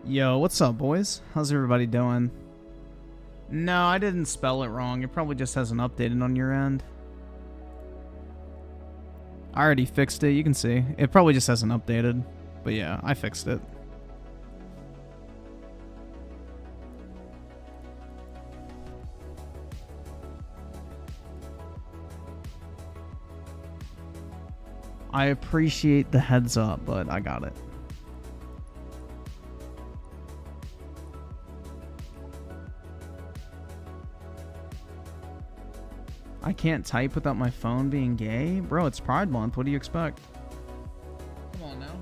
Yo, what's up, boys? How's everybody doing? No, I didn't spell it wrong. It probably just hasn't updated on your end. I already fixed it. You can see. It probably just hasn't updated. But yeah, I fixed it. I appreciate the heads up, but I got it. I can't type without my phone being gay? Bro, it's Pride Month. What do you expect? Come on now.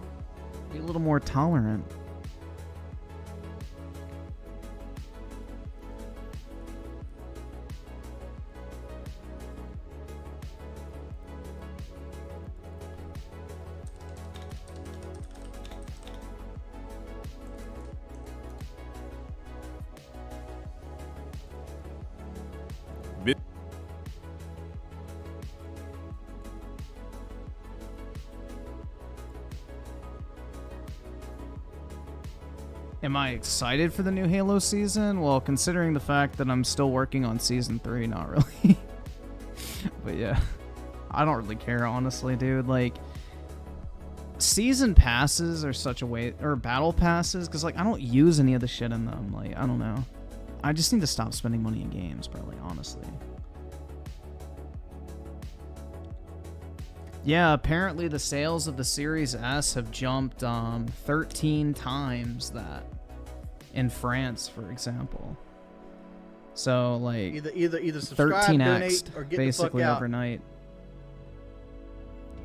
Be a little more tolerant. Am I excited for the new Halo season? Well, considering the fact that I'm still working on Season 3, not really. But yeah, I don't really care, honestly, dude. Like, season passes are such a way, or battle passes, because, like, I don't use any of the shit in them. Like, I don't know. I just need to stop spending money in games, probably, honestly. Yeah, apparently the sales of the Series S have jumped 13 times that in France, for example. So like either subscribe, 13x or get basically the fuck out. overnight.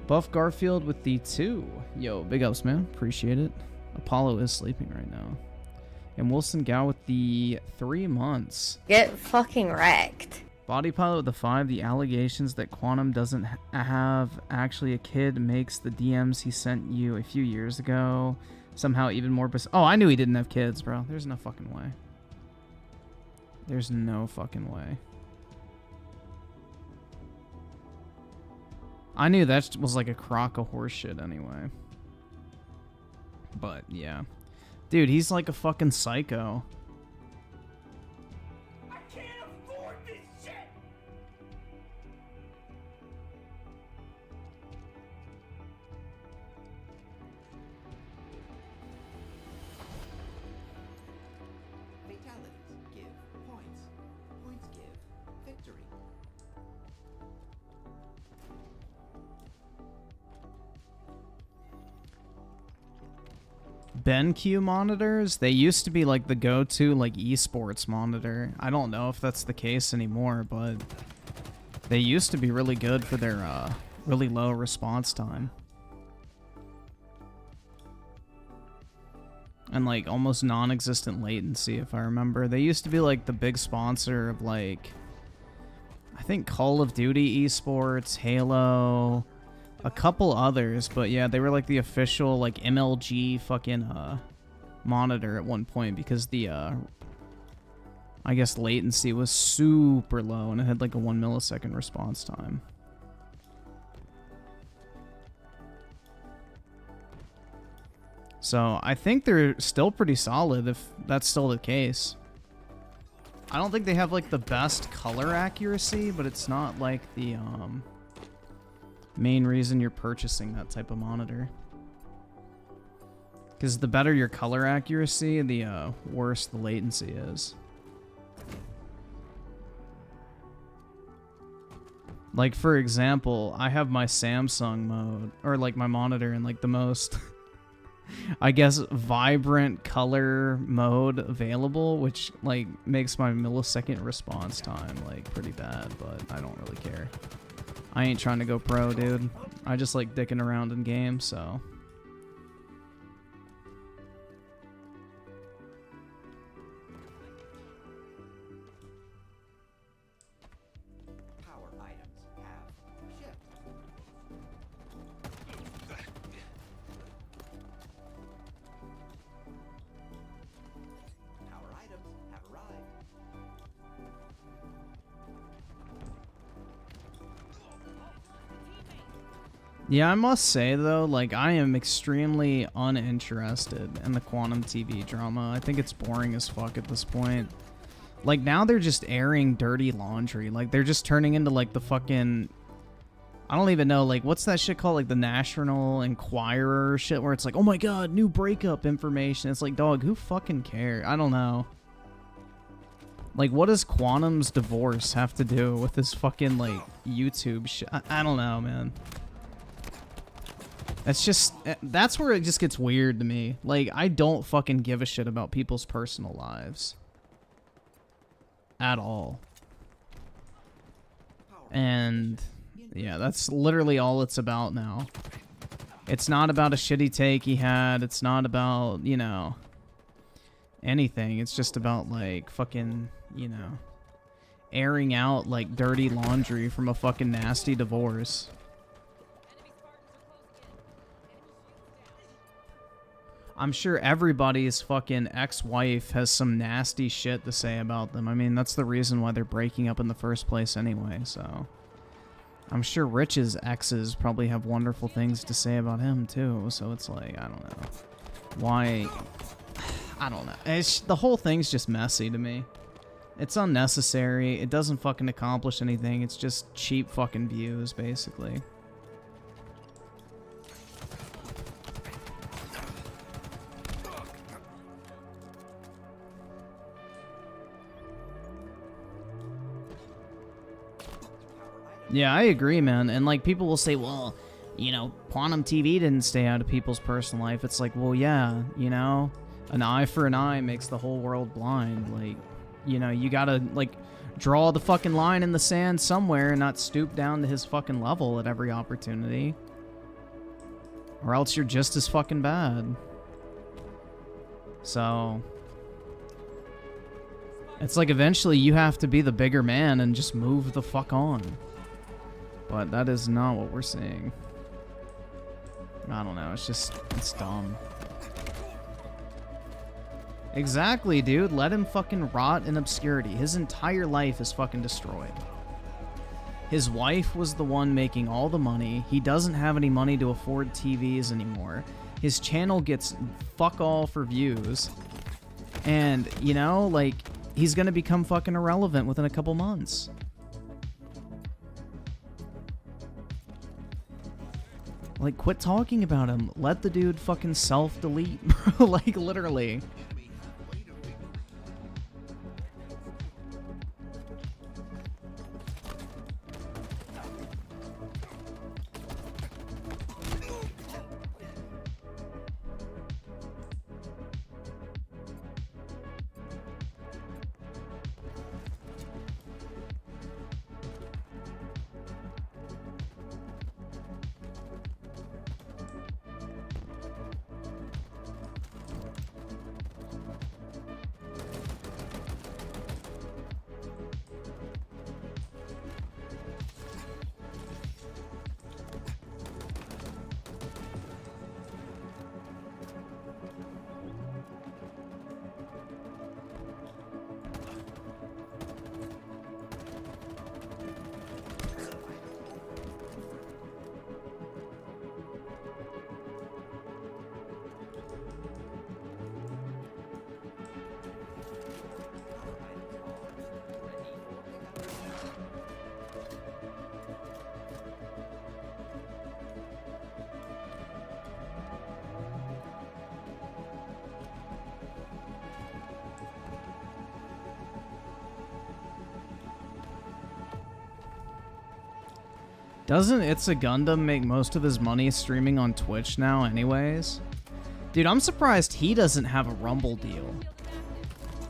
Buff Garfield with the 2. Yo, big ups, man. Appreciate it. Apollo is sleeping right now. And Wilson Gao with the 3 months. Get fucking wrecked. Body Pilot with the 5. The allegations that Quantum doesn't have actually a kid makes the DMs he sent you a few years ago somehow even more oh, I knew he didn't have kids, bro. There's no fucking way. There's no fucking way. I knew that was like a crock of horse shit anyway. But yeah. Dude, he's like a fucking psycho. BenQ monitors, they used to be like the go-to like esports monitor. I don't know if that's the case anymore, but they used to be really good for their really low response time. And like almost non-existent latency, if I remember. They used to be like the big sponsor of like, I think Call of Duty esports, Halo, a couple others, but yeah, they were like the official like MLG fucking monitor at one point because the I guess latency was super low and it had like a 1 millisecond response time. So I think they're still pretty solid if that's still the case. I don't think they have like the best color accuracy, but it's not like the main reason you're purchasing that type of monitor. Because the better your color accuracy, the worse the latency is. Like, for example, I have my Samsung mode, or like my monitor in like the most, I guess, vibrant color mode available, which like makes my millisecond response time like pretty bad, but I don't really care. I ain't trying to go pro, dude. I just like dicking around in games, so. Power items have shipped. Power items have arrived. Yeah, I must say though, like I am extremely uninterested in the quantum TV drama. I think it's boring as fuck at this point. Like now they're just airing dirty laundry. Like they're just turning into like the fucking, I don't even know, like what's that shit called? Like the National Enquirer shit where it's like, oh my god, new breakup information. It's like, dog, who fucking cares? I don't know. Like what does Quantum's divorce have to do with this fucking like YouTube shit? I don't know, man. That's just, that's where it just gets weird to me. Like, I don't fucking give a shit about people's personal lives. At all. And, yeah, that's literally all it's about now. It's not about a shitty take he had. It's not about, you know, anything. It's just about, like, fucking, you know, airing out, like, dirty laundry from a fucking nasty divorce. I'm sure everybody's fucking ex-wife has some nasty shit to say about them. I mean, that's the reason why they're breaking up in the first place anyway, so. I'm sure Rich's exes probably have wonderful things to say about him, too, so it's like, I don't know. Why? I don't know. The whole thing's just messy to me. It's unnecessary. It doesn't fucking accomplish anything. It's just cheap fucking views, basically. Yeah, I agree, man. And, like, people will say, well, you know, Quantum TV didn't stay out of people's personal life. It's like, well, yeah, you know, an eye for an eye makes the whole world blind. Like, you know, you gotta, like, draw the fucking line in the sand somewhere and not stoop down to his fucking level at every opportunity. Or else you're just as fucking bad. So it's like eventually you have to be the bigger man and just move the fuck on. But that is not what we're seeing. I don't know, it's dumb. Exactly, dude. Let him fucking rot in obscurity. His entire life is fucking destroyed. His wife was the one making all the money. He doesn't have any money to afford TVs anymore. His channel gets fuck all for views. And, you know, like, he's gonna become fucking irrelevant within a couple months. Like, quit talking about him. Let the dude fucking self-delete, bro. Like, literally. Doesn't It's a Gundam make most of his money streaming on Twitch now anyways? Dude, I'm surprised he doesn't have a Rumble deal.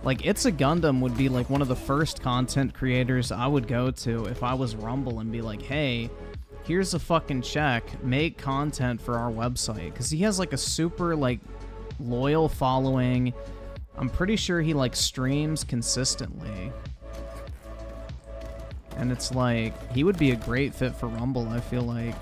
Like, It's a Gundam would be like one of the first content creators I would go to if I was Rumble and be like, hey, here's a fucking check, make content for our website. Because he has like a super like loyal following. I'm pretty sure he like streams consistently. And it's like, he would be a great fit for Rumble, I feel like.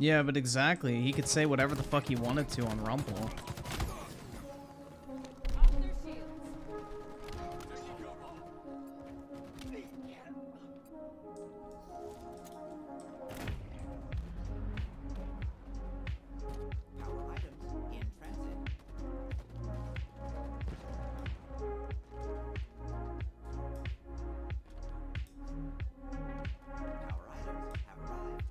Yeah, but exactly. He could say whatever the fuck he wanted to on Rumble. Power items in transit. Power items have arrived.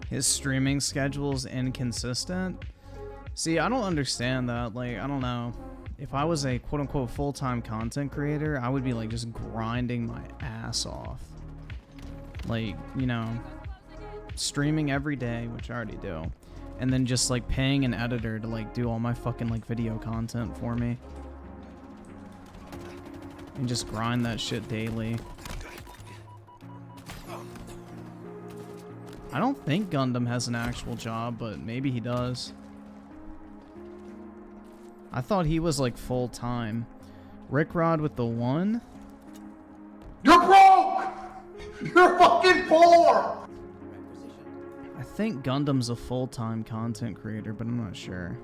His streaming schedule's inconsistent. See, I don't understand that. Like, I don't know. If I was a quote-unquote full-time content creator, I would be, like, just grinding my ass off. Like, you know, streaming every day, which I already do. And then just, like, paying an editor to, like, do all my fucking, like, video content for me. And just grind that shit daily. I don't think Gundam has an actual job, but maybe he does. I thought he was like full-time. Rickrod with the 1? You're broke! You're fucking poor! I think Gundam's a full-time content creator, but I'm not sure.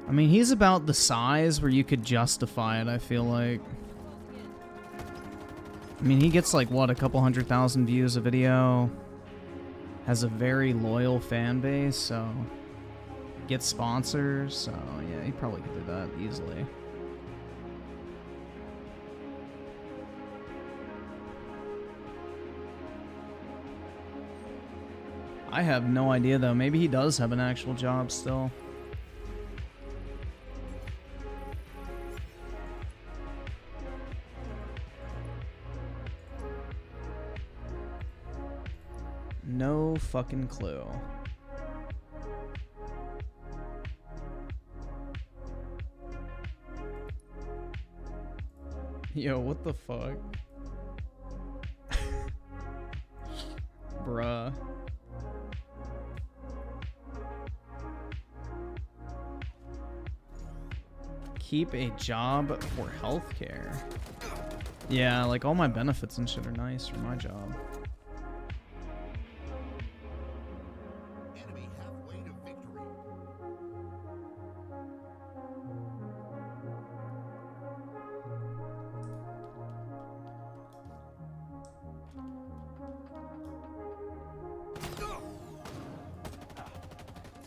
I mean, he's about the size where you could justify it, I feel like. I mean, he gets like, what, a couple 100,000 views a video. Has a very loyal fan base, so... Gets sponsors, so yeah, he probably could do that easily. I have no idea, though. Maybe he does have an actual job still. No fucking clue. Yo, what the fuck? Bruh. Keep a job for healthcare. Yeah, like all my benefits and shit are nice for my job. Enemy halfway to victory.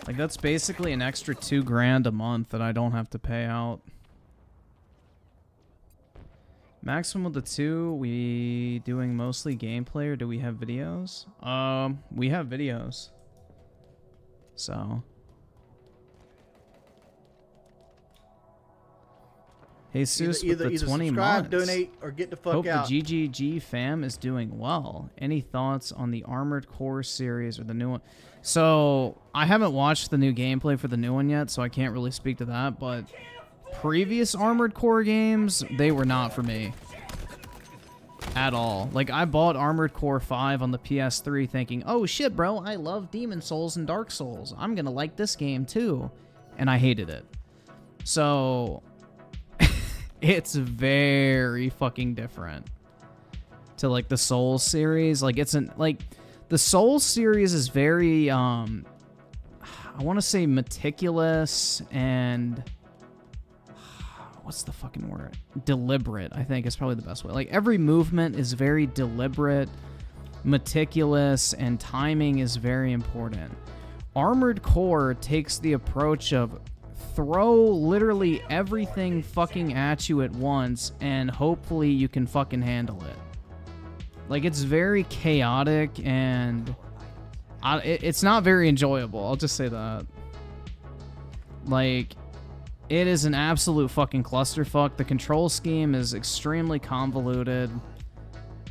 Like that's basically an extra $2,000 a month that I don't have to pay out. Maximum of the 2, we doing mostly gameplay or do we have videos? We have videos. So. Jesus with the 20 subscribe, months. donate, or get the fuck Hope out. the GGG fam is doing well. Any thoughts on the Armored Core series or the new one? So, I haven't watched the new gameplay for the new one yet, so I can't really speak to that, but previous Armored Core games, they were not for me. At all. Like, I bought Armored Core 5 on the PS3 thinking, oh shit, bro, I love Demon Souls and Dark Souls. I'm gonna like this game too. And I hated it. So... it's very fucking different to like the Souls series. Like it's an like the Souls series is very I want to say meticulous and what's the fucking word? Deliberate, I think is probably the best way. Like every movement is very deliberate, meticulous, and timing is very important. Armored Core takes the approach of throw literally everything fucking at you at once and hopefully you can fucking handle it. Like it's very chaotic and it's not very enjoyable. I'll just say that. Like it is an absolute fucking clusterfuck. The control scheme is extremely convoluted.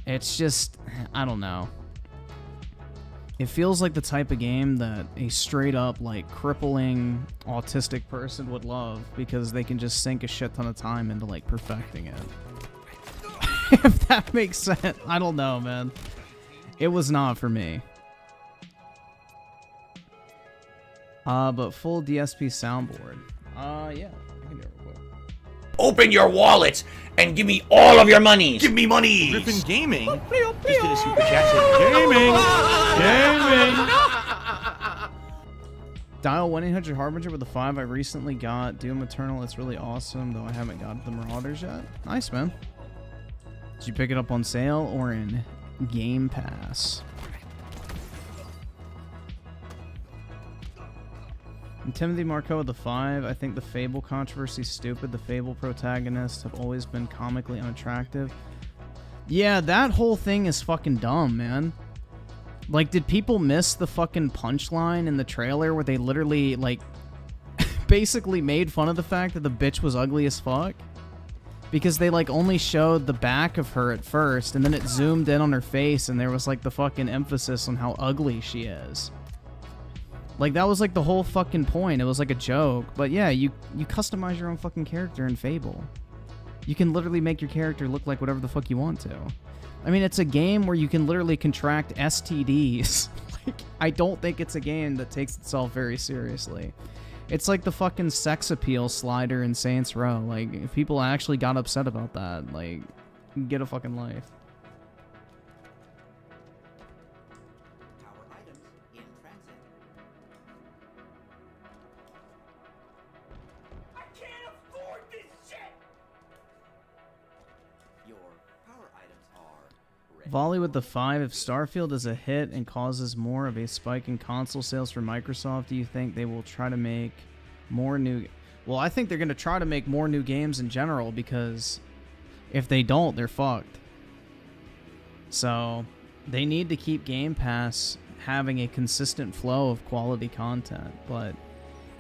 It's just, I don't know. It feels like the type of game that a straight up, like, crippling autistic person would love because they can just sink a shit ton of time into, like, perfecting it. If that makes sense. I don't know, man. It was not for me. But full DSP soundboard. Yeah. I can do it real quick. Open your wallets and give me all of your money. Give me money. Griffin Gaming just did a super chat. Gaming. Dial 1-800-Harbinger with a 5. I recently got Doom Eternal. It's really awesome, though I haven't got the Marauders yet. Nice, man. Did you pick it up on sale or in Game Pass? And Timothy Marco with the 5. I think the Fable controversy is stupid. The Fable protagonists have always been comically unattractive. Yeah, that whole thing is fucking dumb, man. Like, did people miss the fucking punchline in the trailer where they literally, like, basically made fun of the fact that the bitch was ugly as fuck? Because they, like, only showed the back of her at first, and then it zoomed in on her face, and there was, like, the fucking emphasis on how ugly she is. Like, that was, like, the whole fucking point. It was, like, a joke. But, yeah, you customize your own fucking character in Fable. You can literally make your character look like whatever the fuck you want to. I mean, it's a game where you can literally contract STDs. Like, I don't think it's a game that takes itself very seriously. It's like the fucking sex appeal slider in Saints Row. Like, if people actually got upset about that, like, get a fucking life. Power items in transit. I can't afford this shit! Your power items are ready. Volley with the 5. If Starfield is a hit and causes more of a spike in console sales for Microsoft, do you think they will try to make more new... Well, I think they're going to try to make more new games in general, because if they don't, they're fucked. So they need to keep Game Pass having a consistent flow of quality content. But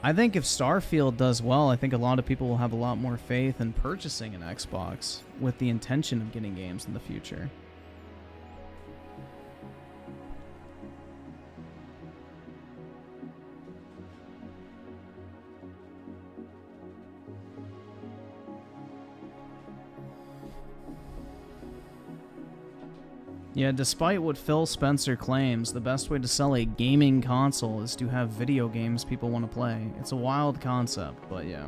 I think if Starfield does well, I think a lot of people will have a lot more faith in purchasing an Xbox with the intention of getting games in the future. Yeah, despite what Phil Spencer claims, the best way to sell a gaming console is to have video games people want to play. It's a wild concept, but yeah.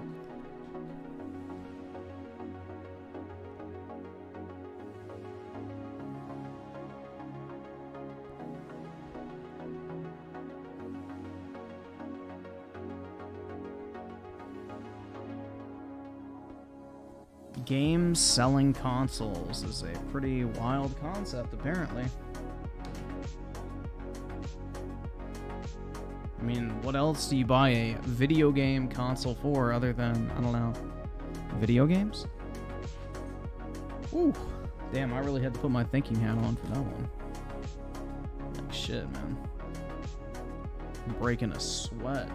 Games selling consoles is a pretty wild concept, apparently. I mean, what else do you buy a video game console for other than, I don't know, video games? Ooh, damn, I really had to put my thinking hat on for that one. Like shit, man. I'm breaking a sweat.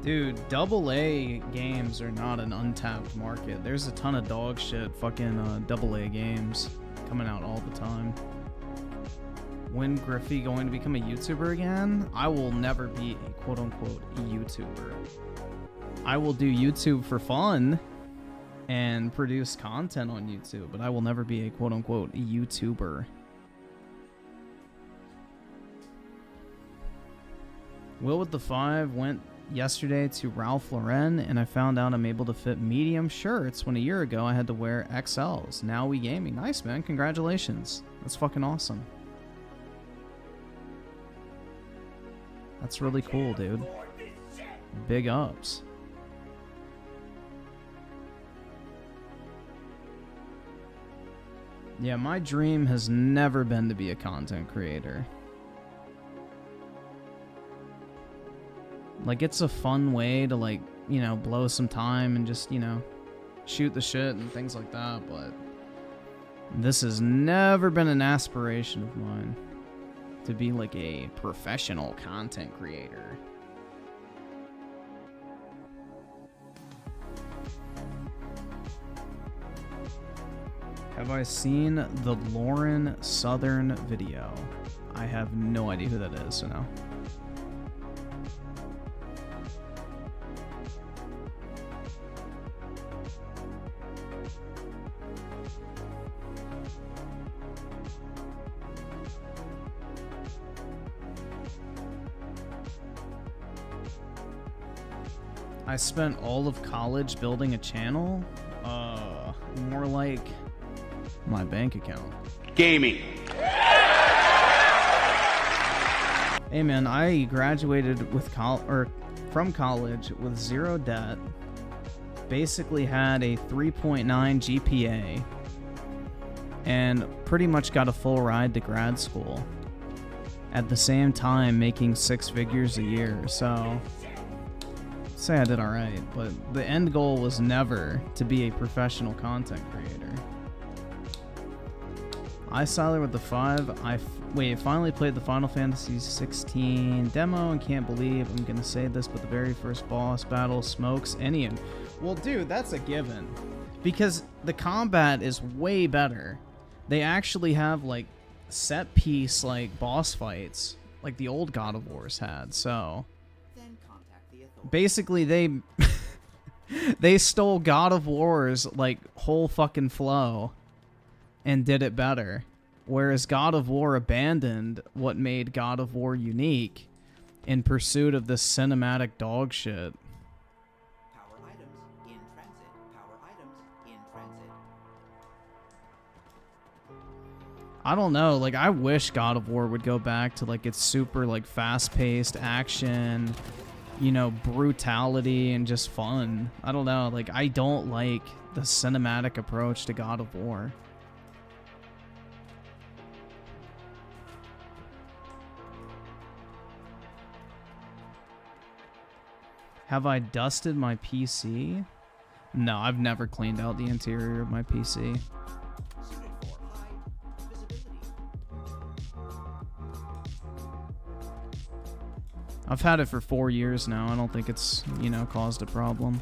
Dude, AA games are not an untapped market. There's a ton of dog shit fucking AA games coming out all the time. When Griffin going to become a YouTuber again? I will never be a quote-unquote YouTuber. I will do YouTube for fun and produce content on YouTube, but I will never be a quote-unquote YouTuber. Will with the 5 went yesterday to Ralph Lauren, and I found out I'm able to fit medium shirts when a year ago I had to wear XLs. Now we gaming. Nice, man. Congratulations. That's fucking awesome. That's really cool, dude. Big ups. Yeah, my dream has never been to be a content creator. Like, it's a fun way to, like, you know, blow some time and just, you know, shoot the shit and things like that, but this has never been an aspiration of mine. to be like a professional content creator. Have I seen the Lauren Southern video? I have no idea who that is, so no. I spent all of college building a channel? More like my bank account. Gaming. Hey man, I graduated with from college with zero debt. Basically had a 3.9 GPA and pretty much got a full ride to grad school. At the same time making 6 figures a year, so say I did alright, but the end goal was never to be a professional content creator. I sided with the 5. I finally played the Final Fantasy 16 demo and can't believe I'm gonna say this, but the very first boss battle smokes Enian. Well, dude, that's a given. Because the combat is way better. They actually have, like, set piece, like, boss fights, like the old God of Wars had, so... Then contact the authorities. Basically, they stole God of War's, like, whole fucking flow and did it better. Whereas God of War abandoned what made God of War unique in pursuit of this cinematic dog shit. Power items in transit. Power items in transit. I don't know, like, I wish God of War would go back to, like, its super, like, fast-paced action, you know, brutality and just fun. I don't know, like, I don't like the cinematic approach to God of War. Have I dusted my PC? No, I've never cleaned out the interior of my PC. Suited for high visibility. I've had it for 4 years now. I don't think it's, you know, caused a problem.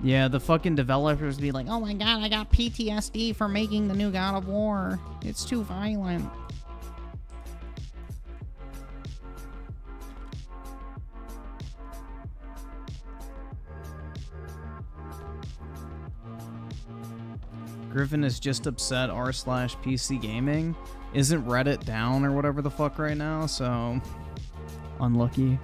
Yeah, the fucking developers be like, oh my god, I got PTSD for making the new God of War. It's too violent. Griffin is just upset r/PC gaming. Isn't Reddit down or whatever the fuck right now, so unlucky.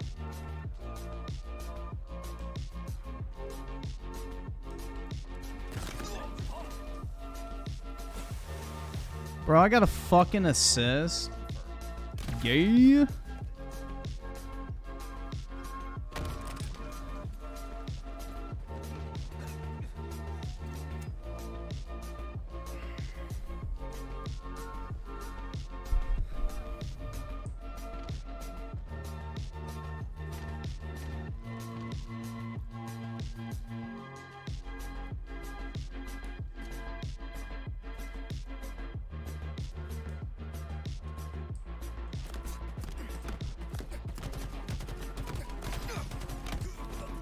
Bro, I got a fucking assist. Yeah.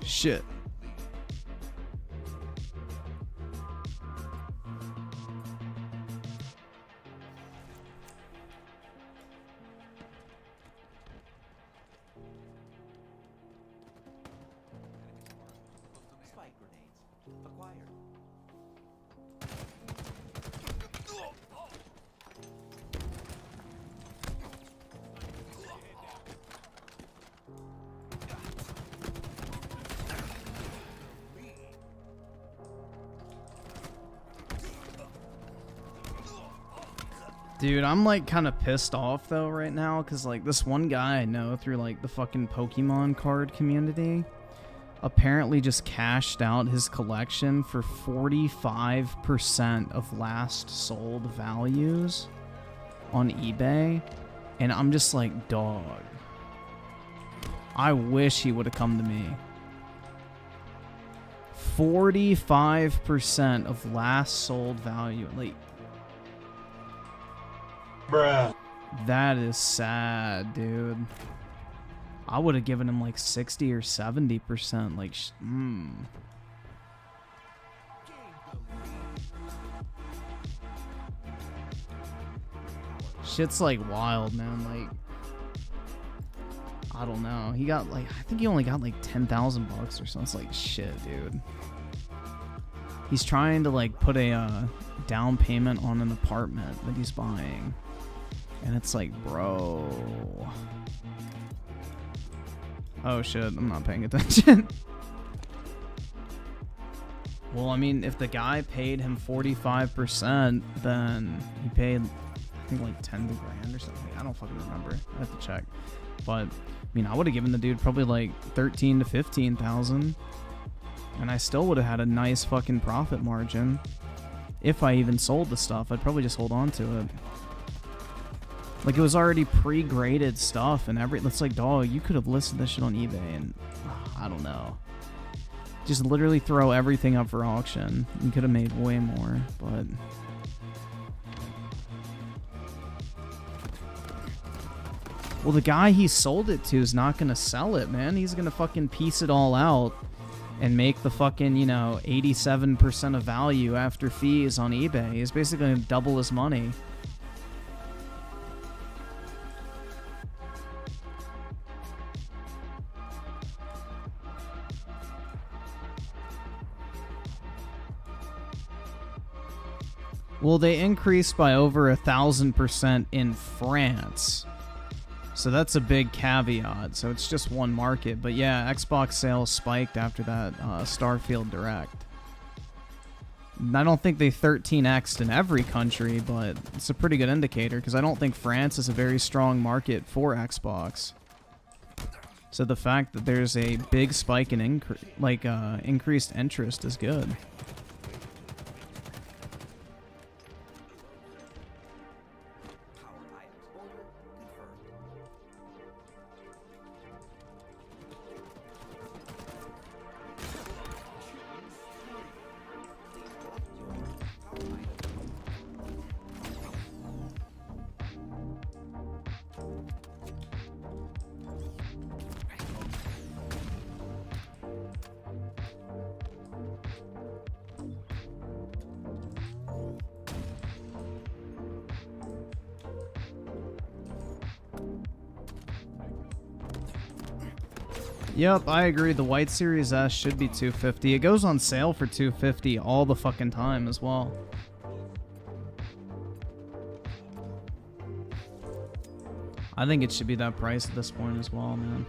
Shit. Spike grenades acquired. Dude, I'm like kind of pissed off though right now because like this one guy I know through like the fucking Pokemon card community apparently just cashed out his collection for 45% of last sold values on eBay, and I'm just like, dog, I wish he would have come to me. 45% of last sold value. Like, Bruh. that is sad, dude. I would have given him like 60 or 70%. Like, Shit's like wild, man. Like, I don't know. He got like, I think he only got like 10,000 bucks or something. It's like, shit, dude. He's trying to like put a down payment on an apartment that he's buying. And it's like, bro. Oh shit, I'm not paying attention. Well, I mean, if the guy paid him 45%, then he paid, I think, like 10 grand or something. I don't fucking remember. I have to check. But, I mean, I would have given the dude probably like 13 to 15,000. And I still would have had a nice fucking profit margin. If I even sold the stuff, I'd probably just hold on to it. Like, it was already pre-graded stuff and it's like, dog, you could have listed this shit on eBay and, I don't know. Just literally throw everything up for auction. You could have made way more, but... Well, the guy he sold it to is not going to sell it, man. He's going to fucking piece it all out and make the fucking, 87% of value after fees on eBay. He's basically going to double his money. Well, they increased by over 1,000% in France. So that's a big caveat. So it's just one market. But yeah, Xbox sales spiked after that Starfield Direct. I don't think they 13x'd in every country, but it's a pretty good indicator because I don't think France is a very strong market for Xbox. So the fact that there's a big spike in increased interest is good. Yep, I agree. The white Series S should be $250. It goes on sale for $250 all the fucking time as well. I think it should be that price at this point as well, man.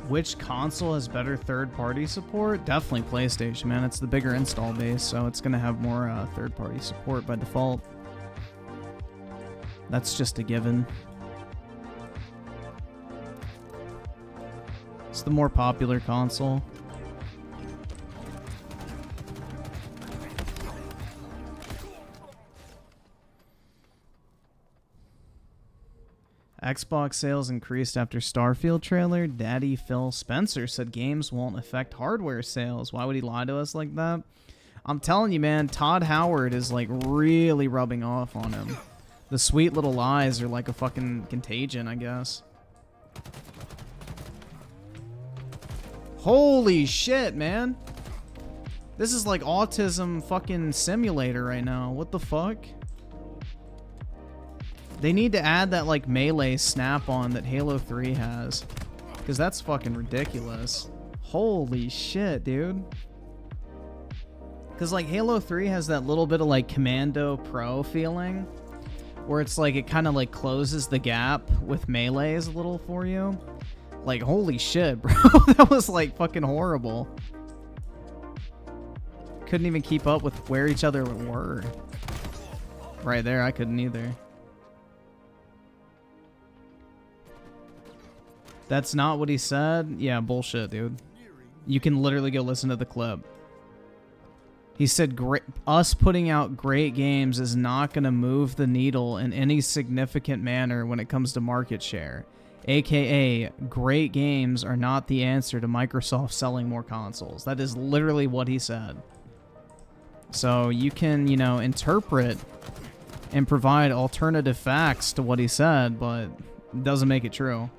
Which console has better third-party support? Definitely PlayStation, man. It's the bigger install base, so it's going to have more third-party support by default. That's just a given. It's the more popular console. Xbox sales increased after Starfield trailer. Daddy Phil Spencer said games won't affect hardware sales. Why would he lie to us like that? I'm telling you, man, Todd Howard is like really rubbing off on him. The sweet little lies are like a fucking contagion, I guess. Holy shit, man. This is like autism fucking simulator right now. What the fuck? They need to add that, like, melee snap-on that Halo 3 has. Because that's fucking ridiculous. Holy shit, dude. Because, like, Halo 3 has that little bit of, like, Commando Pro feeling. Where it's, like, it kind of, like, closes the gap with melees a little for you. Like, holy shit, bro. That was, like, fucking horrible. Couldn't even keep up with where each other were. Right there, I couldn't either. That's not what he said? Yeah, bullshit, dude. You can literally go listen to the clip. He said, us putting out great games is not going to move the needle in any significant manner when it comes to market share. AKA, great games are not the answer to Microsoft selling more consoles. That is literally what he said. So you can, you know, interpret and provide alternative facts to what he said, but it doesn't make it true.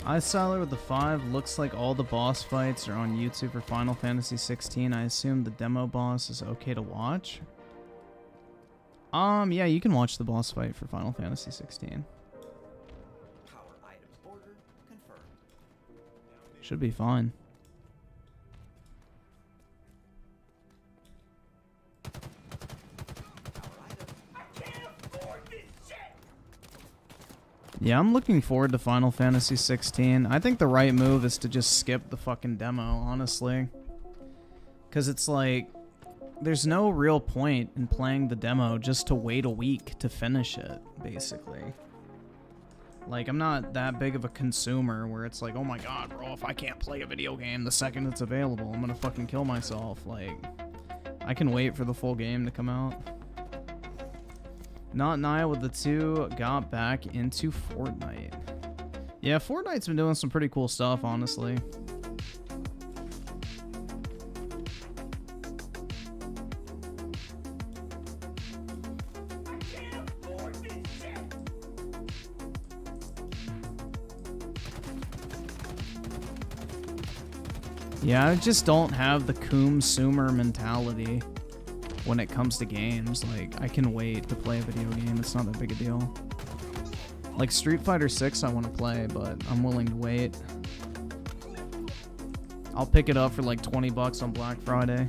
iSolid with the 5 looks like all the boss fights are on YouTube for Final Fantasy 16. I assume the demo boss is okay to watch. Yeah, you can watch the boss fight for Final Fantasy 16. Power items order confirmed. Should be fine. Yeah, I'm looking forward to Final Fantasy 16. I think the right move is to just skip the fucking demo, honestly. Because it's like, there's no real point in playing the demo just to wait a week to finish it, basically. Like, I'm not that big of a consumer where it's like, oh my god, bro, if I can't play a video game the second it's available, I'm gonna fucking kill myself. Like, I can wait for the full game to come out. Not Naya with the 2 got back into Fortnite. Yeah, Fortnite's been doing some pretty cool stuff, honestly. Yeah, I just don't have the consumer mentality when it comes to games. Like, I can wait to play a video game. It's not that big a deal. Like Street Fighter 6 I want to play, but I'm willing to wait. I'll pick it up for like 20 bucks on Black Friday.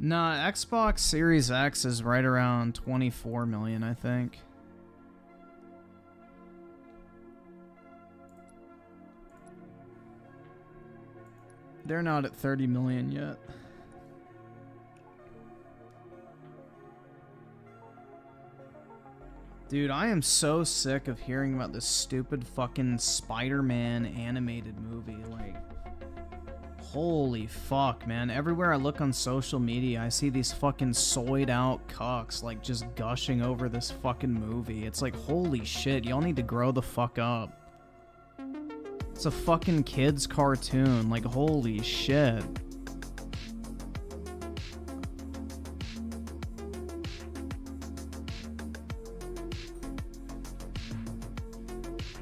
Nah, Xbox Series X is right around 24 million, I think. They're not at 30 million yet. Dude, I am so sick of hearing about this stupid fucking Spider-Man animated movie. Like, holy fuck, man. Everywhere I look on social media, I see these fucking soyed out cucks, like, just gushing over this fucking movie. It's like, holy shit, y'all need to grow the fuck up. It's a fucking kid's cartoon. Like, holy shit.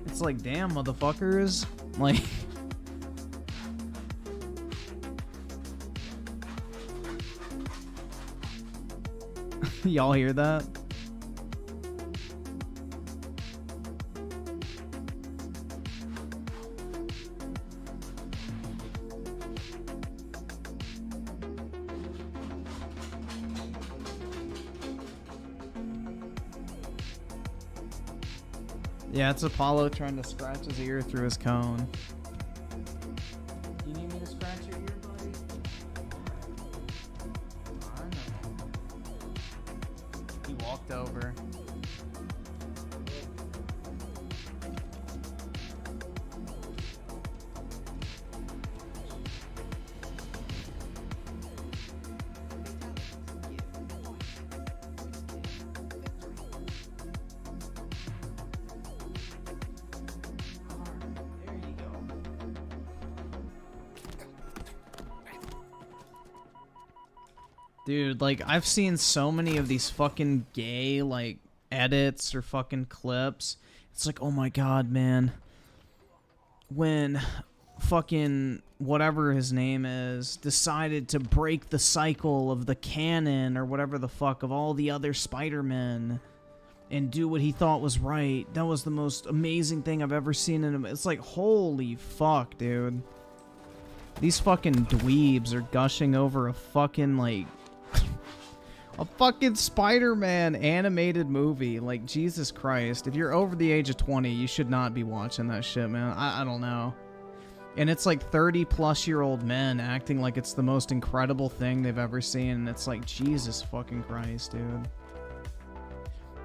It's like, damn, motherfuckers. Like... Y'all hear that? Yeah, it's Apollo trying to scratch his ear through his cone. You need me to scratch your ear, buddy? Come on. fucked over. Dude, like, I've seen so many of these fucking gay, like, edits or fucking clips. It's like, oh my god, man. When fucking whatever his name is decided to break the cycle of the canon or whatever the fuck of all the other Spider-Men and do what he thought was right. That was the most amazing thing I've ever seen in him. It's like, holy fuck, dude. These fucking dweebs are gushing over a fucking, like, a fucking Spider-Man animated movie. Like, Jesus Christ. If you're over the age of 20, you should not be watching that shit, man. I don't know. And it's like 30-plus-year-old men acting like it's the most incredible thing they've ever seen. And it's like, Jesus fucking Christ, dude.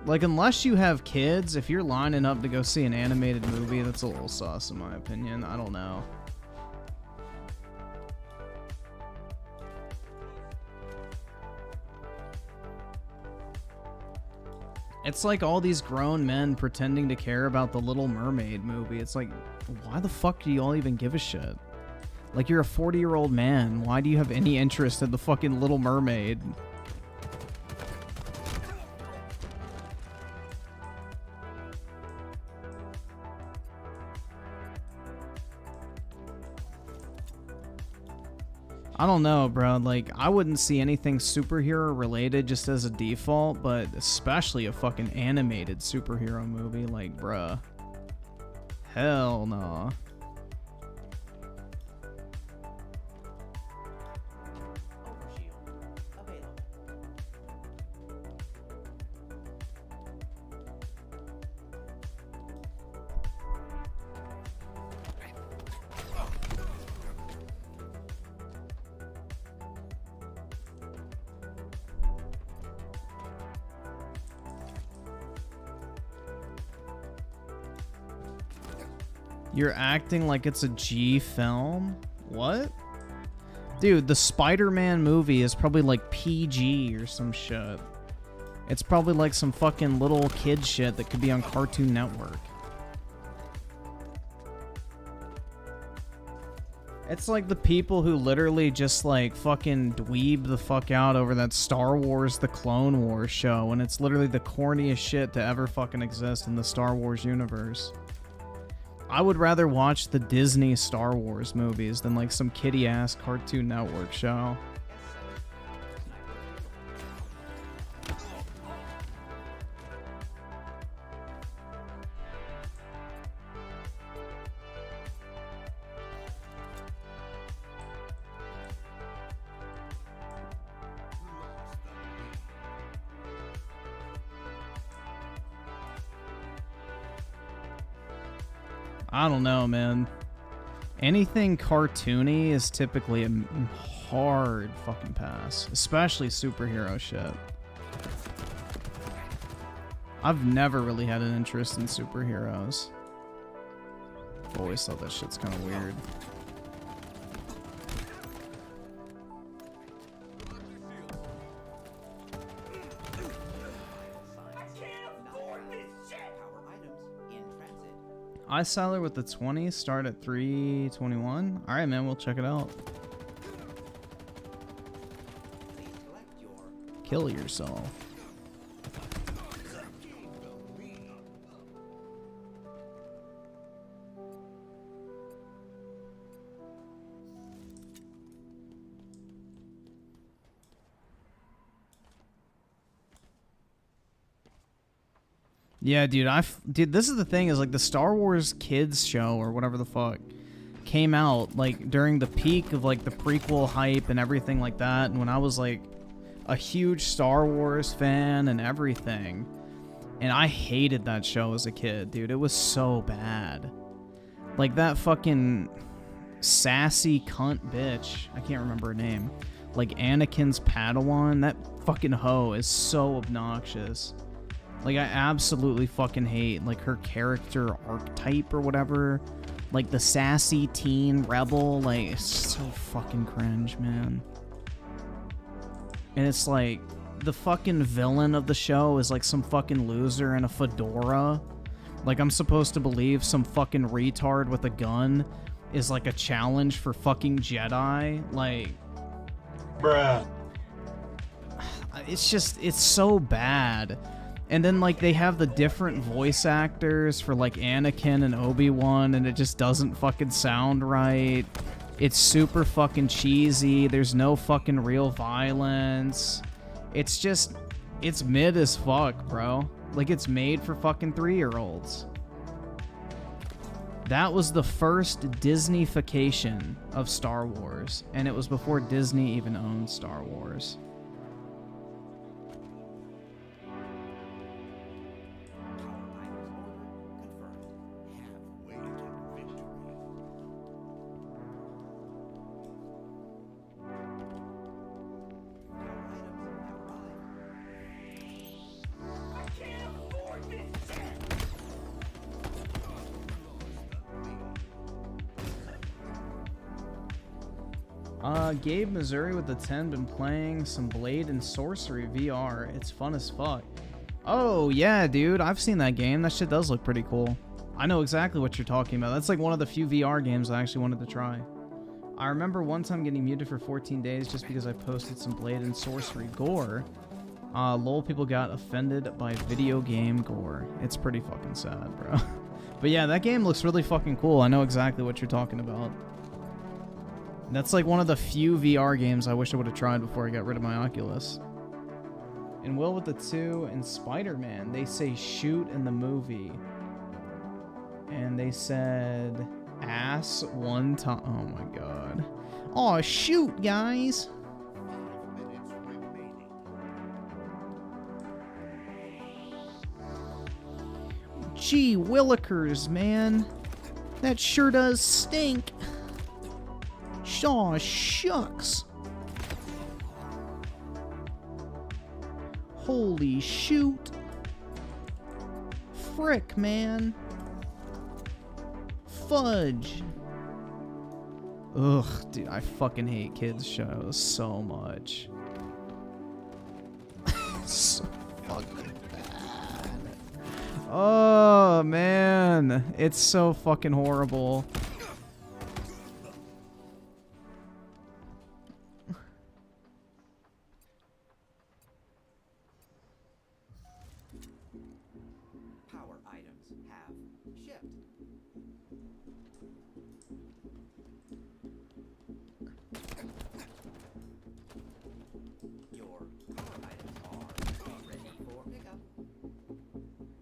Like, unless you have kids, if you're lining up to go see an animated movie, that's a little sus in my opinion. I don't know. It's like all these grown men pretending to care about the Little Mermaid movie. It's like, why the fuck do you all even give a shit? Like, you're a 40-year-old man. Why do you have any interest in the fucking Little Mermaid? I don't know, bro. Like, I wouldn't see anything superhero related just as a default, but especially a fucking animated superhero movie. Like, bruh. Hell no. You're acting like it's a G film? What? Dude, the Spider-Man movie is probably like PG or some shit. It's probably like some fucking little kid shit that could be on Cartoon Network. It's like the people who literally just like fucking dweeb the fuck out over that Star Wars The Clone Wars show, and it's literally the corniest shit to ever fucking exist in the Star Wars universe. I would rather watch the Disney Star Wars movies than like some kiddie-ass Cartoon Network show. I don't know, man. Anything cartoony is typically a hard fucking pass, especially superhero shit. I've never really had an interest in superheroes. I've always thought that shit's kind of weird. iSalar with the 20 start at 321. All right, man, we'll check it out. Kill yourself. Yeah, dude, dude, this is the thing, is like the Star Wars kids show or whatever the fuck came out like during the peak of like the prequel hype and everything like that, and when I was like a huge Star Wars fan and everything, and I hated that show as a kid, dude. It was so bad. Like that fucking sassy cunt bitch, I can't remember her name, like Anakin's Padawan, that fucking hoe is so obnoxious. Like, I absolutely fucking hate, like, her character archetype or whatever. Like, the sassy teen rebel. Like, it's so fucking cringe, man. And it's like, the fucking villain of the show is, like, some fucking loser in a fedora. Like, I'm supposed to believe some fucking retard with a gun is, like, a challenge for fucking Jedi. Like... Bruh. It's just, it's so bad. And then, like, they have the different voice actors for, like, Anakin and Obi-Wan, and it just doesn't fucking sound right. It's super fucking cheesy. There's no fucking real violence. It's just, it's mid as fuck, bro. Like, it's made for fucking 3-year-olds. That was the first Disney-fication of Star Wars, and it was before Disney even owned Star Wars. Gabe Missouri with the 10 been playing some Blade and Sorcery VR. It's fun as fuck. Oh, yeah, dude. I've seen that game. That shit does look pretty cool. I know exactly what you're talking about. That's like one of the few VR games I actually wanted to try. I remember one time getting muted for 14 days just because I posted some Blade and Sorcery gore. Lol, people got offended by video game gore. It's pretty fucking sad, bro. But yeah, that game looks really fucking cool. I know exactly what you're talking about. That's like one of the few VR games I wish I would have tried before I got rid of my Oculus. And Will with the 2 and Spider-Man, they say shoot in the movie. And they said ass one time. Oh my god. Oh, shoot, guys. Gee willikers, man. That sure does stink. Aw, shucks. Holy shoot. Frick, man. Fudge. Ugh, dude, I fucking hate kids' shows so much. So fucking bad. Oh, man. It's so fucking horrible.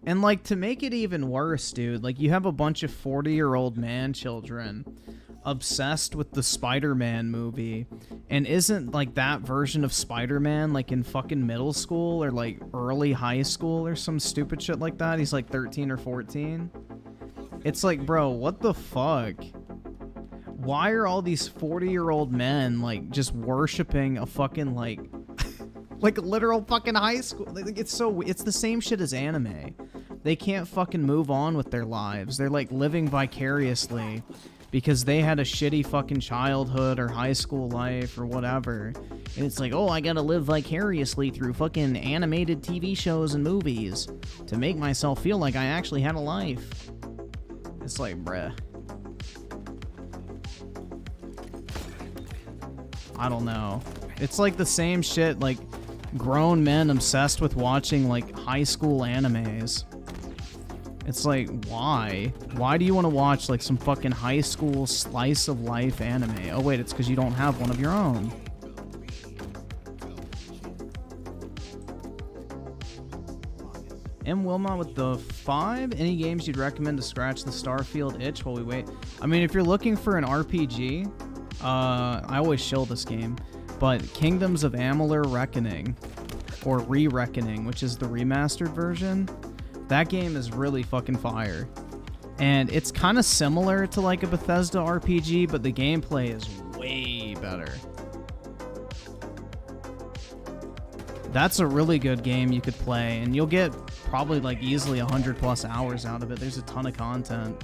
And, like, to make it even worse, dude, like, you have a bunch of 40-year-old man-children obsessed with the Spider-Man movie, and isn't, like, that version of Spider-Man, like, in fucking middle school or, like, early high school or some stupid shit like that? He's, like, 13 or 14. It's like, bro, what the fuck? Why are all these 40-year-old men, like, just worshiping a fucking, like... like literal fucking high school? Like, it's the same shit as anime. They can't fucking move on with their lives. They're like living vicariously because they had a shitty fucking childhood or high school life or whatever. And it's like, oh, I gotta live vicariously through fucking animated TV shows and movies to make myself feel like I actually had a life. It's like, bruh. I don't know. It's like the same shit, like grown men obsessed with watching like high school animes. It's like, why? Why do you want to watch like some fucking high school slice of life anime? Oh wait, it's because you don't have one of your own. M. Wilmot with the 5. Any games you'd recommend to scratch the Starfield itch while we wait? I mean, if you're looking for an RPG, I always shill this game, but Kingdoms of Amalur Reckoning, or Re-Reckoning, which is the remastered version, that game is really fucking fire. And it's kind of similar to like a Bethesda RPG, but the gameplay is way better. That's a really good game you could play, and you'll get probably like easily 100+ hours out of it. There's a ton of content.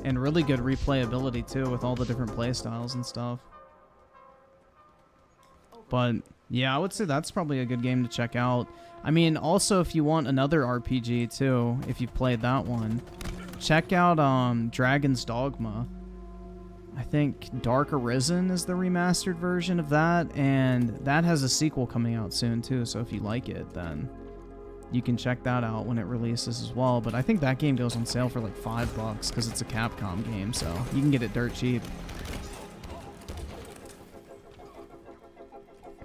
And really good replayability too with all the different playstyles and stuff. But yeah, I would say that's probably a good game to check out. I mean, also if you want another RPG too, if you've played that one, check out Dragon's Dogma. I think Dark Arisen is the remastered version of that, and that has a sequel coming out soon too, so if you like it, then you can check that out when it releases as well. But I think that game goes on sale for like $5 because it's a Capcom game, so you can get it dirt cheap.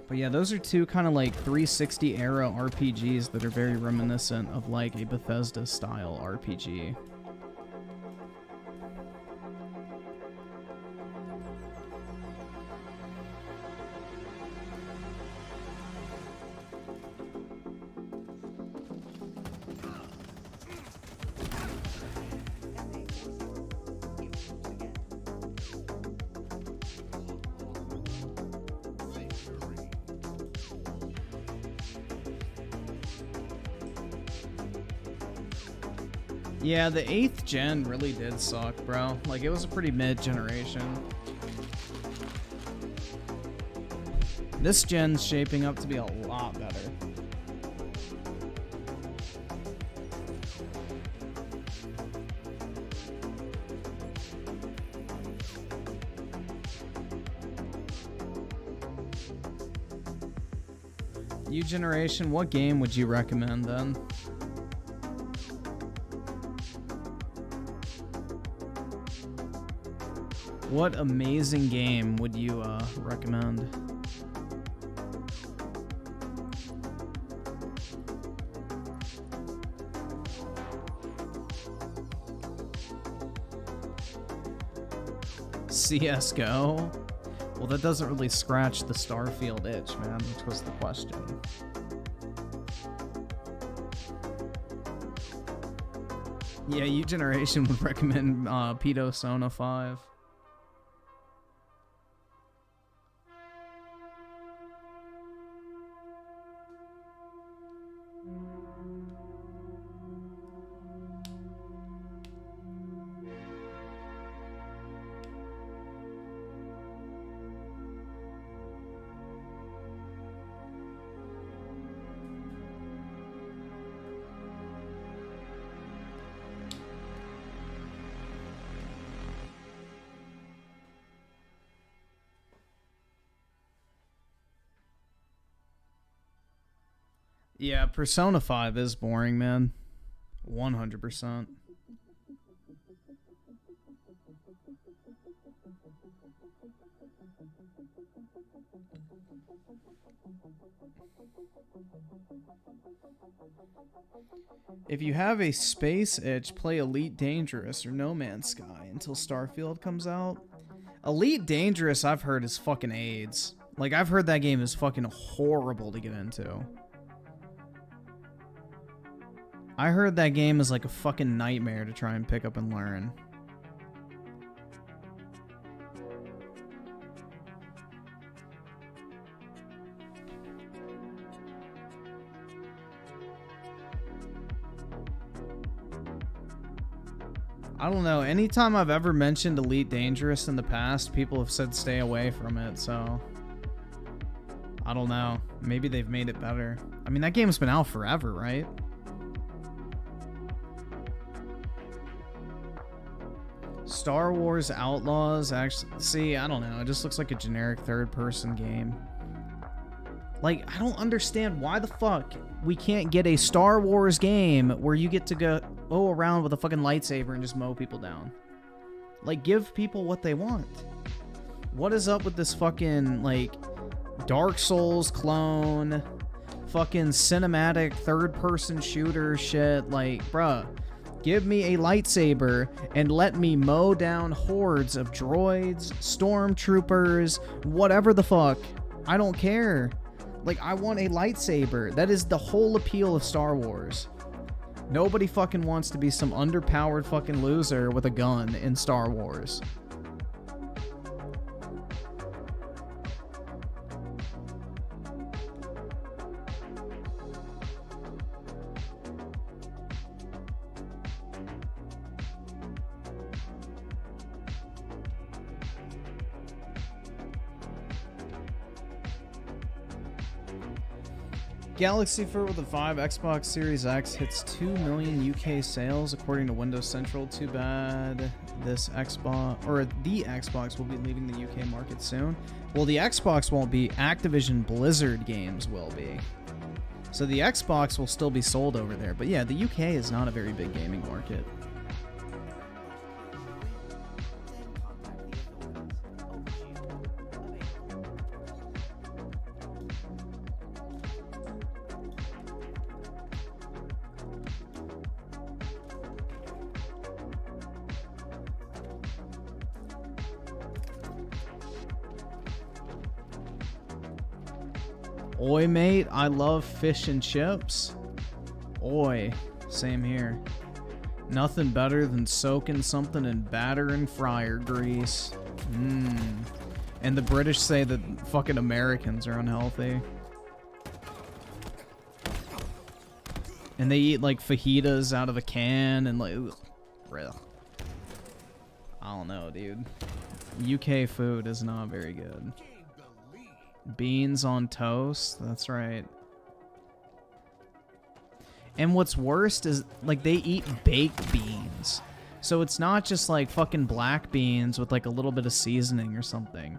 But yeah, those are two kind of like 360 era RPGs that are very reminiscent of like a Bethesda style RPG. Yeah, the 8th gen really did suck, bro. Like, it was a pretty mid-generation. This gen's shaping up to be a lot better. New generation, what game would you recommend then? What amazing game would you recommend? CS:GO? Well, that doesn't really scratch the Starfield itch, man, which was the question. Yeah, U Generation would recommend Persona 5. Yeah, Persona 5 is boring, man. 100%. If you have a space itch, play Elite Dangerous or No Man's Sky until Starfield comes out. Elite Dangerous, I've heard, is fucking AIDS. Like, I've heard that game is fucking horrible to get into. I heard that game is like a fucking nightmare to try and pick up and learn. I don't know. Anytime I've ever mentioned Elite Dangerous in the past, people have said stay away from it, so I don't know. Maybe they've made it better. I mean, that game's been out forever, right? Star Wars Outlaws, actually, see, I don't know. It just looks like a generic third-person game. Like, I don't understand why the fuck we can't get a Star Wars game where you get to go around with a fucking lightsaber and just mow people down. Like, give people what they want. What is up with this fucking, like, Dark Souls clone, fucking cinematic third-person shooter shit? Like, bruh. Give me a lightsaber and let me mow down hordes of droids, stormtroopers, whatever the fuck. I don't care. Like, I want a lightsaber. That is the whole appeal of Star Wars. Nobody fucking wants to be some underpowered fucking loser with a gun in Star Wars. Galaxy Foot with the 5 Xbox Series X hits 2 million UK sales according to Windows Central. Too bad this Xbox, or the Xbox, will be leaving the UK market soon. Well, the Xbox won't be. Activision Blizzard games will be. So the Xbox will still be sold over there. But yeah, the UK is not a very big gaming market. Oi, mate, I love fish and chips. Oi, same here. Nothing better than soaking something in batter and fryer grease. And the British say that fucking Americans are unhealthy. And they eat like fajitas out of a can and like, ugh. I don't know, dude. UK food is not very good. Beans on toast, that's right. And what's worst is, like, they eat baked beans. So it's not just, like, fucking black beans with, like, a little bit of seasoning or something.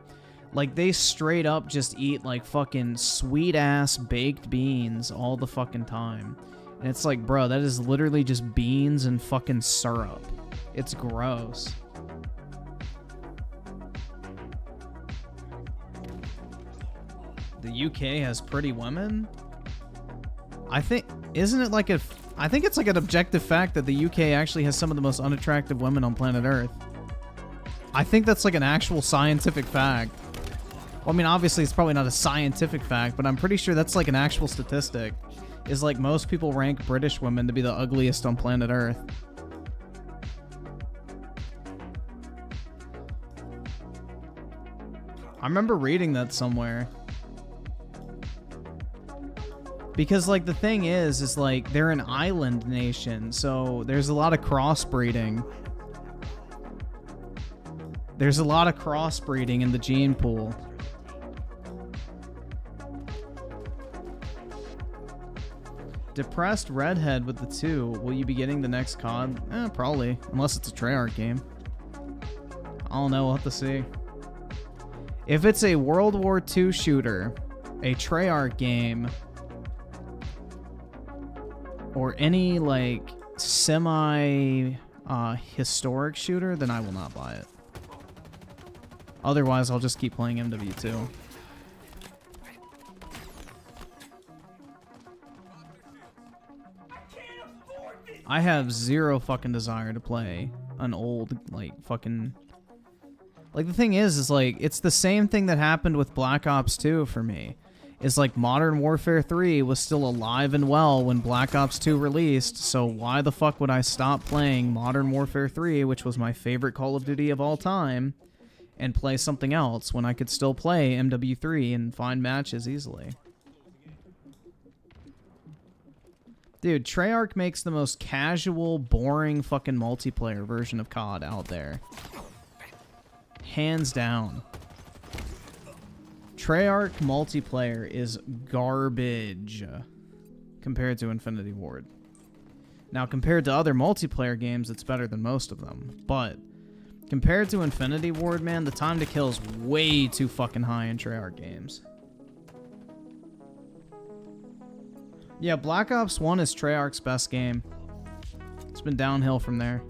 Like, they straight up just eat, like, fucking sweet-ass baked beans all the fucking time. And it's like, bro, that is literally just beans and fucking syrup. It's gross. The UK has pretty women? I think, isn't it like I think it's like an objective fact that the UK actually has some of the most unattractive women on planet Earth. I think that's like an actual scientific fact. Well, I mean, obviously it's probably not a scientific fact, but I'm pretty sure that's like an actual statistic. Is like most people rank British women to be the ugliest on planet Earth. I remember reading that somewhere. Because, like, the thing is like, they're an island nation, so there's a lot of crossbreeding. There's a lot of crossbreeding in the gene pool. Depressed redhead with the 2. Will you be getting the next COD? Probably. Unless it's a Treyarch game. I don't know. We'll have to see. If it's a World War II shooter, a Treyarch game, or any, like, semi-historic shooter, then I will not buy it. Otherwise, I'll just keep playing MW2. I have zero fucking desire to play an old, like, fucking... Like, the thing is like, it's the same thing that happened with Black Ops 2 for me. Is like Modern Warfare 3 was still alive and well when Black Ops 2 released, so why the fuck would I stop playing Modern Warfare 3, which was my favorite Call of Duty of all time, and play something else when I could still play MW3 and find matches easily? Dude, Treyarch makes the most casual, boring fucking multiplayer version of COD out there. Hands down. Treyarch multiplayer is garbage compared to Infinity Ward. Now, compared to other multiplayer games, it's better than most of them. But compared to Infinity Ward, man, the time to kill is way too fucking high in Treyarch games. Yeah, Black Ops 1 is Treyarch's best game. It's been downhill from there.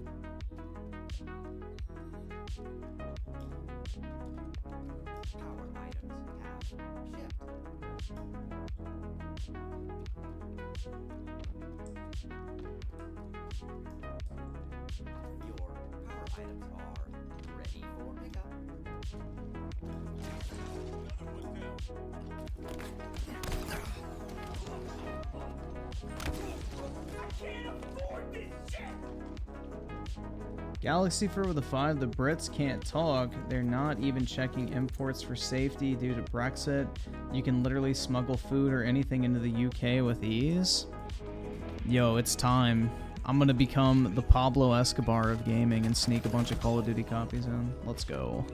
Galaxy Fur with a 5, the Brits can't talk. They're not even checking imports for safety due to Brexit. You can literally smuggle food or anything into the UK with ease. Yo, it's time. I'm gonna become the Pablo Escobar of gaming and sneak a bunch of Call of Duty copies in. Let's go.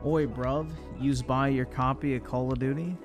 Oi, bruv. Use buy your copy of Call of Duty.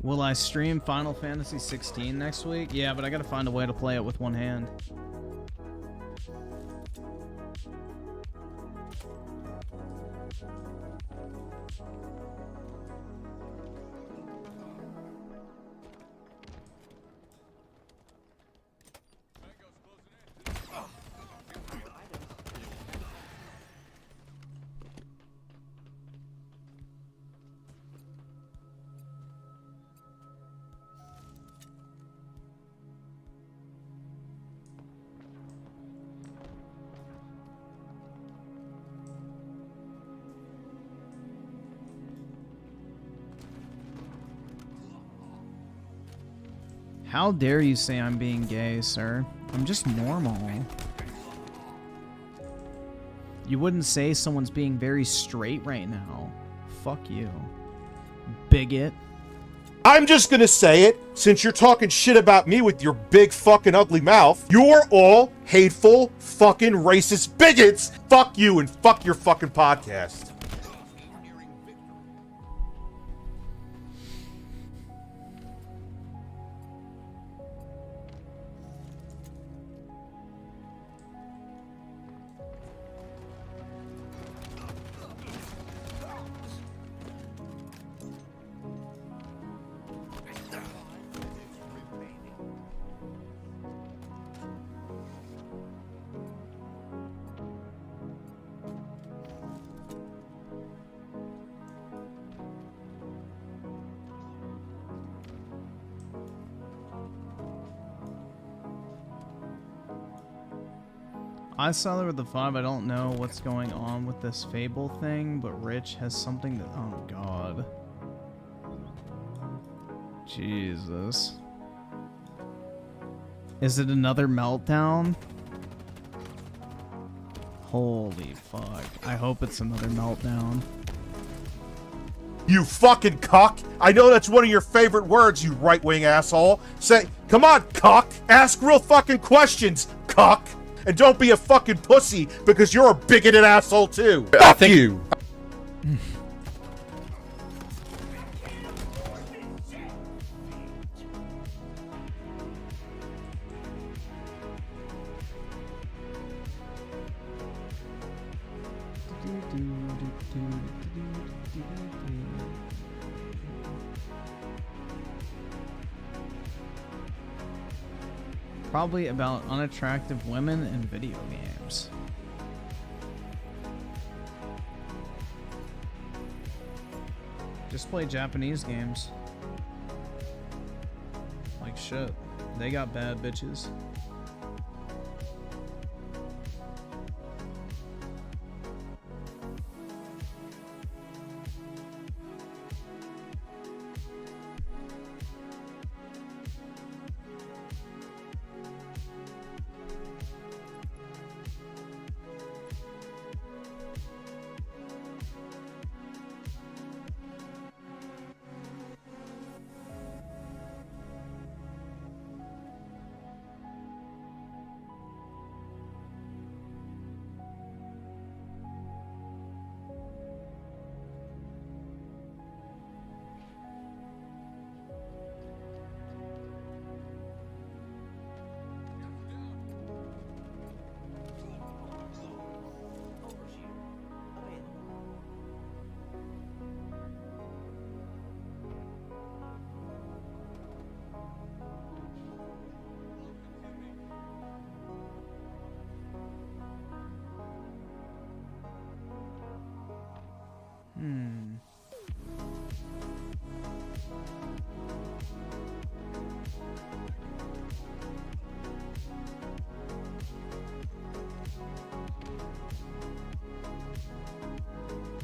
Will I stream Final Fantasy 16 next week? Yeah, but I gotta find a way to play it with one hand. How dare you say I'm being gay, sir? I'm just normal. You wouldn't say someone's being very straight right now. Fuck you. Bigot. I'm just gonna say it, since you're talking shit about me with your big fucking ugly mouth. You're all hateful, fucking racist bigots. Fuck you and fuck your fucking podcast. I saw there with the 5. I don't know what's going on with this Fable thing, but Rich has something that... Oh, God. Jesus. Is it another meltdown? Holy fuck. I hope it's another meltdown. You fucking cock! I know that's one of your favorite words, you right-wing asshole. Say, come on, cock! Ask real fucking questions, cock! And don't be a fucking pussy, because you're a bigoted asshole too. Fuck you! Probably about unattractive women in video games. Just play Japanese games. Like shit. They got bad bitches. Hmm.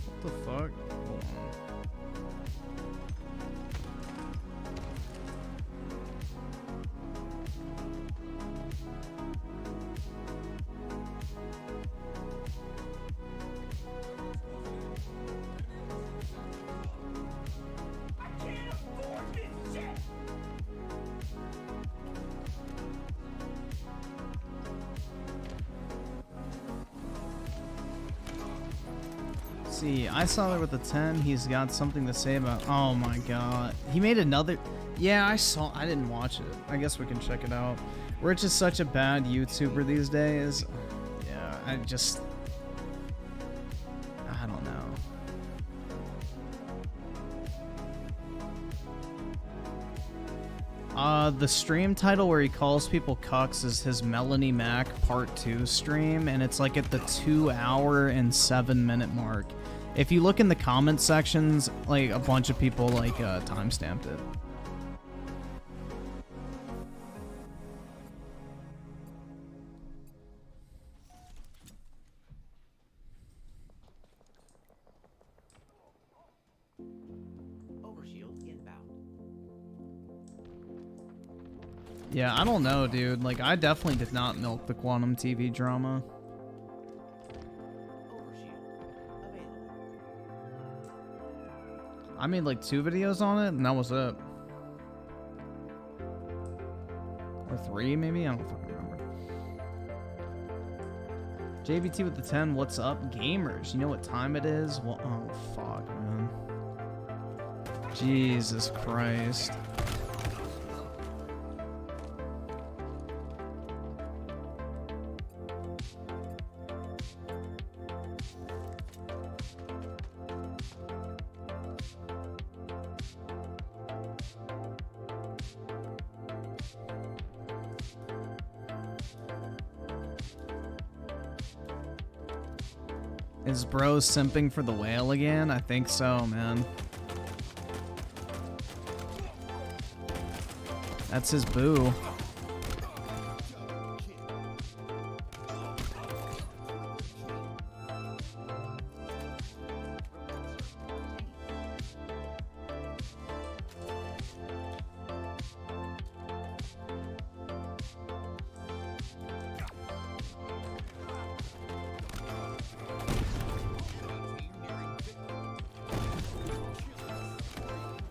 What the fuck? Hold on. I can't afford this shit! See, I saw there with the 10. He's got something to say about. Oh my god. He made another. Yeah, I saw. I didn't watch it. I guess we can check it out. Rich is such a bad YouTuber these days. Yeah, I just. I don't know. The stream title where he calls people cucks is his Melanie Mac Part 2 stream, and it's like at the 2 hour and 7 minute mark. If you look in the comment sections, like a bunch of people like timestamped it. Overshield inbound. Yeah, I don't know, dude. Like, I definitely did not milk the Quantum TV drama. Overshield available. I made like 2 videos on it, and that was it. Or 3, maybe? I don't fucking remember. JBT with the 10, what's up, gamers? You know what time it is? Well, oh, fuck, man. Jesus Christ. Is bro simping for the whale again? I think so, man. That's his boo.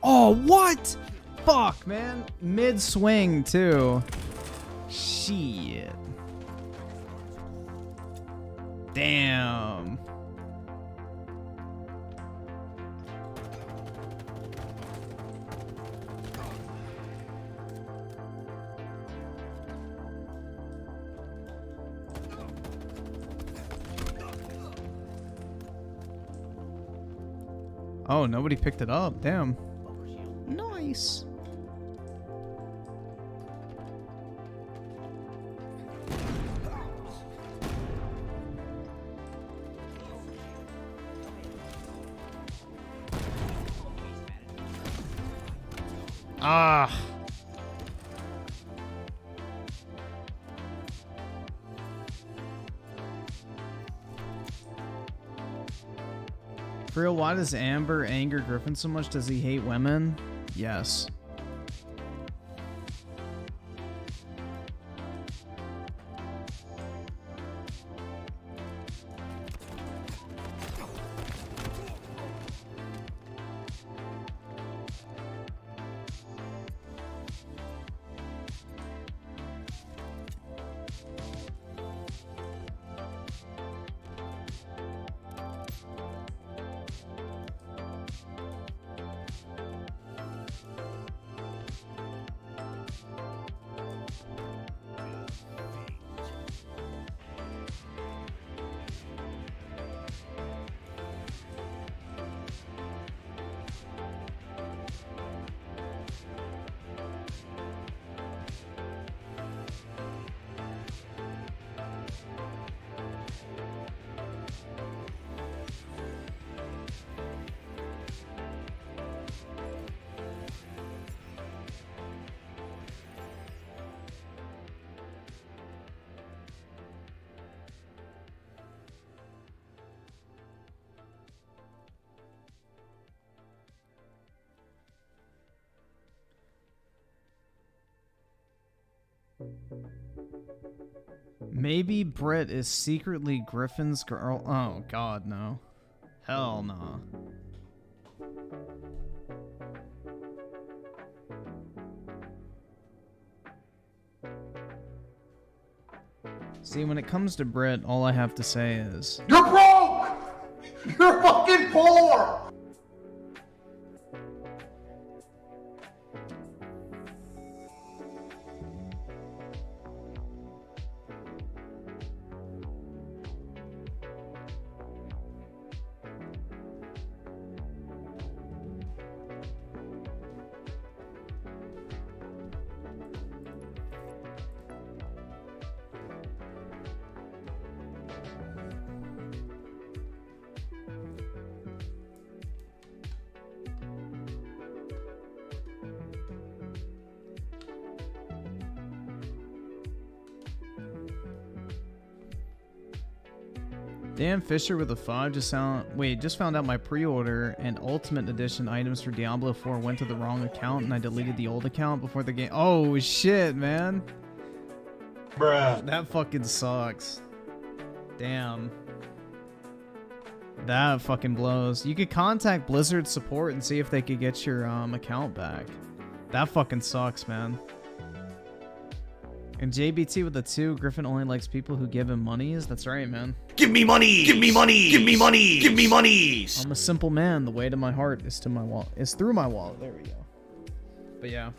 Oh, what? Fuck, man. Mid-swing, too. Shit. Damn. Oh, nobody picked it up. Damn. Nice. Ah. For real, why does Amber anger Griffin so much? Does he hate women? Yes. Maybe Britt is secretly Griffin's girl. Oh god, no. Hell no. See, when it comes to Britt, all I have to say is... You're broke! You're fucking poor! Dan Fisher with a 5 just found out my pre-order and Ultimate Edition items for Diablo 4 went to the wrong account and I deleted the old account before the game. Oh shit, man. Bruh. That fucking sucks. Damn. That fucking blows. You could contact Blizzard support and see if they could get your account back. That fucking sucks, man. And JBT with a 2, Griffin only likes people who give him monies. That's right, man. Give me money! Give me money! Give me money! Give me monies! I'm a simple man. The way to my heart is to my wallet. Is through my wallet. There we go. But yeah.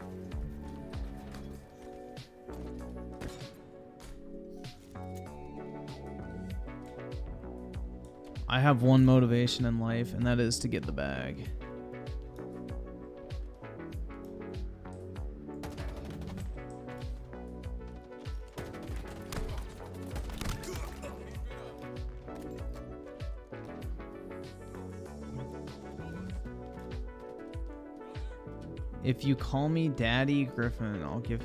I have one motivation in life, and that is to get the bag. If you call me Daddy Griffin, I'll give...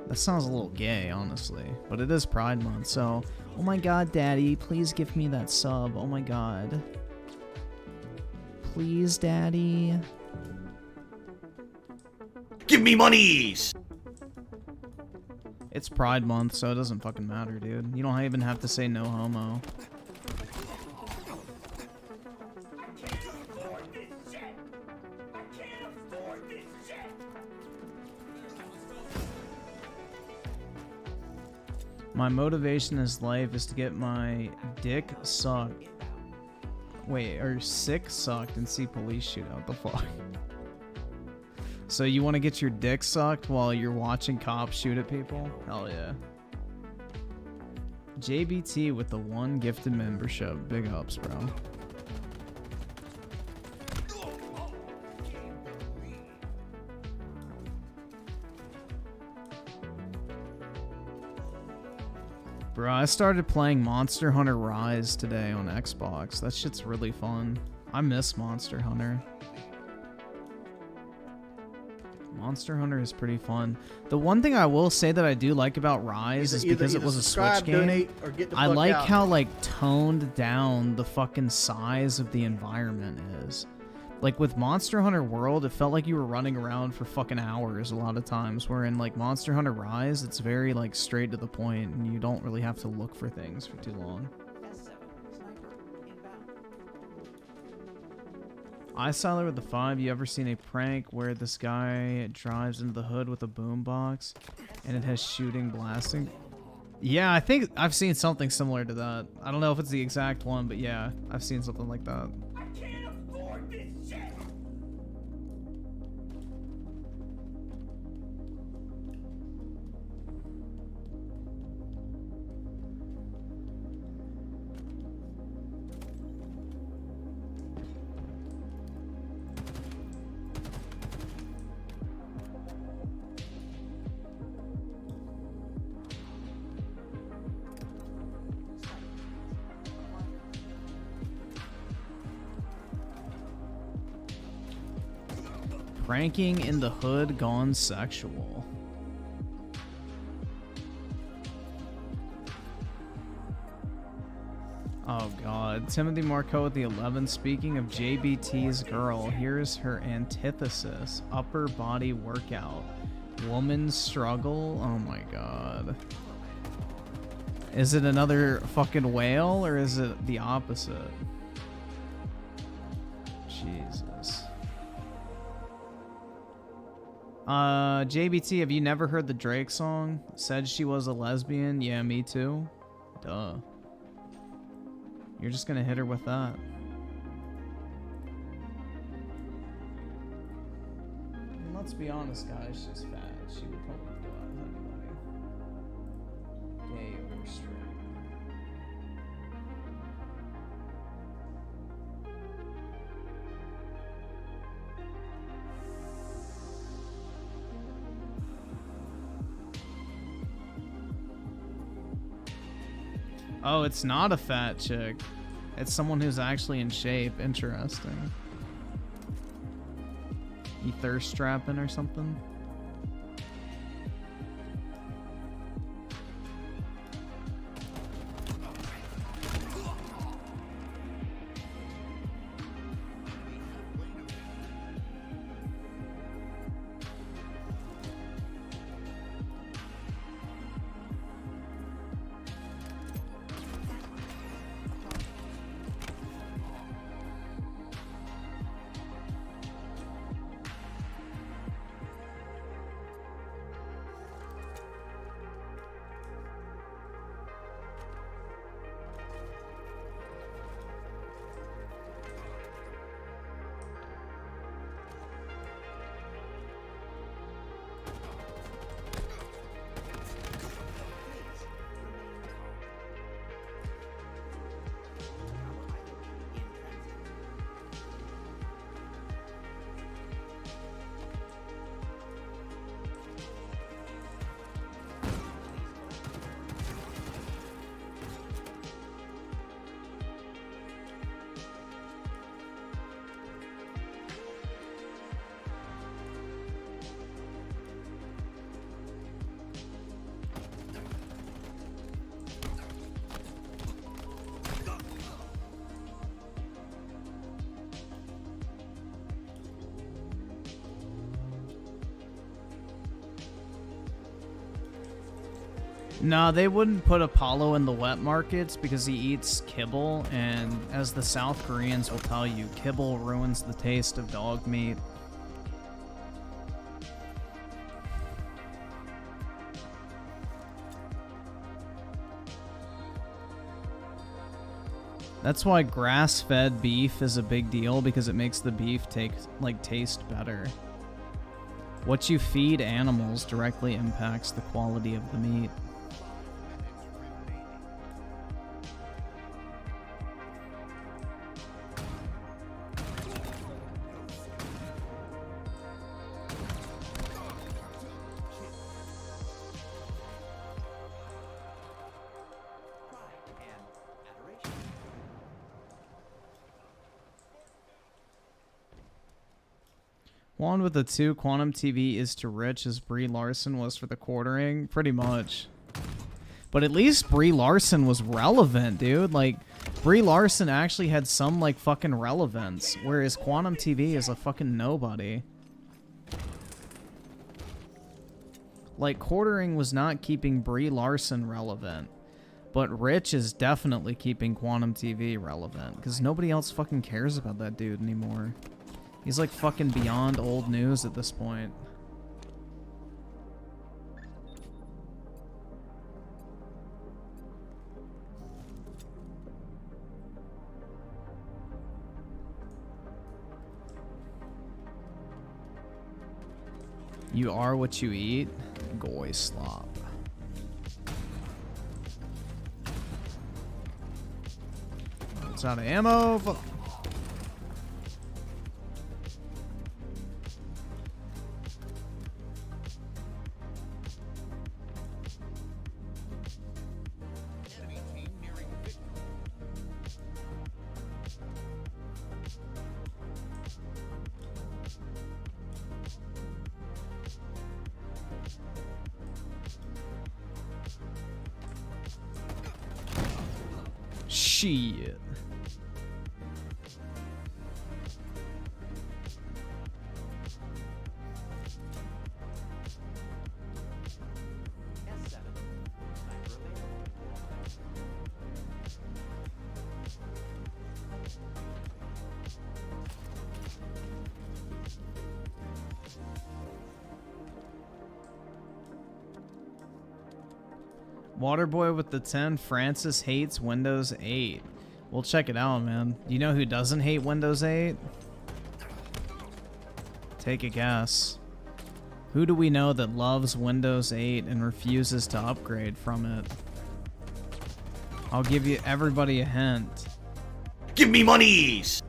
That sounds a little gay, honestly. But it is Pride Month, so... Oh my god, Daddy, please give me that sub. Oh my god. Please, Daddy. Give me monies! It's Pride Month, so it doesn't fucking matter, dude. You don't even have to say no homo. My motivation in life is to get my dick sucked. Wait, or sick sucked and see police shoot out the fuck. So you want to get your dick sucked while you're watching cops shoot at people? Hell yeah. JBT with the 1 gifted membership. Big ups, bro. Bro, I started playing Monster Hunter Rise today on Xbox. That shit's really fun. I miss Monster Hunter. Monster Hunter is pretty fun. The one thing I will say that I do like about Rise is because it was a Switch game. I like how like toned down the fucking size of the environment is. Like with Monster Hunter World, it felt like you were running around for fucking hours a lot of times, where in like Monster Hunter Rise, it's very like straight to the point and you don't really have to look for things for too long. Siler with the 5, you ever seen a prank where this guy drives into the hood with a boombox and it has shooting, blasting? Yeah, I think I've seen something similar to that. I don't know if it's the exact one, but yeah, I've seen something like that. I can't afford this shit! Pranking in the hood gone sexual. Oh god. Timothy Marco with the 11. Speaking of JBT's girl, here's her antithesis. Upper body workout. Woman's struggle. Oh my god. Is it another fucking whale or is it the opposite? Jesus. JBT, have you never heard the Drake song? Said she was a lesbian? Yeah, me too. Duh. You're just gonna hit her with that. And let's be honest, guys, she's fat. She would probably go out with anybody. Gay or straight. Oh, it's not a fat chick. It's someone who's actually in shape. Interesting. You thirst trapping or something? No, they wouldn't put Apollo in the wet markets because he eats kibble, and as the South Koreans will tell you, kibble ruins the taste of dog meat. That's why grass-fed beef is a big deal, because it makes the beef taste better. What you feed animals directly impacts the quality of the meat. Juan with the 2, Quantum TV is to Rich as Brie Larson was for the quartering. Pretty much. But at least Brie Larson was relevant, dude. Like, Brie Larson actually had some, like, fucking relevance. Whereas Quantum TV is a fucking nobody. Like, quartering was not keeping Brie Larson relevant. But Rich is definitely keeping Quantum TV relevant. Because nobody else fucking cares about that dude anymore. He's like fucking beyond old news at this point. You are what you eat. Goy slop. It's out of ammo. Fuck. Shit. S7. Sniper available. Waterboy with the 10. Francis hates Windows 8. We'll check it out, man. Do you know who doesn't hate Windows 8? Take a guess. Who do we know that loves Windows 8 and refuses to upgrade from it? I'll give you everybody a hint. Give me monies!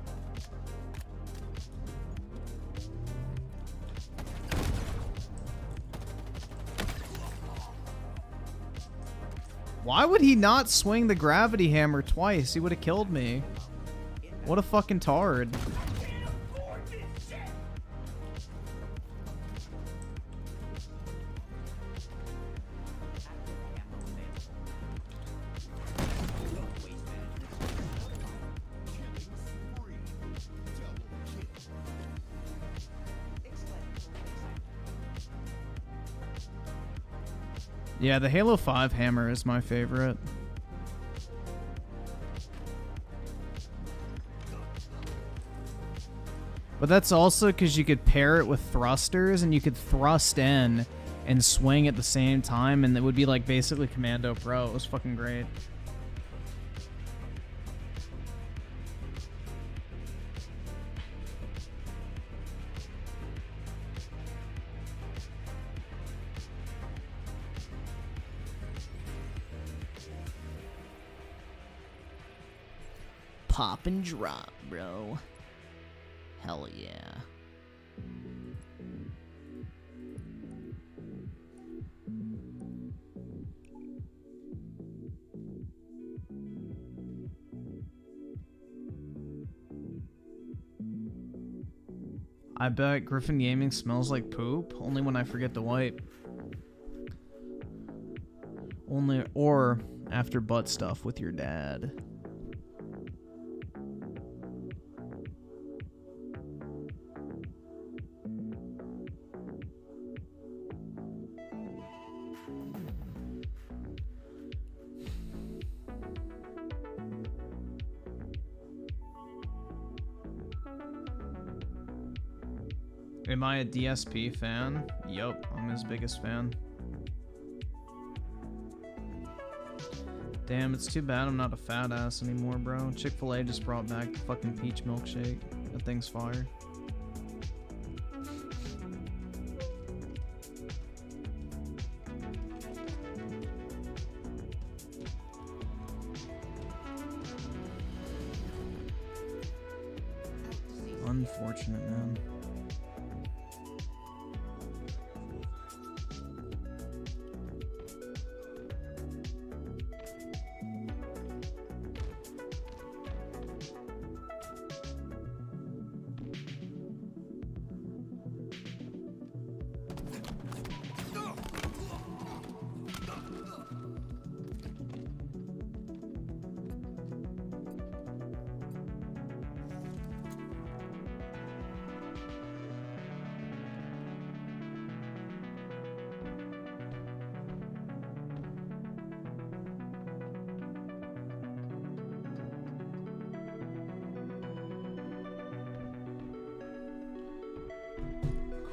Why would he not swing the gravity hammer twice? He would have killed me. What a fucking tard. Yeah, the Halo 5 hammer is my favorite. But that's also because you could pair it with thrusters and you could thrust in and swing at the same time, and it would be like basically Commando Pro. It was fucking great. Pop and drop, bro. Hell yeah. I bet Griffin Gaming smells like poop, only when I forget to wipe. Only, or after butt stuff with your dad. Am I a DSP fan? Yup, I'm his biggest fan. Damn, it's too bad I'm not a fat ass anymore, bro. Chick-fil-A just brought back the fucking peach milkshake. That thing's fire. Unfortunate, man.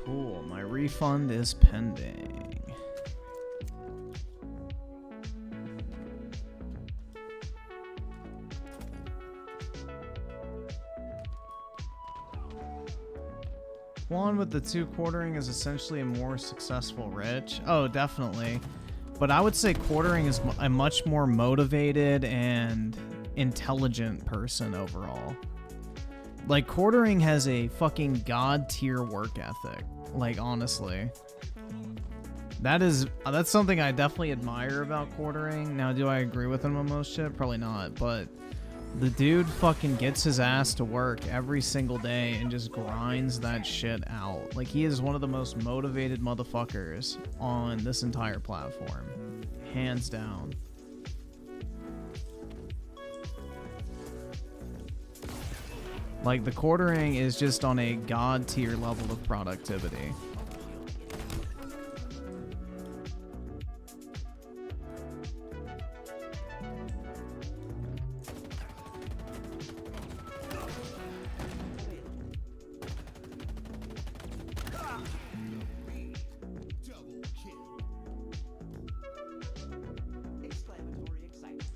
Cool, my refund is pending. One with the 2 quartering is essentially a more successful rich. Oh, definitely. But I would say quartering is a much more motivated and intelligent person overall. Like, quartering has a fucking god tier work ethic. Like, honestly. That's something I definitely admire about quartering. Now, do I agree with him on most shit? Probably not, but the dude fucking gets his ass to work every single day and just grinds that shit out. Like, he is one of the most motivated motherfuckers on this entire platform. Hands down. Like, the quartering is just on a god tier level of productivity. Exclamatory excitement.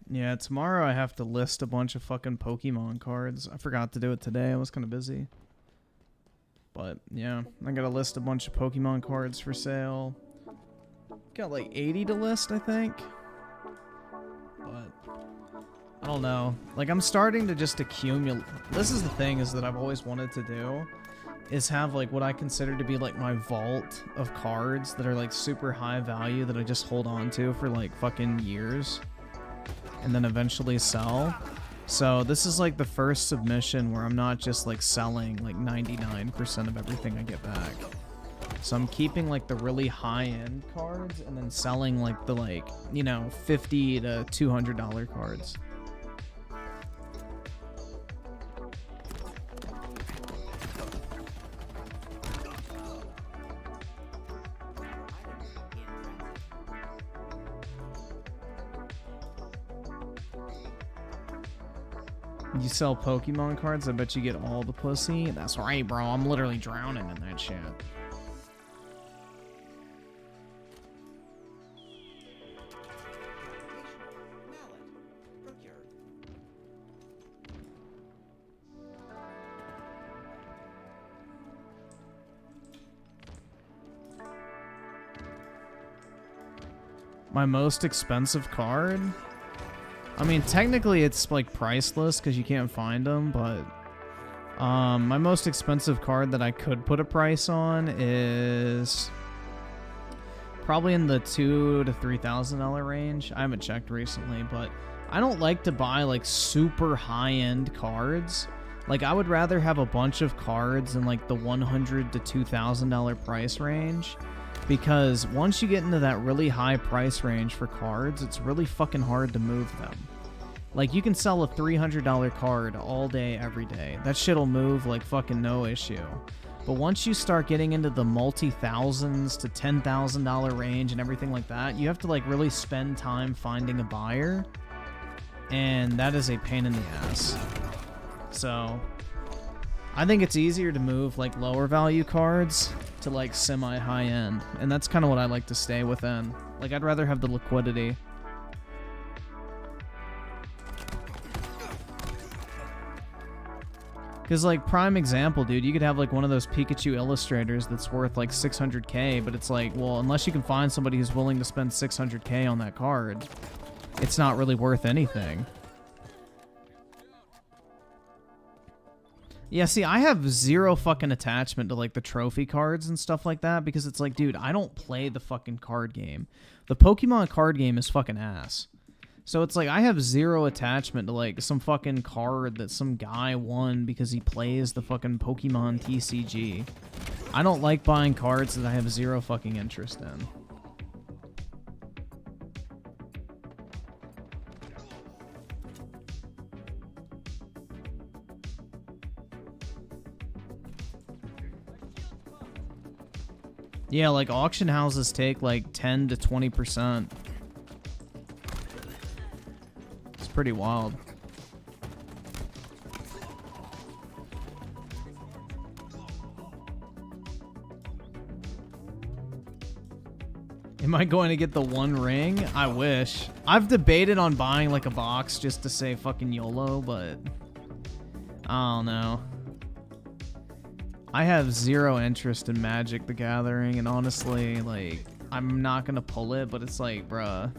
Yeah, tomorrow I have to list a bunch of fucking Pokemon cards. I forgot to do it today. I was kind of busy. But, yeah, I gotta list a bunch of Pokemon cards for sale. Got like 80 to list, I think. But, I don't know. Like, I'm starting to just accumulate. This is the thing is that I've always wanted to do. Is have like what I consider to be like my vault of cards that are like super high value that I just hold on to for like fucking years. And then eventually sell. So this is like the first submission where I'm not just like selling like 99% of everything I get back. So I'm keeping like the really high-end cards and then selling like the like, you know, $50 to $200 cards. You sell Pokemon cards, I bet you get all the pussy. That's right, bro. I'm literally drowning in that shit. My most expensive card? I mean, technically it's like priceless because you can't find them, but my most expensive card that I could put a price on is probably in the $2,000 to $3,000 range. I haven't checked recently, but I don't like to buy like super high-end cards. Like, I would rather have a bunch of cards in like the $100 to $2,000 price range. Because once you get into that really high price range for cards, it's really fucking hard to move them. Like, you can sell a $300 card all day, every day. That shit'll move like fucking no issue. But once you start getting into the multi-thousands to $10,000 range and everything like that, you have to like really spend time finding a buyer. And that is a pain in the ass. So, I think it's easier to move like lower value cards to like semi high end, and that's kind of what I like to stay within. Like, I'd rather have the liquidity. Because like, prime example, dude, you could have like one of those Pikachu illustrators that's worth like 600k, but it's like, well, unless you can find somebody who's willing to spend 600k on that card, it's not really worth anything. Yeah, see, I have zero fucking attachment to, like, the trophy cards and stuff like that, because it's like, dude, I don't play the fucking card game. The Pokemon card game is fucking ass. So it's like, I have zero attachment to, like, some fucking card that some guy won because he plays the fucking Pokemon TCG. I don't like buying cards that I have zero fucking interest in. Yeah, like, auction houses take like 10 to 20%. It's pretty wild. Am I going to get the one ring? I wish. I've debated on buying like a box just to say fucking YOLO, but I don't know. I have zero interest in Magic the Gathering, and honestly, like, I'm not gonna pull it, but it's like, bruh,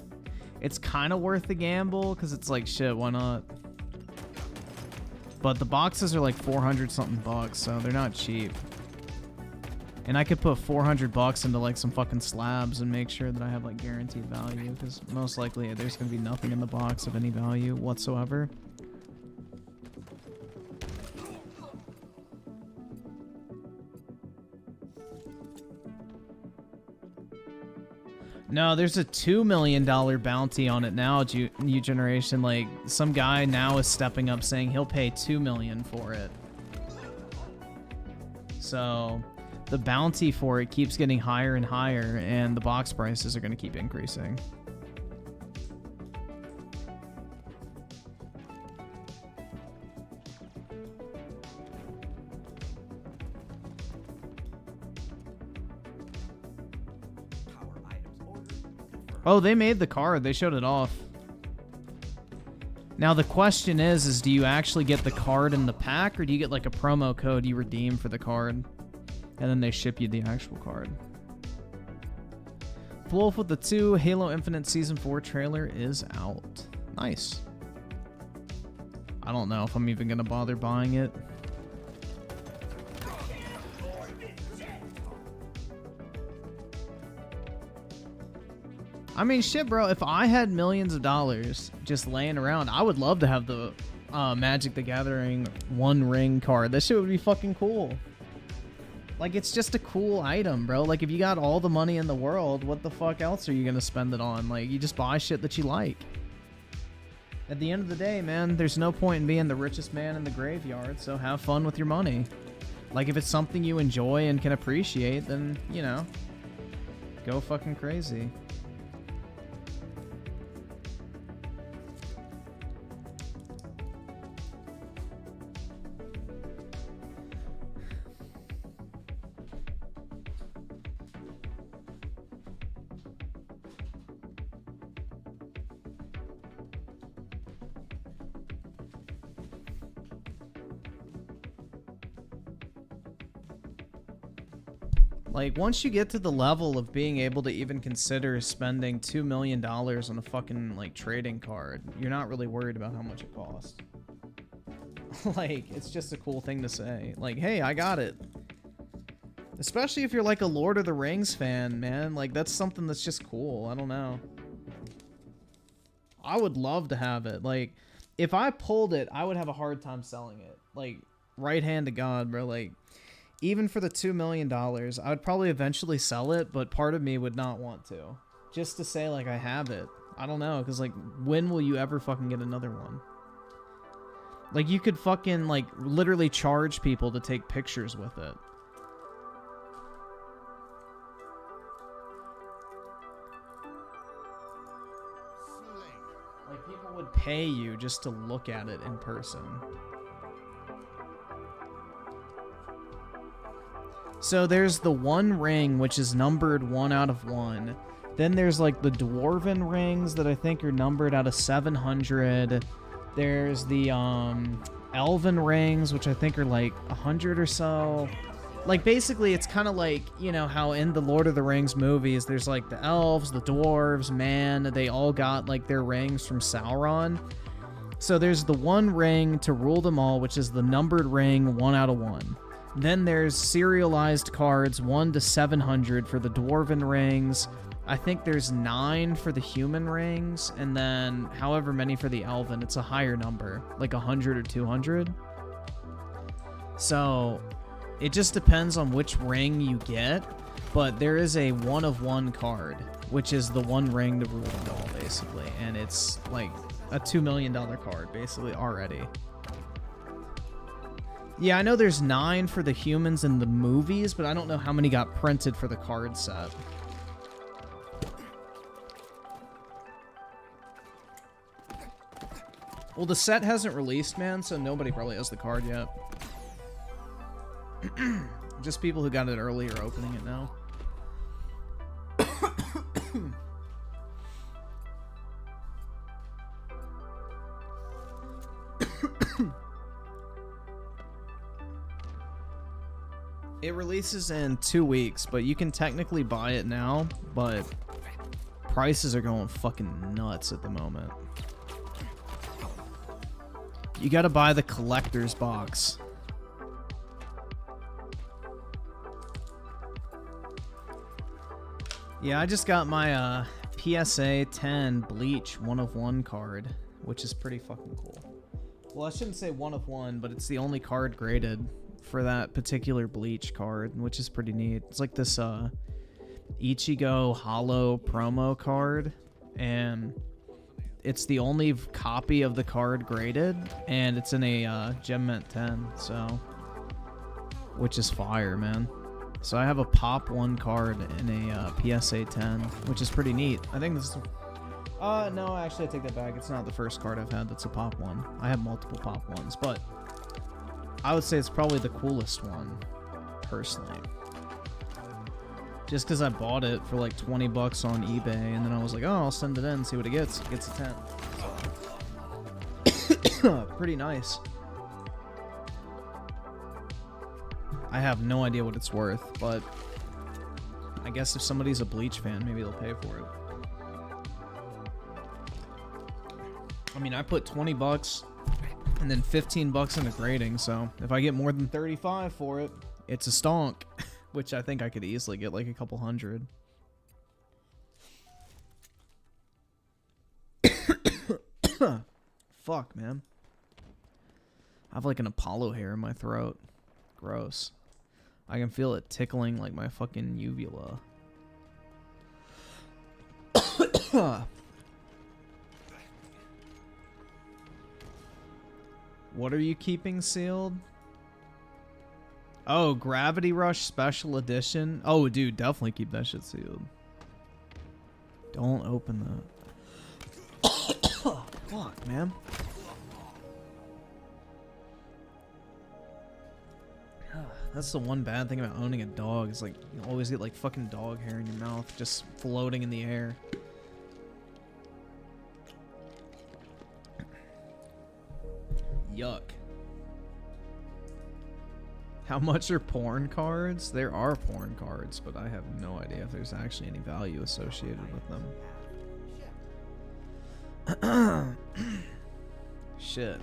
it's kind of worth the gamble, because it's like, shit, why not? But the boxes are like 400 something bucks, so they're not cheap. And I could put 400 bucks into like some fucking slabs and make sure that I have like guaranteed value, because most likely there's gonna be nothing in the box of any value whatsoever. No, there's a $2 million bounty on it now, new generation. Like, some guy now is stepping up saying he'll pay $2 million for it. So, the bounty for it keeps getting higher and higher, and the box prices are going to keep increasing. Oh, they made the card. They showed it off. Now the question is do you actually get the card in the pack, or do you get like a promo code you redeem for the card, and then they ship you the actual card? Wolf with the 2 Halo Infinite Season 4 trailer is out. Nice. I don't know if I'm even gonna bother buying it. I mean, shit, bro, if I had millions of dollars just laying around, I would love to have the Magic the Gathering One Ring card. That shit would be fucking cool. Like, it's just a cool item, bro. Like, if you got all the money in the world, what the fuck else are you gonna spend it on? Like, you just buy shit that you like. At the end of the day, man, there's no point in being the richest man in the graveyard, so have fun with your money. Like, if it's something you enjoy and can appreciate, then, you know, go fucking crazy. Like, once you get to the level of being able to even consider spending $2 million on a fucking, like, trading card, you're not really worried about how much it costs. Like, it's just a cool thing to say. Like, hey, I got it. Especially if you're, like, a Lord of the Rings fan, man. Like, that's something that's just cool. I don't know. I would love to have it. Like, if I pulled it, I would have a hard time selling it. Like, right hand to God, bro. Like, even for the $2 million, I would probably eventually sell it, but part of me would not want to. Just to say, like, I have it. I don't know, because, like, when will you ever fucking get another one? Like, you could fucking, like, literally charge people to take pictures with it. Like, people would pay you just to look at it in person. So there's the One Ring, which is numbered 1 out of 1. Then there's like the Dwarven rings that I think are numbered out of 700. There's the Elven rings, which I think are like 100 or so. Like, basically, it's kind of like, you know, how in the Lord of the Rings movies, there's like the elves, the dwarves, man, they all got like their rings from Sauron. So there's the One Ring to rule them all, which is the numbered ring 1 out of 1. Then there's serialized cards 1 to 700 for the Dwarven rings. I think there's 9 for the human rings, and then however many for the Elven. It's a higher number, like 100 or 200. So it just depends on which ring you get, but there is a 1 of 1 card, which is the One Ring to rule them all, basically, and it's like a $2 million card, basically, already. Yeah, I know there's 9 for the humans in the movies, but I don't know how many got printed for the card set. Well, the set hasn't released, man, so nobody probably has the card yet. Just people who got it early are opening it now. It releases in 2 weeks, but you can technically buy it now, but prices are going fucking nuts at the moment. You gotta buy the collector's box. Yeah, I just got my PSA 10 Bleach 1 of 1 card, which is pretty fucking cool. Well, I shouldn't say 1 of 1, but it's the only card graded for that particular Bleach card, which is pretty neat. It's like this Ichigo Hollow promo card, and it's the only copy of the card graded, and it's in a Gem Mint 10, so, which is fire, man. So I have a Pop 1 card in a PSA 10, which is pretty neat. I think this is... no, actually I take that back. It's not the first card I've had that's a Pop 1. I have multiple Pop 1s, but I would say it's probably the coolest one, personally. Just because I bought it for like 20 bucks on eBay, and then I was like, oh, I'll send it in, see what it gets. It gets a 10. Pretty nice. I have no idea what it's worth, but I guess if somebody's a Bleach fan, maybe they'll pay for it. I mean, I put 20 bucks and then 15 bucks in the grading, so if I get more than 35 for it, it's a stonk, which I think I could easily get like a couple hundred. Fuck, man. I have like an Apollo hair in my throat. Gross. I can feel it tickling like my fucking uvula. What are you keeping sealed? Oh, Gravity Rush Special Edition. Oh, dude, definitely keep that shit sealed. Don't open that. Fuck, man. That's the one bad thing about owning a dog. Is like you always get like fucking dog hair in your mouth just floating in the air. Yuck. How much are porn cards? There are porn cards, but I have no idea if there's actually any value associated with them. Shit.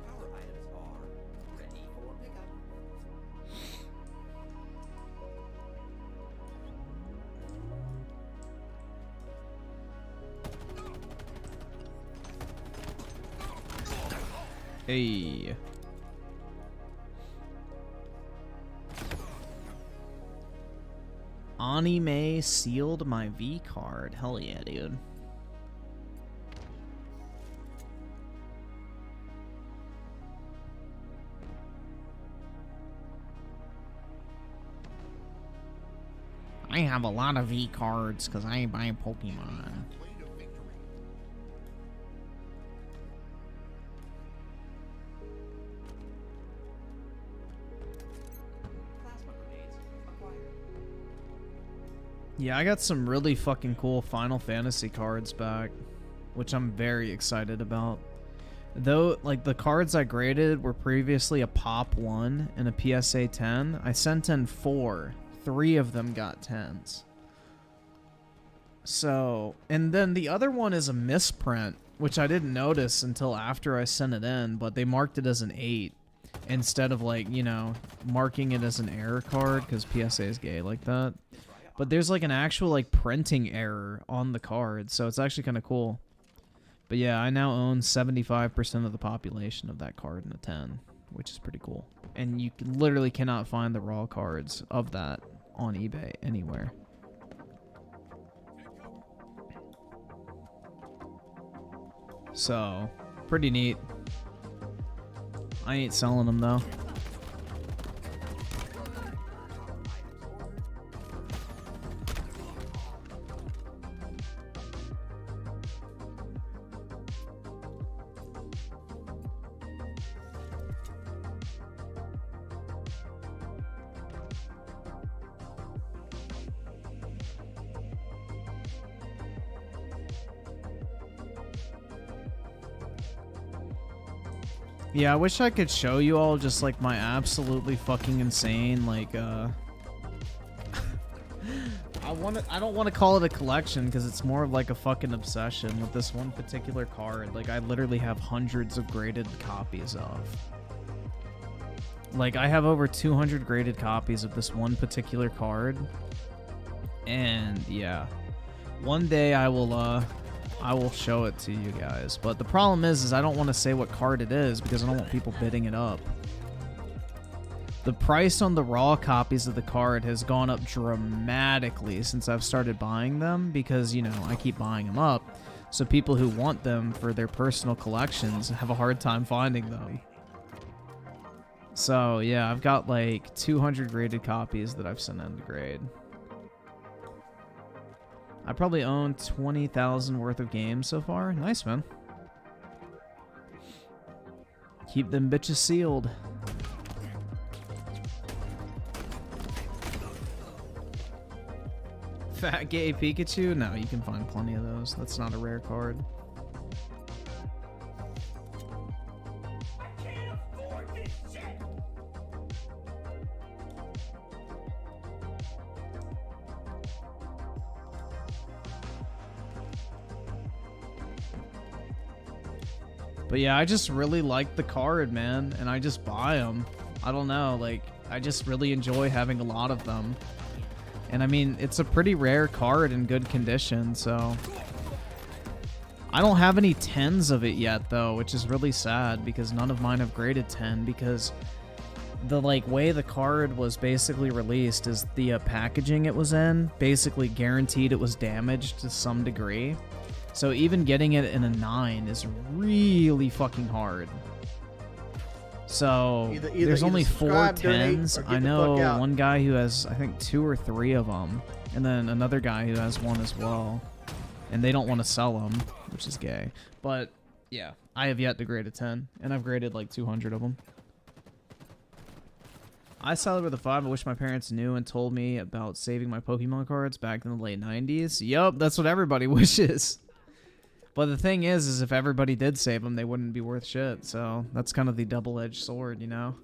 Power items are ready for pickup. Hey. Anime sealed my V card. Hell yeah, dude. I have a lot of V cards because I buy Pokemon. Plasma grenades acquired. Yeah, I got some really fucking cool Final Fantasy cards back, which I'm very excited about. Though, like, the cards I graded were previously a Pop 1 and a PSA 10. I sent in 4. 3 of them got 10s. So, and then the other one is a misprint, which I didn't notice until after I sent it in, but they marked it as an 8 instead of, like, you know, marking it as an error card, because PSA is gay like that. But there's, like, an actual, like, printing error on the card, so it's actually kind of cool. But yeah, I now own 75% of the population of that card in a 10, which is pretty cool. And you literally cannot find the raw cards of that on eBay anywhere. So, pretty neat. I ain't selling them though. Yeah, I wish I could show you all just like my absolutely fucking insane like I don't want to call it a collection because it's more of like a fucking obsession with this one particular card. Like I literally have hundreds of graded copies of. Like I have over 200 graded copies of this one particular card. And yeah, one day I will show it to you guys. But the problem is I don't want to say what card it is because I don't want people bidding it up. The price on the raw copies of the card has gone up dramatically since I've started buying them because, you know, I keep buying them up. So people who want them for their personal collections have a hard time finding them. So yeah, I've got like 200 graded copies that I've sent in to grade. I probably own 20,000 worth of games so far. Nice, man. Keep them bitches sealed. Fat gay Pikachu? No, you can find plenty of those. That's not a rare card. I can't afford this shit. But yeah, I just really like the card, man, and I just buy them. I don't know, like, I just really enjoy having a lot of them. And I mean, it's a pretty rare card in good condition, so... I don't have any 10s of it yet, though, which is really sad, because none of mine have graded 10, because the, like, way the card was basically released is the packaging it was in basically guaranteed it was damaged to some degree. So even getting it in a 9 is really fucking hard. So there's only 4 10s. I know one guy who has, I think, 2 or 3 of them, and then another guy who has 1 as well. And they don't want to sell them, which is gay. But yeah, I have yet to grade a 10, and I've graded like 200 of them. I started with a 5. I wish my parents knew and told me about saving my Pokemon cards back in the late 90s. Yup, that's what everybody wishes. But the thing is if everybody did save them, they wouldn't be worth shit. So that's kind of the double-edged sword, you know?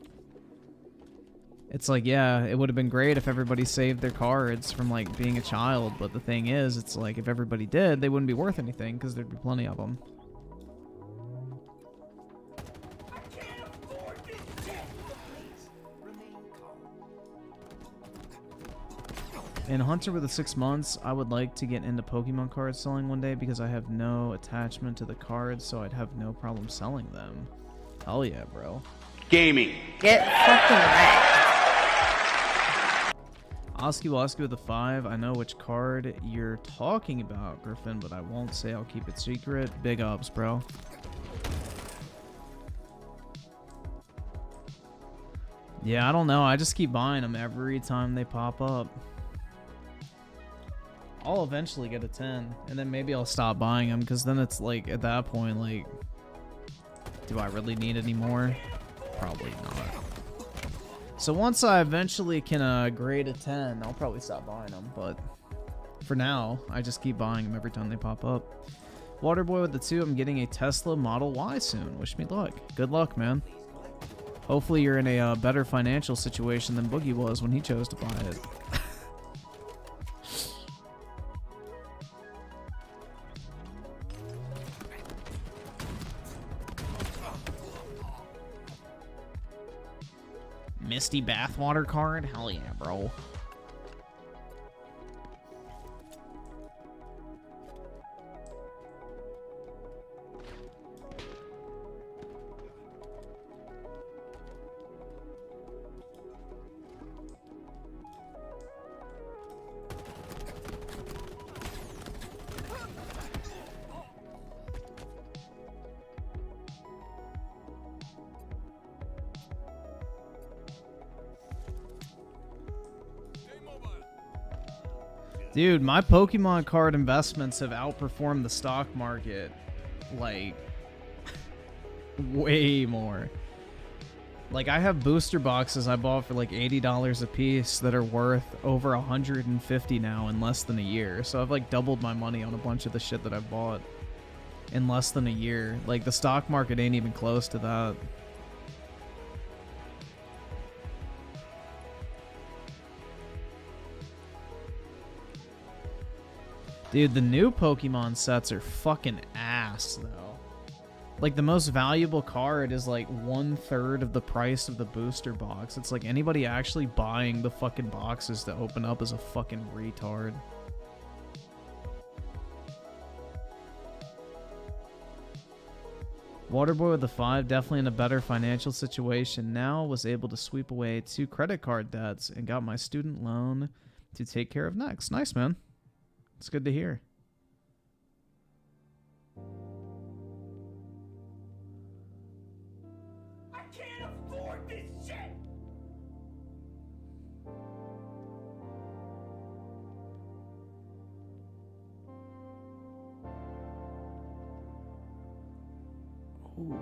It's like, yeah, it would have been great if everybody saved their cards from, like, being a child. But the thing is, it's like, if everybody did, they wouldn't be worth anything because thered be plenty of them. I can't afford this shit. In Hunter with the 6 months, I would like to get into Pokemon card selling one day because I have no attachment to the cards, so I'd have no problem selling them. Hell yeah, bro. Gaming. Get fucking wrecked. Oski with a 5. I know which card you're talking about, Griffin, but I won't say. I'll keep it secret. Big ups, bro. Yeah, I don't know. I just keep buying them every time they pop up. I'll eventually get a 10, and then maybe I'll stop buying them, because then it's like, at that point, like, do I really need any more? Probably not. So once I eventually can grade a 10, I'll probably stop buying them, but for now, I just keep buying them every time they pop up. Waterboy with the 2, I'm getting a Tesla Model Y soon. Wish me luck. Good luck, man. Hopefully you're in a better financial situation than Boogie was when he chose to buy it. Misty Bathwater card? Hell yeah, bro. Dude, my Pokemon card investments have outperformed the stock market, like, way more. Like, I have booster boxes I bought for like $80 a piece that are worth over $150 now in less than a year. So I've like doubled my money on a bunch of the shit that I've bought in less than a year. Like, the stock market ain't even close to that. Dude, the new Pokemon sets are fucking ass, though. Like, the most valuable card is, like, 1/3 of the price of the booster box. It's like anybody actually buying the fucking boxes to open up is a fucking retard. Waterboy with the 5, definitely in a better financial situation now, was able to sweep away 2 credit card debts and got my student loan to take care of next. Nice, man. It's good to hear. I can't afford this shit! Ooh.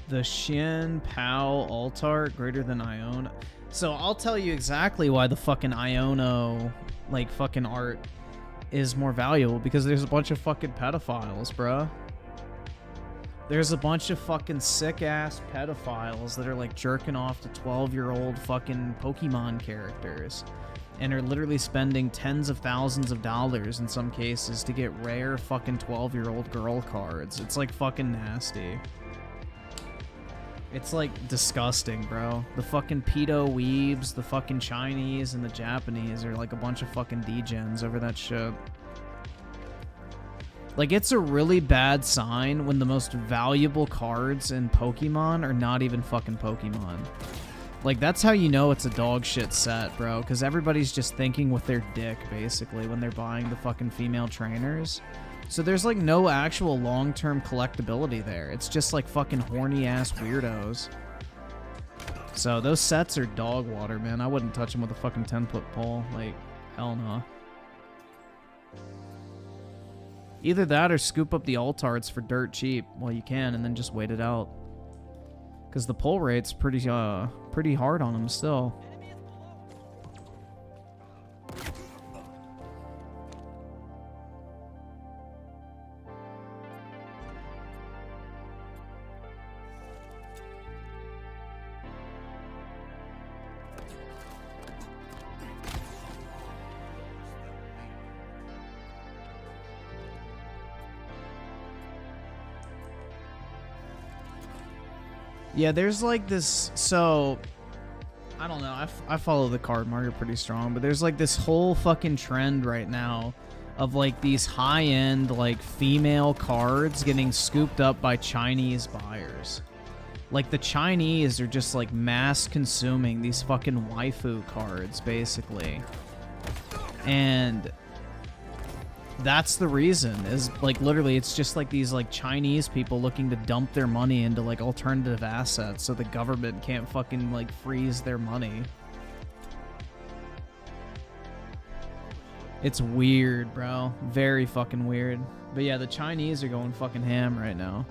The Shin Pao Altart greater than Iono. So I'll tell you exactly why the fucking Iono, like, fucking art is more valuable. Because there's a bunch of fucking pedophiles, bruh. There's a bunch of fucking sick-ass pedophiles that are, like, jerking off to 12-year-old fucking Pokemon characters. And are literally spending tens of thousands of dollars in some cases to get rare fucking 12-year-old girl cards. It's, like, fucking nasty. It's, like, disgusting, bro. The fucking pedo weebs, the fucking Chinese, and the Japanese are, like, a bunch of fucking degens over that shit. Like, it's a really bad sign when the most valuable cards in Pokemon are not even fucking Pokemon. Like, that's how you know it's a dog shit set, bro. Because everybody's just thinking with their dick, basically, when they're buying the fucking female trainers. So there's, like, no actual long-term collectability there. It's just, like, fucking horny-ass weirdos. So those sets are dog water, man. I wouldn't touch them with a fucking 10-foot pole. Like, hell no. Either that or scoop up the altarts for dirt cheap while you can and then just wait it out. Because the pull rate's pretty hard on them still. Yeah, there's like this, so, I don't know, I follow the card market pretty strong, but there's like this whole fucking trend right now of like these high-end like female cards getting scooped up by Chinese buyers. Like the Chinese are just like mass consuming these fucking waifu cards, basically. And that's the reason, is like literally it's just like these like Chinese people looking to dump their money into like alternative assets so the government can't fucking like freeze their money. It's weird, bro. Very fucking weird. But yeah, the Chinese are going fucking ham right now.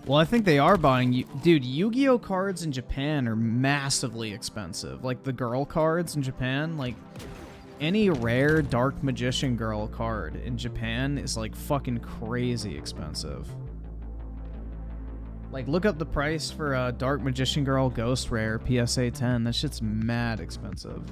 Well, I think they are buying... Dude, Yu-Gi-Oh cards in Japan are massively expensive. Like, the girl cards in Japan, like, any rare Dark Magician girl card in Japan is, like, fucking crazy expensive. Like, look up the price for a Dark Magician girl Ghost Rare PSA 10. That shit's mad expensive.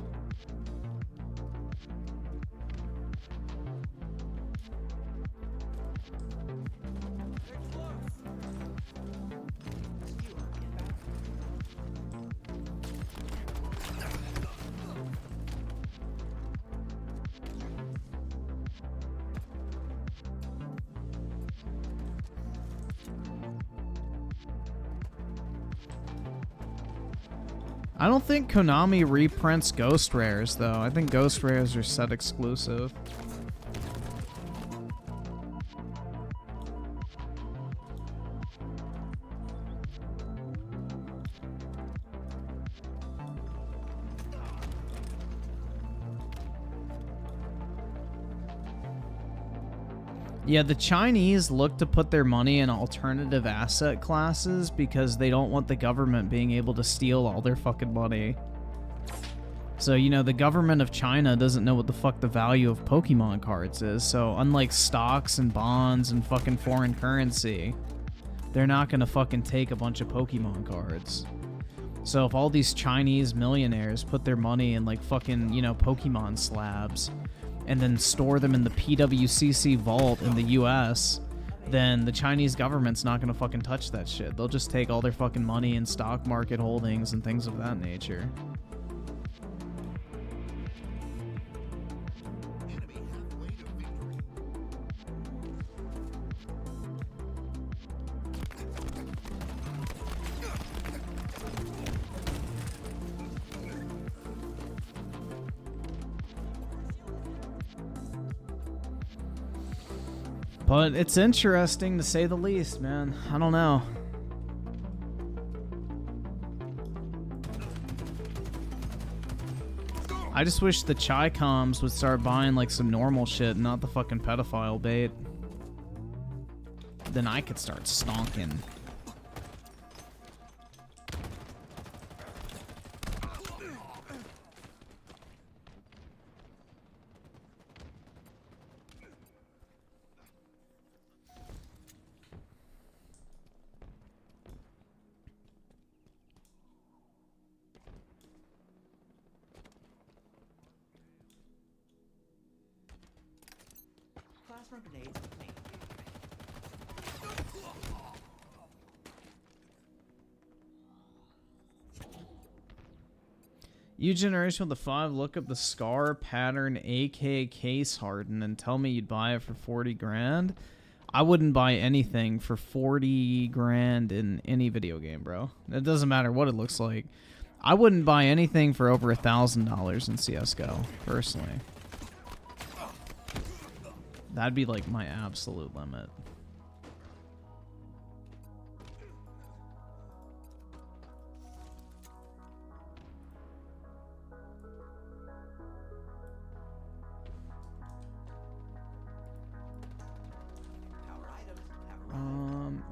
I don't think Konami reprints Ghost Rares, though. I think Ghost Rares are set exclusive. Yeah, the Chinese look to put their money in alternative asset classes because they don't want the government being able to steal all their fucking money. So, you know, the government of China doesn't know what the fuck the value of Pokemon cards is. So, unlike stocks and bonds and fucking foreign currency, they're not gonna fucking take a bunch of Pokemon cards. So, if all these Chinese millionaires put their money in, like, fucking, you know, Pokemon slabs, and then store them in the PWCC vault in the US, then the Chinese government's not gonna fucking touch that shit. They'll just take all their fucking money in stock market holdings and things of that nature. But it's interesting to say the least, man. I don't know. I just wish the Chi-Coms would start buying like some normal shit, not the fucking pedophile bait. Then I could start stonking. Plasma grenades obtained. You generation with the 5, look up the Scar Pattern AK case harden and tell me you'd buy it for 40 grand. I wouldn't buy anything for 40 grand in any video game, bro. It doesn't matter what it looks like. I wouldn't buy anything for over $1,000 in CSGO, personally. That'd be like my absolute limit.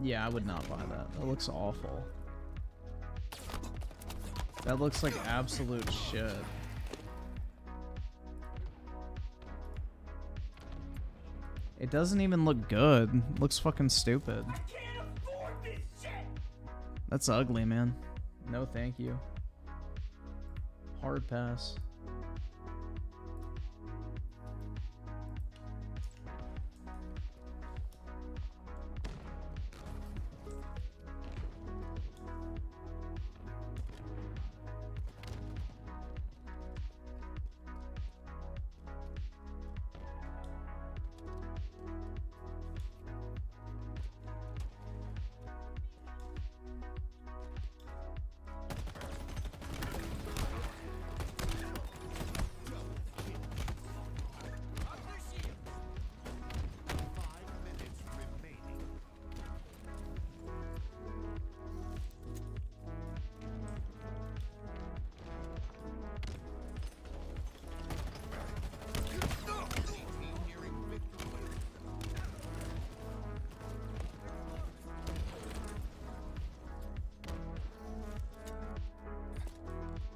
Yeah, I would not buy that. That looks awful. That looks like absolute shit. It doesn't even look good. It looks fucking stupid. I can't afford this shit! That's ugly, man. No thank you. Hard pass.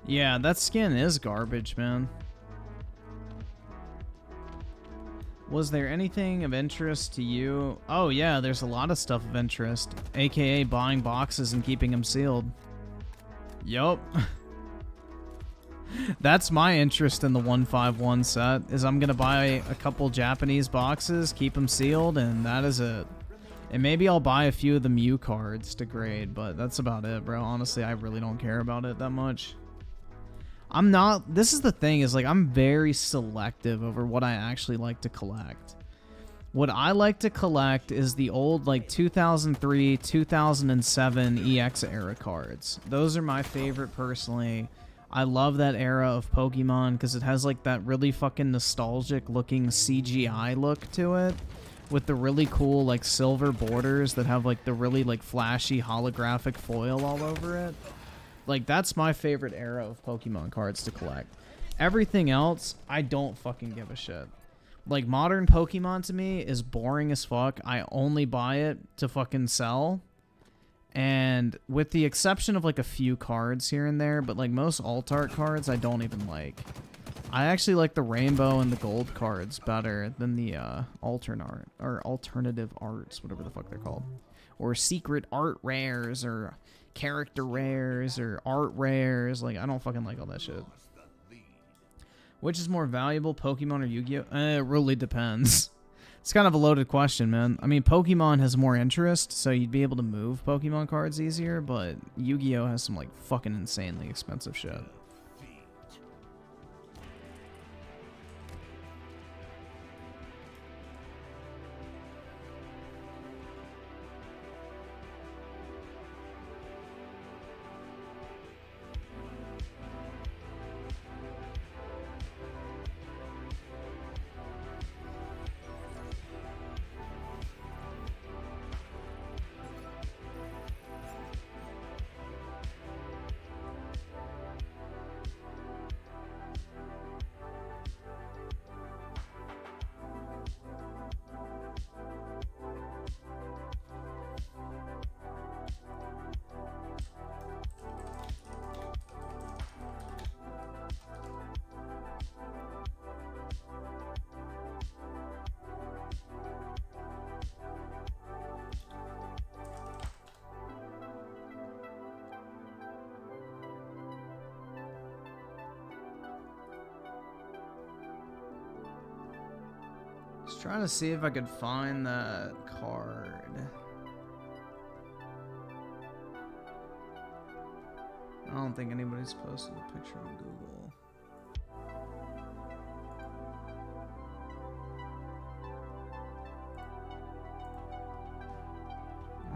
Yeah, that skin is garbage, man. Was there anything of interest to you? Oh yeah, there's a lot of stuff of interest. AKA buying boxes and keeping them sealed. Yup. That's my interest in the 151 set, is I'm gonna buy a couple Japanese boxes, keep them sealed, and that is it. And maybe I'll buy a few of the Mew cards to grade, but that's about it, bro. Honestly, I really don't care about it that much. I'm not, this is the thing, is like I'm very selective over what I actually like to collect. What I like to collect is the old, like, 2003, 2007 EX era cards. Those are my favorite, personally. I love that era of Pokemon because it has, like, that really fucking nostalgic-looking CGI look to it, with the really cool, like, silver borders that have, like, the really, like, flashy holographic foil all over it. Like, that's my favorite era of Pokemon cards to collect. Everything else, I don't fucking give a shit. Like, modern Pokemon to me is boring as fuck. I only buy it to fucking sell. And with the exception of, like, a few cards here and there, but, like, most alt-art cards I don't even like. I actually like the rainbow and the gold cards better than the alternative arts, whatever the fuck they're called. Or secret art rares, or character rares, or art rares. Like, I don't fucking like all that shit. Which is more valuable, Pokemon or Yu-Gi-Oh? It really depends. It's kind of a loaded question, man. I mean, Pokemon has more interest, so you'd be able to move Pokemon cards easier, but Yu-Gi-Oh has some, like, fucking insanely expensive shit. Just trying to see if I could find that card. I don't think anybody's posted a picture on Google.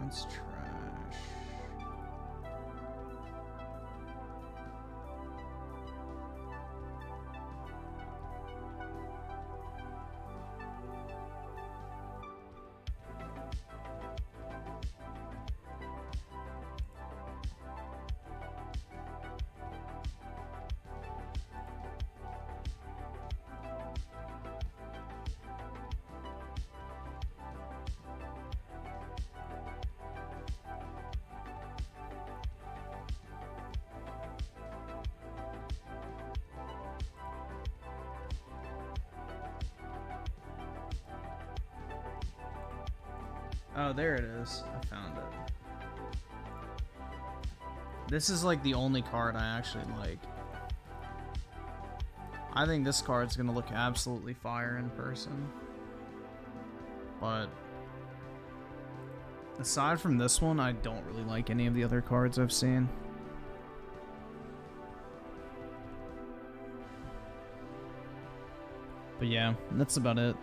That's trash. Oh, there it is. I found it. This is like the only card I actually like. I think this card's gonna look absolutely fire in person. But aside from this one, I don't really like any of the other cards I've seen. But yeah, that's about it.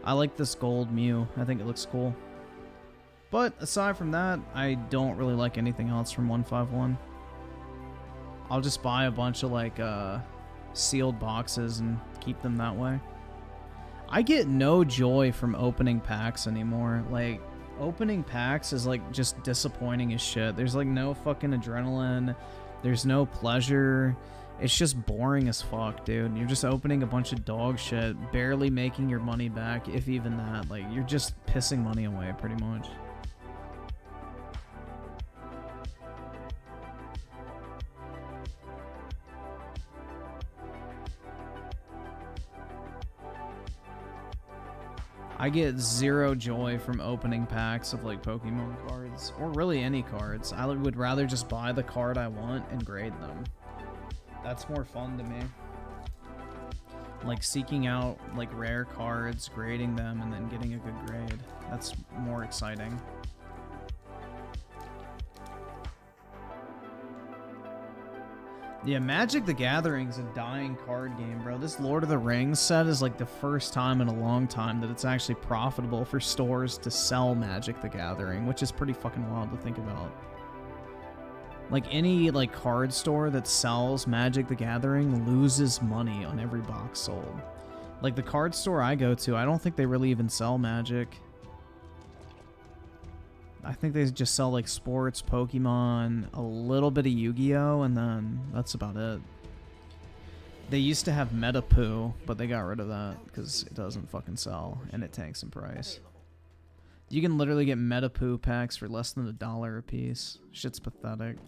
I like this gold Mew. I think it looks cool. But aside from that, I don't really like anything else from 151. I'll just buy a bunch of like sealed boxes and keep them that way. I get no joy from opening packs anymore. Like, opening packs is like just disappointing as shit. There's like no fucking adrenaline. There's no pleasure. It's just boring as fuck, dude. You're just opening a bunch of dog shit, barely making your money back, if even that. Like, you're just pissing money away, pretty much. I get zero joy from opening packs of like Pokemon cards, or really any cards. I would rather just buy the card I want and grade them. That's more fun to me. Like seeking out like rare cards, grading them, and then getting a good grade. That's more exciting. Yeah, Magic the Gathering's a dying card game, bro. This Lord of the Rings set is like the first time in a long time that it's actually profitable for stores to sell Magic the Gathering, which is pretty fucking wild to think about. Like any like card store that sells Magic the Gathering loses money on every box sold. Like the card store I go to, I don't think they really even sell Magic. I think they just sell like sports, Pokemon, a little bit of Yu-Gi-Oh, and then that's about it. They used to have Metapoo, but they got rid of that because it doesn't fucking sell and it tanks in price. You can literally get Metapoo packs for less than $1 a piece. Shit's pathetic.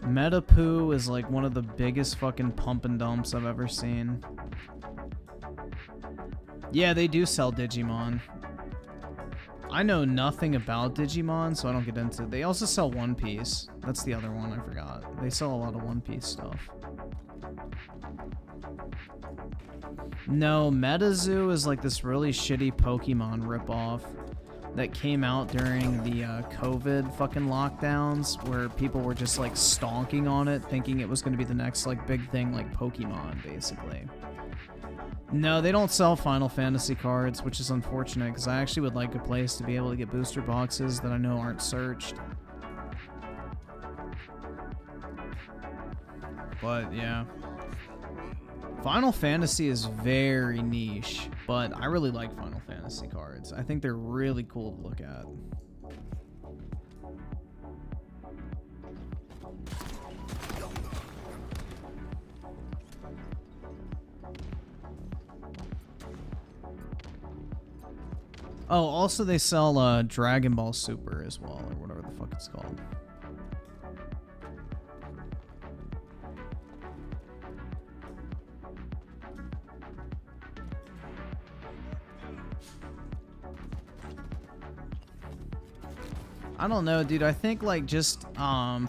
Metapoo is like one of the biggest fucking pump and dumps I've ever seen. Yeah, they do sell Digimon. I know nothing about Digimon, so I don't get into it. They also sell One Piece. That's the other one I forgot. They sell a lot of One Piece stuff. No, MetaZoo is like this really shitty Pokemon ripoff that came out during the COVID fucking lockdowns where people were just like stonking on it thinking it was going to be the next like big thing like Pokemon basically. No, they don't sell Final Fantasy cards, which is unfortunate because I actually would like a place to be able to get booster boxes that I know aren't searched. But yeah. Final Fantasy is very niche, but I really like Final Fantasy cards. I think they're really cool to look at. Oh, also they sell Dragon Ball Super as well, or whatever the fuck it's called. I don't know, dude. I think like just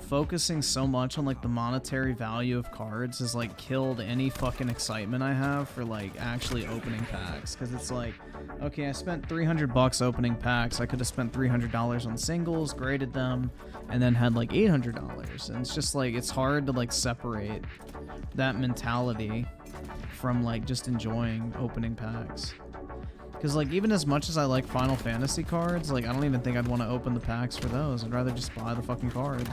focusing so much on like the monetary value of cards has like killed any fucking excitement I have for like actually opening packs. Because it's like, okay, I spent $300 opening packs. I could have spent $300 on singles, graded them, and then had like $800. And it's just like it's hard to like separate that mentality from like just enjoying opening packs. Because, like, even as much as I like Final Fantasy cards, like, I don't even think I'd want to open the packs for those. I'd rather just buy the fucking card.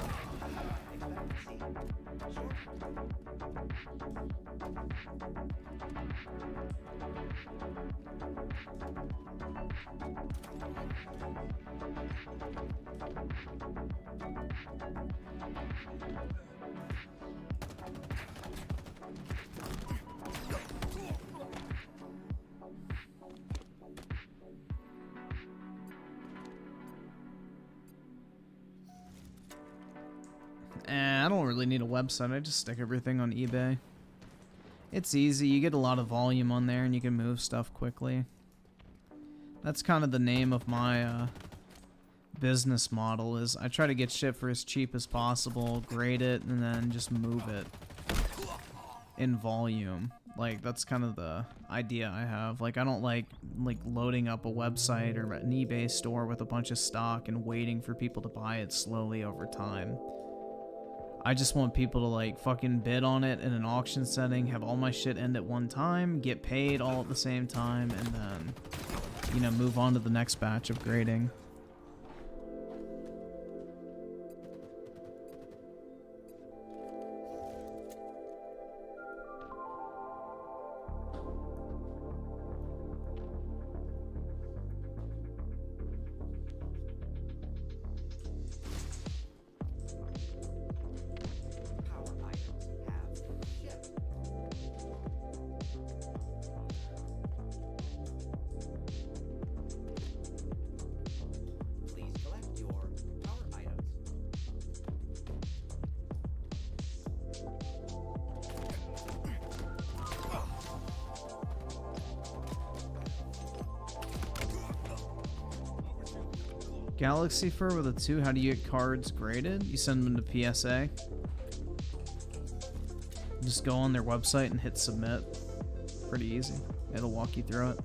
I don't really need a website. I just stick everything on eBay. It's easy. You get a lot of volume on there and you can move stuff quickly. That's kind of the name of my business model is I try to get shit for as cheap as possible, grade it, and then just move it in volume. Like, that's kind of the idea I have. Like, I don't like loading up a website or an eBay store with a bunch of stock and waiting for people to buy it slowly over time. I just want people to like fucking bid on it in an auction setting, have all my shit end at one time, get paid all at the same time, and then, you know, move on to the next batch of grading. Galaxy Fur with a 2. How do you get cards graded? You send them to PSA. Just go on their website and hit submit. Pretty easy. It'll walk you through it.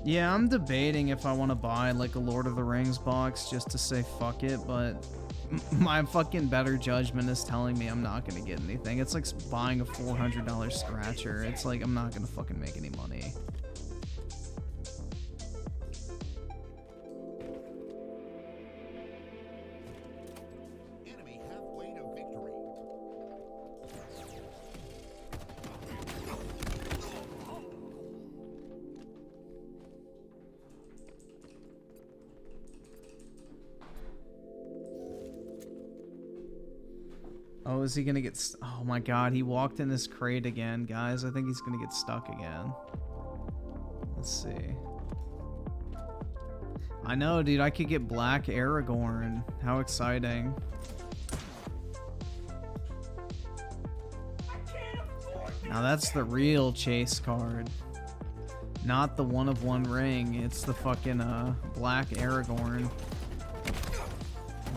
Yeah, I'm debating if I want to buy like a Lord of the Rings box just to say fuck it, but my fucking better judgment is telling me I'm not gonna get anything. It's like buying a $400 scratcher. It's like I'm not gonna fucking make any money. Enemy halfway to victory. Oh, is he gonna get oh my god, he walked in this crate again, guys. I think he's gonna get stuck again. Let's see. I know, dude, I could get Black Aragorn. How exciting. Now that's the real chase card. Not the one of one ring. It's the fucking Black Aragorn.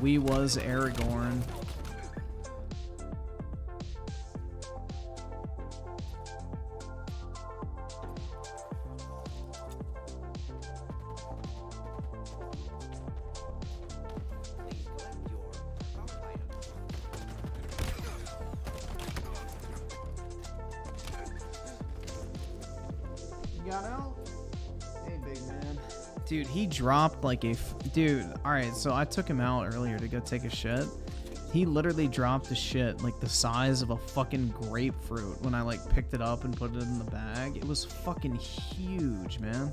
We was Aragorn. Dude, he dropped like a... Dude, alright, so I took him out earlier to go take a shit. He literally dropped a shit like the size of a fucking grapefruit when I like picked it up and put it in the bag. It was fucking huge, man.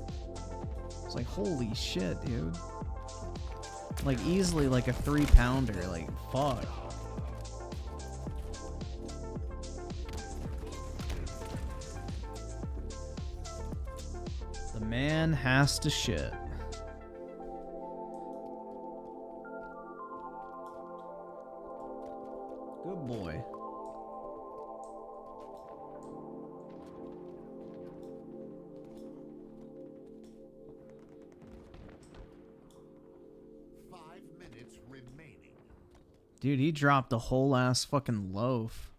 It's like, holy shit, dude. Like easily like a 3-pounder, like fuck. The man has to shit. Good boy. Remaining. Dude, he dropped a whole ass fucking loaf.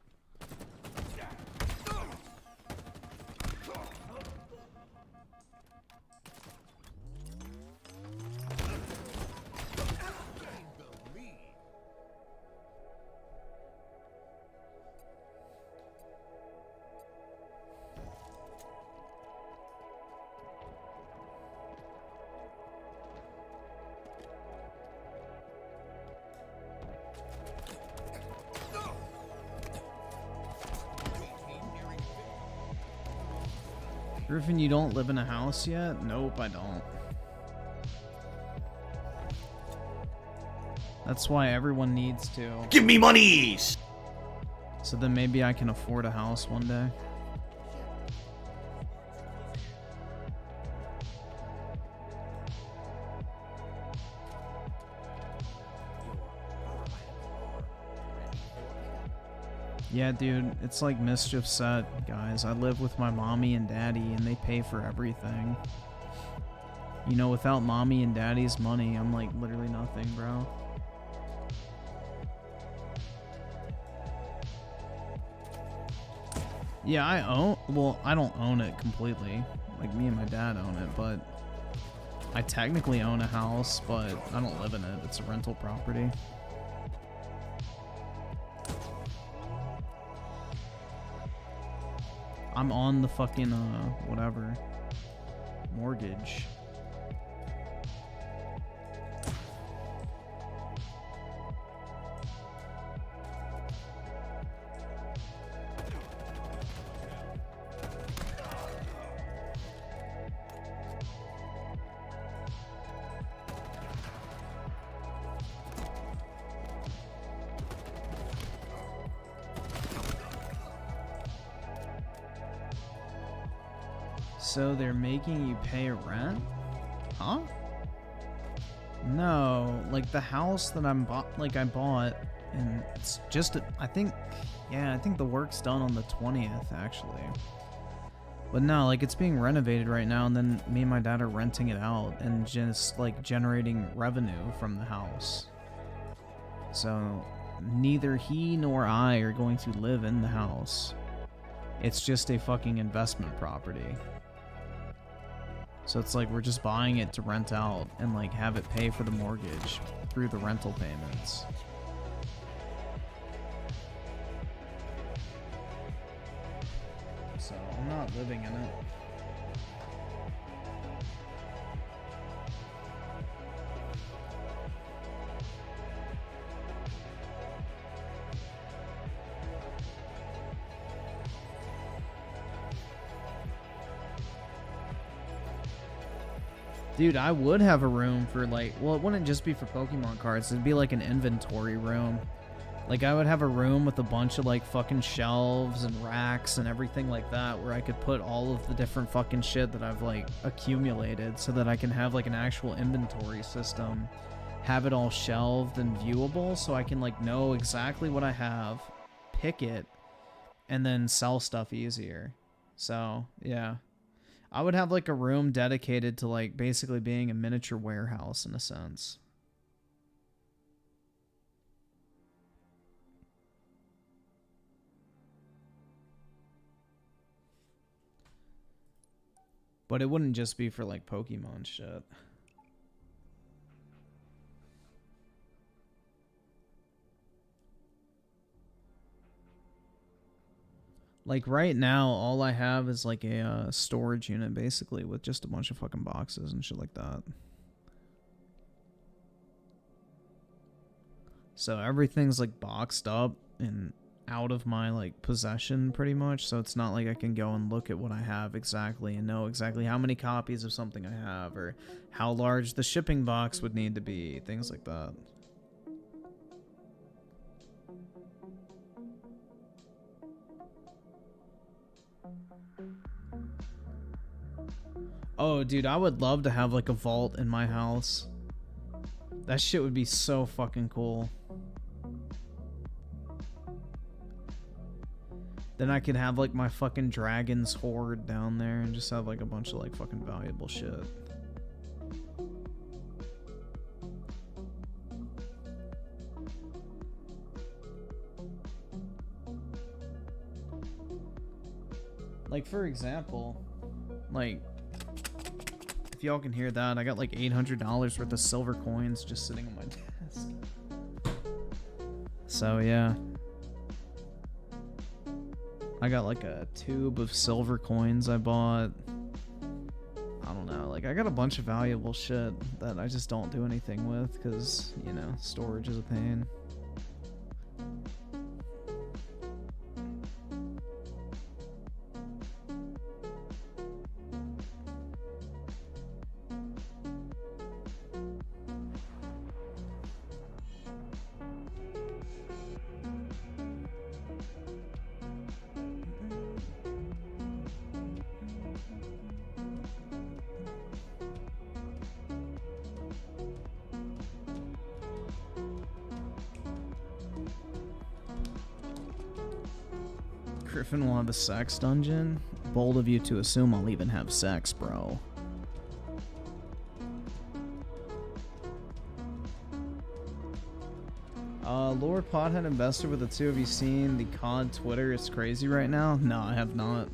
Griffin, you don't live in a house yet? Nope, I don't. That's why everyone needs to. Give me monies! So then maybe I can afford a house one day. Yeah, dude, it's like mischief set, guys. I live with my mommy and daddy, and they pay for everything. You know, without mommy and daddy's money, I'm like literally nothing, bro. Yeah, I own... Well, I don't own it completely. Like, me and my dad own it, but... I technically own a house, but I don't live in it. It's a rental property. I'm on the fucking, whatever. Mortgage. So they're making you pay rent? Huh? No, like the house that I bought, and it's just, I think the work's done on the 20th, actually. But no, like it's being renovated right now, and then me and my dad are renting it out and just like generating revenue from the house. So neither he nor I are going to live in the house. It's just a fucking investment property. So it's like we're just buying it to rent out and like have it pay for the mortgage through the rental payments. So I'm not living in it. Dude, I would have a room for like, well, it wouldn't just be for Pokemon cards. It'd be like an inventory room. Like I would have a room with a bunch of like fucking shelves and racks and everything like that where I could put all of the different fucking shit that I've like accumulated so that I can have like an actual inventory system. Have it all shelved and viewable so I can like know exactly what I have, pick it, and then sell stuff easier. So, yeah. I would have like a room dedicated to like basically being a miniature warehouse in a sense. But it wouldn't just be for like Pokemon shit. Like right now, all I have is like a storage unit basically with just a bunch of fucking boxes and shit like that. So everything's like boxed up and out of my like possession pretty much. So it's not like I can go and look at what I have exactly and know exactly how many copies of something I have or how large the shipping box would need to be, things like that. Oh, dude, I would love to have like a vault in my house. That shit would be so fucking cool. Then I could have like my fucking dragon's hoard down there and just have like a bunch of like fucking valuable shit. Like for example, like if y'all can hear that, I got like $800 worth of silver coins just sitting on my desk. So yeah. I got like a tube of silver coins I bought. I don't know, like I got a bunch of valuable shit that I just don't do anything with because, you know, storage is a pain. Griffin will have a sex dungeon? Bold of you to assume I'll even have sex, bro. Lord Pothead and Bester with the two of you seen the COD Twitter is crazy right now? No, I have not.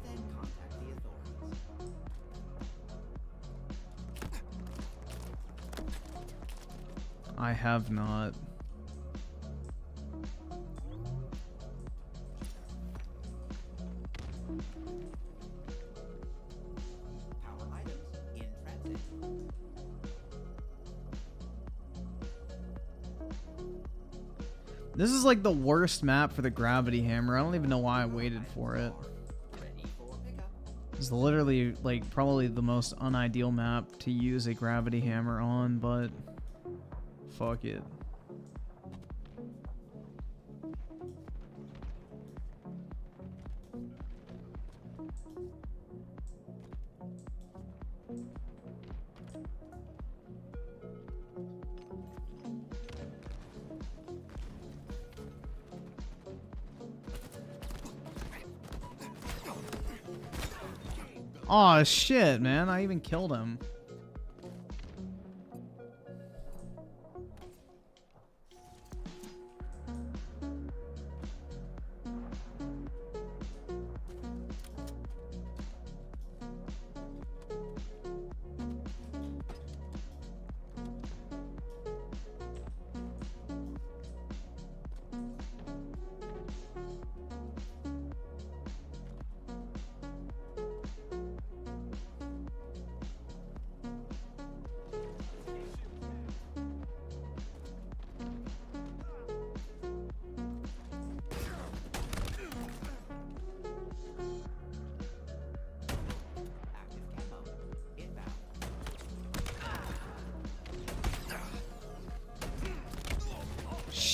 Then contact the authorities. I have not. Power items in transit. This is like the worst map for the gravity hammer. I don't even know why I waited for it. Ready for pickup. It's literally like probably the most unideal map to use a gravity hammer on, but fuck it. Aw, shit, man. I even killed him.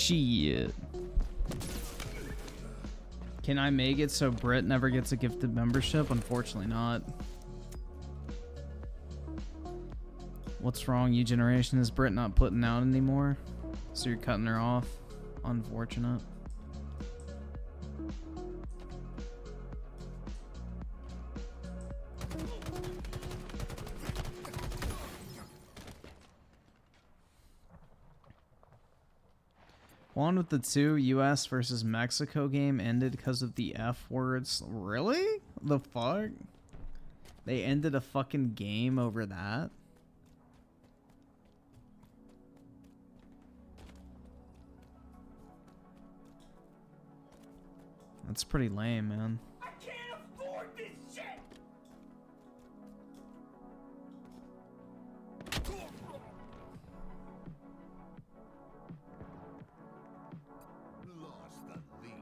Shit. Can I make it so Brit never gets a gifted membership? Unfortunately not. What's wrong, you generation? Is Brit not putting out anymore? So you're cutting her off? Unfortunate. One with the 2 US versus Mexico game ended because of the F words. Really? The fuck? They ended a fucking game over that? That's pretty lame, man. I can't afford this shit! Lost the lead.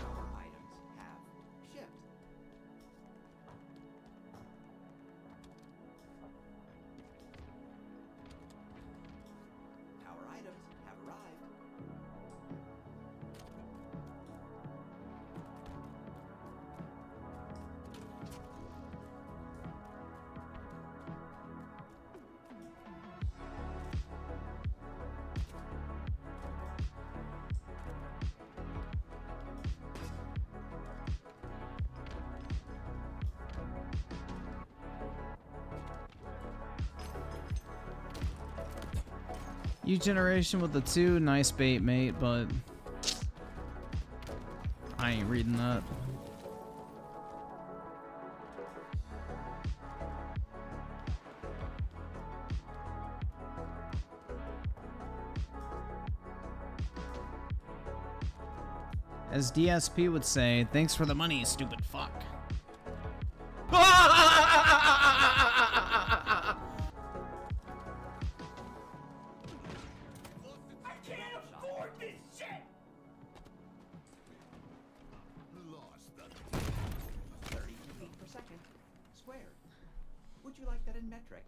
Power items have shipped. Power items have arrived. You generation with the 2, nice bait, mate, but I ain't reading that. As DSP would say, thanks for the money, you stupid fuck. I can't afford this shit! Lost the 30 feet per second. Squared. Would you like that in metric?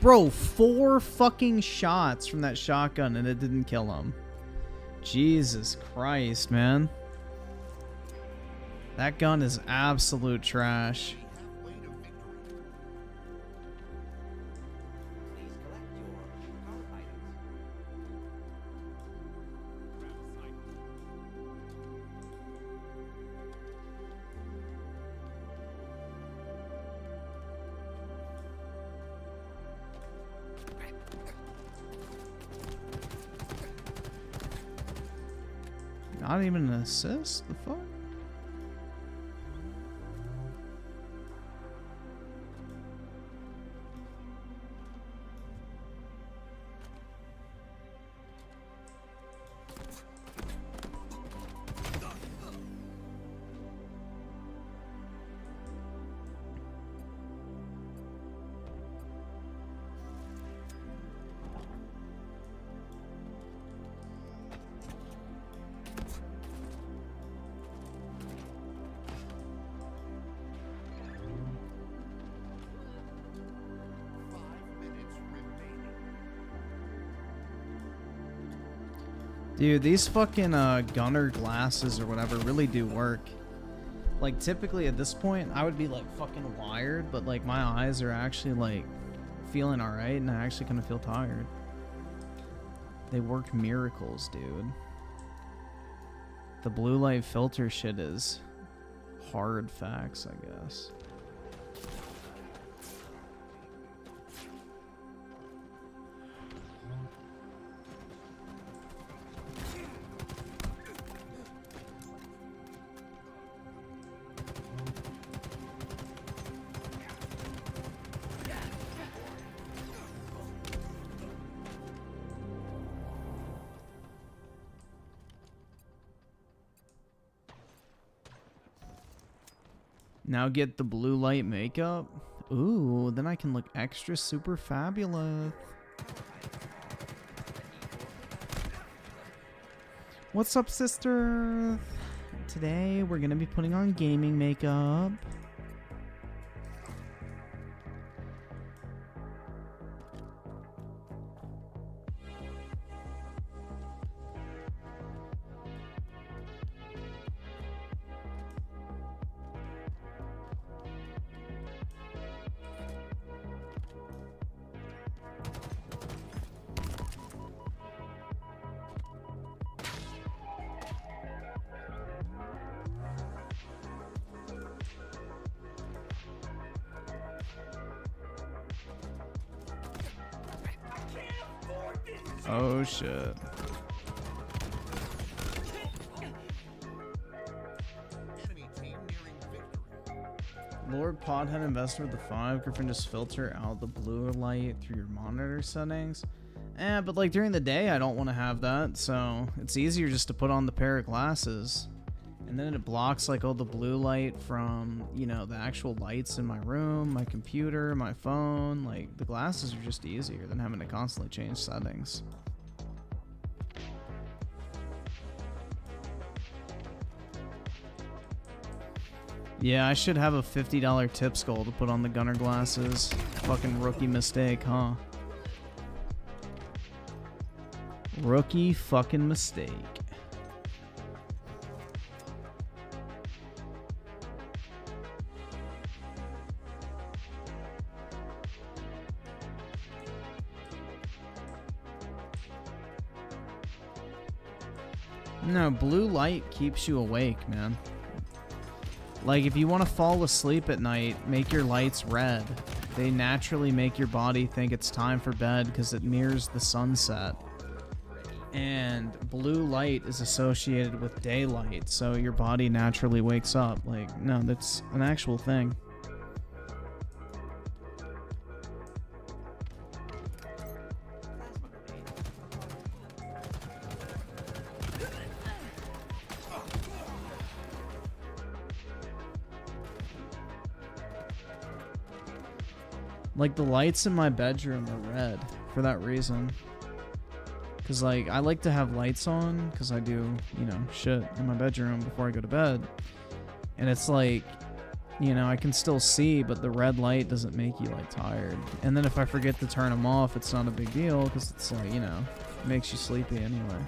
Bro, 4 fucking shots from that shotgun and it didn't kill him. Jesus Christ, man. That gun is absolute trash. halfway to victory. Please collect your power items. Not even an assist? The fuck? Dude, these fucking gunner glasses or whatever really do work. Like, typically at this point, I would be like fucking wired, but like my eyes are actually like feeling alright, and I actually kind of feel tired. They work miracles, dude. The blue light filter shit is hard facts, I guess. Now get the blue light makeup. Ooh, then I can look extra super fabulous. What's up, sister? Today we're gonna be putting on gaming makeup. Oh shit. Lord Podhead Investor with the 5. Griffin, just filter out the blue light through your monitor settings. But like during the day I don't want to have that, so it's easier just to put on the pair of glasses. And then it blocks like all the blue light from, you know, the actual lights in my room, my computer, my phone. Like the glasses are just easier than having to constantly change settings. Yeah, I should have a $50 tip skull to put on the gunner glasses. Fucking rookie mistake, huh? Rookie fucking mistake. No, blue light keeps you awake, man. Like, if you want to fall asleep at night, make your lights red. They naturally make your body think it's time for bed because it mirrors the sunset. And blue light is associated with daylight, so your body naturally wakes up. Like, no, that's an actual thing. Like, the lights in my bedroom are red for that reason. Because, like, I like to have lights on because I do, you know, shit in my bedroom before I go to bed. And it's like, you know, I can still see, but the red light doesn't make you, like, tired. And then if I forget to turn them off, it's not a big deal because it's like, you know, it makes you sleepy anyway.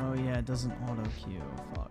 Oh yeah, it doesn't auto queue. Fuck.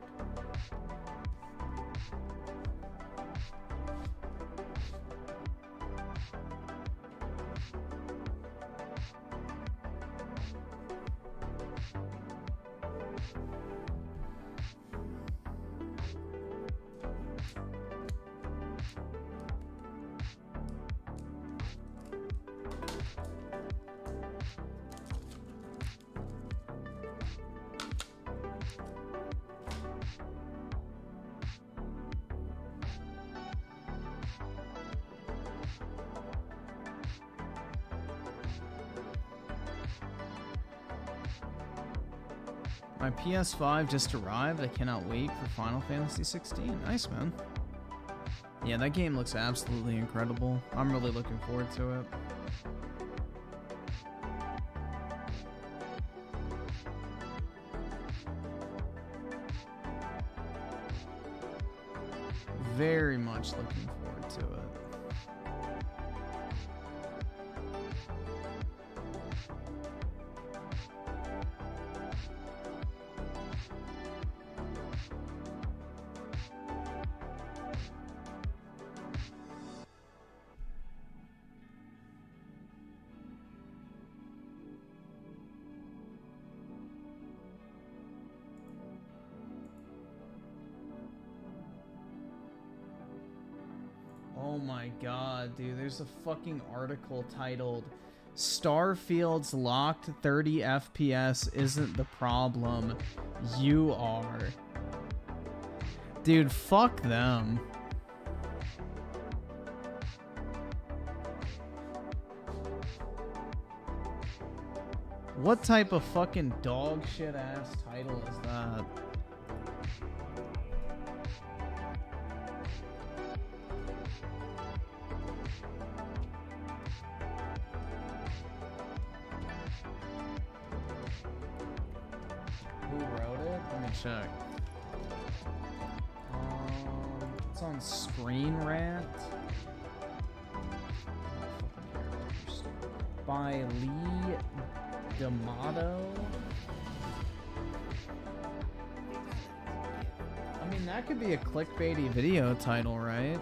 My PS5 just arrived. I cannot wait for Final Fantasy 16. Nice, man. Yeah, that game looks absolutely incredible. I'm really looking forward to it. Very much looking forward to it. Oh my god, dude, there's a fucking article titled Starfield's locked 30 FPS isn't the problem, you are. Dude, fuck them. What type of fucking dog shit ass title is that? Who wrote it? Let me check. It's on Screen Rant. By Lee D'Amato. I mean, that could be a clickbaity video title, right?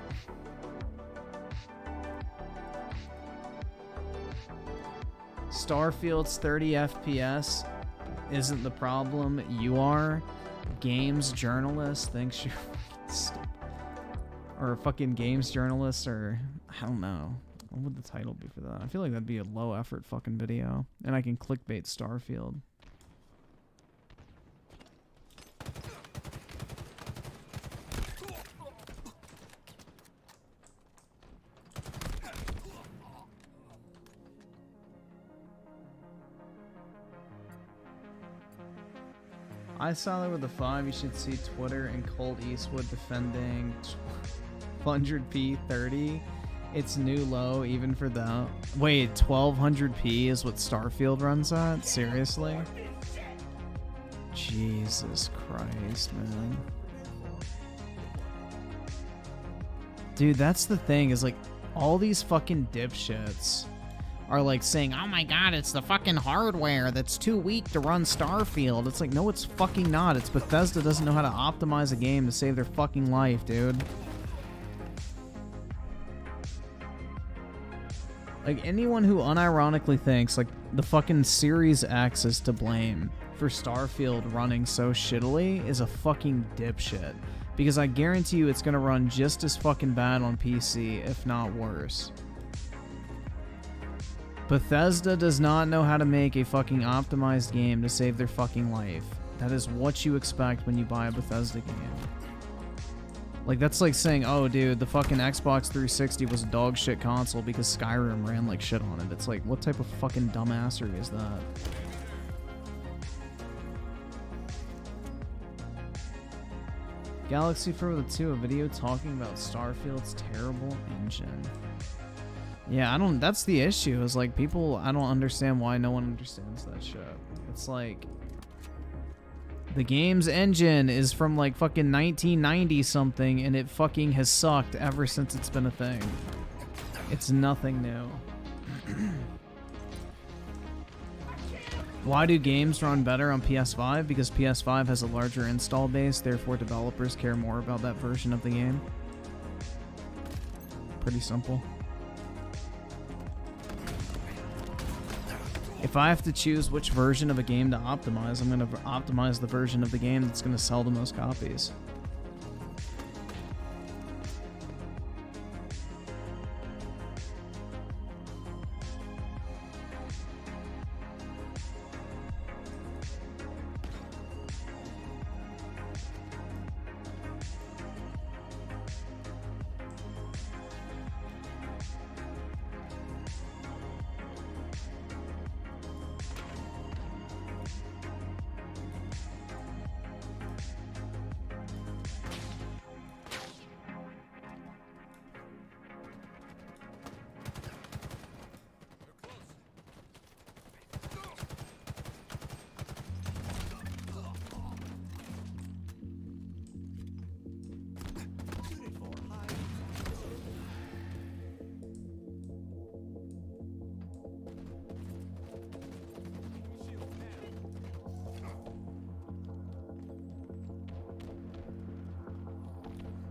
Starfield's 30 FPS isn't the problem, you are. Games journalist thinks you're stupid. Or a fucking games journalist, or I don't know. What would the title be for that? I feel like that'd be a low effort fucking video. And I can clickbait Starfield. I saw that with the 5. You should see Twitter and Colt Eastwood defending 100p 30. It's new low even for the... Wait, 1200p is what Starfield runs at? Seriously? Jesus Christ, man. Dude, that's the thing, is like, all these fucking dipshits are like saying, oh my god, it's the fucking hardware that's too weak to run Starfield. It's like, no, it's fucking not. It's Bethesda doesn't know how to optimize a game to save their fucking life, dude. Like, anyone who unironically thinks, like, the fucking Series X is to blame for Starfield running so shittily is a fucking dipshit. Because I guarantee you it's gonna run just as fucking bad on PC, if not worse. Bethesda does not know how to make a fucking optimized game to save their fucking life. That is what you expect when you buy a Bethesda game. Like, that's like saying, oh, dude, the fucking Xbox 360 was a dog shit console because Skyrim ran like shit on it. It's like, what type of fucking dumbassery is that? Galaxy Further 2, a video talking about Starfield's terrible engine. Yeah, that's the issue, is like, people, I don't understand why no one understands that shit. It's like, the game's engine is from like fucking 1990 something, and it fucking has sucked ever since it's been a thing. It's nothing new. Why do games run better on PS5? Because PS5 has a larger install base, therefore developers care more about that version of the game. Pretty simple. If I have to choose which version of a game to optimize, I'm going to optimize the version of the game that's going to sell the most copies.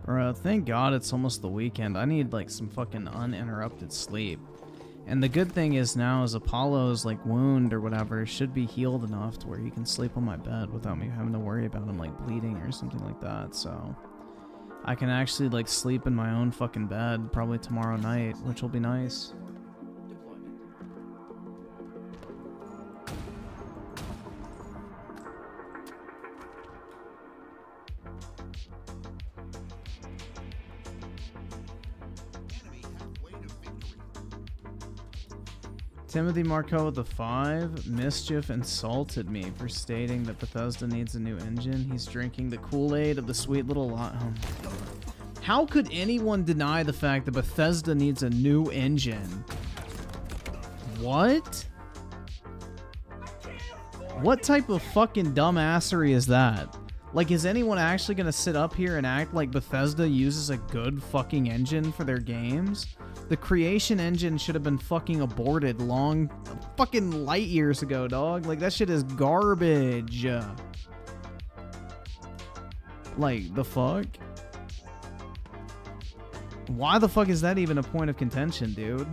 Bro, thank God it's almost the weekend. I need like some fucking uninterrupted sleep. And the good thing is now is Apollo's like wound or whatever should be healed enough to where he can sleep on my bed without me having to worry about him like bleeding or something like that. So I can actually like sleep in my own fucking bed probably tomorrow night, which will be nice. Timothy Marco with the 5. Mischief insulted me for stating that Bethesda needs a new engine. He's drinking the Kool-Aid of the sweet little lot. How could anyone deny the fact that Bethesda needs a new engine? What? What type of fucking dumbassery is that? Like, is anyone actually gonna sit up here and act like Bethesda uses a good fucking engine for their games? The creation engine should have been fucking aborted fucking light years ago, dog. Like, that shit is garbage. Like, the fuck? Why the fuck is that even a point of contention, dude?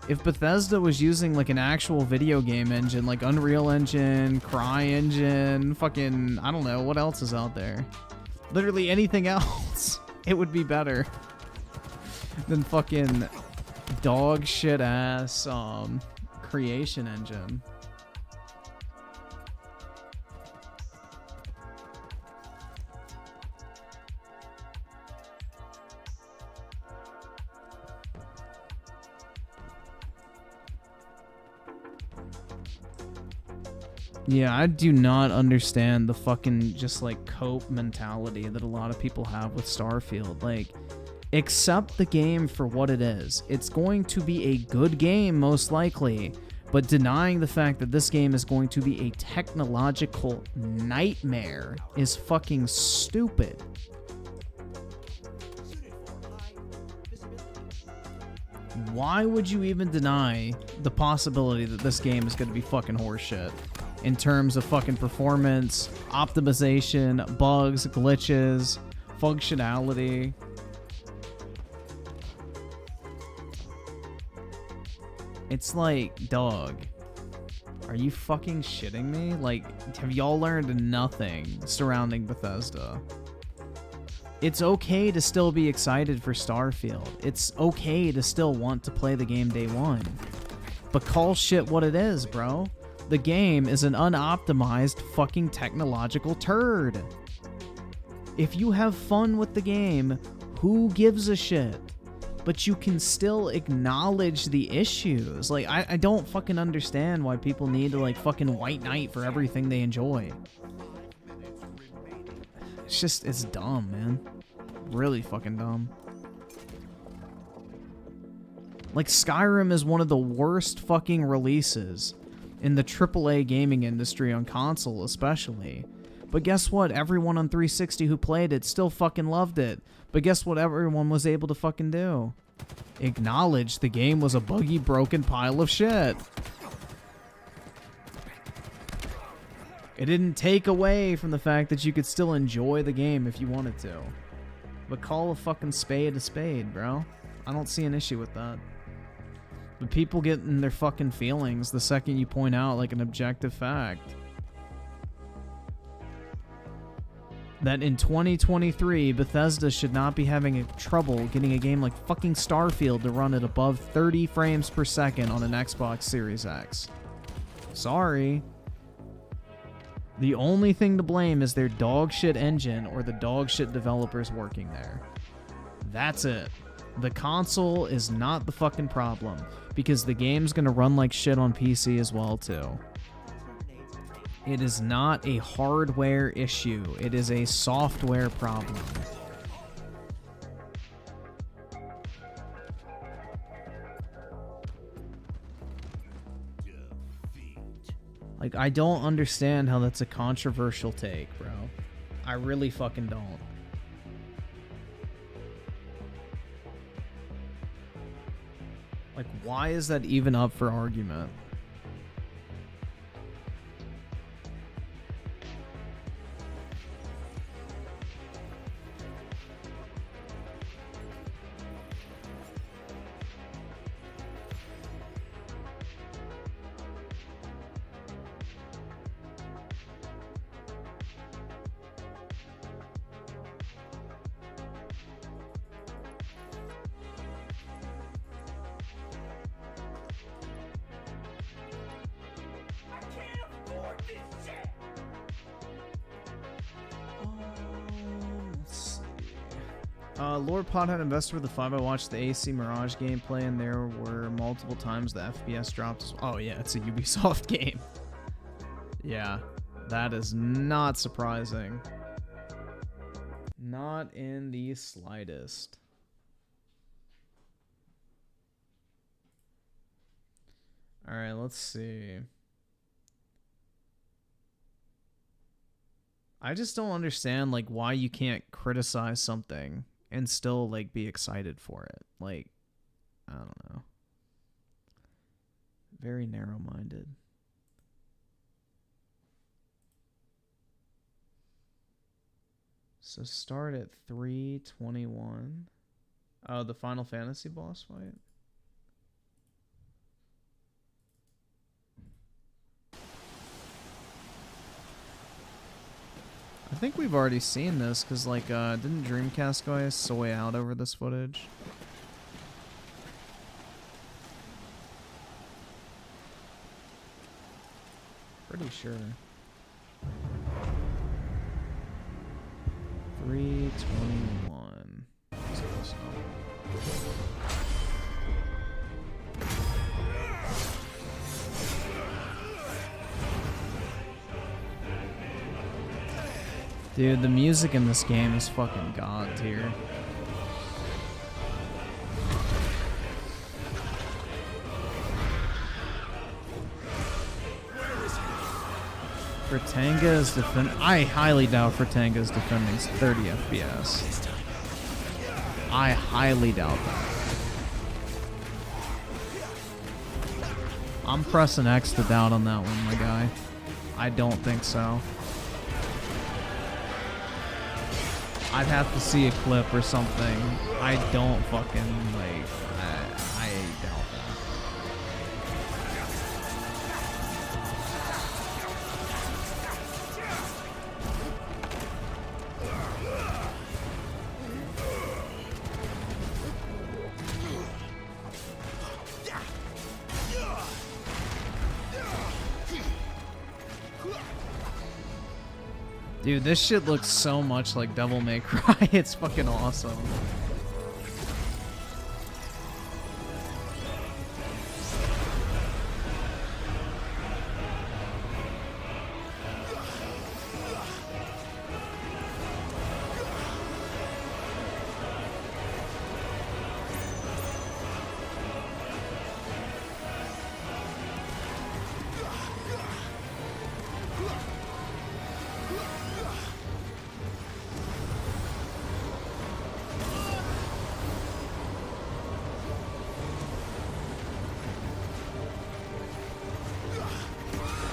If Bethesda was using, like, an actual video game engine, like Unreal Engine, CryEngine, fucking, I don't know, what else is out there? Literally anything else, it would be better than fucking dog shit ass creation engine. Yeah, I do not understand the fucking just like cope mentality that a lot of people have with Starfield. Like, accept the game for what it is. It's going to be a good game, most likely, but denying the fact that this game is going to be a technological nightmare is fucking stupid. Why would you even deny the possibility that this game is going to be fucking horseshit in terms of fucking performance, optimization, bugs, glitches, functionality? It's like, dog, are you fucking shitting me? Like, have y'all learned nothing surrounding Bethesda? It's okay to still be excited for Starfield. It's okay to still want to play the game day one. But call shit what it is, bro. The game is an unoptimized fucking technological turd. If you have fun with the game, who gives a shit? But you can still acknowledge the issues. Like, I don't fucking understand why people need to, like, fucking white knight for everything they enjoy. It's just, it's dumb, man. Really fucking dumb. Like, Skyrim is one of the worst fucking releases in the AAA gaming industry on console, especially. But guess what? Everyone on 360 who played it still fucking loved it. But guess what everyone was able to fucking do? Acknowledge the game was a buggy, broken pile of shit. It didn't take away from the fact that you could still enjoy the game if you wanted to. But call a fucking spade a spade, bro. I don't see an issue with that. But people get in their fucking feelings the second you point out like an objective fact. That in 2023, Bethesda should not be having trouble getting a game like fucking Starfield to run at above 30 frames per second on an Xbox Series X. Sorry. The only thing to blame is their dog shit engine or the dog shit developers working there. That's it. The console is not the fucking problem, because the game's gonna run like shit on PC as well too. It is not a hardware issue. It is a software problem. Like, I don't understand how that's a controversial take, bro. I really fucking don't. Like, why is that even up for argument? Lord Pothead Investor with the 5. I watched the AC Mirage gameplay, and there were multiple times the FPS dropped. Oh yeah, it's a Ubisoft game. Yeah, that is not surprising. Not in the slightest. Alright, let's see. I just don't understand, like, why you can't criticize something and still, like, be excited for it. Like, I don't know. Very narrow-minded. So start at 3:21. Oh, the Final Fantasy boss fight? I think we've already seen this, because, like, didn't Dreamcast go soy out over this footage? Pretty sure. 3:21. Dude, the music in this game is fucking god tier. Fratanga is I highly doubt Fratanga is defending 30 FPS. I highly doubt that. I'm pressing X to doubt on that one, my guy. I don't think so. I'd have to see a clip or something. I don't fucking, like, I doubt that. Dude, this shit looks so much like Devil May Cry. It's fucking awesome.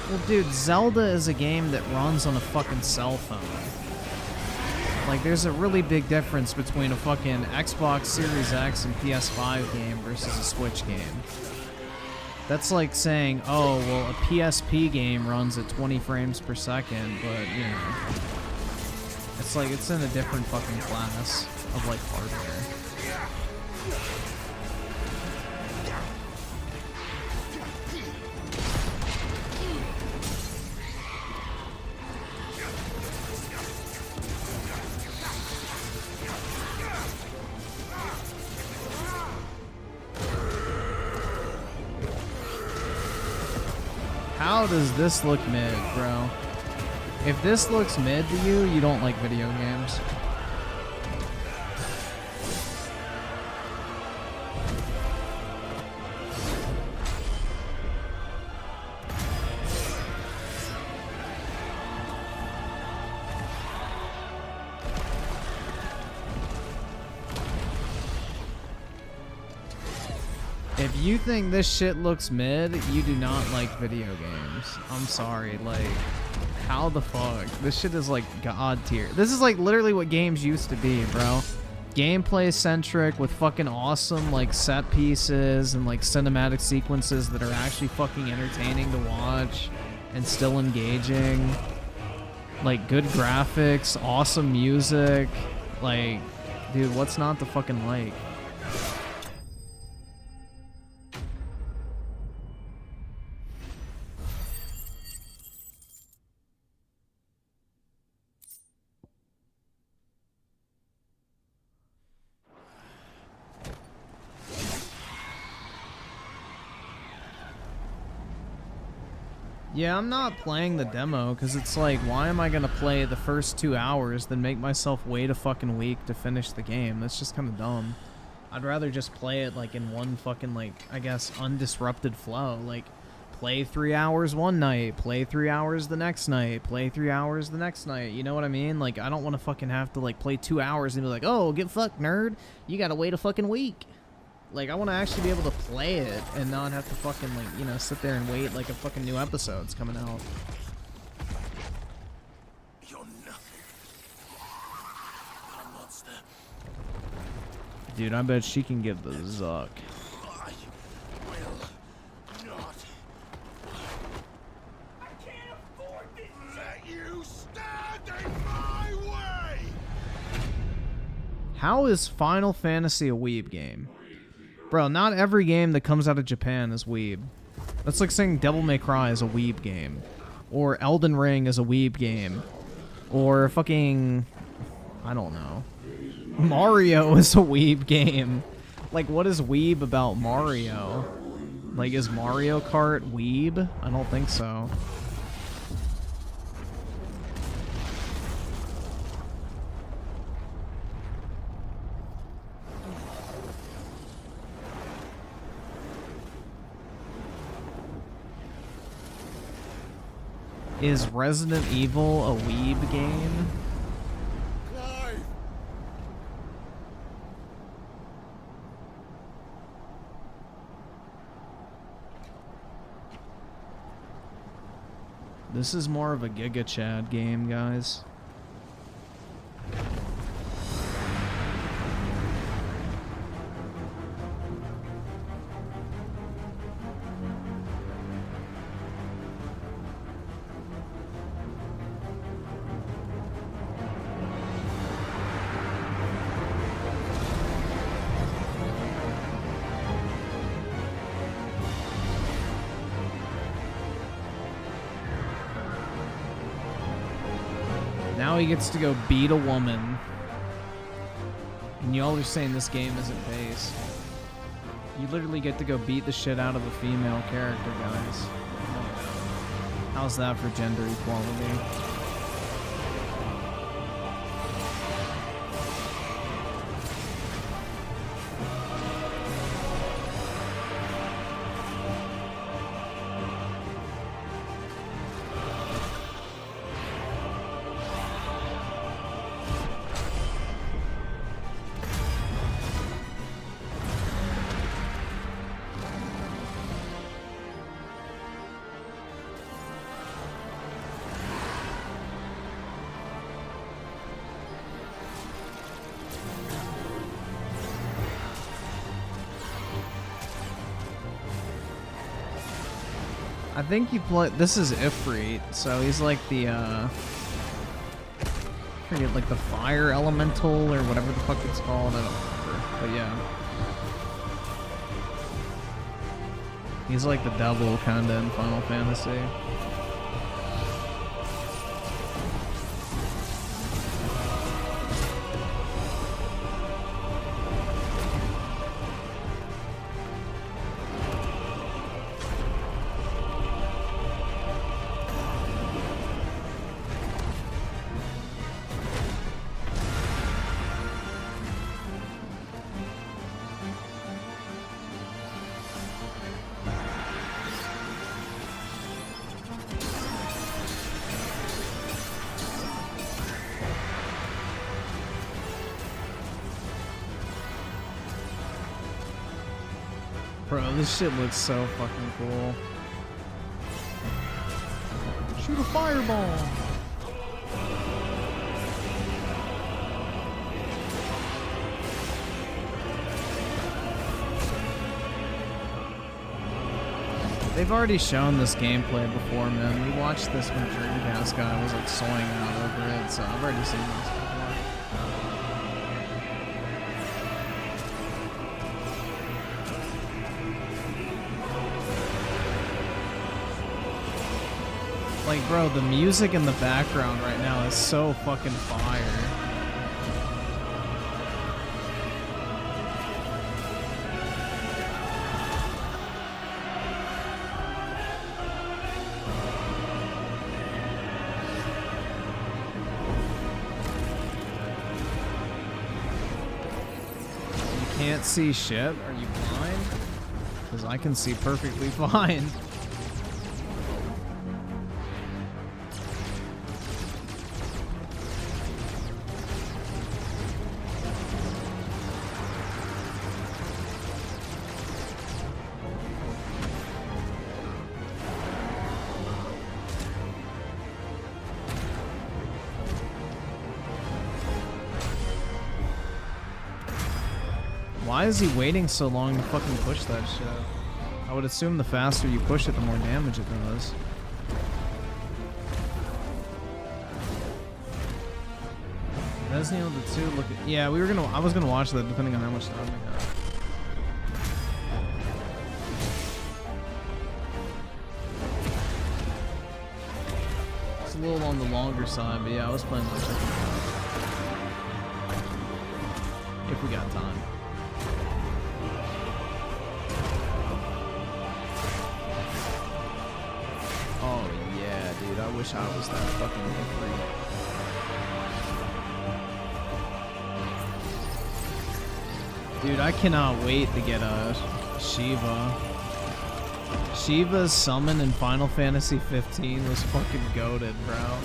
Well, dude, Zelda is a game that runs on a fucking cell phone. Like, there's a really big difference between a fucking Xbox Series X and PS5 game versus a Switch game. That's like saying, oh, well, a PSP game runs at 20 frames per second, but, you know, it's like, it's in a different fucking class of, like, hardware. How does this look mid, bro? If this looks mid to you, you don't like video games. If you think this shit looks mid, you do not like video games. I'm sorry, like, how the fuck? This shit is like god tier. This is like literally what games used to be, bro. Gameplay centric with fucking awesome like set pieces and like cinematic sequences that are actually fucking entertaining to watch and still engaging. Like good graphics, awesome music. Like, dude, what's not to fucking like? Yeah, I'm not playing the demo because it's like, why am I gonna play the first 2 hours then make myself wait a fucking week to finish the game? That's just kind of dumb. I'd rather just play it like in one fucking like, I guess, undisrupted flow. Like, play 3 hours one night, play 3 hours the next night, play 3 hours the next night. You know what I mean? Like, I don't want to fucking have to like play 2 hours and be like, oh, get fucked, nerd. You gotta wait a fucking week. Like, I want to actually be able to play it and not have to fucking, like, you know, sit there and wait like a fucking new episode's coming out. You're nothing. A monster. Dude, I bet she can give the zuck. I will not. I can't afford this. Let you stand in my way. How is Final Fantasy a weeb game? Bro, not every game that comes out of Japan is weeb. That's like saying Devil May Cry is a weeb game. Or Elden Ring is a weeb game. Or fucking... I don't know. Mario is a weeb game. Like, what is weeb about Mario? Like, is Mario Kart weeb? I don't think so. Is Resident Evil a weeb game? Clive. This is more of a Giga Chad game, guys. Now he gets to go beat a woman. And y'all are saying this game isn't based. You literally get to go beat the shit out of a female character, guys. How's that for gender equality? I think you play. This is Ifrit, so he's like the I forget, like the fire elemental or whatever the fuck it's called. I don't remember, but yeah, he's like the devil kinda in Final Fantasy. Bro, this shit looks so fucking cool. Shoot a fireball! They've already shown this gameplay before, man. We watched this when Dreamcast guy was like soying out over it, so I've already seen this before. Like, bro, the music in the background right now is so fucking fire. You can't see shit? Are you blind? Because I can see perfectly fine. Why is he waiting so long to fucking push that shit? I would assume the faster you push it, the more damage it does. Resident Evil 2, look at, yeah, I was gonna watch that depending on how much time we got. It's a little on the longer side, but yeah, I was planning on checking it out. If we got time. Oh yeah, dude, I wish I was that fucking free. Dude, I cannot wait to get a Shiva. Shiva's summon in Final Fantasy 15 was fucking goated, bro.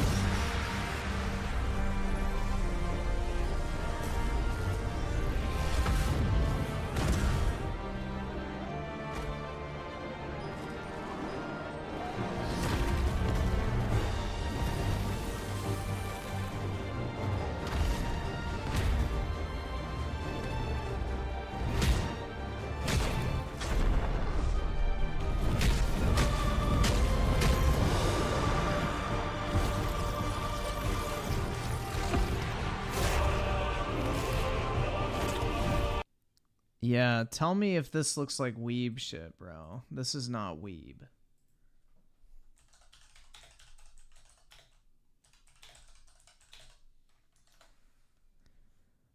Yeah, tell me if this looks like weeb shit, bro. This is not weeb.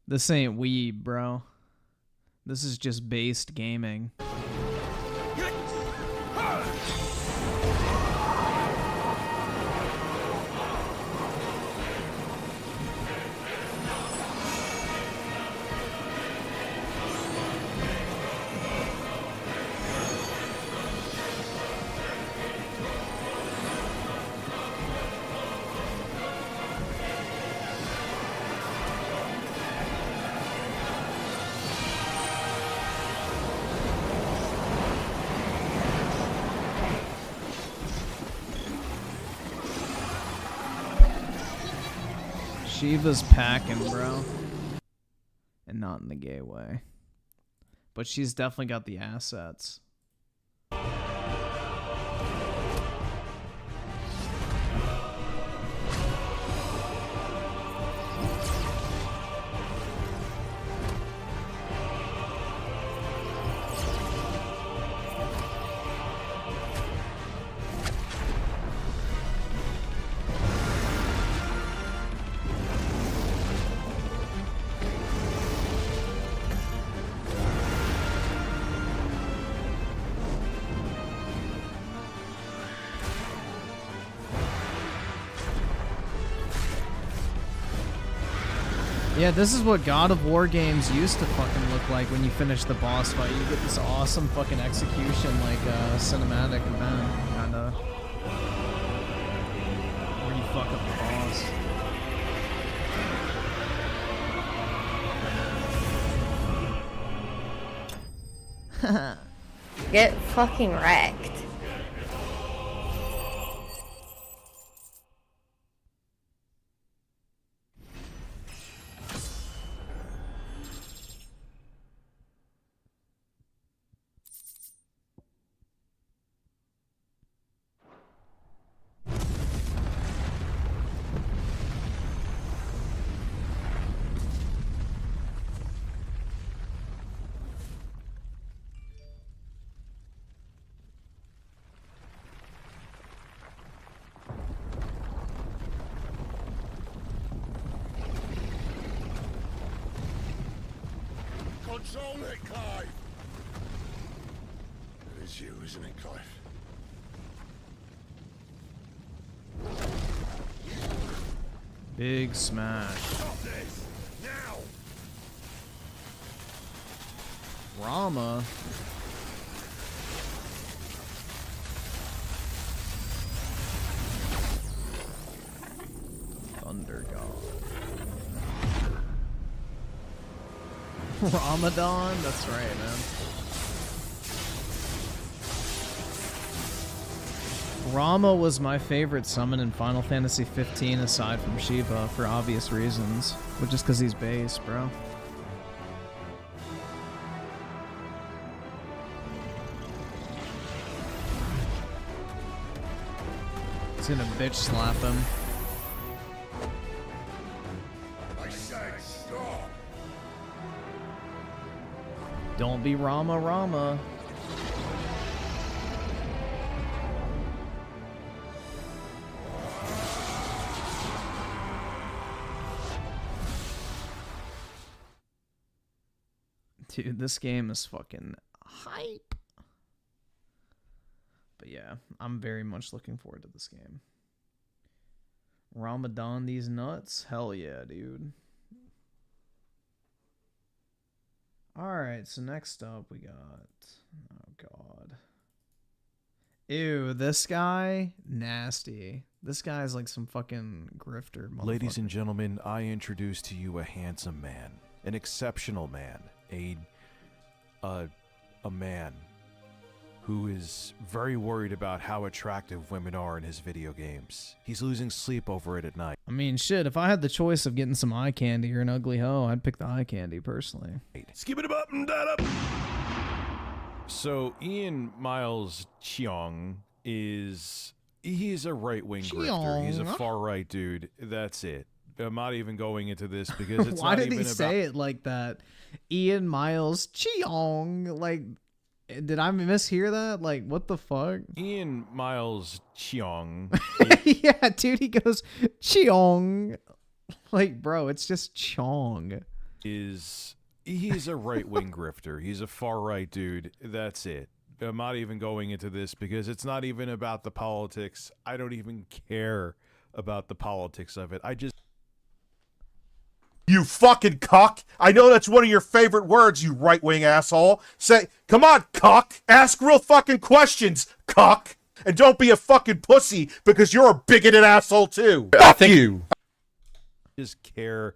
This ain't weeb, bro. This is just based gaming. Shiva's packing, bro. And not in the gay way. But she's definitely got the assets. Yeah, this is what God of War games used to fucking look like when you finish the boss fight. You get this awesome fucking execution, like cinematic event, kinda. Where you fuck up the boss. Get fucking wrecked. Control it, Clive! It is you, isn't it, Clive? Big smash. Stop this! Now! Rama. Thunder God. Ramadan? That's right, man. Rama was my favorite summon in Final Fantasy 15 aside from Shiva for obvious reasons, but just because he's base, bro. He's gonna bitch slap him. I said stop! Don't be Rama Rama. Dude, this game is fucking hype. But yeah, I'm very much looking forward to this game. Ramadan these nuts? Hell yeah, dude. Alright, so next up we got... Oh, God. Ew, this guy? Nasty. This guy's like some fucking grifter motherfucker. Ladies and gentlemen, I introduce to you a handsome man. An exceptional man. A man who is very worried about how attractive women are in his video games. He's losing sleep over it at night. I mean, shit, if I had the choice of getting some eye candy or an ugly hoe, I'd pick the eye candy, personally. Skip it up and that up. So, Ian Miles Cheong he's a right-wing grifter. He's a far-right dude. That's it. I'm not even going into this because it's Why not did even he say it like that? Ian Miles Cheong. Like, did I mishear that? Like, what the fuck? Ian Miles Cheong. Yeah, dude, he goes Cheong. Like, bro, it's just Chong. He's a right-wing grifter. He's a far-right dude. That's it. I'm not even going into this because it's not even about the politics. I don't even care about the politics of it. I just... You fucking cuck. I know that's one of your favorite words, you right-wing asshole. Say, come on, cuck. Ask real fucking questions, cuck. And don't be a fucking pussy because you're a bigoted asshole too. Fuck you. Just care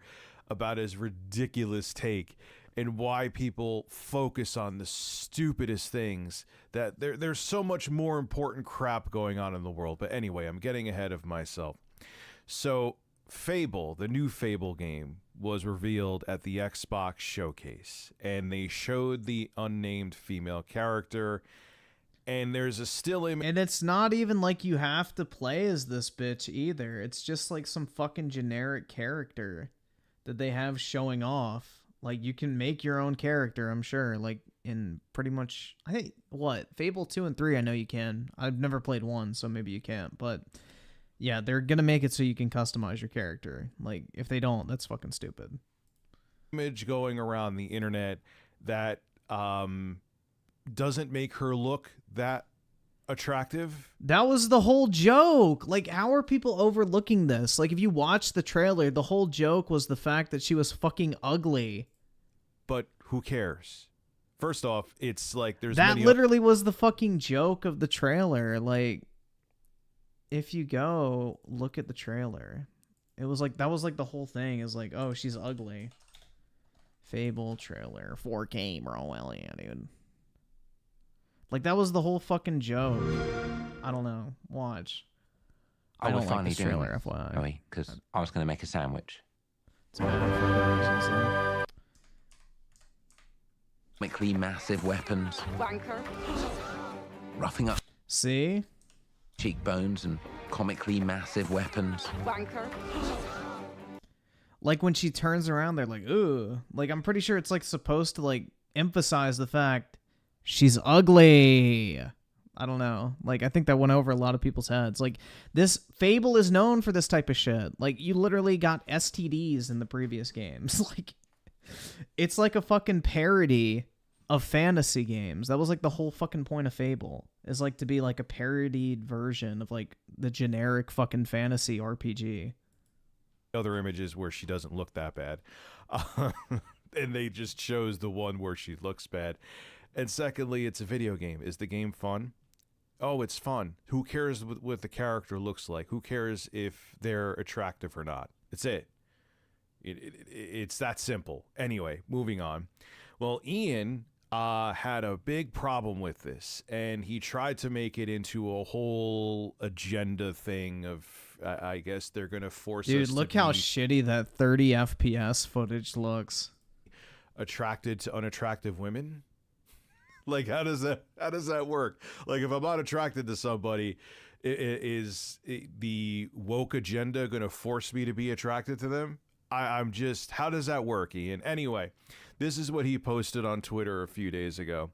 about his ridiculous take and why people focus on the stupidest things, that there's so much more important crap going on in the world. But anyway, I'm getting ahead of myself. So Fable, the new Fable game, was revealed at the Xbox showcase, and they showed the unnamed female character, and there's a still image. And it's not even like you have to play as this bitch either. It's just like some fucking generic character that they have showing off. Like, you can make your own character, I'm sure. Like, in pretty much, I think, what? Fable 2 and 3, I know you can. I've never played 1, so maybe you can't. But yeah, they're gonna make it so you can customize your character. Like, if they don't, that's fucking stupid. Image going around the internet that doesn't make her look that attractive. That was the whole joke. Like, how are people overlooking this? Like, if you watch the trailer, the whole joke was the fact that she was fucking ugly. But who cares? First off, it's like there's that literally was the fucking joke of the trailer. Like, if you go look at the trailer, it was like that was like the whole thing is like, oh, she's ugly. Fable trailer 4K, bro. Well, yeah, dude. Like, that was the whole fucking joke. I don't know. Watch. I don't like this trailer, FYI. Because I was going to make a sandwich. Comically massive weapons. Wanker. Roughing up. See? Cheekbones and comically massive weapons. Wanker. Like, when she turns around, they're like, ooh. Like, I'm pretty sure it's, like, supposed to, like, emphasize the fact she's ugly. I don't know. Like, I think that went over a lot of people's heads. Like, this Fable is known for this type of shit. Like, you literally got STDs in the previous games. Like, it's like a fucking parody of fantasy games. That was, like, the whole fucking point of Fable. Is, like, to be, like, a parodied version of, like, the generic fucking fantasy RPG. Other images where she doesn't look that bad. And they just chose the one where she looks bad. And secondly, it's a video game. Is the game fun? Oh, it's fun. Who cares what the character looks like? Who cares if they're attractive or not? It's it. It's that simple. Anyway, moving on. Well, Ian had a big problem with this, and he tried to make it into a whole agenda thing of, I guess they're going to force us to Dude, look how shitty that 30 FPS footage looks. Attracted to unattractive women? Like, how does that work? Like, if I'm not attracted to somebody, is the woke agenda going to force me to be attracted to them? I'm just, how does that work, Ian? Anyway, this is what he posted on Twitter a few days ago.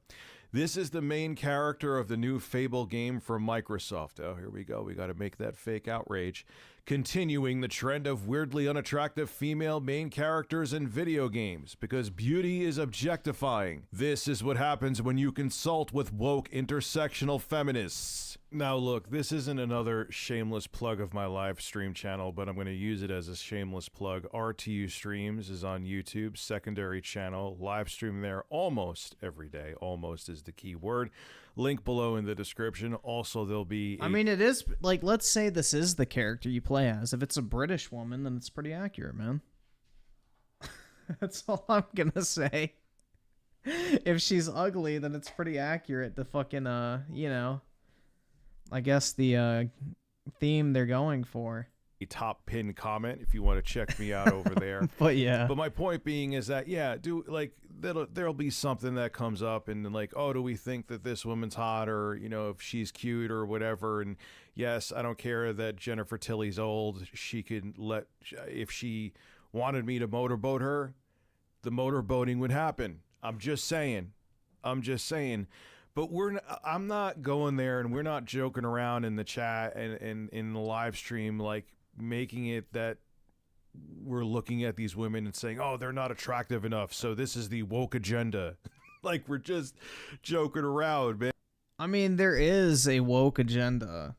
This is the main character of the new Fable game from Microsoft. Oh, here we go. We got to make that fake outrage. Continuing the trend of weirdly unattractive female main characters in video games, because beauty is objectifying. This is what happens when you consult with woke intersectional feminists. Now look, this isn't another shameless plug of my live stream channel, but I'm going to use it as a shameless plug. RTU Streams is on YouTube, secondary channel, live stream there almost every day. Almost is the key word. Link below in the description. Also, there'll be I mean, it is, like, let's say this is the character you play as. If it's a British woman, then it's pretty accurate, man. That's all I'm gonna say. If she's ugly, then it's pretty accurate. The fucking, you know, I guess the theme they're going for. A top pin comment if you want to check me out over there. But yeah. But my point being is that, yeah, there'll be something that comes up and like, oh, do we think that this woman's hot, or, you know, if she's cute or whatever. And yes, I don't care that Jennifer Tilly's old. She could if she wanted me to motorboat her, the motorboating would happen. I'm just saying. But I'm not going there, and we're not joking around in the chat and in the live stream, like making it that we're looking at these women and saying, oh, they're not attractive enough, so this is the woke agenda. Like, we're just joking around, man. I mean, there is a woke agenda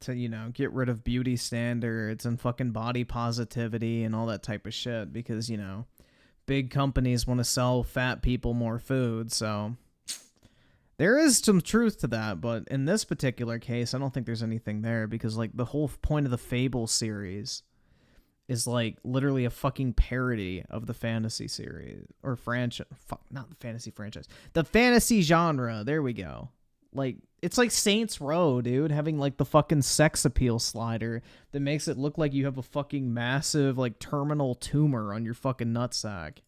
to, you know, get rid of beauty standards and fucking body positivity and all that type of shit because, you know, big companies want to sell fat people more food, so there is some truth to that, but in this particular case, I don't think there's anything there because, like, the whole point of the Fable series is, like, literally a fucking parody of the fantasy series or franchise. Fuck, not the fantasy franchise. The fantasy genre. There we go. Like, it's like Saints Row, dude, having, like, the fucking sex appeal slider that makes it look like you have a fucking massive, like, terminal tumor on your fucking nutsack.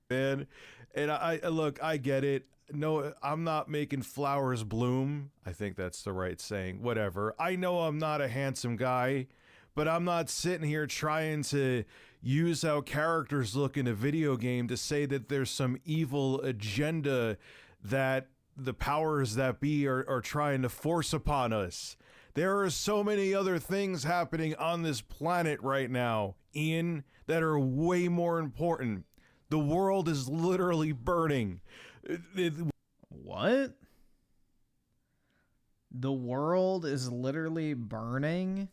Man, and I get it. No, I'm not making flowers bloom. I think that's the right saying. Whatever. I know I'm not a handsome guy, but I'm not sitting here trying to use how characters look in a video game to say that there's some evil agenda that the powers that be are trying to force upon us. There are so many other things happening on this planet right now, Ian, that are way more important. The world is literally burning. What? The world is literally burning.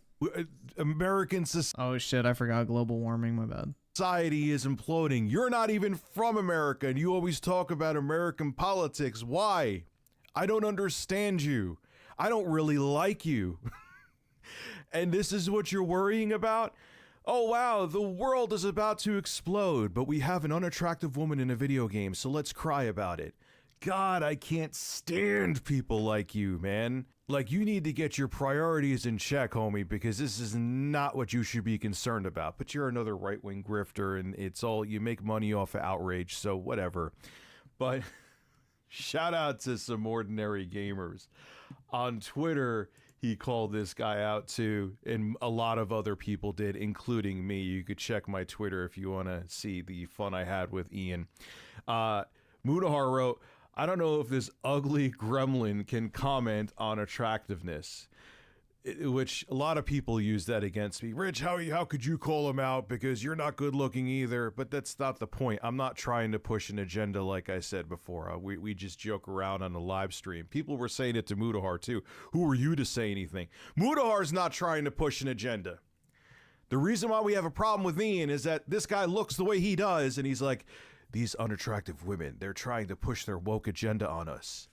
American Oh shit, I forgot global warming, my bad. society is imploding. You're not even from America, and you always talk about American politics. Why? I don't understand you. I don't really like you. And this is what you're worrying about? Oh wow, the world is about to explode, but we have an unattractive woman in a video game, so let's cry about it. God, I can't stand people like you, man. Like, you need to get your priorities in check, homie, because this is not what you should be concerned about. But you're another right-wing grifter, and it's all, you make money off of outrage, so whatever. But shout out to some ordinary gamers. On Twitter, he called this guy out too, and a lot of other people did, including me. You could check my Twitter if you want to see the fun I had with Ian. Mudahar wrote, I don't know if this ugly gremlin can comment on attractiveness, which a lot of people use that against me. Rich, how could you call him out because you're not good looking either? But that's not the point. I'm not trying to push an agenda like I said before. We just joke around on the live stream. People were saying it to Mudahar too. Who are you to say anything? Mudahar's not trying to push an agenda. The reason why we have a problem with Ian is that this guy looks the way he does, and he's like, these unattractive women, they're trying to push their woke agenda on us.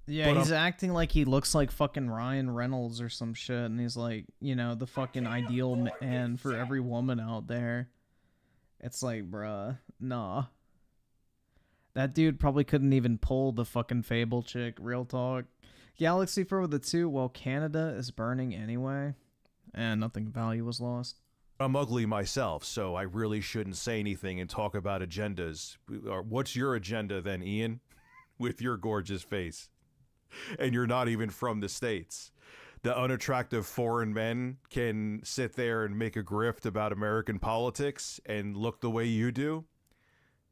Yeah, he's acting like he looks like fucking Ryan Reynolds or some shit, and he's like, you know, the fucking ideal man for every woman out there. It's like, bruh, nah. That dude probably couldn't even pull the fucking Fable chick, real talk. Galaxy for the 2, well, Canada is burning anyway, and nothing of value was lost. I'm ugly myself, so I really shouldn't say anything and talk about agendas. What's your agenda then, Ian? With your gorgeous face. And you're not even from the States. The unattractive foreign men can sit there and make a grift about American politics and look the way you do?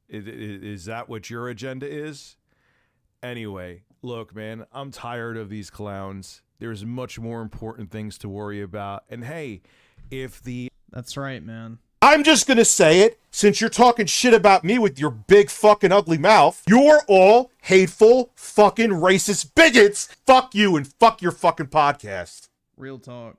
Is that what your agenda is? Anyway, look, man, I'm tired of these clowns. There's much more important things to worry about. And hey, if the... That's right, man. I'm just gonna say it, since you're talking shit about me with your big fucking ugly mouth. You're all hateful, fucking racist bigots. Fuck you and fuck your fucking podcast. Real talk.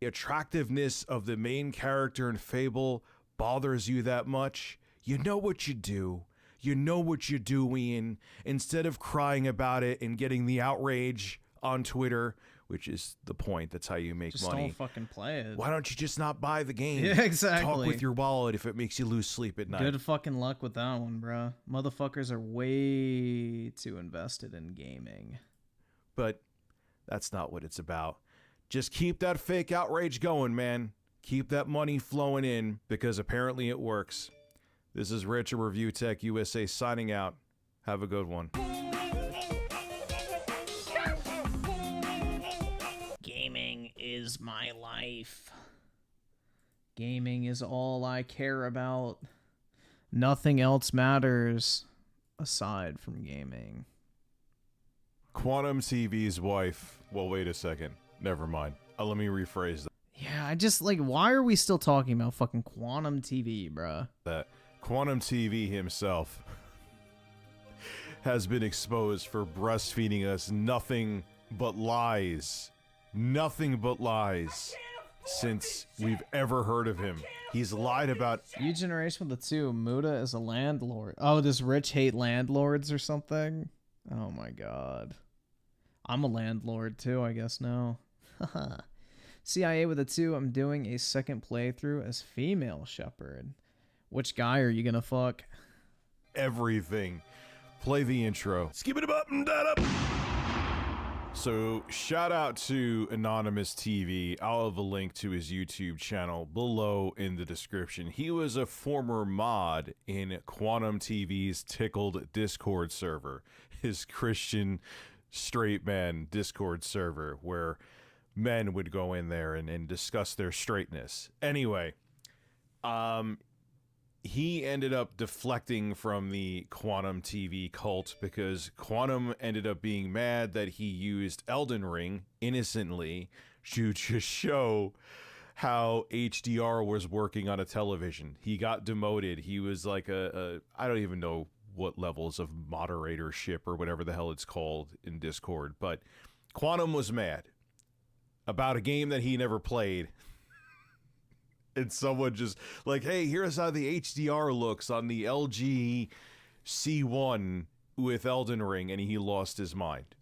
The attractiveness of the main character in Fable bothers you that much, you know what you do. You know what you do, Ian. Instead of crying about it and getting the outrage on Twitter, which is the point. That's how you make just money. Just don't fucking play it. Why don't you just not buy the game? Yeah, exactly. Talk with your wallet if it makes you lose sleep at night. Good fucking luck with that one, bro. Motherfuckers are way too invested in gaming. But that's not what it's about. Just keep that fake outrage going, man. Keep that money flowing in, because apparently it works. This is Rich of ReviewTechUSA signing out. Have a good one. Gaming is my life. Gaming is all I care about. Nothing else matters aside from gaming. Quantum TV's wife. Well, wait a second. Never mind. Let me rephrase that. Yeah, I just, like, why are we still talking about fucking Quantum TV, bruh? That Quantum TV himself has been exposed for breastfeeding us nothing but lies. Nothing but lies since we've ever heard of him. He's lied about... New Generation with the 2, Muda is a landlord. Oh, does Rich hate landlords or something? Oh my god. I'm a landlord too, I guess now. Haha. CIA with a 2, I'm doing a second playthrough as female shepherd. Which guy are you gonna fuck? Everything. Play the intro. Skip it up and that up. So, shout out to Anonymous TV. I'll have a link to his YouTube channel below in the description. He was a former mod in Quantum TV's Tickled Discord server, his Christian straight man Discord server, where men would go in there and discuss their straightness. Anyway, he ended up deflecting from the Quantum TV cult because Quantum ended up being mad that he used Elden Ring innocently to just show how HDR was working on a television. He got demoted. He was like I don't even know what levels of moderatorship or whatever the hell it's called in Discord, but Quantum was mad about a game that he never played. And someone just like, hey, here's how the HDR looks on the LG C1 with Elden Ring, and he lost his mind.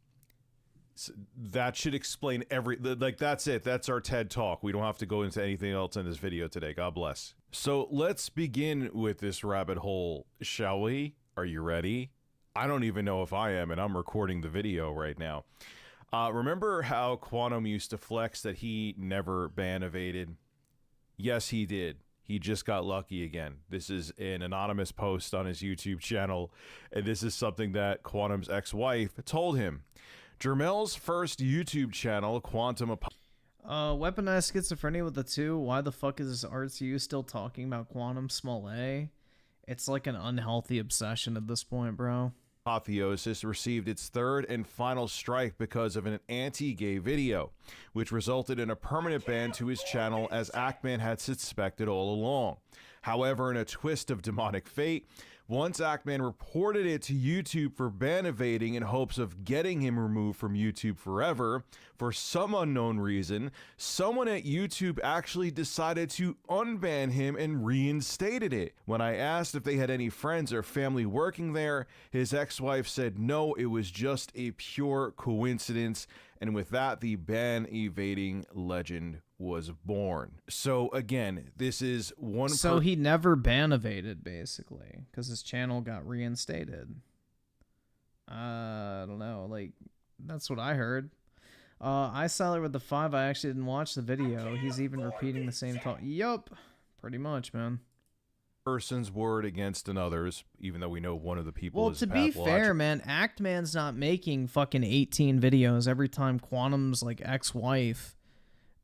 So that should explain like, that's it. That's our TED Talk. We don't have to go into anything else in this video today. God bless. So let's begin with this rabbit hole, shall we? Are you ready? I don't even know if I am, and I'm recording the video right now. Remember how Quantum used to flex that he never ban evaded? Yes, he did. He just got lucky again. This is an anonymous post on his YouTube channel, and this is something that Quantum's ex-wife told him. Jermel's first YouTube channel, Quantum... Weaponized schizophrenia with the 2. Why the fuck is RTU still talking about Quantum small a? It's like an unhealthy obsession at this point, bro. Apotheosis received its third and final strike because of an anti-gay video, which resulted in a permanent ban to his channel as Ackman had suspected all along. However, in a twist of demonic fate, once Ackman reported it to YouTube for ban evading in hopes of getting him removed from YouTube forever, for some unknown reason, someone at YouTube actually decided to unban him and reinstated it. When I asked if they had any friends or family working there, his ex-wife said no, it was just a pure coincidence, and with that, the ban evading legend was born. So again, this is one. So he never ban evaded, basically, because his channel got reinstated. I don't know, like, that's what I heard. I saw it with the 5. I actually didn't watch the video. He's even repeating the same talk. Yup, pretty much, man. Person's word against another's, even though we know one of the people well, is to be fair, man, Actman's not making fucking 18 videos every time Quantum's like ex-wife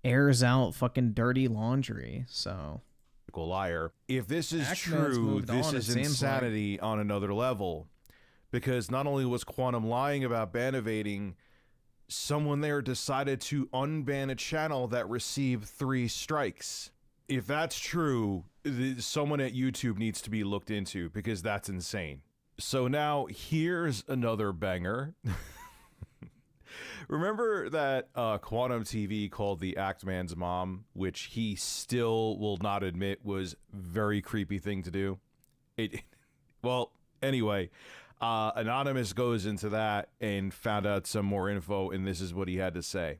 airs out fucking dirty laundry. So liar. If this is Actman's true, this on, is insanity on another level, because not only was Quantum lying about ban evading, someone there decided to unban a channel that received 3 strikes. If that's true, someone at YouTube needs to be looked into, because that's insane. So now here's another banger. Remember that Quantum TV called the Actman's mom, which he still will not admit was very creepy thing to do? Well, anyway, Anonymous goes into that and found out some more info, and this is what he had to say.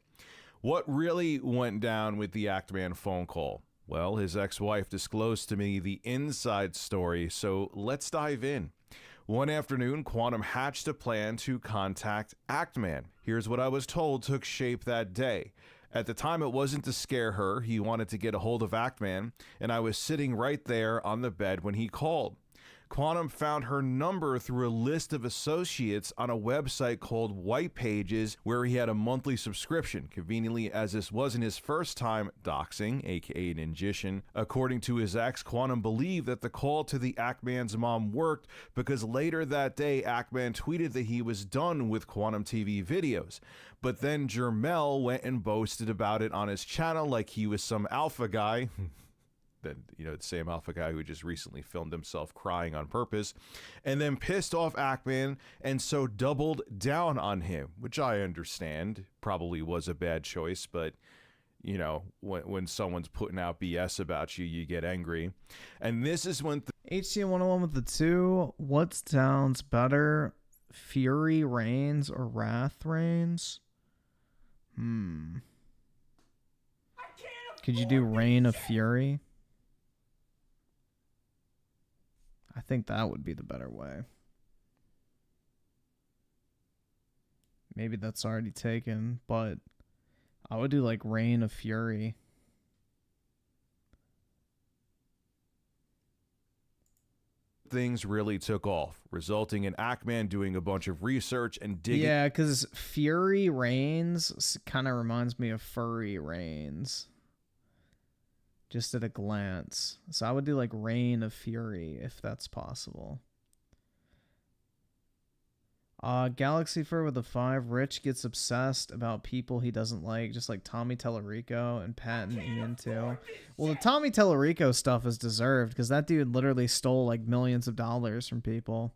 What really went down with the Actman phone call? Well, his ex-wife disclosed to me the inside story, so let's dive in. One afternoon, Quantum hatched a plan to contact Actman. Here's what I was told took shape that day. At the time, it wasn't to scare her. He wanted to get a hold of Actman, and I was sitting right there on the bed when he called. Quantum found her number through a list of associates on a website called White Pages, where he had a monthly subscription. Conveniently, as this wasn't his first time doxing, aka Ninjician, according to his ex, Quantum believed that the call to the Actman's mom worked because later that day, Actman tweeted that he was done with Quantum TV videos. But then Jermel went and boasted about it on his channel like he was some alpha guy. The same alpha guy who just recently filmed himself crying on purpose, and then pissed off Ackman and so doubled down on him, which I understand probably was a bad choice, but you know, when someone's putting out BS about you, you get angry. And this is when HCM 101 with the 2. What sounds better, Fury Reigns or Wrath Reigns? Could you do Reign of Fury? I think that would be the better way. Maybe that's already taken, but I would do like Reign of Fury. Things really took off, resulting in Ackman doing a bunch of research and digging. Yeah, because Fury Reigns kind of reminds me of Furry Reigns. Just at a glance. So I would do like Reign of Fury if that's possible. Galaxy Fur with a 5. Rich gets obsessed about people he doesn't like, just like Tommy Tellerico and Pat and Ian too. Well, the Tommy Tellerico stuff is deserved because that dude literally stole like millions of dollars from people.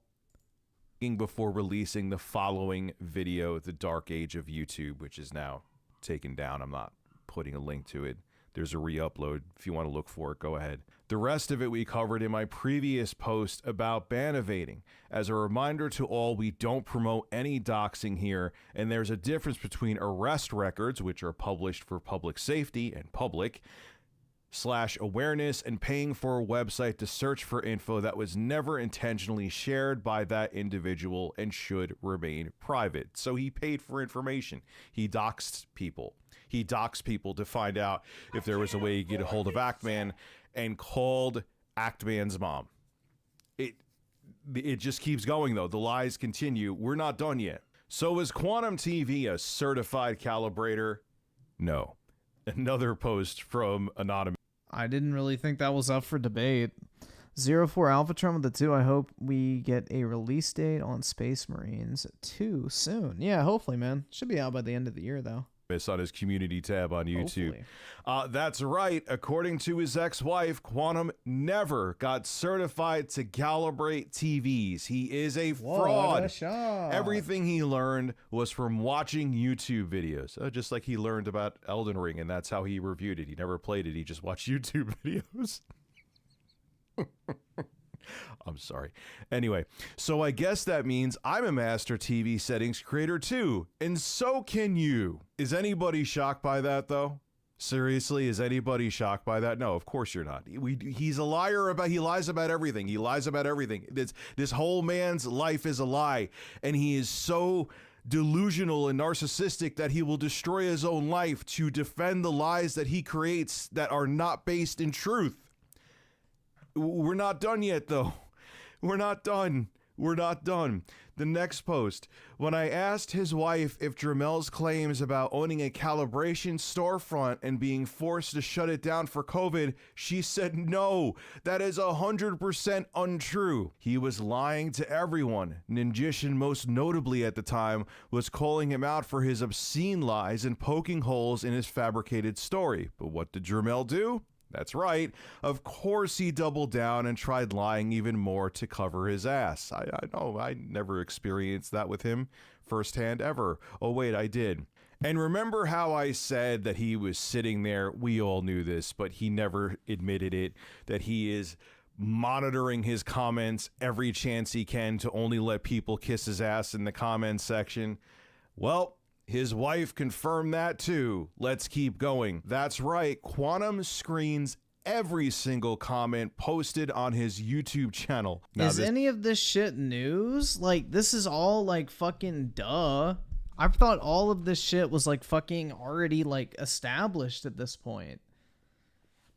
before releasing the following video, The Dark Age of YouTube, which is now taken down. I'm not putting a link to it. There's a re-upload. If you want to look for it, go ahead. The rest of it we covered in my previous post about ban evading. As a reminder to all, we don't promote any doxing here, and there's a difference between arrest records, which are published for public safety and public, / awareness, and paying for a website to search for info that was never intentionally shared by that individual and should remain private. So he paid for information. He doxed people. He doxed people to find out if there was a way to get a hold of Actman, and called Actman's mom. It just keeps going, though. The lies continue. We're not done yet. So is Quantum TV a certified calibrator? No. Another post from Anonymous. I didn't really think that was up for debate. 04 Alphatron with the 2. I hope we get a release date on Space Marines 2 soon. Yeah, hopefully, man. Should be out by the end of the year, though. On his community tab on YouTube. That's right. According to his ex-wife, Quantum never got certified to calibrate TVs. He is a fraud. Everything he learned was from watching YouTube videos, just like he learned about Elden Ring, and that's how he reviewed it. He never played it. He just watched YouTube videos. I'm sorry. Anyway, so I guess that means I'm a master TV settings creator too, and so can you. Is anybody shocked by that, though? Seriously, is anybody shocked by that? No, of course you're not. He's a liar he lies about everything. He lies about everything. This whole man's life is a lie, and he is so delusional and narcissistic that he will destroy his own life to defend the lies that he creates that are not based in truth. We're not done yet, though. We're not done. We're not done. The next post. When I asked his wife if Dramel's claims about owning a calibration storefront and being forced to shut it down for COVID, she said no. That is 100% untrue. He was lying to everyone. Ninjishin, most notably at the time, was calling him out for his obscene lies and poking holes in his fabricated story. But what did Dramel do? That's right. Of course he doubled down and tried lying even more to cover his ass. I know, I never experienced that with him firsthand ever. Oh wait, I did. And remember how I said that he was sitting there, we all knew this, but he never admitted it, that he is monitoring his comments every chance he can to only let people kiss his ass in the comments section? Well, his wife confirmed that too. Let's keep going. That's right. Quantum screens every single comment posted on his YouTube channel. Now, is any of this shit news? Like, this is all like fucking duh. I thought all of this shit was like fucking already like established at this point.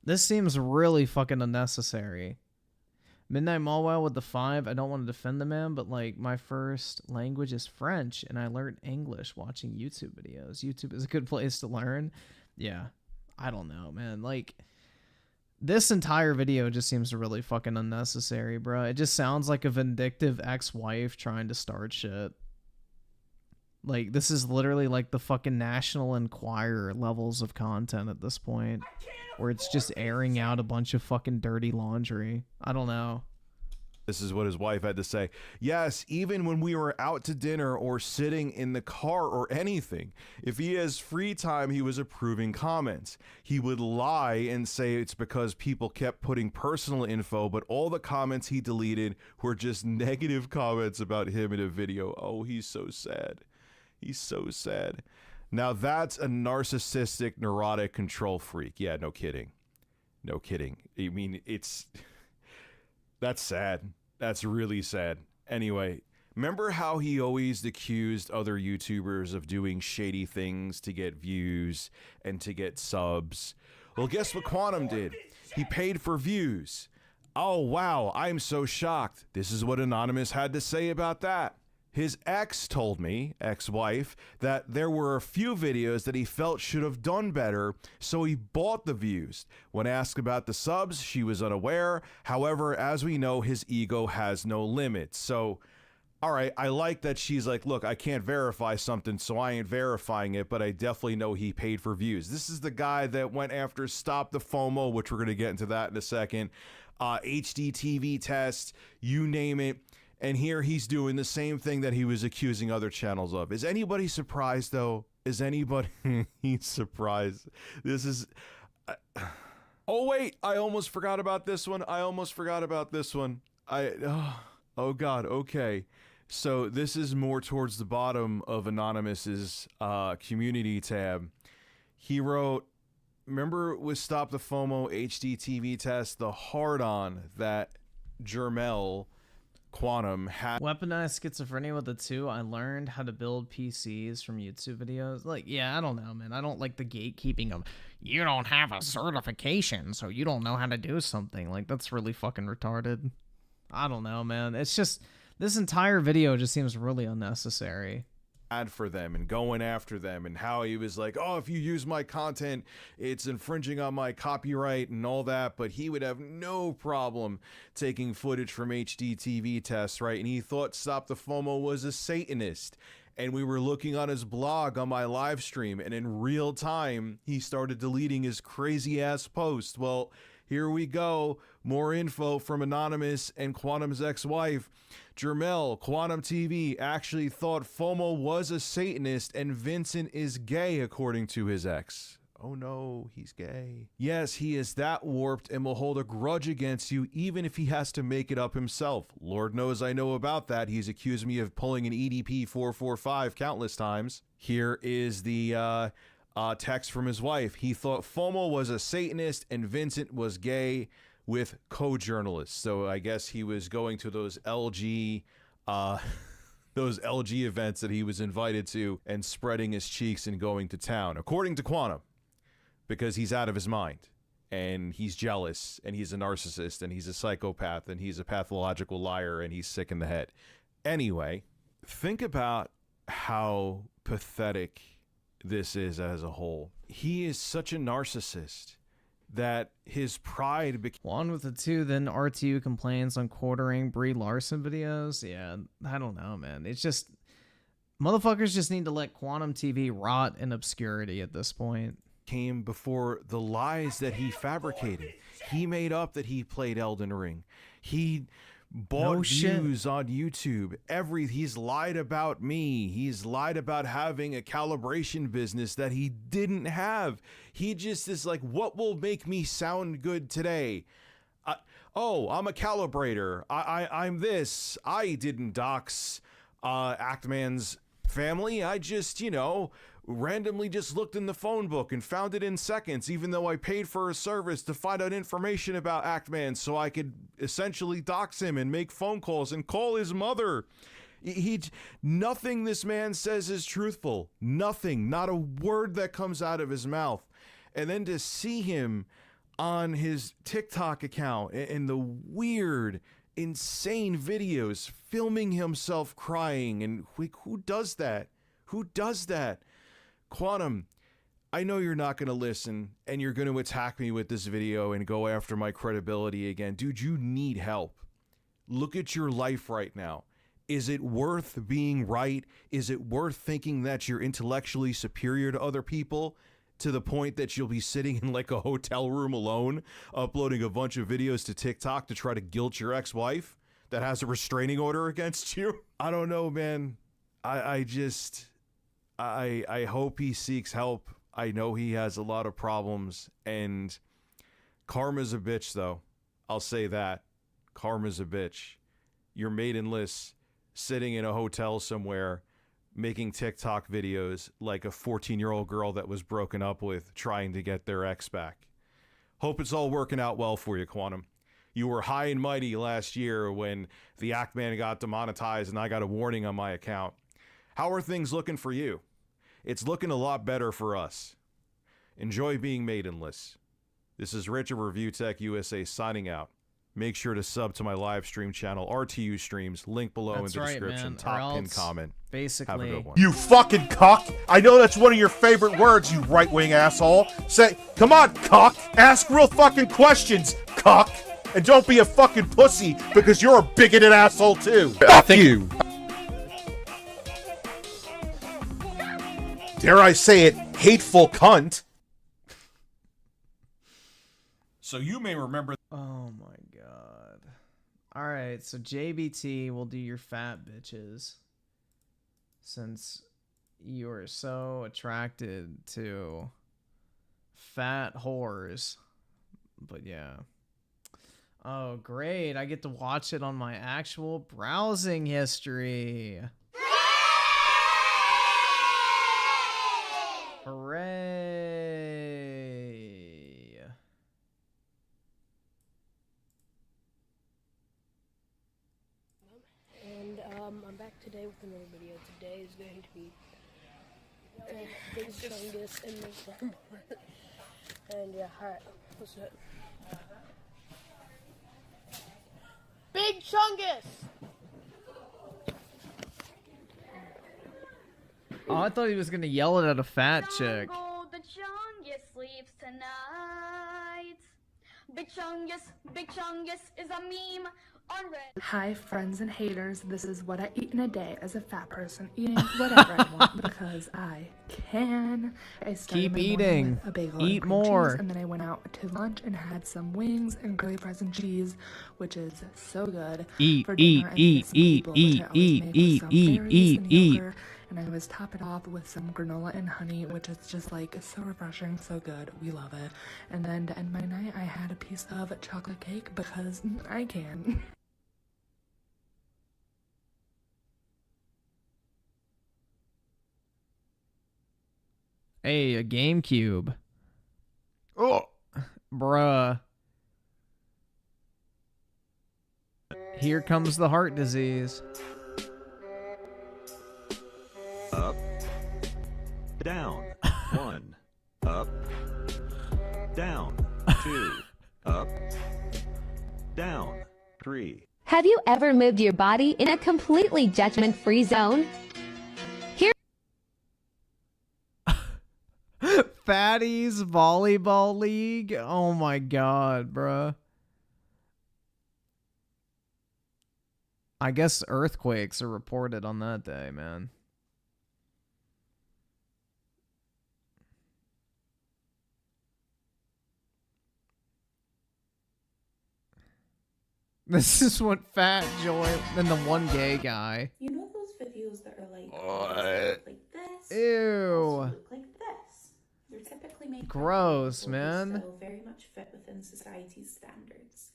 This seems really fucking unnecessary. Midnight Mallwell with the 5. I don't want to defend the man, but like my first language is French and I learned English watching YouTube videos. YouTube is a good place to learn. Yeah. I don't know, man. Like, this entire video just seems really fucking unnecessary, bro. It just sounds like a vindictive ex-wife trying to start shit. Like, this is literally like the fucking National Enquirer levels of content at this point, where it's just airing out a bunch of fucking dirty laundry. I don't know. This is what his wife had to say. Yes, even when we were out to dinner or sitting in the car or anything, if he has free time, he was approving comments. He would lie and say it's because people kept putting personal info, but all the comments he deleted were just negative comments about him in a video. Oh, he's so sad. He's so sad. Now that's a narcissistic, neurotic control freak. Yeah, no kidding. No kidding. I mean, that's sad. That's really sad. Anyway, remember how he always accused other YouTubers of doing shady things to get views and to get subs? Well, guess what Quantum did? He paid for views. Oh, wow. I'm so shocked. This is what Anonymous had to say about that. His ex told me, ex-wife, that there were a few videos that he felt should have done better, so he bought the views. When asked about the subs, she was unaware. However, as we know, his ego has no limits. So, all right, I like that she's like, look, I can't verify something, so I ain't verifying it, but I definitely know he paid for views. This is the guy that went after Stop the FOMO, which we're going to get into that in a second, HD TV test, you name it. And here he's doing the same thing that he was accusing other channels of. Is anybody surprised, though? Is anybody surprised? This is... oh, wait. I almost forgot about this one. Oh, God. Okay. So this is more towards the bottom of Anonymous's community tab. He wrote, remember with Stop the FOMO HD TV test, the hard-on that Jermel Quantum had. Weaponized schizophrenia with the 2. I learned how to build PCs from YouTube videos. Like, yeah, I don't know, man. I don't like the gatekeeping of, you don't have a certification, so you don't know how to do something. Like, that's really fucking retarded. I don't know, man. It's just, this entire video just seems really unnecessary. Ad for them and going after them, and how he was like, oh, if you use my content, it's infringing on my copyright and all that, but he would have no problem taking footage from HD TV tests, right? And he thought Stop the FOMO was a Satanist. And we were looking on his blog on my live stream, and in real time, he started deleting his crazy ass post. Well, here we go. More info from Anonymous and Quantum's ex-wife. Jermel, Quantum TV, actually thought FOMO was a Satanist and Vincent is gay, according to his ex. Oh no, he's gay. Yes, he is that warped and will hold a grudge against you even if he has to make it up himself. Lord knows I know about that. He's accused me of pulling an EDP 445 countless times. Here is the text from his wife. He thought FOMO was a Satanist and Vincent was gay with co-journalists. So I guess he was going to those LG events that he was invited to and spreading his cheeks and going to town, according to Quantum, because he's out of his mind and he's jealous and he's a narcissist and he's a psychopath and he's a pathological liar and he's sick in the head. Anyway, think about how pathetic this is as a whole. He is such a narcissist that his pride became... One with the 2, then RTU complains on quartering Brie Larson videos. Yeah, I don't know, man. It's just... motherfuckers just need to let Quantum TV rot in obscurity at this point. Came before the lies that he fabricated. He made up that he played Elden Ring. He bought views on YouTube. He's lied about me. He's lied about having a calibration business that he didn't have. He just is like, what will make me sound good today? I'm a calibrator. I'm this. I didn't dox Actman's family. I just, randomly just looked in the phone book and found it in seconds, even though I paid for a service to find out information about Actman so I could essentially dox him and make phone calls and call his mother. Nothing this man says is truthful. Nothing. Not a word that comes out of his mouth. And then to see him on his TikTok account and the weird, insane videos filming himself crying, and who does that? Who does that? Quantum, I know you're not going to listen and you're going to attack me with this video and go after my credibility again. Dude, you need help. Look at your life right now. Is it worth being right? Is it worth thinking that you're intellectually superior to other people to the point that you'll be sitting in like a hotel room alone, uploading a bunch of videos to TikTok to try to guilt your ex-wife that has a restraining order against you? I don't know, man. I hope he seeks help. I know he has a lot of problems, and karma's a bitch, though. I'll say that. Karma's a bitch. You're maidenless, sitting in a hotel somewhere, making TikTok videos like a 14-year-old girl that was broken up with, trying to get their ex back. Hope it's all working out well for you, Quantum. You were high and mighty last year when the Actman got demonetized and I got a warning on my account. How are things looking for you? It's looking a lot better for us. Enjoy being maidenless. This is Rich of ReviewTechUSA signing out. Make sure to sub to my live stream channel, RTU Streams, link below in the description, man. top pin comment. Basically, have a good one. You fucking cock! I know that's one of your favorite words, you right-wing asshole. Say, come on, cock! Ask real fucking questions, cock! And don't be a fucking pussy, because you're a bigoted asshole too. Fuck you! Dare I say it, hateful cunt. So you may remember... Oh my god. Alright, so JBT will do your fat bitches. Since you are so attracted to fat whores. But yeah. Oh, great. I get to watch it on my actual browsing history. Hooray. And I'm back today with another video. Today is going to be Big Chungus and the and yeah, alright, what's it? Big Chungus! Oh, I thought he was gonna yell it at a fat chick. The Chungus sleeps tonight. Big Chungus is a meme on Reddit. Hi friends and haters, this is what I eat in a day as a fat person, eating whatever I want because I can. I started Keep my morning eating. with a bagel Eat and cream more. cheese, and then I went out to lunch and had some wings and curly fries and cheese, which is so good. For dinner, I made a smoothie bowl, which I always make with some berries and yogurt, and I always top it off with some granola and honey, which is just like so refreshing, so good. We love it. And then to end my night, I had a piece of chocolate cake because I can. Hey, a GameCube. Oh, bruh. Here comes the heart disease. Up, down, 1, up, down, 2, up, down, 3. Have you ever moved your body in a completely judgment-free zone? Here Fatties Volleyball League? Oh my god, bruh. I guess earthquakes are reported on that day, man. This is what Fat Joy and the one gay guy. You know those videos that are like, What? like this? Ew. Look like this. They're typically made Gross, by people who man. still very much fit within society's standards.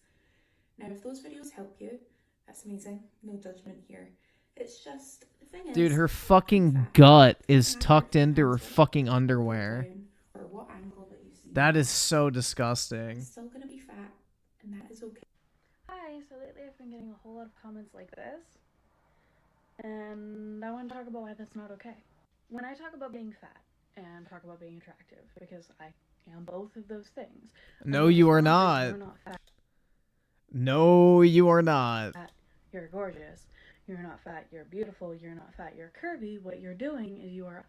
Now, if those videos help you, that's amazing. No judgment here. It's just the thing is, Dude, her fucking gut is tucked into her fucking underwear. or what angle that you see. That is so disgusting. It's still gonna be fat, and that is okay. Hi, so lately I've been getting a whole lot of comments like this, and I want to talk about why that's not okay. When I talk about being fat and talk about being attractive, because I am both of those things. No, you are not. You're not fat. No, you are not. You're gorgeous. You're not fat. You're beautiful. You're not fat. You're curvy. What you're doing is you are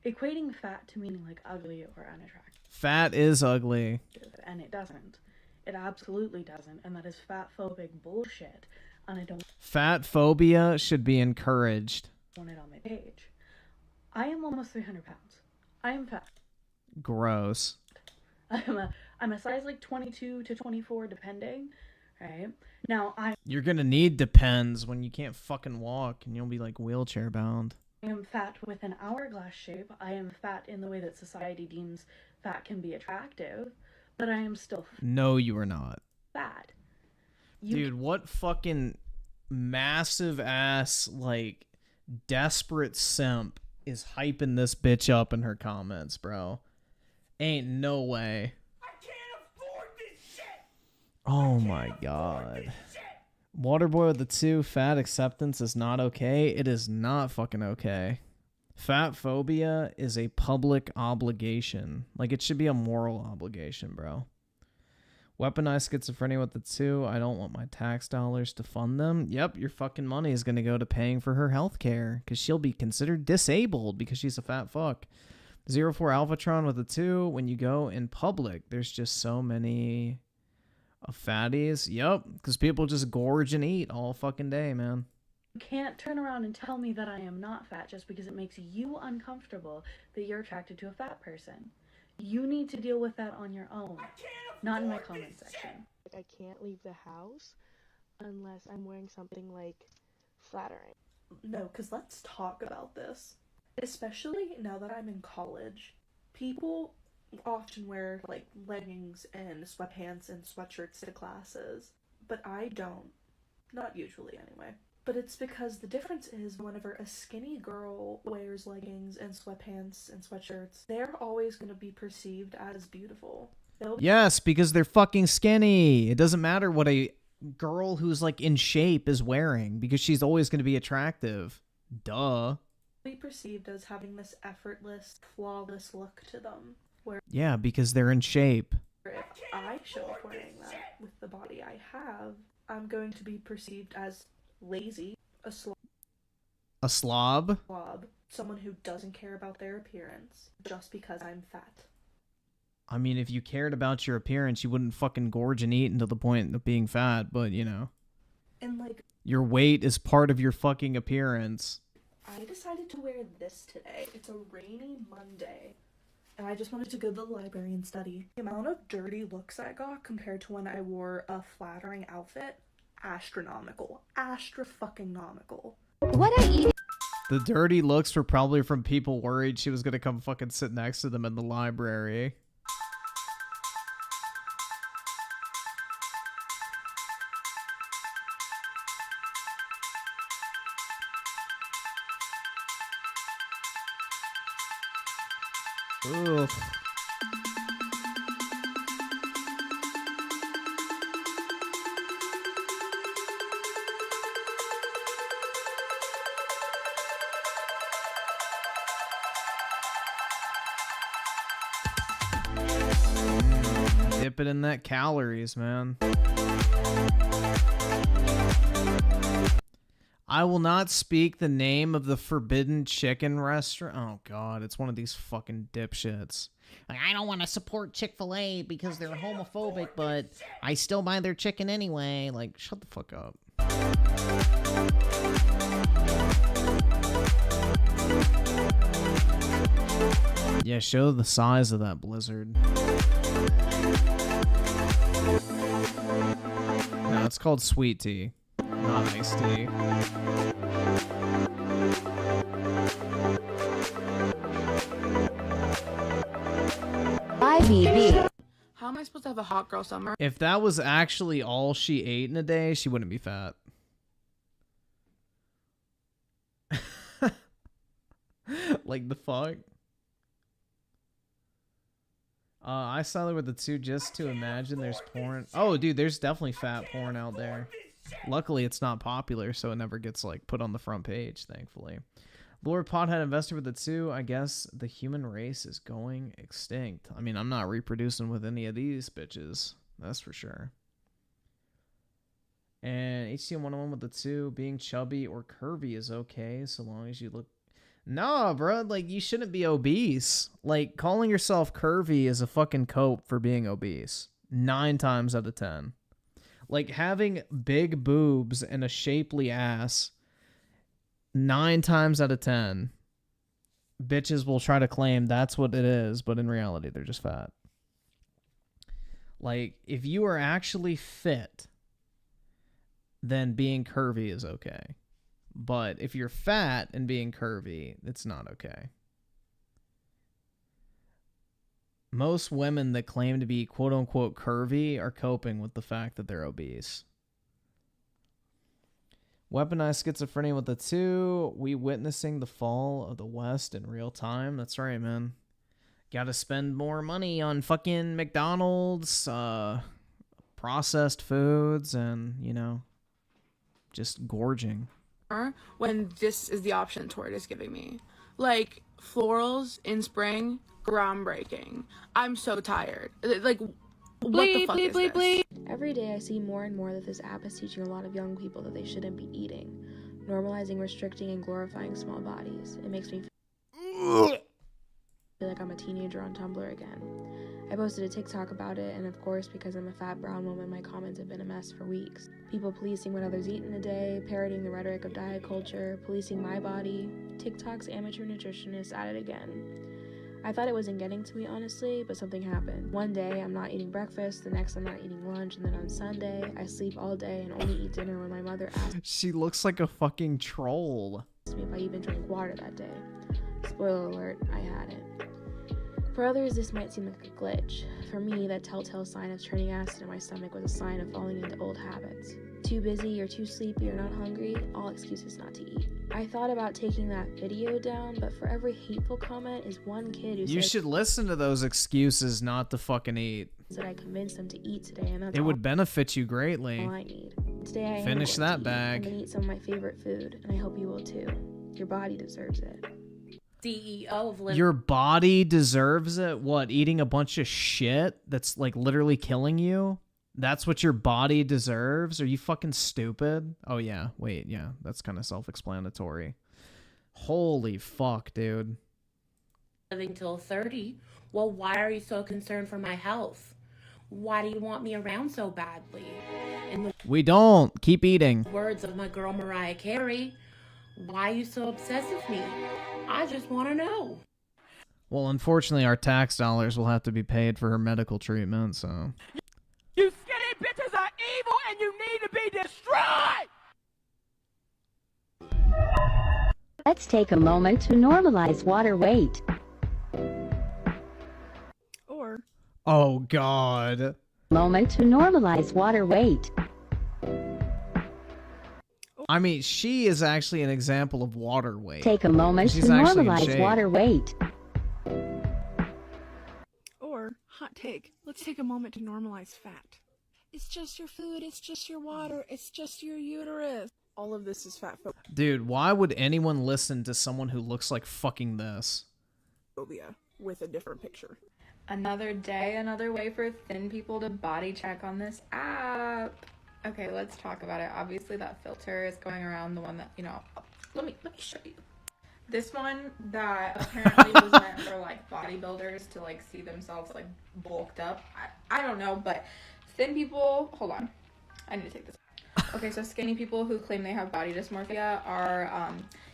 equating fat to meaning like ugly or unattractive. Fat is ugly. And it doesn't. It absolutely doesn't. And that is fat-phobic bullshit. And I don't Fat phobia should be encouraged. want it on my page. I am almost 300 pounds. I am fat. Gross. I'm a size like 22 to 24 depending. Right? Now You're gonna need Depends when you can't fucking walk and you'll be like wheelchair bound. I am fat with an hourglass shape. I am fat in the way that society deems fat can be attractive. But I am still No, you are not. fat. Dude, what fucking massive ass, like, desperate simp is hyping this bitch up in her comments, bro? Ain't no way. I can't afford this shit. Oh my god. Waterboy with the 2, fat acceptance is not okay. It is not fucking okay. Fat phobia is a public obligation. Like, it should be a moral obligation, bro. Weaponized schizophrenia with the 2. I don't want my tax dollars to fund them. Yep, your fucking money is going to go to paying for her health care because she'll be considered disabled because she's a fat fuck. 04 Alphatron with the 2. When you go in public, there's just so many fatties. Yep, because people just gorge and eat all fucking day, man. You can't turn around and tell me that I am not fat just because it makes you uncomfortable that you're attracted to a fat person. You need to deal with that on your own, not in my comment section. I can't leave the house. unless I'm wearing something like flattering. No, because let's talk about this. Especially now that I'm in college, people often wear like leggings and sweatpants and sweatshirts to classes, but I don't. Not usually, anyway. But it's because the difference is whenever a skinny girl wears leggings and sweatpants and sweatshirts, they're always going to be perceived as beautiful. Yes, because they're fucking skinny. It doesn't matter what a girl who's like in shape is wearing, because she's always going to be attractive. Duh. Be perceived as having this effortless, flawless look to them. Where Yeah, because they're in shape. if I show up wearing that with the body I have, I'm going to be perceived as lazy, a slob? Someone who doesn't care about their appearance just because I'm fat. I mean, if you cared about your appearance, you wouldn't fucking gorge and eat until the point of being fat, but, you know. And, like, your weight is part of your fucking appearance. I decided to wear this today. It's a rainy Monday. And I just wanted to go to the library and study. The amount of dirty looks I got compared to when I wore a flattering outfit, astronomical. Astra-fucking-nomical. What I eat. The dirty looks were probably from people worried she was gonna come fucking sit next to them in the library. Ugh. Dip it in that calories, man. I will not speak the name of the forbidden chicken restaurant. Oh god, it's one of these fucking dipshits. Like, I don't want to support Chick-fil-A because they're homophobic, but I still buy their chicken anyway. Like, shut the fuck up. Yeah, show the size of that blizzard. No, it's called sweet tea, not iced tea. IVB. How am I supposed to have a hot girl summer? If that was actually all she ate in a day, she wouldn't be fat. Like the fuck? I saw there with the two just to imagine there's porn. Oh, dude, there's definitely fat porn out there. Luckily, it's not popular, so it never gets like put on the front page, thankfully. Lord Pothead investor with the two. I guess the human race is going extinct. I mean, I'm not reproducing with any of these bitches. That's for sure. And HC101 with the two. Being chubby or curvy is okay, so long as you look... Nah, bro. Like, you shouldn't be obese. Like, calling yourself curvy is a fucking cope for being obese. 9 times out of 10. Like, having big boobs and a shapely ass... 9 times out of 10, bitches will try to claim that's what it is, but in reality, they're just fat. Like, if you are actually fit, then being curvy is okay. But if you're fat and being curvy, it's not okay. Most women that claim to be quote-unquote curvy are coping with the fact that they're obese. Weaponized schizophrenia with the two. We witnessing the fall of the West in real time. That's right, man. Gotta spend more money on fucking McDonald's, processed foods, and, you know, just gorging. When this is the option Torrid is giving me. Like, florals in spring, groundbreaking. I'm so tired. Like, what the fuck is this? Every day I see more and more that this app is teaching a lot of young people that they shouldn't be eating, normalizing, restricting, and glorifying small bodies. It makes me feel like I'm a teenager on Tumblr again. I posted a TikTok about it, and of course, because I'm a fat brown woman, my comments have been a mess for weeks. People policing what others eat in a day, parroting the rhetoric of diet culture, policing my body. TikTok's amateur nutritionists at it again. I thought it wasn't getting to me, honestly, but something happened. One day, I'm not eating breakfast, the next I'm not eating lunch, and then on Sunday, I sleep all day and only eat dinner when my mother asks She looks like a fucking troll. me if I even drank water that day. Spoiler alert, I hadn't. For others, this might seem like a glitch. For me, that telltale sign of turning acid in my stomach was a sign of falling into old habits. Too busy or too sleepy or not hungry, all excuses not to eat. I thought about taking that video down, but for every hateful comment is one kid who You says should listen to those excuses not to fucking eat. that I convinced them to eat today, and that's It all would benefit you greatly. I need. Today I Finish am going that to bag. Eat. I'm gonna eat some of my favorite food, and I hope you will too. Your body deserves it. CEO of Your body deserves it? What, eating a bunch of shit that's like literally killing you? That's what your body deserves? Are you fucking stupid? Oh yeah, wait, yeah, that's kind of self-explanatory. Holy fuck, dude. living till 30. Well, why are you so concerned for my health? Why do you want me around so badly? In the We don't. Keep eating. words of my girl Mariah Carey, why are you so obsessed with me? I just want to know. Well, unfortunately, our tax dollars will have to be paid for her medical treatment, so... You skinny bitches are evil and you need to be destroyed! Let's take a moment to normalize water weight. Or Oh, God. Moment to normalize water weight. I mean, she is actually an example of water weight. Take a moment She's to actually in normalize shape. water weight. Or, hot take, let's take a moment to normalize fat. It's just your food, it's just your water, it's just your uterus. All of this is fat Dude, why would anyone listen to someone who looks like fucking this? phobia with a different picture. Another day, another way for thin people to body check on this app. Okay, let's talk about it. Obviously that filter is going around, the one that, you know, let me show you. This one that apparently was meant for like bodybuilders to like see themselves like bulked up. I don't know, but thin people, hold on. I need to take this. Okay, so skinny people who claim they have body dysmorphia are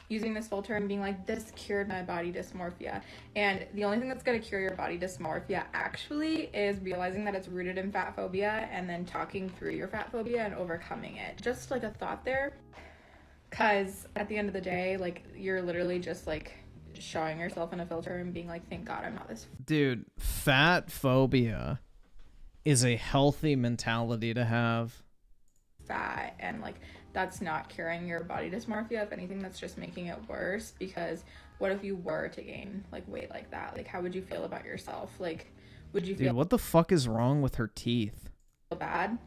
using this filter and being like, this cured my body dysmorphia. And the only thing that's going to cure your body dysmorphia actually is realizing that it's rooted in fat phobia and then talking through your fat phobia and overcoming it. Just like a thought there. Because at the end of the day, like, you're literally just like showing yourself in a filter and being like, thank God I'm not this. Dude, fat phobia is a healthy mentality to have. Fat, and like that's not curing your body dysmorphia. If anything, that's just making it worse, because what if you were to gain like weight like that? Like, how would you feel about yourself? Like, would you Dude, feel what the fuck is wrong with her teeth? bad?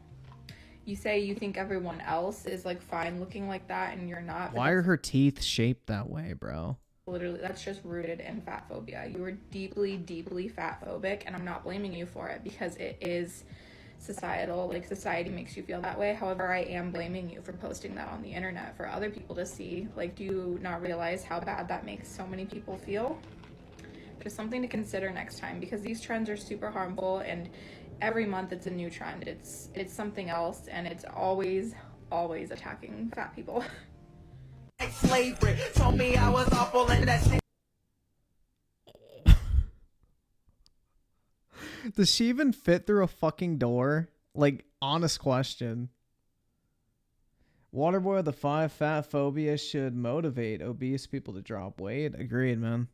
You say you think everyone else is like fine looking like that and you're not. Why are her teeth shaped that way, bro? Literally, that's just rooted in fat phobia. You are deeply, deeply fat phobic, and I'm not blaming you for it because it is societal. Like, society makes you feel that way. However, I am blaming you for posting that on the internet for other people to see. Like, do you not realize how bad that makes so many people feel? Just something to consider next time, because these trends are super harmful, and every month it's a new trend. It's something else, and it's always attacking fat people. Slavery told me I was awful and that shit. Does she even fit through a fucking door? Like, honest question. Waterboy, the 5 fat phobia should motivate obese people to drop weight. Agreed, man.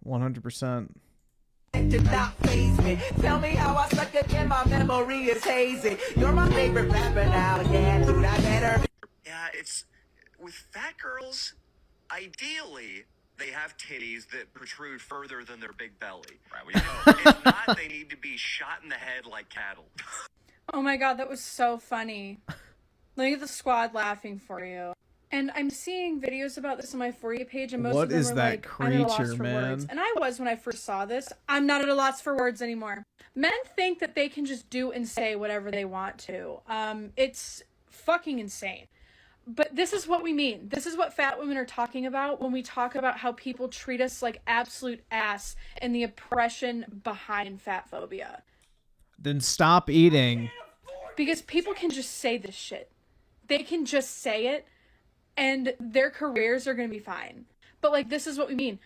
100%. Did not faze me. Tell me how I suck again, my memory is hazy. You're my favorite rapper now, yeah, dude, I better. Yeah, it's with fat girls, ideally they have titties that protrude further than their big belly. Right, well, you know, if not, they need to be shot in the head like cattle. Oh my god, that was so funny. Look at the squad laughing for you. And I'm seeing videos about this on my For You page, and most What of them is are that like, I'm at a loss creature, for man? words. And I was when I first saw this. I'm not at a loss for words anymore. Men think that they can just do and say whatever they want to. It's fucking insane. But this is what we mean. This is what fat women are talking about when we talk about how people treat us like absolute ass and the oppression behind fat phobia. Then stop eating. Because people can just say this shit. They can just say it, and their careers are going to be fine. But, like, this is what we mean.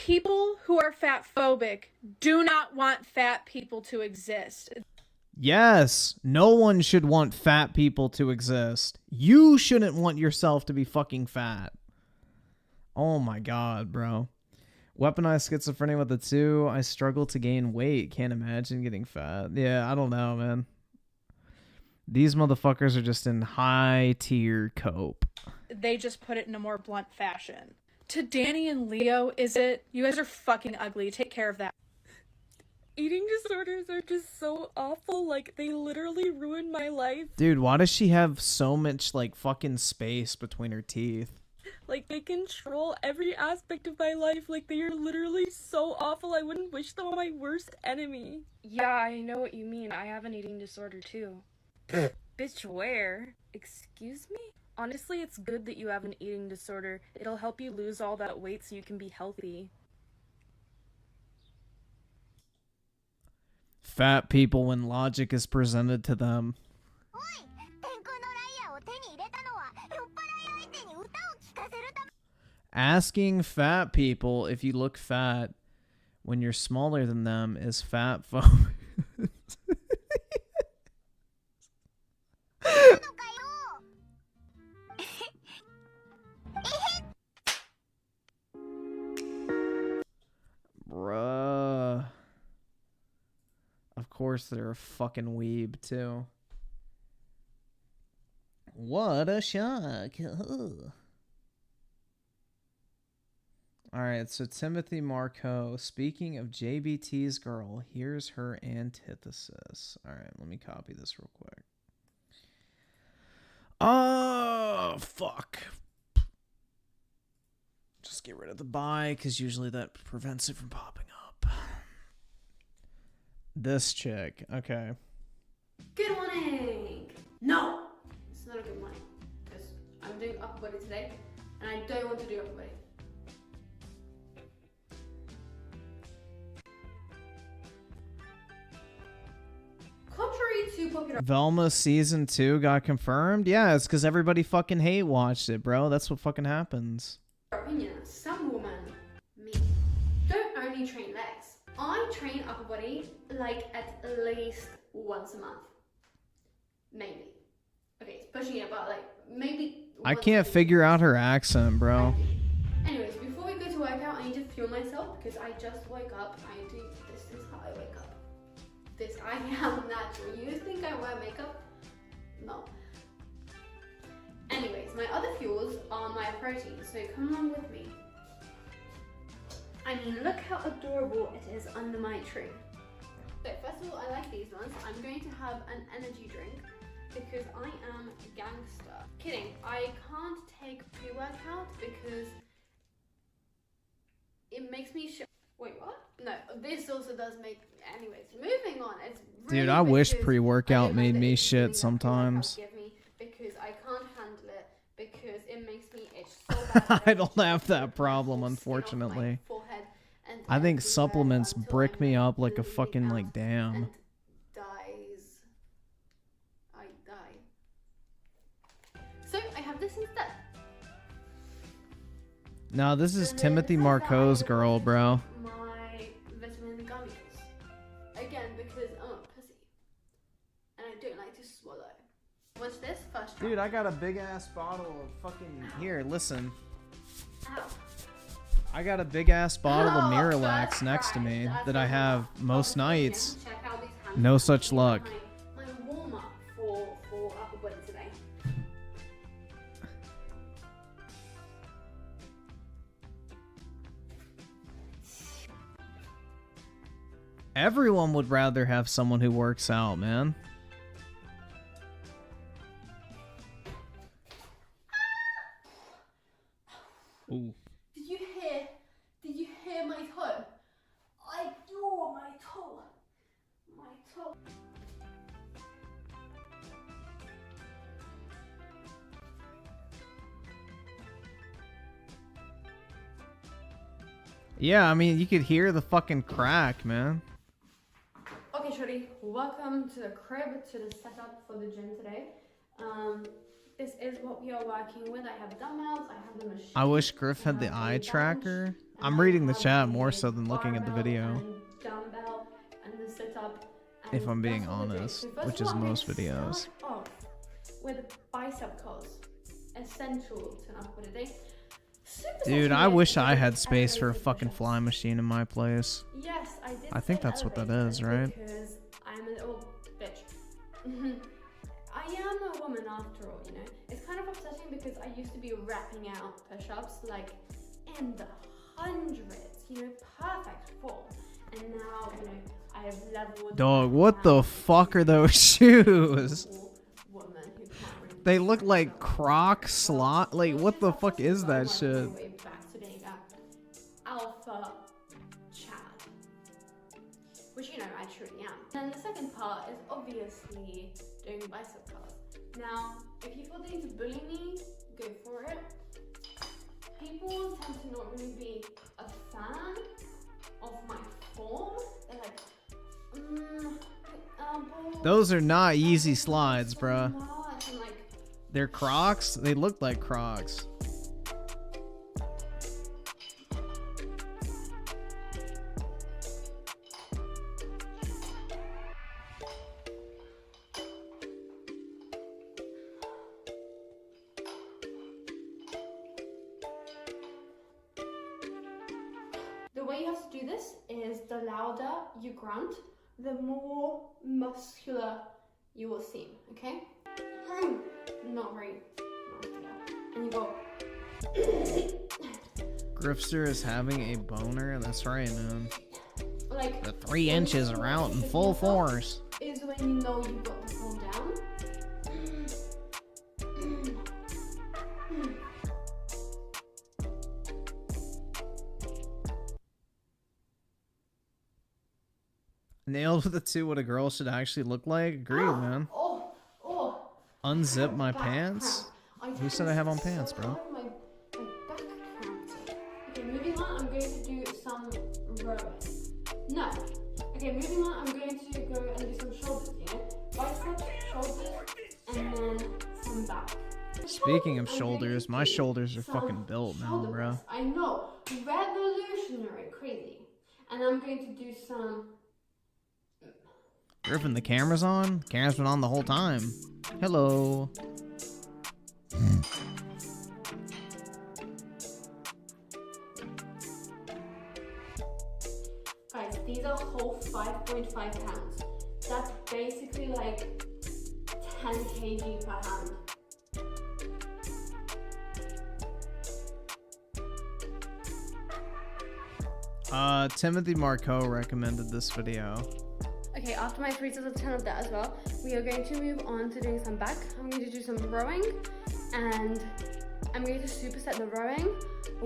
People who are fat phobic do not want fat people to exist. Yes, no one should want fat people to exist. You shouldn't want yourself to be fucking fat. Oh my god, bro. Weaponized schizophrenia with a 2. I struggle to gain weight. Can't imagine getting fat. Yeah, I don't know, man. These motherfuckers are just in high tier cope. They just put it in a more blunt fashion. To Danny and Leo, is it? You guys are fucking ugly. Take care of that. Eating disorders are just so awful. Like, they literally ruined my life. Dude, why does she have so much, like, fucking space between her teeth? Like, they control every aspect of my life. Like, they are literally so awful. I wouldn't wish them on my worst enemy. Yeah, I know what you mean. I have an eating disorder too. Bitch, where? Excuse me? Honestly, it's good that you have an eating disorder. It'll help you lose all that weight so you can be healthy. Fat people when logic is presented to them. Asking fat people if you look fat when you're smaller than them is fat phobia. Bruh. Of course they're a fucking weeb too. What a shock. Ugh. Alright, so Timothy Marco, speaking of JBT's girl, here's her antithesis. Alright, let me copy this real quick. Oh, fuck. Just get rid of the buy, because usually that prevents it from popping up. This chick, okay. Good morning! No! It's not a good morning, because I'm doing upper body today, and I don't want to do upper body. Contrary to popular Velma season 2 got confirmed? Yeah, it's because everybody fucking hate watched it, bro. That's what fucking happens. opinion, some women, me, don't only train legs. I train upper body like at least once a month. Maybe. Okay, it's pushing it, but like maybe. I can't figure out her accent, bro. Anyways, before we go to workout, I need to fuel myself because I just woke up. This is how I wake up. I am natural. You think I wear makeup? No. Anyways, my other fuels are my protein, so come along with me. I mean, look how adorable it is under my tree. So first of all, I like these ones. I'm going to have an energy drink because I am gangster. Kidding, I can't take pre-workout because it makes me wait, what? No, this also does make, anyways, moving on. It's really Dude, I wish because pre-workout I made me it's shit something that sometimes. give me because I can't handle it because it makes me itch so bad. I don't have that problem, unfortunately. I think supplements brick me up like a fucking, like, damn. I die. So I have this instead. No, this is Timothy Marco's girl, bro. My vitamin gummies. Again, because I'm a pussy. And I don't like to swallow. What's this? First try. Dude, I got a big ass bottle of fucking. Here, listen. Ow. I got a big ass bottle of Miralax next to me that I have most nights. No such luck. My warm up for upper body today. Everyone would rather have someone who works out, man. Ooh. Did you hear my toe? I adore my toe. My toe. Yeah, I mean, you could hear the fucking crack, man. Okay, Shorty, welcome to the crib, to the setup for the gym today. This is what we are working with. I have dumbbells, I have the machine. I wish Griff had the eye tracker. I'm reading the chat more so than looking at the video. And dumbbell and the sit up. If I'm being honest, which is most videos. Off with bicep curls, essential to an upper body day. Dude, I wish I had space for a fucking fly machine in my place. Yes, I did. I think that's what that is, right? Because I'm a little bitch. I am a woman after all, you know. It's kind of upsetting because I used to be rapping out push-ups like in the hundreds, you know, perfect form. And now, you know, I have leveled. Dog, what the fuck are those shoes? They look like Croc slot. Like, what the fuck is that shit? Back to being a alpha Chad, which, you know, I truly am. And the second part is obviously doing bicep curls. Now, if you feel the need to bully me, go for it. People tend to not really be a fan of my form. They're like, Those are not easy slides, bruh. They're Crocs? They look like Crocs. The way you have to do this is the louder you grunt, the more muscular you will seem, okay? Not very muscular. And you go. Grifster is having a boner. That's right, man. Like, the 3 inches are out in full force. Is when you know you've got the form down. Nailed with the 2 what a girl should actually look like. Agreed, man. Unzip my pants? Who said I have on pants, bro? My back cramped. Okay, moving on, I'm going to do some rowing. No. Okay, moving on, I'm going to go and do some shoulders, you know? Biceps, shoulders, and then some back. Speaking of shoulders, my shoulders are fucking built now, bro. I know. Revolutionary. Crazy. And I'm going to do some... Griffin, the camera's on? Camera's been on the whole time. Hello. Guys, these are whole 5.5 pounds. That's basically like 10 kg per hand. Timothy Marco recommended this video. Okay, after my 3 sets of 10 of that as well, we are going to move on to doing some back. I'm going to do some rowing, and I'm going to superset the rowing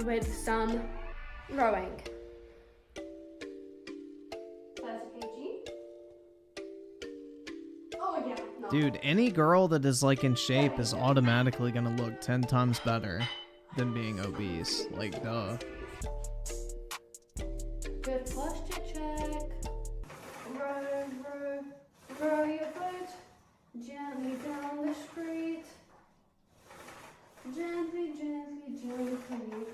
with some rowing. 30 kg. Oh yeah, no. Dude, any girl that is like in shape is automatically gonna look 10 times better than being obese. Like, duh. Good posture check. Row your boat gently down the street. Gently, gently, gently.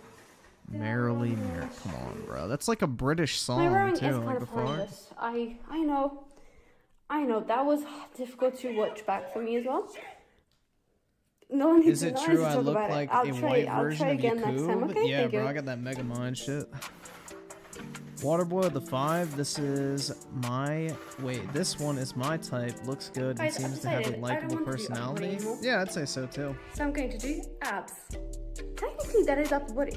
Merrily, come on, bro. That's like a British My rowing song is too. kind Like of before. horrendous. I know. That was difficult to watch back for me as well. No one needs Is it to true talk I look about like it. I'll a try, white I'll version try of again next time, Yakub? okay? Yeah, Thank bro, you. I got that Mega Mind shit. Waterboy with the 5. This is my... Wait, this one is my type. Looks good and Guys, I've seems to have a decided I don't likable want to do upper body personality. anymore. Yeah, I'd say so too. So I'm going to do abs. Technically, that is upper body.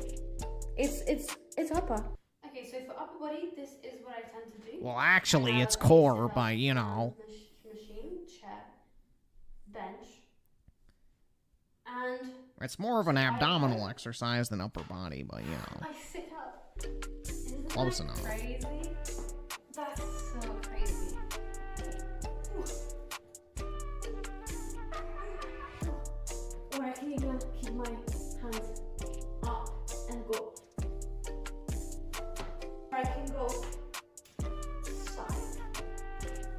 It's upper. Okay, so for upper body, this is what I tend to do. Well, actually, it's core, but you know. Machine, chair, bench, and It's more of an abdominal exercise than upper body, but you know. I sit up. Isn't Close that enough. crazy? That's so crazy. Or I can even keep my hands up and go. Or I can go side,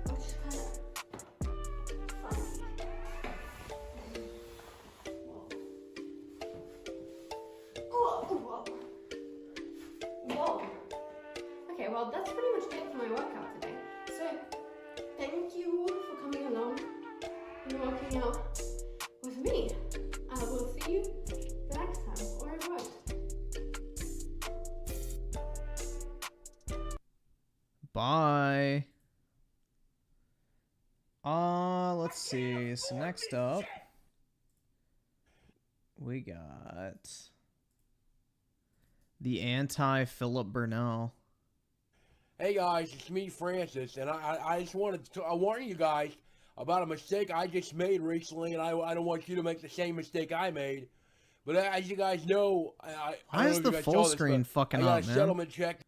which is kind of funky. Whoa. Okay, well, that's pretty much it for my workout today. So, thank you all for coming along and working out with me. I will see you the next time, or I won't. Bye. Let's see. So next up, we got the anti-Philip Burnell. Hey guys, it's me, Francis, and I just wanted to warn you guys about a mistake I just made recently, and I don't want you to make the same mistake I made. But as you guys know, Why is the full screen fucking up, man? I up, got a man? settlement check.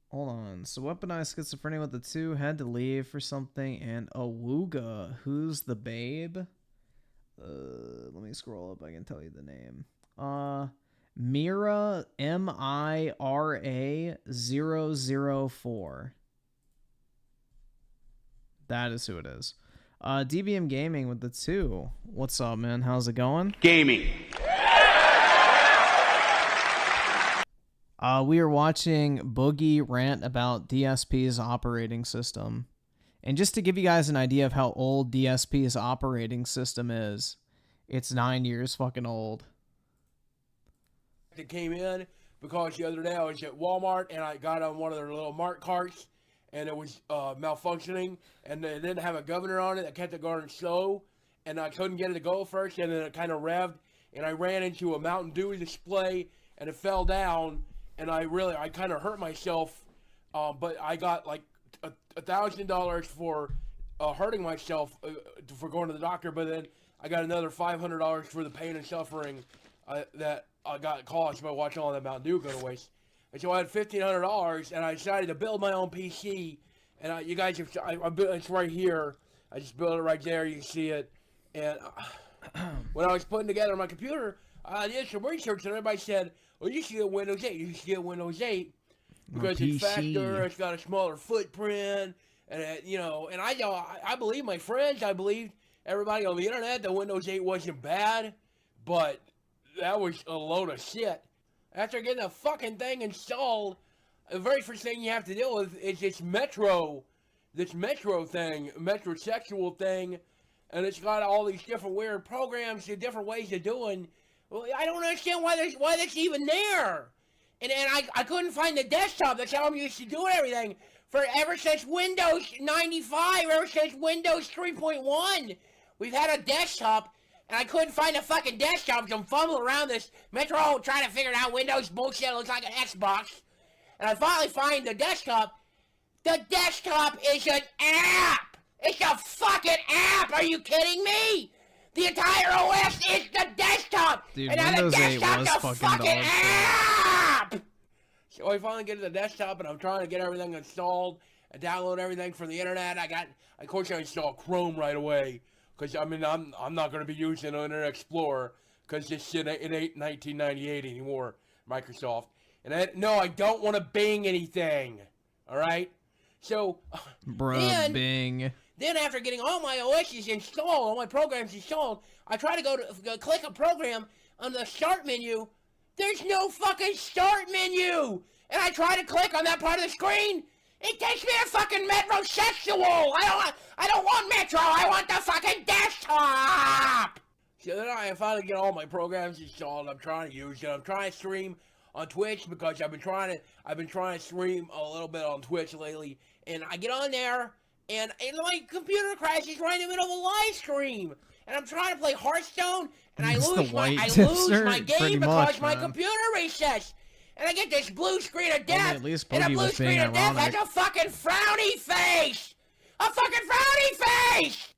Hold on. So weaponized schizophrenia with the 2 had to leave for something, and Awooga, who's the babe? Let me scroll up. I can tell you the name. Mira MIRA004. That is who it is. DBM Gaming with the 2. What's up, man? How's it going? Gaming. We are watching Boogie rant about DSP's operating system. And just to give you guys an idea of how old DSP's operating system is, it's 9 years fucking old. It came in because the other day I was at Walmart and I got on one of their little Mart carts and it was malfunctioning and they didn't have a governor on it. I kept it going slow and I couldn't get it to go first, and then it kind of revved and I ran into a Mountain Dew display and it fell down and I kind of hurt myself, but I got like $1,000 for hurting myself for going to the doctor, but then I got another $500 for the pain and suffering that I got caused by watching all that Mountain Dew go to waste. And so I had $1,500, and I decided to build my own PC. And you guys, I built it's right here. I just built it right there. You can see it. And when I was putting together my computer, I did some research, and everybody said, "Well, you should get Windows 8. You should get Windows 8 because it's faster. It's got a smaller footprint." And and I believe my friends. I believed everybody on the internet that Windows 8 wasn't bad, but that was a load of shit. After getting the fucking thing installed, the very first thing you have to deal with is this metrosexual thing, and it's got all these different weird programs and different ways of doing. Well, I don't understand why that's even there. And I couldn't find the desktop. That's how I'm used to doing everything. Ever since Windows 95, ever since Windows 3.1, we've had a desktop. And I couldn't find a fucking desktop, so I'm fumbling around this Metro trying to figure out Windows bullshit. It looks like an Xbox. And I finally find the desktop. The desktop is an app! It's a fucking app! Are you kidding me? The entire OS is the desktop! Dude, and now Windows the 8 desktop's was a fucking dog app! So I finally get to the desktop, and I'm trying to get everything installed and download everything from the internet. Of course, I installed Chrome right away. Because, I'm not going to be using Internet Explorer because this shit, it ain't 1998 anymore, Microsoft. And no, I don't want to Bing anything, all right? So, Bing. Then after getting all my OSs installed, all my programs installed, I try to go click a program on the start menu. There's no fucking start menu! And I try to click on that part of the screen. It takes me a fucking metrosexual! I don't want Metro! I want the fucking desktop! So then I finally get all my programs installed. I'm trying to use it. I'm trying to stream on Twitch because I've been trying to stream a little bit on Twitch lately. And I get on there, and my computer crashes right in the middle of a live stream. And I'm trying to play Hearthstone, and I lose my game because my computer resets. And I get this blue screen of death, and a blue screen of death has a fucking frowny face! A fucking frowny face!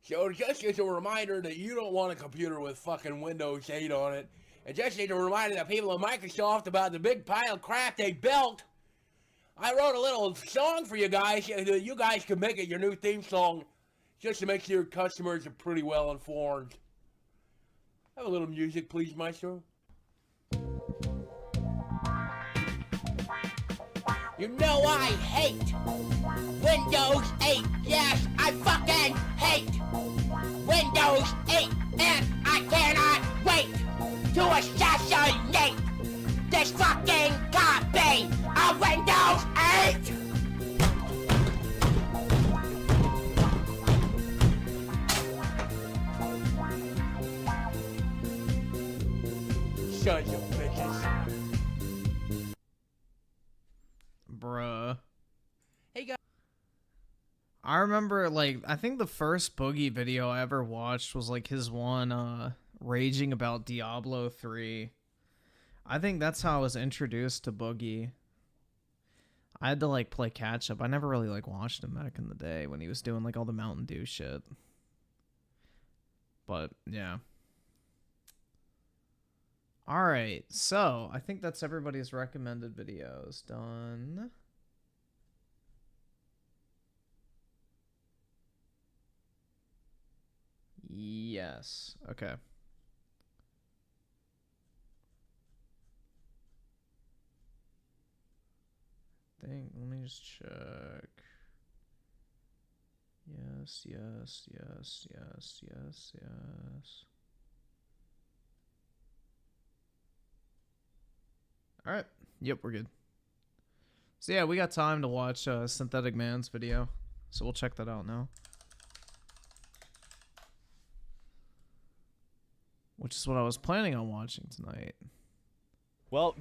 So just as a reminder that you don't want a computer with fucking Windows 8 on it, and just as a reminder that people at Microsoft about the big pile of crap they built, I wrote a little song for you guys, so that you guys can make it your new theme song, just to make sure your customers are pretty well informed. Have a little music, please, Maestro. You know I hate Windows 8. Yes, I fucking hate Windows 8. And I cannot wait to assassinate this fucking copy I remember, like, I think the first Boogie video I ever watched was, like, his one, raging about Diablo 3. I think that's how I was introduced to Boogie. I had to, like, play catch-up. I never really, like, watched him back in the day when he was doing, like, all the Mountain Dew shit. But, yeah. Alright, so, I think that's everybody's recommended videos done. Yes. Okay. Let me just check. Yes, yes, yes, yes, yes, yes. Alright. Yep, we're good. So yeah, we got time to watch Synthetic Man's video. So we'll check that out now. Which is what I was planning on watching tonight. Well,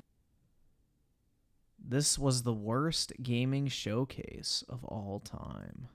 this was the worst gaming showcase of all time.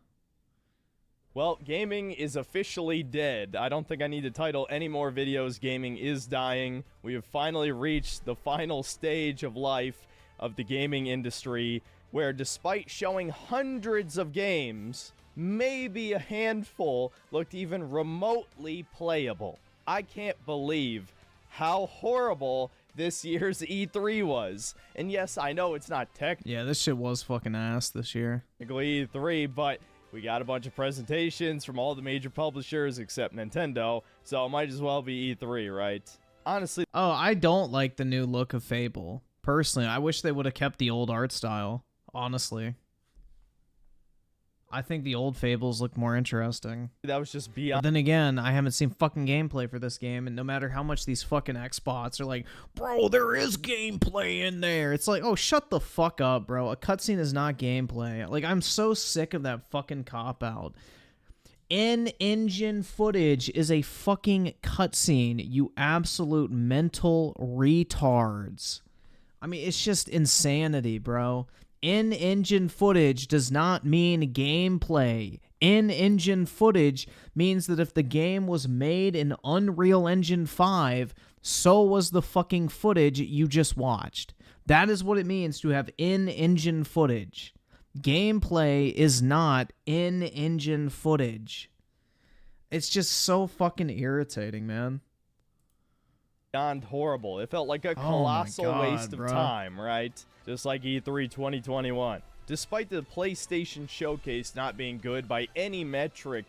Well, gaming is officially dead. I don't think I need to title any more videos. Gaming is dying. We have finally reached the final stage of life of the gaming industry, where despite showing hundreds of games, maybe a handful looked even remotely playable. I can't believe how horrible this year's E3 was. And yes, I know it's not technically Yeah, this shit was fucking ass this year. E3, but we got a bunch of presentations from all the major publishers except Nintendo, so it might as well be E3, right? Honestly. Oh, I don't like the new look of Fable. Personally, I wish they would have kept the old art style, honestly. I think the old Fables look more interesting. That was just beyond. But then again, I haven't seen fucking gameplay for this game, and no matter how much these fucking Xbots are like, bro, there is gameplay in there. It's like, oh, shut the fuck up, bro. A cutscene is not gameplay. Like, I'm so sick of that fucking cop-out. In-engine footage is a fucking cutscene, you absolute mental retards. I mean, it's just insanity, bro. In-engine footage does not mean gameplay. In-engine footage means that if the game was made in Unreal Engine 5, so was the fucking footage you just watched. That is what it means to have in-engine footage. Gameplay is not in-engine footage. It's just so fucking irritating, man. Beyond horrible. It felt like a colossal waste of time, right? Just like E3 2021. Despite the PlayStation Showcase not being good by any metric,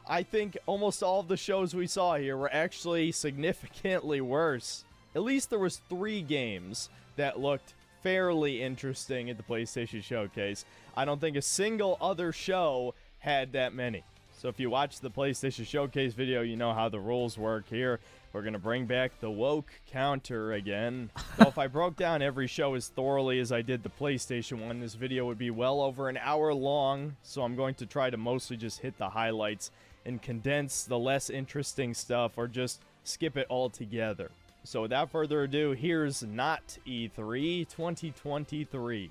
I think almost all of the shows we saw here were actually significantly worse. At least there was 3 games that looked fairly interesting at the PlayStation Showcase. I don't think a single other show had that many. So if you watch the PlayStation Showcase video, you know how the rules work here. We're going to bring back the woke counter again. So if I broke down every show as thoroughly as I did the PlayStation one, this video would be well over an hour long. So I'm going to try to mostly just hit the highlights and condense the less interesting stuff or just skip it altogether. So without further ado, here's Not E3 2023.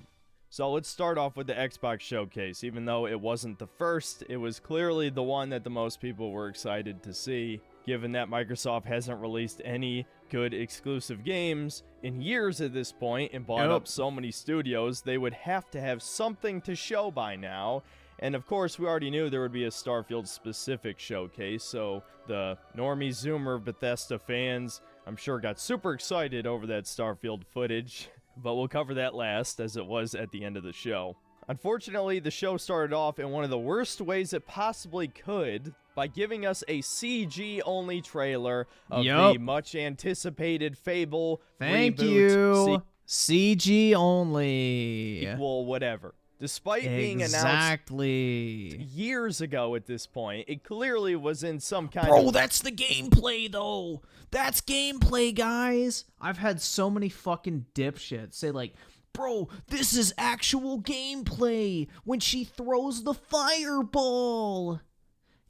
So let's start off with the Xbox Showcase. Even though it wasn't the first, it was clearly the one that the most people were excited to see, given that Microsoft hasn't released any good exclusive games in years at this point and bought up so many studios, they would have to have something to show by now. And of course, we already knew there would be a Starfield-specific showcase, so the normie Zoomer Bethesda fans, I'm sure, got super excited over that Starfield footage. But we'll cover that last, as it was at the end of the show. Unfortunately, the show started off in one of the worst ways it possibly could, by giving us a CG-only trailer of the much-anticipated Fable Thank reboot. you. CG only. Equal whatever. Despite being announced years ago at this point, it clearly was in some kind of... Bro, that's the gameplay, though. That's gameplay, guys. I've had so many fucking dipshits say, like, bro, this is actual gameplay when she throws the fireball.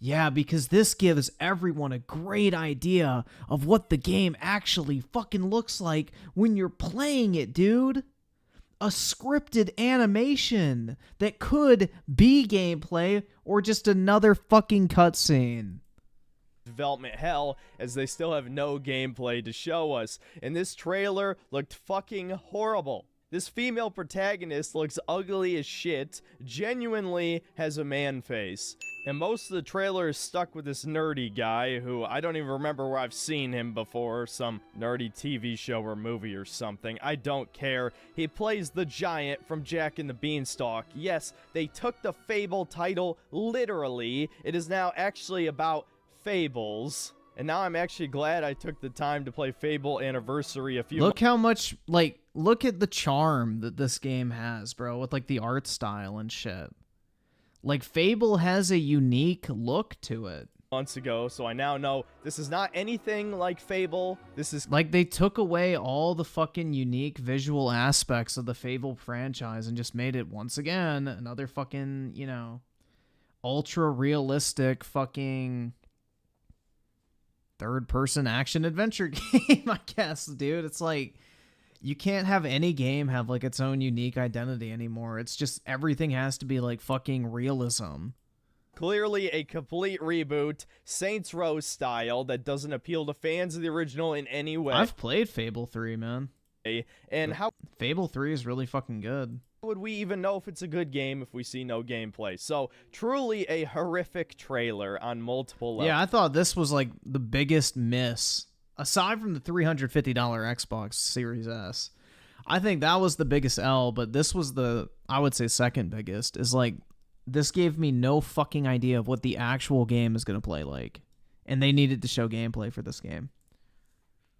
Yeah, because this gives everyone a great idea of what the game actually fucking looks like when you're playing it, dude. a scripted animation that could be gameplay or just another fucking cutscene. Development hell, as they still have no gameplay to show us, and this trailer looked fucking horrible. This female protagonist looks ugly as shit, genuinely has a man face, and most of the trailer is stuck with this nerdy guy who I don't even remember where I've seen him before, some nerdy TV show or movie or something. I don't care. He plays the giant from Jack and the Beanstalk. Yes, they took the Fable title literally. It is now actually about fables. And now I'm actually glad I took the time to play Fable Anniversary a few Look how much, like, look at the charm that this game has, bro, with, like, the art style and shit. Like, Fable has a unique look to it. Months ago, so I now know this is not anything like Fable. This is... Like, they took away all the fucking unique visual aspects of the Fable franchise and just made it, once again, another fucking, you know, ultra-realistic fucking... third-person action-adventure game, I guess, dude. It's like, you can't have any game have, like, its own unique identity anymore. It's just, everything has to be, like, fucking realism. Clearly a complete reboot, Saints Row style, that doesn't appeal to fans of the original in any way. I've played Fable 3, man. And how... Fable 3 is really fucking good. Would we even know if it's a good game if we see no gameplay? So, truly a horrific trailer on multiple levels. Yeah, I thought this was, like, the biggest miss. Aside from the $350 Xbox Series S. I think that was the biggest L, but this was the, I would say, second biggest. Is, like, this gave me no fucking idea of what the actual game is going to play like. And they needed to show gameplay for this game.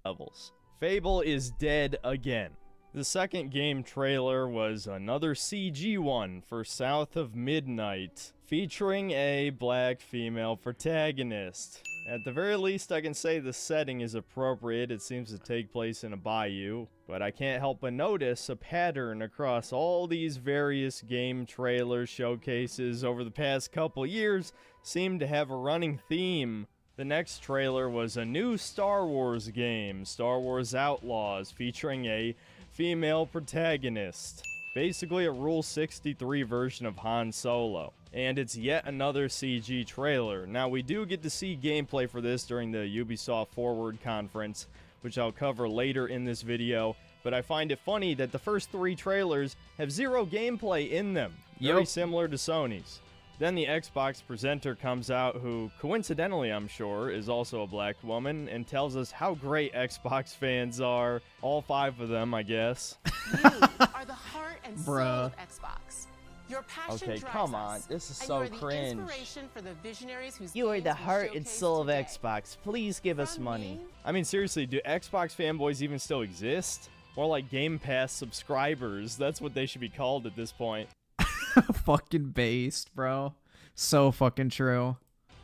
Levels. Fable is dead again. The second game trailer was another CG one for South of Midnight, featuring a black female protagonist. At the very least, I can say the setting is appropriate. It seems to take place in a bayou, but I can't help but notice a pattern across all these various game trailers, showcases over the past couple years seem to have a running theme. The next trailer was a new Star Wars game, Star Wars Outlaws, featuring a female protagonist. Basically a Rule 63 version of Han Solo. And it's yet another CG trailer. Now, we do get to see gameplay for this during the Ubisoft Forward conference, which I'll cover later in this video. But I find it funny that the first three trailers have zero gameplay in them. Very similar to Sony's. Then the Xbox presenter comes out, who, coincidentally I'm sure, is also a black woman, and tells us how great Xbox fans are. All 5 of them, I guess. You are the heart and soul of Xbox. Your passion Okay, drives come on. us, This is and so you are the cringe. inspiration for the visionaries whose You are games the we heart and showcase soul today. of Xbox. Please give us money. I mean, seriously, do Xbox fanboys even still exist? More like Game Pass subscribers. That's what they should be called at this point. Fucking based, bro. So fucking true.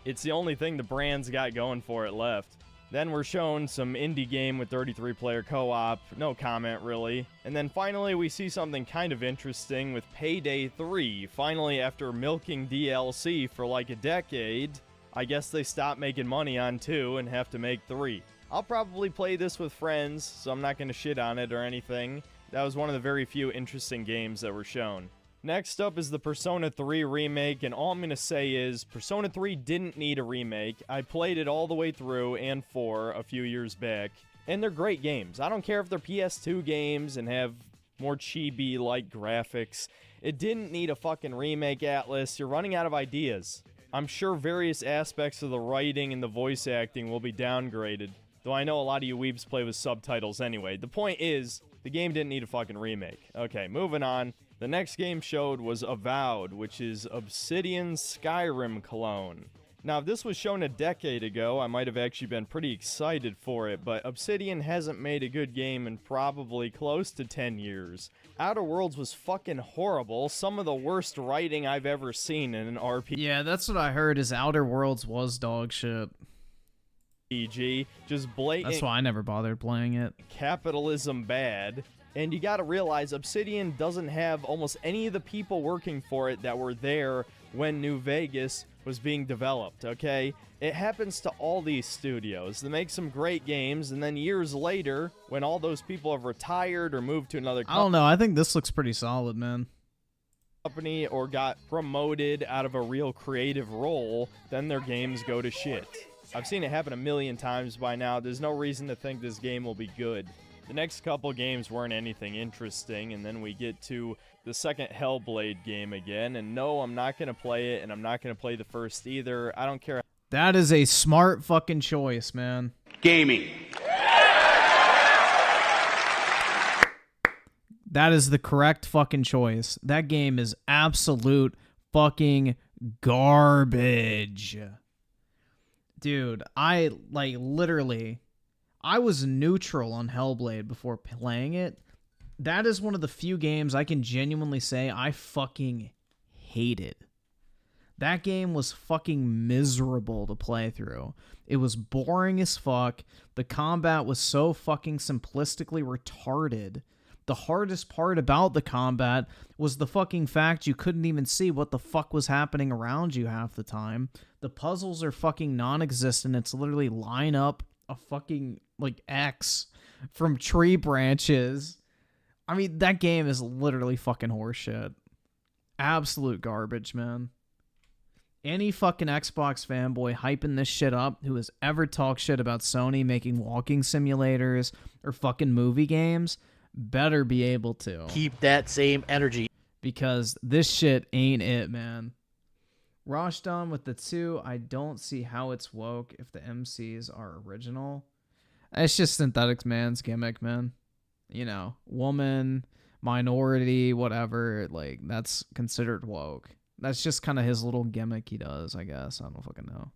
It's the only thing the brand's got going for it left. Then we're shown some indie game with 33-player co-op. No comment, really. And then finally, we see something kind of interesting with Payday 3. Finally, after milking DLC for like a decade, I guess they stopped making money on 2 and have to make 3. I'll probably play this with friends, so I'm not going to shit on it or anything. That was one of the very few interesting games that were shown. Next up is the Persona 3 remake, and all I'm going to say is Persona 3 didn't need a remake. I played it all the way through and 4 a few years back, and they're great games. I don't care if they're PS2 games and have more chibi-like graphics. It didn't need a fucking remake, Atlas. You're running out of ideas. I'm sure various aspects of the writing and the voice acting will be downgraded, though I know a lot of you weebs play with subtitles anyway. The point is, the game didn't need a fucking remake. Okay, moving on. The next game showed was Avowed, which is Obsidian's Skyrim clone. Now, if this was shown a decade ago, I might have actually been pretty excited for it, but Obsidian hasn't made a good game in probably close to 10 years. Outer Worlds was fucking horrible, some of the worst writing I've ever seen in an RPG. Yeah, that's what I heard, is Outer Worlds was dog shit. Just blatant. That's why I never bothered playing it. Capitalism bad. And you gotta realize, Obsidian doesn't have almost any of the people working for it that were there when New Vegas was being developed, okay? It happens to all these studios. They make some great games, and then years later, when all those people have retired or moved to another I don't know. I think this looks pretty solid, man. company or got promoted out of a real creative role, then their games go to shit. I've seen it happen a million times by now. There's no reason to think this game will be good. The next couple games weren't anything interesting, and then we get to the second Hellblade game again, and no, I'm not going to play it, and I'm not going to play the first either. I don't care. That is a smart fucking choice, man. Gaming. That is the correct fucking choice. That game is absolute fucking garbage. Dude, I was neutral on Hellblade before playing it. That is one of the few games I can genuinely say I fucking hated. That game was fucking miserable to play through. It was boring as fuck. The combat was so fucking simplistically retarded. The hardest part about the combat was the fucking fact you couldn't even see what the fuck was happening around you half the time. The puzzles are fucking non-existent. It's literally line up a fucking, like, X from tree branches. I mean, that game is literally fucking horseshit. Absolute garbage, man. Any fucking Xbox fanboy hyping this shit up who has ever talked shit about Sony making walking simulators or fucking movie games better be able to keep that same energy, because this shit ain't it, man. Rashdan with the 2, I don't see how it's woke if the MCs are original. It's just Synthetic Man's gimmick, man. You know, woman, minority, whatever, like, that's considered woke. That's just kind of his little gimmick he does, I guess. I don't fucking know.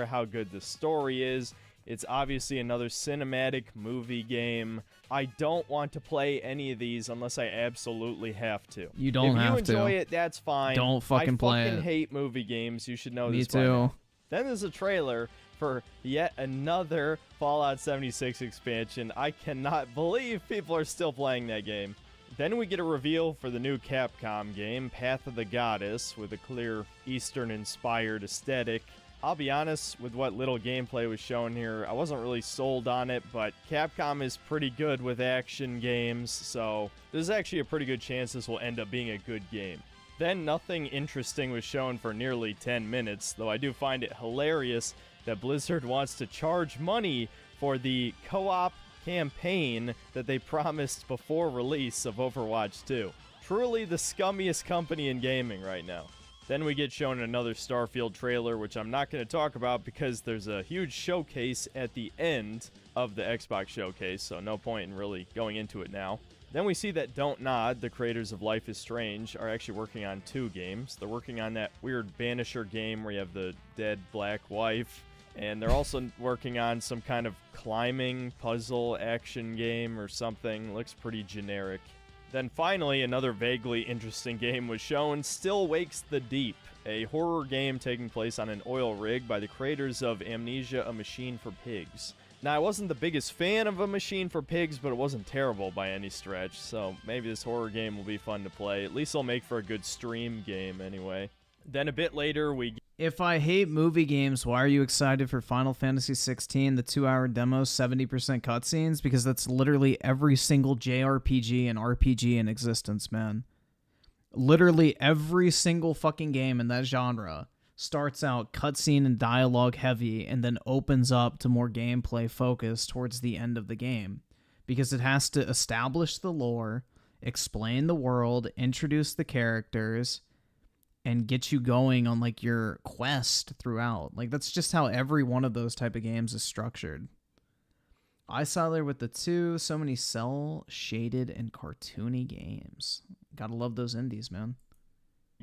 How good the story is. It's obviously another cinematic movie game. I don't want to play any of these unless I absolutely have to. You don't have to. If you enjoy it, that's fine. Don't fucking play it. I fucking hate movie games. You should know Me this too. by now. Then there's a trailer for yet another Fallout 76 expansion. I cannot believe people are still playing that game. Then we get a reveal for the new Capcom game, Path of the Goddess, with a clear Eastern-inspired aesthetic. I'll be honest, with what little gameplay was shown here, I wasn't really sold on it, but Capcom is pretty good with action games, so there's actually a pretty good chance this will end up being a good game. Then nothing interesting was shown for nearly 10 minutes, though I do find it hilarious that Blizzard wants to charge money for the co-op campaign that they promised before release of Overwatch 2. Truly the scummiest company in gaming right now. Then we get shown another Starfield trailer, which I'm not going to talk about because there's a huge showcase at the end of the Xbox showcase, so no point in really going into it now. Then we see that Don't Nod, the creators of Life is Strange, are actually working on 2 games. They're working on that weird Banisher game where you have the dead black wife, and they're also working on some kind of climbing puzzle action game or something. Looks pretty generic. Then finally, another vaguely interesting game was shown, Still Wakes the Deep, a horror game taking place on an oil rig by the creators of Amnesia: A Machine for Pigs. Now, I wasn't the biggest fan of A Machine for Pigs, but it wasn't terrible by any stretch, so maybe this horror game will be fun to play. At least it'll make for a good stream game anyway. Then a bit later, If I hate movie games, why are you excited for Final Fantasy 16, the 2-hour demo, 70% cutscenes? Because that's literally every single JRPG and RPG in existence, man. Literally every single fucking game in that genre starts out cutscene and dialogue heavy and then opens up to more gameplay focus towards the end of the game. Because it has to establish the lore, explain the world, introduce the characters, and get you going on, like, your quest throughout. Like, that's just how every one of those type of games is structured. I saw there with the 2, so many cel-shaded and cartoony games. Gotta love those indies, man.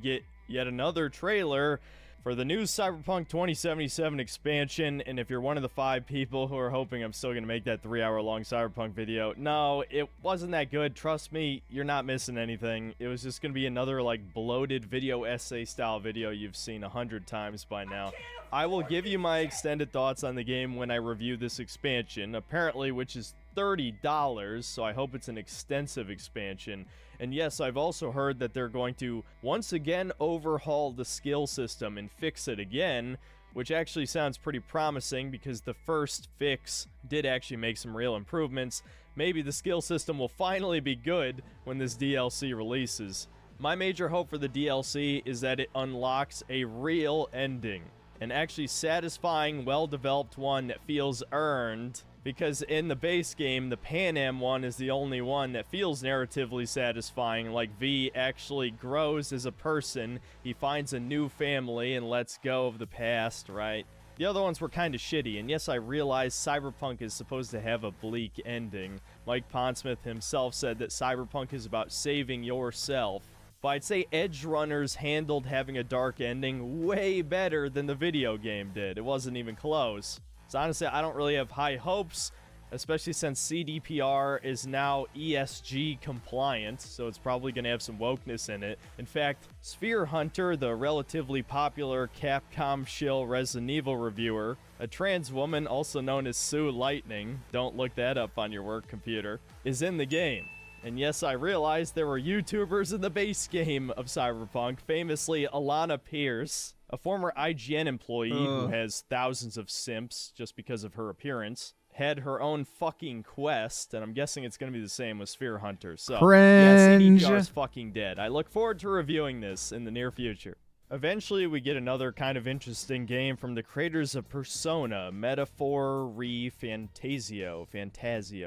Get yet another trailer for the new Cyberpunk 2077 expansion, and if you're one of the 5 people who are hoping I'm still going to make that 3-hour-long Cyberpunk video, no, it wasn't that good. Trust me, you're not missing anything. It was just going to be another, like, bloated video essay style video you've seen 100 times by now. I will give you my extended thoughts on the game when I review this expansion, apparently, which is $30, so I hope it's an extensive expansion. And yes, I've also heard that they're going to once again overhaul the skill system and fix it again, which actually sounds pretty promising because the first fix did actually make some real improvements. Maybe the skill system will finally be good when this DLC releases. My major hope for the DLC is that it unlocks a real ending, an actually satisfying, well-developed one that feels earned, because in the base game, the Pan Am one is the only one that feels narratively satisfying, like V actually grows as a person, he finds a new family and lets go of the past, right? The other ones were kind of shitty, and yes, I realize Cyberpunk is supposed to have a bleak ending. Mike Pondsmith himself said that Cyberpunk is about saving yourself. But I'd say Edge Runners handled having a dark ending way better than the video game did. It wasn't even close. So honestly, I don't really have high hopes, especially since CDPR is now ESG compliant, so it's probably going to have some wokeness in it. In fact, Sphere Hunter, the relatively popular Capcom shill Resident Evil reviewer, a trans woman also known as Sue Lightning, don't look that up on your work computer, is in the game. And yes, I realized there were YouTubers in the base game of Cyberpunk, famously Alana Pierce, a former IGN employee who has thousands of simps just because of her appearance, had her own fucking quest, and I'm guessing it's going to be the same with Sphere Hunter. So, cringe. yeah, CDPR is fucking dead. I look forward to reviewing this in the near future. Eventually, we get another kind of interesting game from the creators of Persona, Metaphor Fantasio,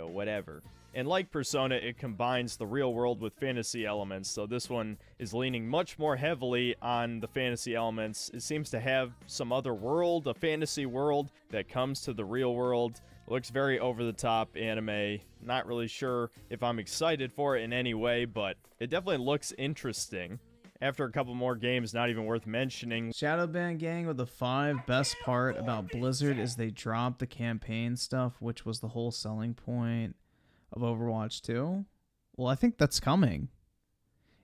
whatever. And like Persona, it combines the real world with fantasy elements, so this one is leaning much more heavily on the fantasy elements. It seems to have some other world, a fantasy world, that comes to the real world. It looks very over-the-top anime. Not really sure if I'm excited for it in any way, but it definitely looks interesting. After a couple more games, not even worth mentioning. Shadowban Gang with the 5 best part about Blizzard is they dropped the campaign stuff, which was the whole selling point of Overwatch 2. Well, I think that's coming.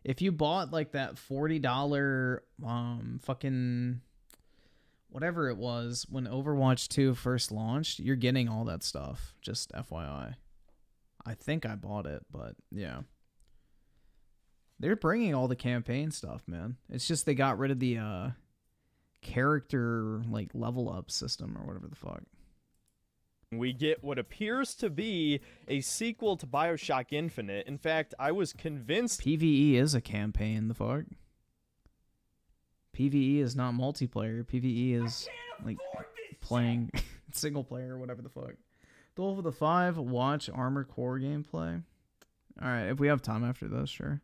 If you bought like that $40 fucking whatever it was when Overwatch 2 first launched, you're getting all that stuff. Just FYI. I think I bought it, but yeah. They're bringing all the campaign stuff, man. It's just they got rid of the character like level up system or whatever the fuck. We get what appears to be a sequel to BioShock Infinite. In fact, I was convinced PvE is a campaign, the fuck. PvE is not multiplayer. PvE is like playing single player or whatever the fuck. Duel for the 5, watch Armored Core gameplay. Alright, if we have time after this, sure.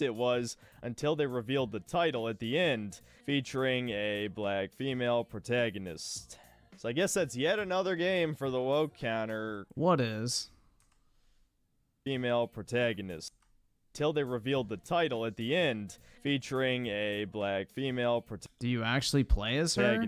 It was until they revealed the title at the end, featuring a black female protagonist. So I guess that's yet another game for the woke counter. What is? Female protagonist. Till they revealed the title at the end, featuring a black female protagonist. Do you actually play as her?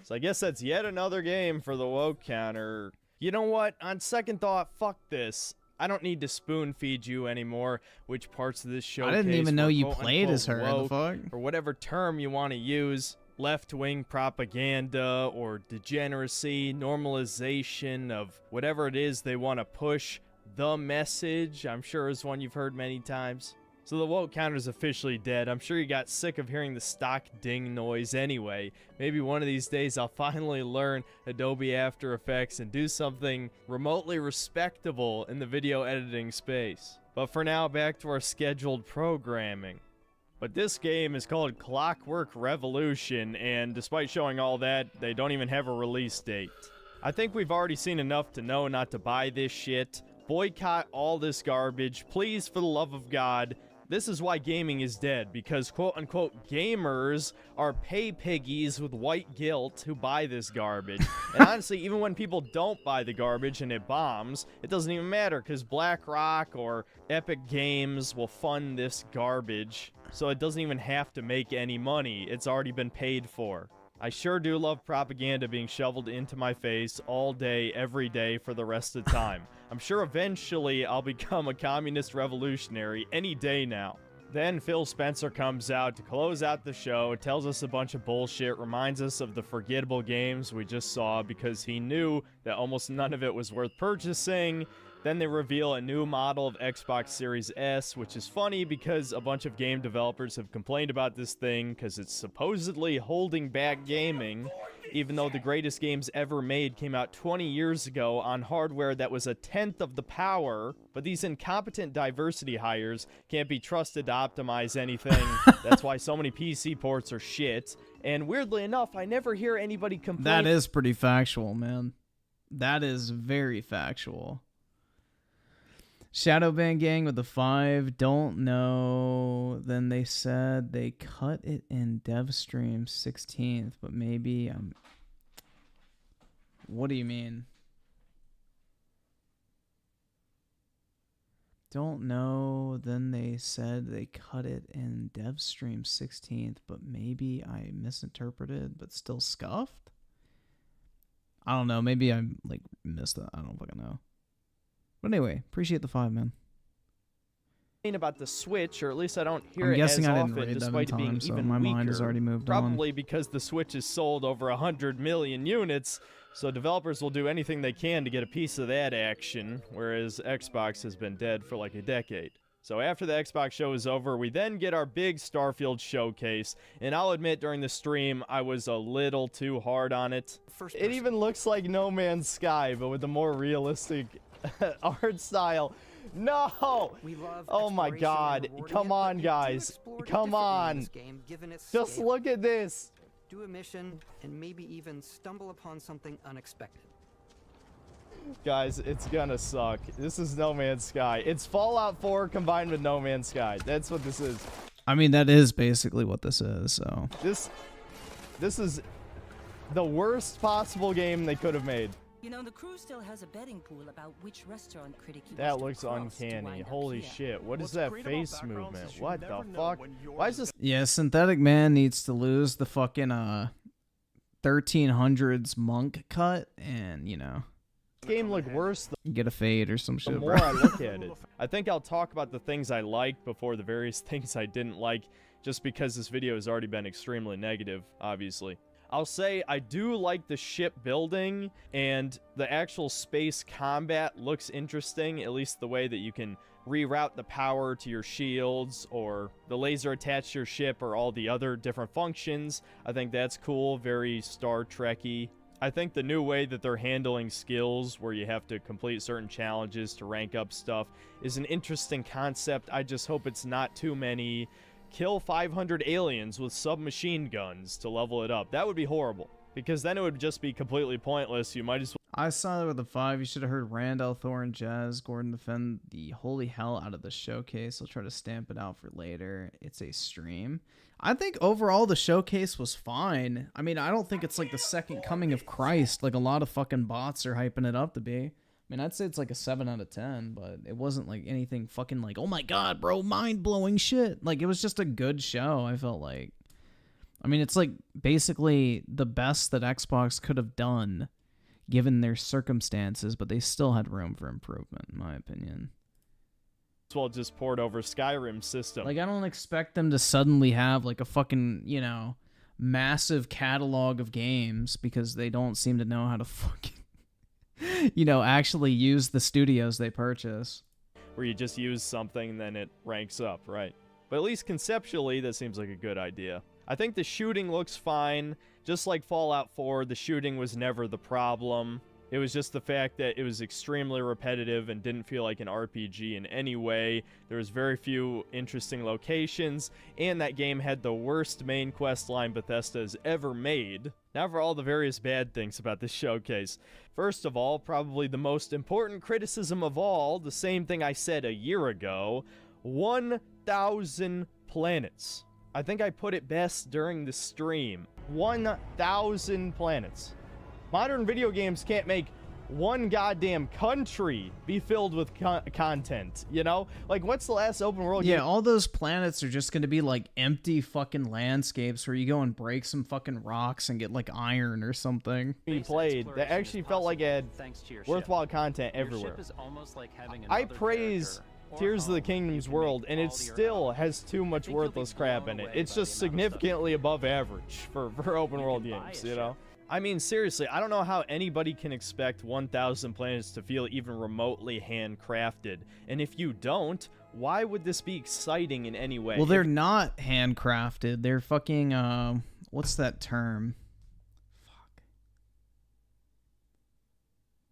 So I guess that's yet another game for the woke counter. You know what? On second thought, fuck this. I don't need to spoon feed you anymore which parts of this show. I didn't even know you played as her. Woke, the fuck? or whatever term you want to use. Left-wing propaganda or degeneracy, normalization of whatever it is they want to push. The message, I'm sure, is one you've heard many times. So the woke counter's officially dead. I'm sure you got sick of hearing the stock ding noise anyway. Maybe one of these days I'll finally learn Adobe After Effects and do something remotely respectable in the video editing space. But for now, back to our scheduled programming. But this game is called Clockwork Revolution, and despite showing all that, they don't even have a release date. I think we've already seen enough to know not to buy this shit. Boycott all this garbage, please, for the love of God. This is why gaming is dead, because quote-unquote gamers are pay piggies with white guilt who buy this garbage. And honestly, even when people don't buy the garbage and it bombs, it doesn't even matter, because BlackRock or Epic Games will fund this garbage. So it doesn't even have to make any money. It's already been paid for. I sure do love propaganda being shoveled into my face all day, every day for the rest of the time. I'm sure eventually I'll become a communist revolutionary any day now. Then Phil Spencer comes out to close out the show, tells us a bunch of bullshit, reminds us of the forgettable games we just saw because he knew that almost none of it was worth purchasing. Then they reveal a new model of Xbox Series S, which is funny because a bunch of game developers have complained about this thing because it's supposedly holding back gaming, even though the greatest games ever made came out 20 years ago on hardware that was a tenth of the power. But these incompetent diversity hires can't be trusted to optimize anything. That's why so many PC ports are shit. And weirdly enough, I never hear anybody complain. That is pretty factual, man. That is very factual. Shadowban Gang with the 5. Don't know. Then they said they cut it in dev stream 16th, but maybe I'm... What do you mean? Don't know. Then they said they cut it in dev stream 16th, but maybe I misinterpreted, but still scuffed? I don't know. Maybe I like missed that. I don't fucking know. But anyway, appreciate the 5, man. About the Switch, or at least I don't hear I'm it guessing as I didn't often, read that despite in it being time, so even my weaker. mind has already moved Probably on. because the Switch has sold over 100 million units, so developers will do anything they can to get a piece of that action, whereas Xbox has been dead for like a decade. So after the Xbox show is over, we then get our big Starfield showcase, and I'll admit during the stream I was a little too hard on it. It even looks like No Man's Sky, but with a more realistic art style. No! Oh my god. Come on, guys. Come on. Just look at this. Do a mission and maybe even stumble upon something unexpected. Guys, it's gonna suck. This is No Man's Sky. It's Fallout 4 combined with No Man's Sky. That's what this is. I mean, that is basically what this is, so... This is the worst possible game they could have made. You know, the crew still has a betting pool about which restaurant critic you That looks uncanny. Holy shit. What is that face movement? What the fuck? Why is this? Yeah, Synthetic Man needs to lose the fucking 1300s monk cut, and, you know... Game look worse get a fade or some shit, the more bro. I look at it. I think I'll talk about the things I liked before the various things I didn't like, just because this video has already been extremely negative, obviously. I'll say I do like the ship building, and the actual space combat looks interesting, at least the way that you can reroute the power to your shields, or the laser attached to your ship, or all the other different functions. I think that's cool, very Star Trek-y. I think the new way that they're handling skills, where you have to complete certain challenges to rank up stuff, is an interesting concept. I just hope it's not too many kill 500 aliens with submachine guns to level it up. That would be horrible, because then it would just be completely pointless. You might as well... I saw that with the 5. You should have heard Randall, Thor, and Jazz Gordon defend the holy hell out of the showcase. I'll try to stamp it out for later. It's a stream. I think overall the showcase was fine. I mean, I don't think it's like the second coming of Christ, like a lot of fucking bots are hyping it up to be. I mean, I'd say it's like a 7 out of 10, but it wasn't like anything fucking like, oh my god, bro, mind-blowing shit. Like, it was just a good show, I felt like. I mean, it's like basically the best that Xbox could have done given their circumstances, but they still had room for improvement, in my opinion. Well, just poured over Skyrim system. Like, I don't expect them to suddenly have like a fucking, you know, massive catalog of games, because they don't seem to know how to fucking, you know, actually use the studios they purchase. Where you just use something, then it ranks up, right? But at least conceptually, that seems like a good idea. I think the shooting looks fine. Just like Fallout 4, the shooting was never the problem. It was just the fact that it was extremely repetitive and didn't feel like an RPG in any way. There was very few interesting locations, and that game had the worst main quest line Bethesda has ever made. Now for all the various bad things about this showcase. First of all, probably the most important criticism of all, the same thing I said a year ago, 1,000 planets. I think I put it best during the stream. 1,000 planets. Modern video games can't make one goddamn country be filled with content, you know? Like, what's the last open world game? Yeah, all those planets are just going to be like empty fucking landscapes where you go and break some fucking rocks and get like iron or something. We played that actually felt like it had worthwhile content everywhere. Your ship is almost like having I praise Tears of the Kingdom's world, and it still has too much worthless crap in it. It's just significantly above average for open world games, you know? I mean, seriously, I don't know how anybody can expect 1,000 planets to feel even remotely handcrafted. And if you don't, why would this be exciting in any way? Well, they're not handcrafted. They're fucking, what's that term? Fuck.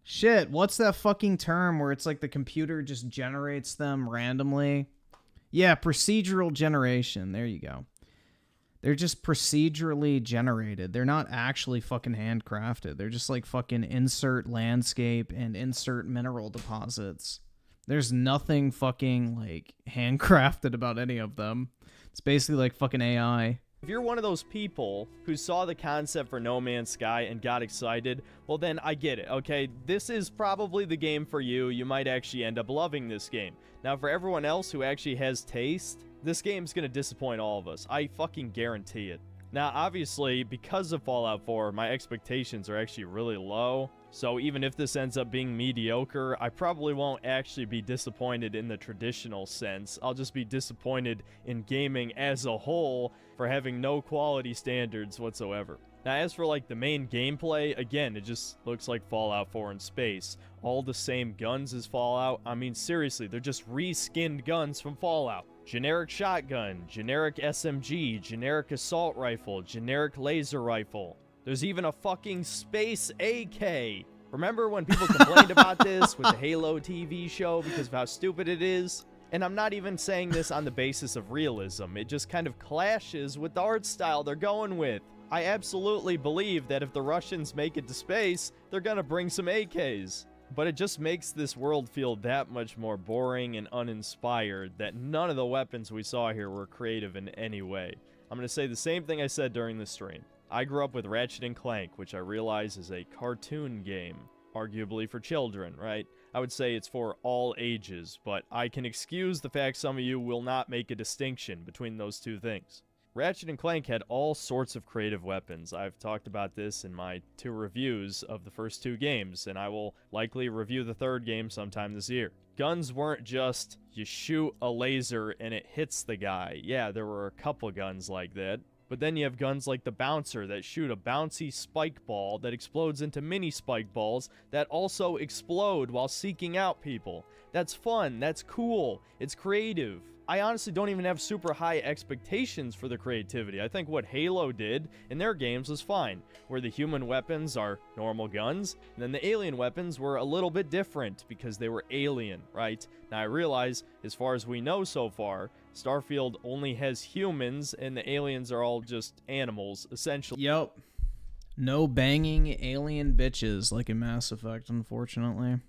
Shit, what's that fucking term where it's like the computer just generates them randomly? Yeah, procedural generation. There you go. They're just procedurally generated. They're not actually fucking handcrafted. They're just like fucking insert landscape and insert mineral deposits. There's nothing fucking like handcrafted about any of them. It's basically like fucking AI. If you're one of those people who saw the concept for No Man's Sky and got excited, well then I get it, okay? This is probably the game for you. You might actually end up loving this game. Now for everyone else who actually has taste, this game's gonna disappoint all of us. I fucking guarantee it. Now, obviously, because of Fallout 4, my expectations are actually really low. So even if this ends up being mediocre, I probably won't actually be disappointed in the traditional sense. I'll just be disappointed in gaming as a whole for having no quality standards whatsoever. Now, as for like the main gameplay, again, it just looks like Fallout 4 in space. All the same guns as Fallout. I mean, seriously, they're just reskinned guns from Fallout. Generic shotgun, generic SMG, generic assault rifle, generic laser rifle. There's even a fucking space AK. Remember when people complained about this with the Halo TV show because of how stupid it is? And I'm not even saying this on the basis of realism. It just kind of clashes with the art style they're going with. I absolutely believe that if the Russians make it to space, they're gonna bring some AKs. But it just makes this world feel that much more boring and uninspired that none of the weapons we saw here were creative in any way. I'm going to say the same thing I said during the stream. I grew up with Ratchet & Clank, which I realize is a cartoon game, arguably for children, right? I would say it's for all ages, but I can excuse the fact some of you will not make a distinction between those two things. Ratchet & Clank had all sorts of creative weapons. I've talked about this in my 2 reviews of the first 2 games, and I will likely review the 3rd game sometime this year. Guns weren't just, you shoot a laser and it hits the guy. Yeah, there were a couple guns like that. But then you have guns like the Bouncer that shoot a bouncy spike ball that explodes into mini spike balls that also explode while seeking out people. That's fun, that's cool, it's creative. I honestly don't even have super high expectations for the creativity. I think what Halo did in their games was fine, where the human weapons are normal guns, and then the alien weapons were a little bit different because they were alien, right? Now I realize, as far as we know so far, Starfield only has humans, and the aliens are all just animals, essentially. Yep. No banging alien bitches like in Mass Effect, unfortunately.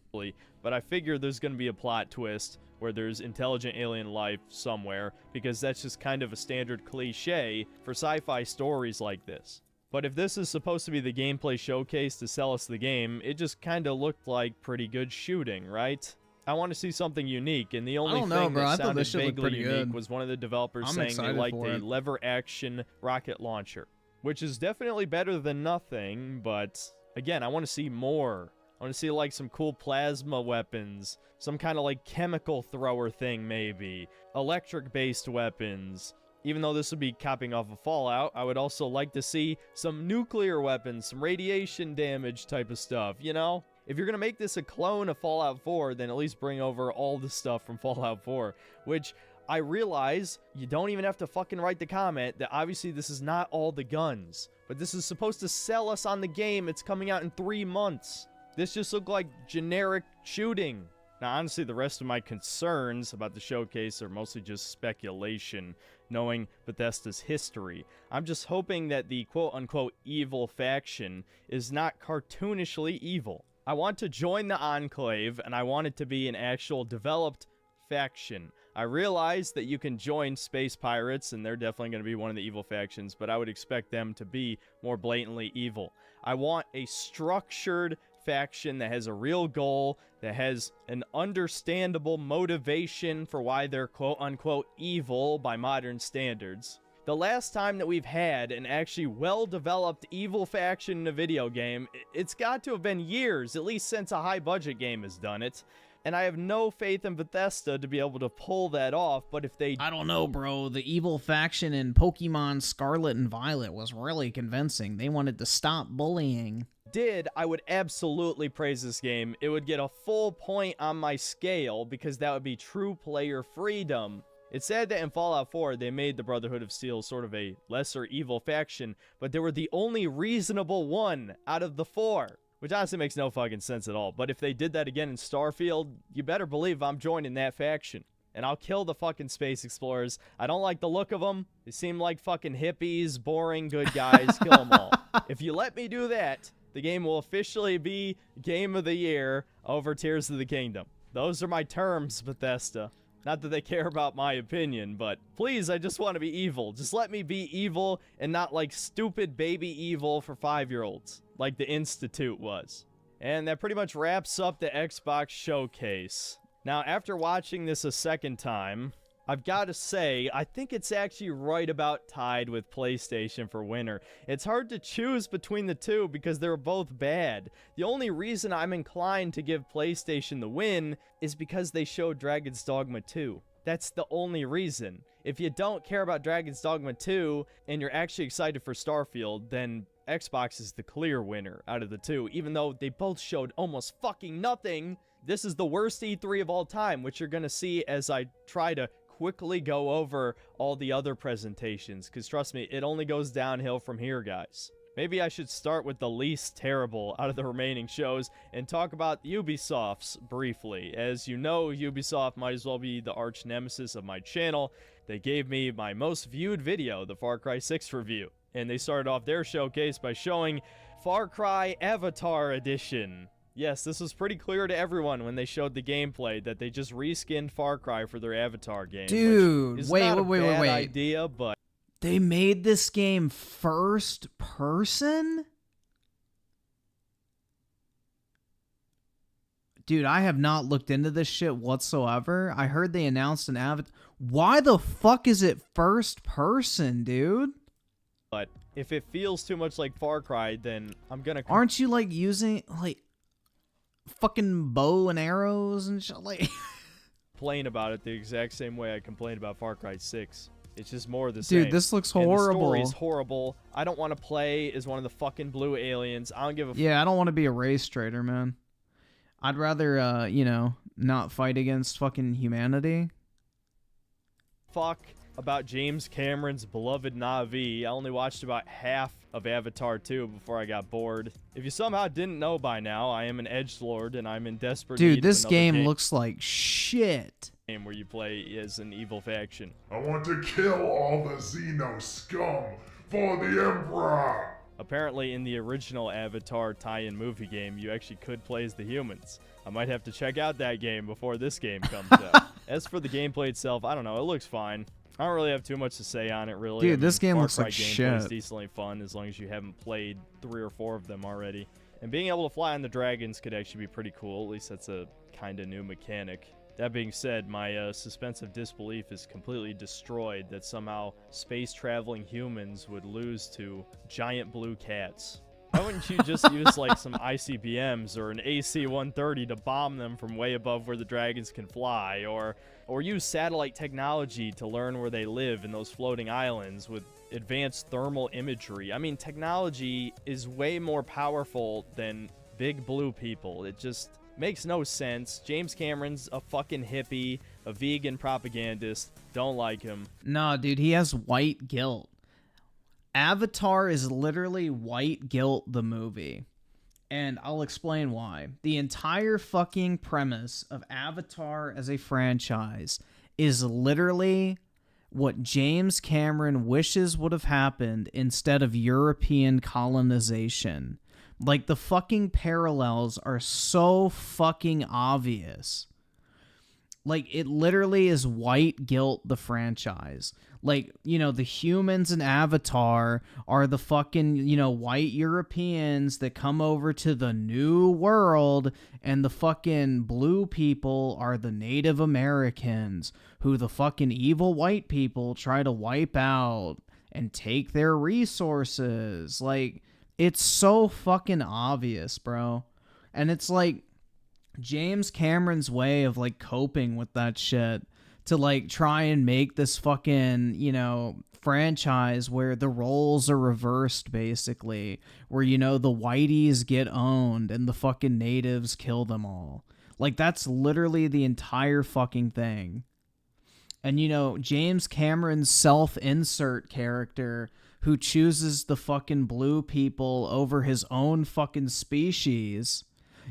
But I figure there's going to be a plot twist where there's intelligent alien life somewhere, because that's just kind of a standard cliche for sci-fi stories like this. But if this is supposed to be the gameplay showcase to sell us the game, it just kind of looked like pretty good shooting, right? I want to see something unique, and the only thing that sounded vaguely unique was one of the developers saying they liked a lever-action rocket launcher, which is definitely better than nothing, but again, I want to see more. I want to see like some cool plasma weapons, some kind of like chemical thrower thing maybe, electric-based weapons. Even though this would be copying off of Fallout, I would also like to see some nuclear weapons, some radiation damage type of stuff, you know? If you're going to make this a clone of Fallout 4, then at least bring over all the stuff from Fallout 4, which I realize you don't even have to fucking write the comment that obviously this is not all the guns, but this is supposed to sell us on the game. It's coming out in 3 months. This just looked like generic shooting. Now, honestly, the rest of my concerns about the showcase are mostly just speculation, knowing Bethesda's history. I'm just hoping that the quote-unquote evil faction is not cartoonishly evil. I want to join the Enclave, and I want it to be an actual developed faction. I realize that you can join Space Pirates, and they're definitely going to be one of the evil factions, but I would expect them to be more blatantly evil. I want a structured faction that has a real goal, that has an understandable motivation for why they're quote-unquote evil by modern standards. The last time that we've had an actually well-developed evil faction in a video game, it's got to have been years, at least since a high-budget game has done it. And I have no faith in Bethesda to be able to pull that off, but if they... I don't know, bro. The evil faction in Pokemon Scarlet and Violet was really convincing. They wanted to stop bullying. I would absolutely praise this game. It would get a full point on my scale because that would be true player freedom. It's sad that in Fallout 4, they made the Brotherhood of Steel sort of a lesser evil faction, but they were the only reasonable one out of the 4, which honestly makes no fucking sense at all. But if they did that again in Starfield, you better believe I'm joining that faction. And I'll kill the fucking space explorers. I don't like the look of them. They seem like fucking hippies, boring good guys. Kill them all. If you let me do that, the game will officially be Game of the Year over Tears of the Kingdom. Those are my terms, Bethesda. Not that they care about my opinion, but please, I just want to be evil. Just let me be evil and not like stupid baby evil for 5-year-olds, like the Institute was. And that pretty much wraps up the Xbox showcase. Now, after watching this a second time, I've got to say, I think it's actually right about tied with PlayStation for winner. It's hard to choose between the two because they're both bad. The only reason I'm inclined to give PlayStation the win is because they showed Dragon's Dogma 2. That's the only reason. If you don't care about Dragon's Dogma 2 and you're actually excited for Starfield, then Xbox is the clear winner out of the two. Even though they both showed almost fucking nothing, this is the worst E3 of all time, which you're going to see as I try to quickly go over all the other presentations, because trust me, it only goes downhill from here, guys. Maybe I should start with the least terrible out of the remaining shows and talk about Ubisoft's briefly. As you know, Ubisoft might as well be the arch nemesis of my channel. They gave me my most viewed video, the Far Cry 6 review, and they started off their showcase by showing Far Cry Avatar Edition. Yes, this was pretty clear to everyone when they showed the gameplay that they just reskinned Far Cry for their Avatar game. Dude, which is wait. not a bad idea, but they made this game first person? Dude, I have not looked into this shit whatsoever. I heard they announced an Avatar. Why the fuck is it first person, dude? But if it feels too much like Far Cry, then I'm gonna... Aren't you, like, using, like, fucking bow and arrows and shit? Like... complain about it the exact same way I complained about Far Cry 6. It's just more of the same. Dude, this looks And horrible. the story's horrible. I don't want to play as one of the fucking blue aliens. I don't give a Yeah, I don't want to be a race traitor, man. I'd rather, you know, not fight against fucking humanity. fuck about James Cameron's beloved Na'vi. I only watched about half of Avatar 2 before I got bored. If you somehow didn't know by now, I am an edgelord and I'm in desperate need Dude, this of game another looks like shit. Game where you play as an evil faction. I want to kill all the Xeno scum for the Emperor! Apparently, in the original Avatar tie-in movie game, you actually could play as the humans. I might have to check out that game before this game comes out. As for the gameplay itself, I don't know. It looks fine. I don't really have too much to say on it, really. Dude, this game Far looks Cry like gameplay is shit. decently fun as long as you haven't played 3 or 4 of them already. And being able to fly on the dragons could actually be pretty cool. At least that's a kind of new mechanic. That being said, my suspense of disbelief is completely destroyed that somehow space-traveling humans would lose to giant blue cats. Why wouldn't you just use like some ICBMs or an AC-130 to bomb them from way above where the dragons can fly, or use satellite technology to learn where they live in those floating islands with advanced thermal imagery? I mean, technology is way more powerful than big blue people. It just makes no sense. James Cameron's a fucking hippie, a vegan propagandist. Don't like him. Nah, dude, he has white guilt. Avatar is literally White Guilt, the movie. And I'll explain why. The entire fucking premise of Avatar as a franchise is literally what James Cameron wishes would have happened instead of European colonization. Like, the fucking parallels are so fucking obvious. Like, it literally is White Guilt, the franchise. Like, you know, the humans in Avatar are the fucking, you know, white Europeans that come over to the new world, and the fucking blue people are the Native Americans who the fucking evil white people try to wipe out and take their resources. Like, it's so fucking obvious, bro. And it's like, James Cameron's way of like coping with that shit to like try and make this fucking, you know, franchise where the roles are reversed basically, where, you know, the whiteys get owned and the fucking natives kill them all. Like, that's literally the entire fucking thing. And, you know, James Cameron's self-insert character who chooses the fucking blue people over his own fucking species,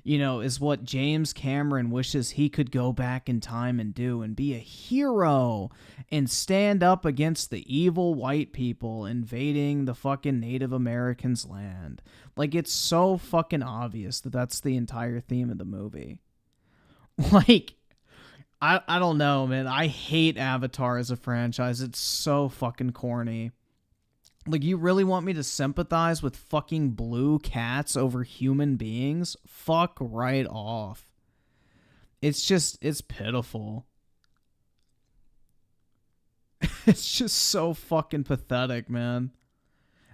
you know, is what James Cameron wishes he could go back in time and do, and be a hero and stand up against the evil white people invading the fucking Native Americans' land. Like, it's so fucking obvious that that's the entire theme of the movie. Like, I don't know, man. I hate Avatar as a franchise. It's so fucking corny. Like, you really want me to sympathize with fucking blue cats over human beings? Fuck right off. It's pitiful. It's just so fucking pathetic, man.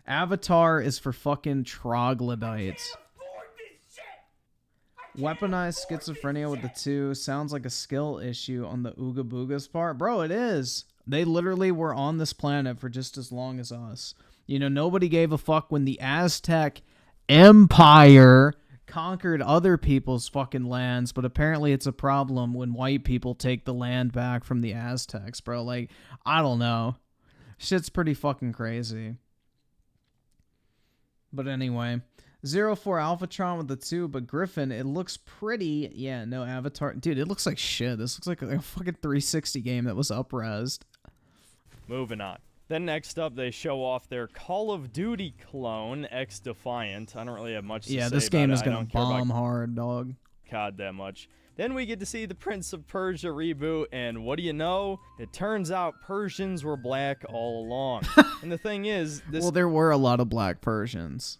Avatar is for fucking troglodytes. Weaponized schizophrenia with the 2 sounds like a skill issue on the Ooga Booga's part. Bro, it is. They literally were on this planet for just as long as us. You know, nobody gave a fuck when the Aztec Empire conquered other people's fucking lands, but apparently it's a problem when white people take the land back from the Aztecs, bro. Like, I don't know. Shit's pretty fucking crazy. But anyway, 04 Alphatron with the 2, but Griffin, it looks pretty. Yeah, no Avatar. Dude, it looks like shit. This looks like a fucking 360 game that was up-resed. Moving on. Then next up, they show off their Call of Duty clone, X-Defiant. I don't really have much to say about it. Yeah, this game is gonna bomb hard, dog. COD that much. Then we get to see the Prince of Persia reboot, and what do you know? It turns out Persians were black all along. And the thing is, this... Well, there were a lot of black Persians.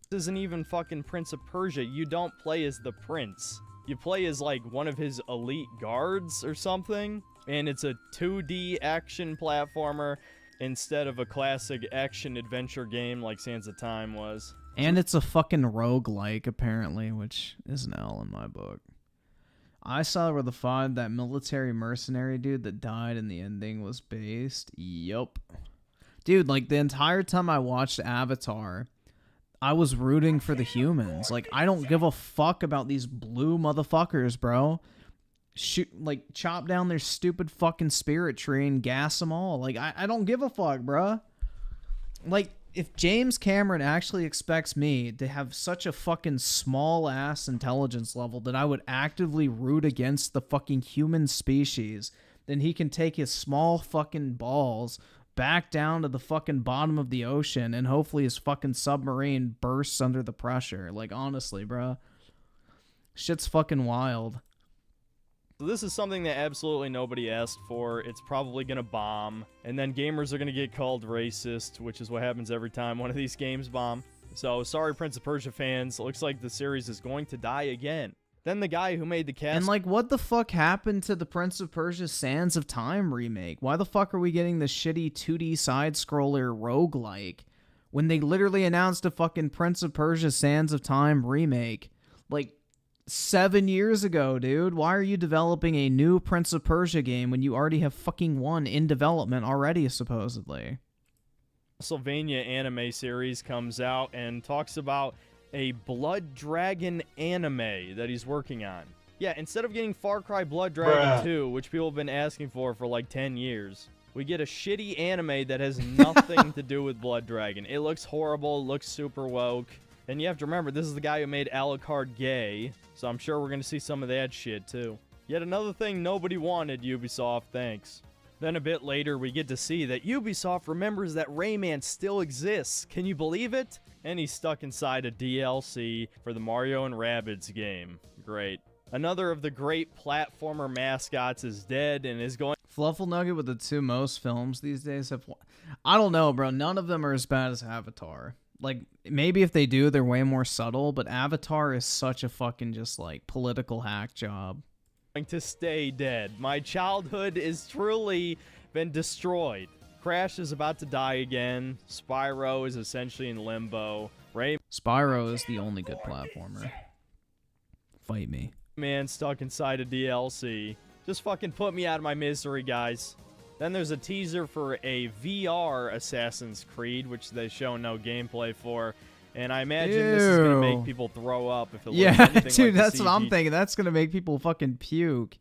This isn't even fucking Prince of Persia. You don't play as the prince. You play as, like, one of his elite guards or something, and it's a 2D action platformer instead of a classic action-adventure game like Sands of Time was. And it's a fucking roguelike, apparently, which is an L in my book. I saw where the FOD, that military mercenary dude that died in the ending, was based. Yup. Dude, like, the entire time I watched Avatar, I was rooting for the humans. Like, I don't give a fuck about these blue motherfuckers, bro. Shoot, like, chop down their stupid fucking spirit tree and gas them all. Like, I don't give a fuck, bro. Like, if James Cameron actually expects me to have such a fucking small-ass intelligence level that I would actively root against the fucking human species, then he can take his small fucking balls back down to the fucking bottom of the ocean and hopefully his fucking submarine bursts under the pressure. Like, honestly, bro. Shit's fucking wild. So this is something that absolutely nobody asked for. It's probably going to bomb. And then gamers are going to get called racist, which is what happens every time one of these games bomb. So sorry, Prince of Persia fans. It looks like the series is going to die again. Then the guy who made the cast... And, like, what the fuck happened to the Prince of Persia Sands of Time remake? Why the fuck are we getting the shitty 2D side-scroller roguelike when they literally announced a fucking Prince of Persia Sands of Time remake, like, 7 years ago, dude? Why are you developing a new Prince of Persia game when you already have fucking one in development already, supposedly? Castlevania anime series comes out and talks about a Blood Dragon anime that he's working on. Yeah, instead of getting Far Cry Blood Dragon 2, which people have been asking for like 10 years, we get a shitty anime that has nothing to do with Blood Dragon. It looks horrible, looks super woke. And you have to remember, this is the guy who made Alucard gay, so I'm sure we're going to see some of that shit, too. Yet another thing nobody wanted, Ubisoft, thanks. Then a bit later, we get to see that Ubisoft remembers that Rayman still exists. Can you believe it? And he's stuck inside a DLC for the Mario and Rabbids game. Great. Another of the great platformer mascots is dead and is going... Fluffle Nugget with the 2 most films these days have... I don't know, bro. None of them are as bad as Avatar. Like, maybe if they do, they're way more subtle, but Avatar is such a fucking just, like, political hack job. To stay dead. My childhood is truly been destroyed. Crash is about to die again. Spyro is essentially in limbo. Spyro is the only good platformer. Fight me. Man stuck inside a DLC. Just fucking put me out of my misery, guys. Then there's a teaser for a VR Assassin's Creed, which they show no gameplay for. And I imagine this is going to make people throw up if it looks anything dude, like that's the what I'm CG thinking. That's going to make people fucking puke.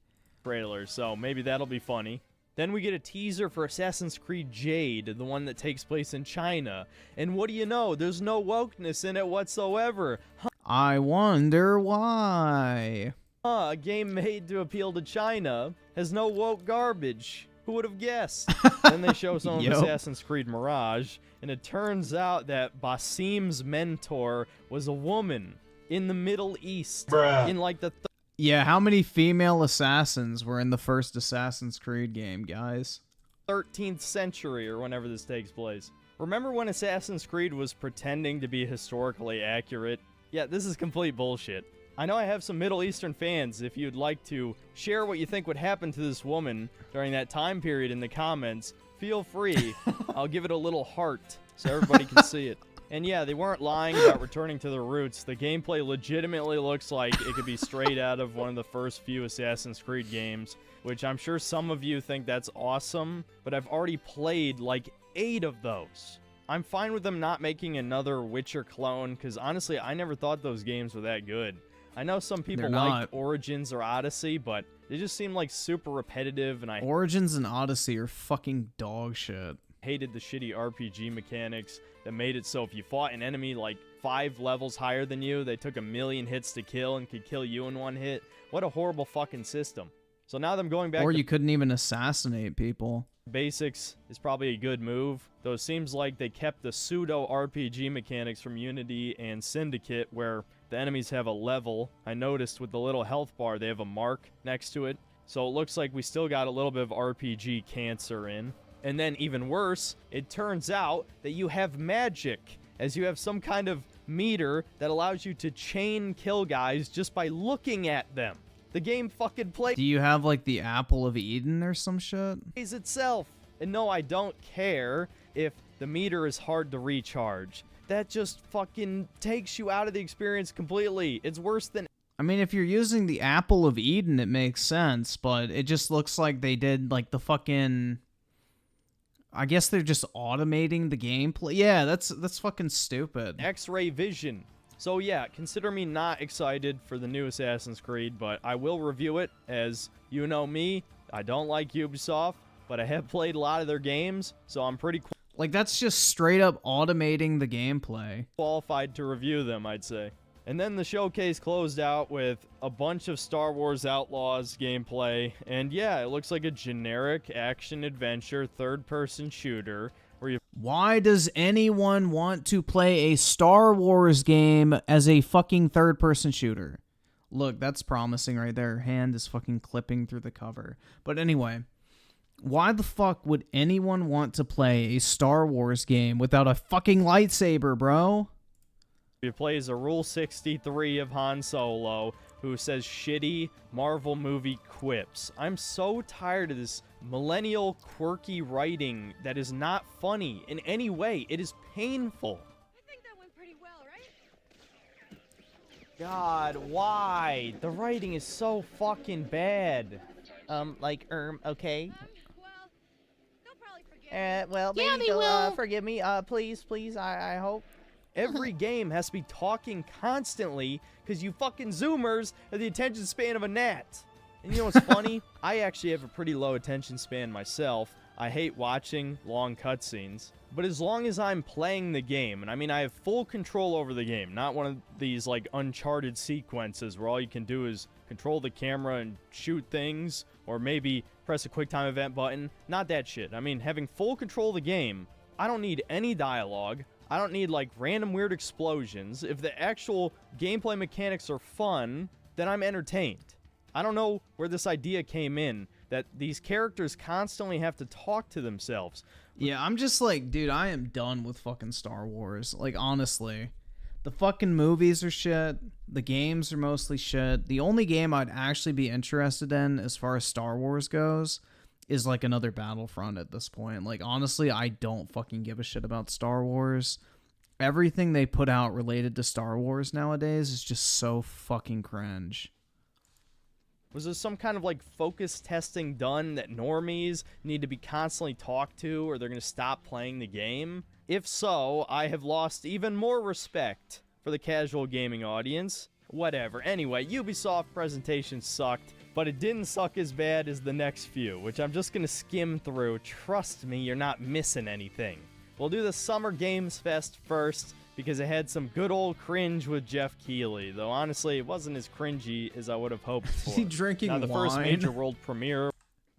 trailer, so maybe that'll be funny. Then we get a teaser for Assassin's Creed Jade, the one that takes place in China. And what do you know? There's no wokeness in it whatsoever. I wonder why. A game made to appeal to China has no woke garbage. Who would have guessed? Then they show some of Assassin's Creed Mirage, and it turns out that Basim's mentor was a woman in the Middle East. In like the... Yeah, how many female assassins were in the first Assassin's Creed game, guys? 13th century or whenever this takes place. Remember when Assassin's Creed was pretending to be historically accurate? Yeah, this is complete bullshit. I know I have some Middle Eastern fans. If you'd like to share what you think would happen to this woman during that time period in the comments, feel free. I'll give it a little heart so everybody can see it. And yeah, they weren't lying about returning to their roots. The gameplay legitimately looks like it could be straight out of one of the first few Assassin's Creed games, which I'm sure some of you think that's awesome, but I've already played like 8 of those. I'm fine with them not making another Witcher clone, because honestly, I never thought those games were that good. I know some people like Origins or Odyssey, but they just seem like super repetitive, and Origins and Odyssey are fucking dog shit. Hated the shitty RPG mechanics that made it so if you fought an enemy like 5 levels higher than you, they took 1,000,000 hits to kill and could kill you in 1 hit. What a horrible fucking system. So now them going back or you couldn't even assassinate people. Basics is probably a good move, though it seems like they kept the pseudo RPG mechanics from Unity and Syndicate, where the enemies have a level. I noticed with the little health bar they have a mark next to it, so it looks like we still got a little bit of RPG cancer in. And then even worse, it turns out that you have magic, as you have some kind of meter that allows you to chain kill guys just by looking at them. The game fucking plays. Do you have like the Apple of Eden or some shit? Itself. And no, I don't care if the meter is hard to recharge. That just fucking takes you out of the experience completely. It's worse than... I mean, if you're using the Apple of Eden, it makes sense, but it just looks like they did like the fucking... I guess they're just automating the gameplay. Yeah, that's fucking stupid. X-ray vision. So yeah, consider me not excited for the new Assassin's Creed, but I will review it. As you know me, I don't like Ubisoft, but I have played a lot of their games, so I'm pretty like, that's just straight up automating the gameplay. Qualified to review them, I'd say. And then the showcase closed out with a bunch of Star Wars Outlaws gameplay, and yeah, it looks like a generic action-adventure third-person shooter where you... Why does anyone want to play a Star Wars game as a fucking third-person shooter? Look, that's promising right there. Her hand is fucking clipping through the cover. But anyway, why the fuck would anyone want to play a Star Wars game without a fucking lightsaber, bro? You play as a Rule 63 of Han Solo, who says shitty Marvel movie quips. I'm so tired of this millennial quirky writing that is not funny in any way. It is painful. I think that went pretty well, right? God, why? The writing is so fucking bad. Okay. Well, they'll probably forget. Well, Yeah, maybe they they'll will. forgive me. Please, I hope. Every game has to be talking constantly because you fucking Zoomers have the attention span of a gnat. And you know what's funny? I actually have a pretty low attention span myself. I hate watching long cutscenes. But as long as I'm playing the game, and I mean I have full control over the game, not one of these like Uncharted sequences where all you can do is control the camera and shoot things, or maybe press a QuickTime event button. Not that shit. I mean, having full control of the game, I don't need any dialogue. I don't need, like, random weird explosions. If the actual gameplay mechanics are fun, then I'm entertained. I don't know where this idea came in, that these characters constantly have to talk to themselves. Yeah, I'm just like, dude, I am done with fucking Star Wars. Like, honestly. The fucking movies are shit. The games are mostly shit. The only game I'd actually be interested in, as far as Star Wars goes, is like another Battlefront at this point. Like, honestly, I don't fucking give a shit about Star Wars. Everything they put out related to Star Wars nowadays is just so fucking cringe. Was there some kind of like focus testing done that normies need to be constantly talked to or they're going to stop playing the game? If so, I have lost even more respect for the casual gaming audience. Whatever. Anyway, Ubisoft presentation sucked, but it didn't suck as bad as the next few, which I'm just going to skim through. Trust me, you're not missing anything. We'll do the Summer Games Fest first, because it had some good old cringe with Jeff Keighley, though honestly, it wasn't as cringy as I would have hoped for. Is he drinking now, the wine? first major world premiere,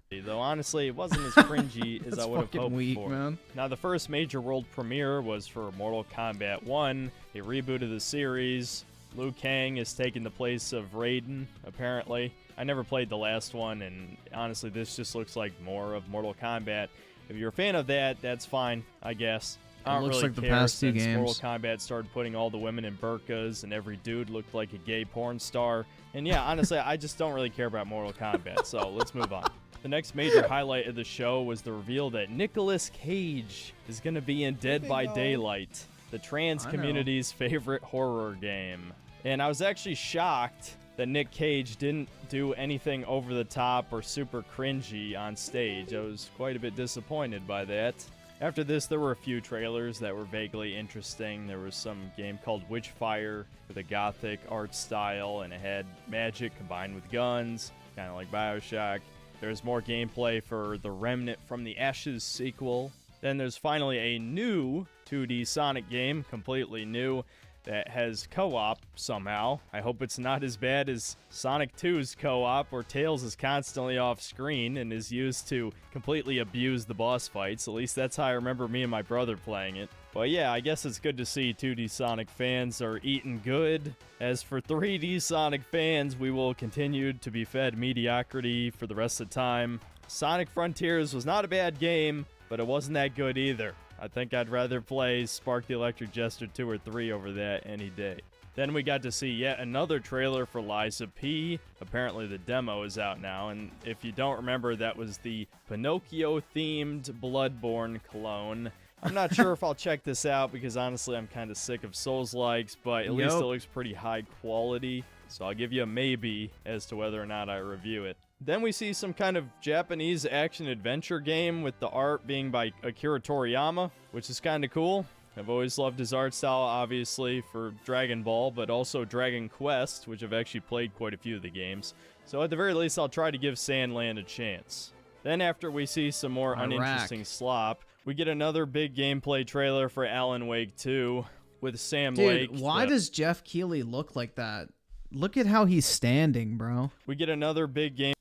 though honestly, it wasn't as cringy as I would have hoped weak, for. Man. Now, the first major world premiere was for Mortal Kombat 1, a reboot of the series. Liu Kang is taking the place of Raiden, apparently. I never played the last one, and honestly, this just looks like more of Mortal Kombat. If you're a fan of that, that's fine, I guess. I don't looks really like the care past two since games. Mortal Kombat started putting all the women in burqas and every dude looked like a gay porn star. And yeah, honestly, I just don't really care about Mortal Kombat, so let's move on. The next major highlight of the show was the reveal that Nicolas Cage is going to be in Dead by Daylight, the trans community's favorite horror game. And I was actually shocked that Nick Cage didn't do anything over the top or super cringy on stage. I was quite a bit disappointed by that. After this, there were a few trailers that were vaguely interesting. There was some game called Witchfire with a gothic art style, and it had magic combined with guns, kind of like Bioshock. There's more gameplay for the Remnant from the Ashes sequel. Then there's finally a new 2D Sonic game, completely new, that has co-op somehow. I hope it's not as bad as Sonic 2's co-op, where Tails is constantly off screen and is used to completely abuse the boss fights. At least that's how I remember me and my brother playing it. But yeah, I guess it's good to see 2D Sonic fans are eating good. As for 3D Sonic fans, we will continue to be fed mediocrity for the rest of the time. Sonic Frontiers was not a bad game, but it wasn't that good either. I think I'd rather play Spark the Electric Jester 2 or 3 over that any day. Then we got to see yet another trailer for Liza P. Apparently the demo is out now, and if you don't remember, that was the Pinocchio-themed Bloodborne clone. I'm not sure if I'll check this out because honestly I'm kind of sick of Souls-likes, but at least it looks pretty high quality. So I'll give you a maybe as to whether or not I review it. Then we see some kind of Japanese action-adventure game with the art being by Akira Toriyama, which is kind of cool. I've always loved his art style, obviously, for Dragon Ball, but also Dragon Quest, which I've actually played quite a few of the games. So at the very least, I'll try to give Sandland a chance. Then after we see some more uninteresting slop, we get another big gameplay trailer for Alan Wake 2 with Sam Lake. Dude, why does Jeff Keighley look like that? Look at how he's standing, bro. We get another big game.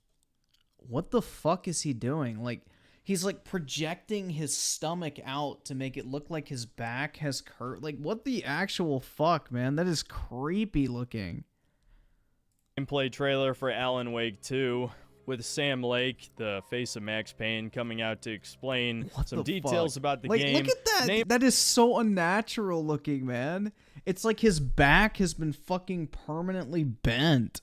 What the fuck is he doing? Like, he's like projecting his stomach out to make it look like his back has curved. Like, what the actual fuck, man? That is creepy looking. Gameplay trailer for Alan Wake 2 with Sam Lake, the face of Max Payne, coming out to explain some details about the game. Look at that. That is so unnatural looking, man. It's like his back has been fucking permanently bent.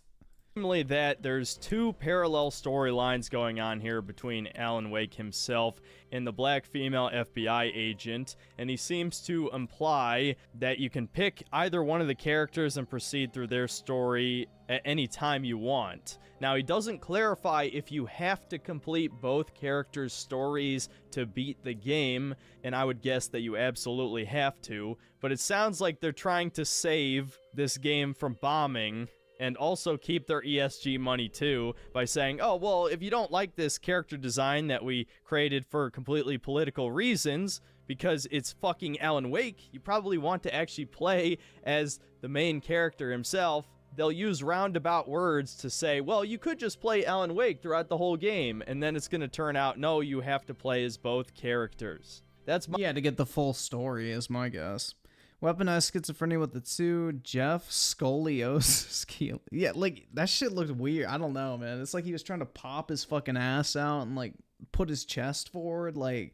Namely that there's two parallel storylines going on here between Alan Wake himself and the black female FBI agent, and he seems to imply that you can pick either one of the characters and proceed through their story at any time you want. Now, he doesn't clarify if you have to complete both characters' stories to beat the game, and I would guess that you absolutely have to, but it sounds like they're trying to save this game from bombing and also keep their ESG money too by saying, oh, well, if you don't like this character design that we created for completely political reasons, because it's fucking Alan Wake, you probably want to actually play as the main character himself. They'll use roundabout words to say, well, you could just play Alan Wake throughout the whole game, and then it's going to turn out, no, you have to play as both characters. That's my— Yeah, to get the full story is my guess. Weaponized schizophrenia with the 2, Jeff Scoliosis. Yeah, like, that shit looked weird. I don't know, man. It's like he was trying to pop his fucking ass out and, like, put his chest forward. Like,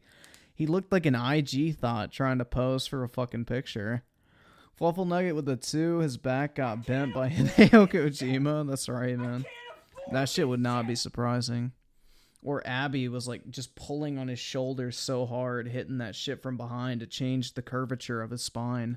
he looked like an IG thought trying to pose for a fucking picture. Fluffle Nugget with the 2, his back got bent by Hideo Kojima. That's right, man. That shit would not be surprising. Or Abby was, like, just pulling on his shoulders so hard, hitting that shit from behind to change the curvature of his spine.